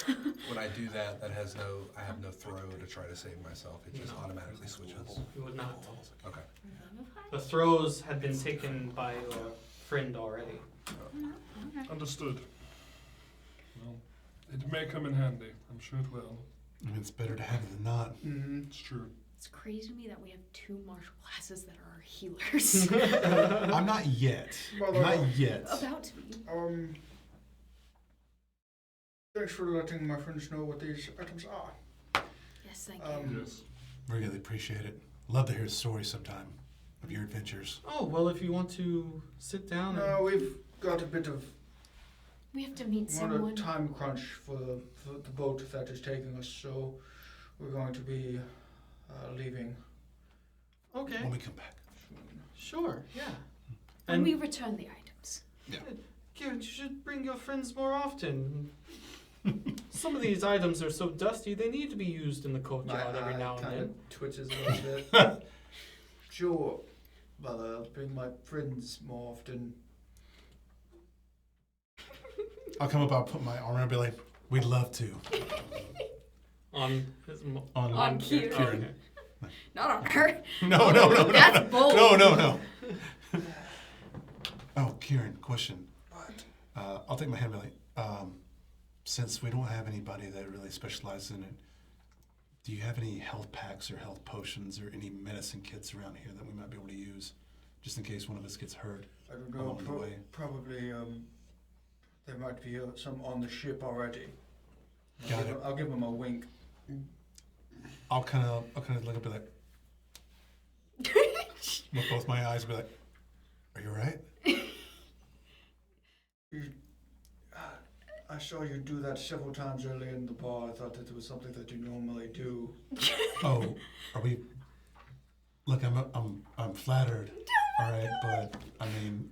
no, when I do that, I have no throw to try to save myself. It just No. automatically switches. You would not. Okay. The throws had been taken by your friend already. Understood. Well, it may come in handy. I'm sure it will. I mean, it's better to have it than not. Mm-hmm. It's true. It's crazy to me that we have 2 martial classes that are healers. I'm not yet. Well, Not yet. About to be. Thanks for letting my friends know what these items are. Yes, thank you. Yes. Really appreciate it. Love to hear a story sometime of your adventures. Oh, well, if you want to sit down No, we've got a bit of We have to meet we're on someone. a time crunch for the boat that is taking us, so we're going to be leaving Okay, When we come back. soon. sure, yeah. When And we return the items. Garrett, you should bring your friends more often. Some of these items are so dusty, they need to be used in the courtyard every now and kinda then. twitches a little bit. Sure, but I'll bring my friends more often. I'll come up, I'll put my arm around and be like, we'd love to. On Kieran. Okay. Not on her. No. That's bold. No. Oh, Kieran, question. What? I'll take my hand and be like, since we don't have anybody that really specializes in it, do you have any health packs or health potions or any medicine kits around here that we might be able to use, just in case one of us gets hurt I don't know. along the way? Probably there might be some on the ship already. Got it. I'll give him a wink. I'll kind of look up and be like, with both my eyes, be like, are you all right? I saw you do that several times earlier in the bar. I thought that it was something that you normally do. Oh, are we? Look, I'm flattered. All right, but I mean,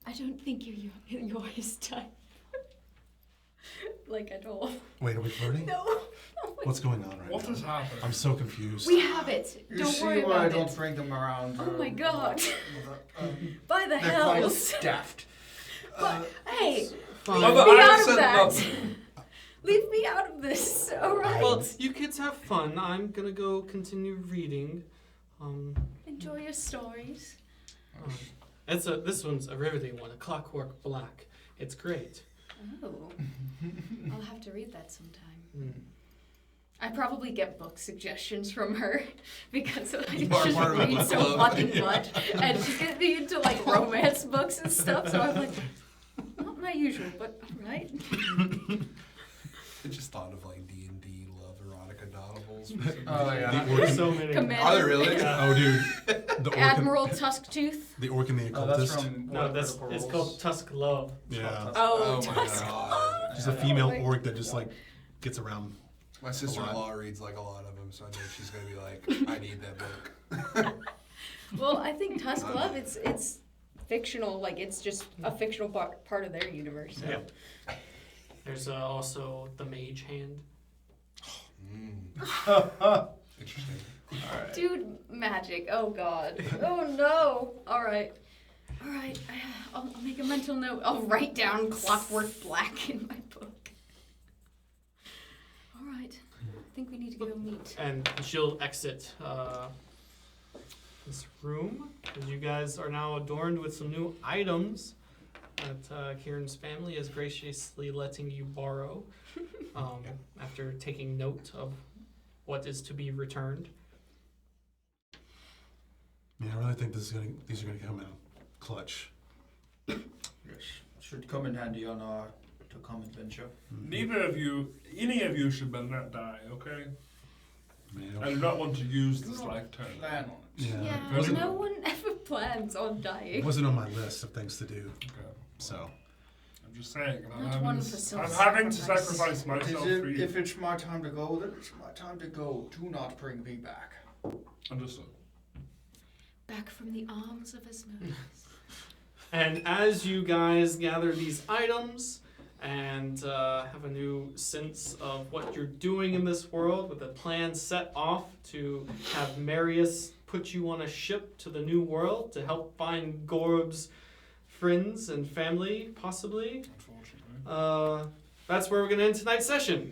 I don't think you're his type. Like at all. wait, are we flirting? No. What's going on right What now? has happened? I'm so confused. We have it. You Don't see worry why I about don't it. bring them around. Oh my God. By the They're quite hells. daft. Hey, Fine. leave But me I out of said that. nothing. Leave me out of this. All right. Well, you kids have fun. I'm gonna go continue reading. Enjoy your stories. This one's a riveting one, A Clockwork Black. It's great. Oh. I'll have to read that sometime. I probably get book suggestions from her because I You are just part of a read book so club. fucking much, and she's getting me into like romance books and stuff. So I'm like, not my usual, but all right. I just thought of like D&D love erotica novels. Oh yeah. There's so many. Commander. Are they really? Oh, dude, the orc, Admiral Tusktooth. the orc and the Oh, that's occultist. from No, it's called Tusk Love. Yeah, Oh, my Tusk. god. she's a female orc that just like gets around. My sister-in-law reads like a lot of them, so I know she's gonna be like, I need that book. Well, I think Tusk Love. It's fictional. Like it's just a fictional part of their universe. So. Yeah. There's also the Mage Hand. Interesting. Dude, magic. Oh god. Oh no. All right. I'll make a mental note. I'll write down Clockwork Black in my book. All right. I think we need to go meet. And she'll exit this room, as you guys are now adorned with some new items that Kieran's family is graciously letting you borrow after taking note of what is to be returned. Yeah, I really think these are gonna come out clutch. Yes. Should come in handy on our to come adventure. Neither of you, any of you should better not die, okay? Man, I do not want to use this Do not lifetime. Plan on it. yeah, Yeah, wasn't no one ever plans on dying. wasn't on my list of things to do. Okay. So I'm just saying, Not one for I'm having to self-sacrifice. sacrifice But myself for you. if it's my time to go, then it's my time to go. Do not bring me back. Understood. Back from the arms of Asmodeus. And as you guys gather these items and have a new sense of what you're doing in this world, with a plan set off to have Marious put you on a ship to the new world to help find Gorb's friends and family, possibly. Unfortunately. That's where we're going to end tonight's session.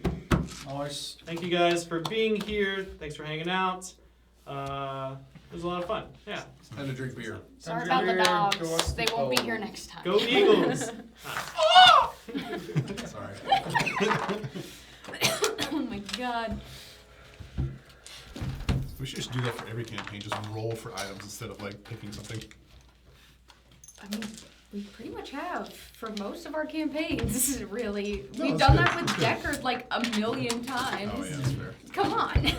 Nice. Thank you guys for being here. Thanks for hanging out. It was a lot of fun. Yeah. Time to drink beer. Sorry Time about the to dogs. go watch They the won't be bowl. here next time. Go Eagles! Sorry. Oh my god. we should just do that for every campaign. Just roll for items instead of like picking something. I mean, we pretty much have for most of our campaigns. This is really No, we've that's done good. that with That's good. Deckard like a million times. Oh yeah, that's fair. Come on.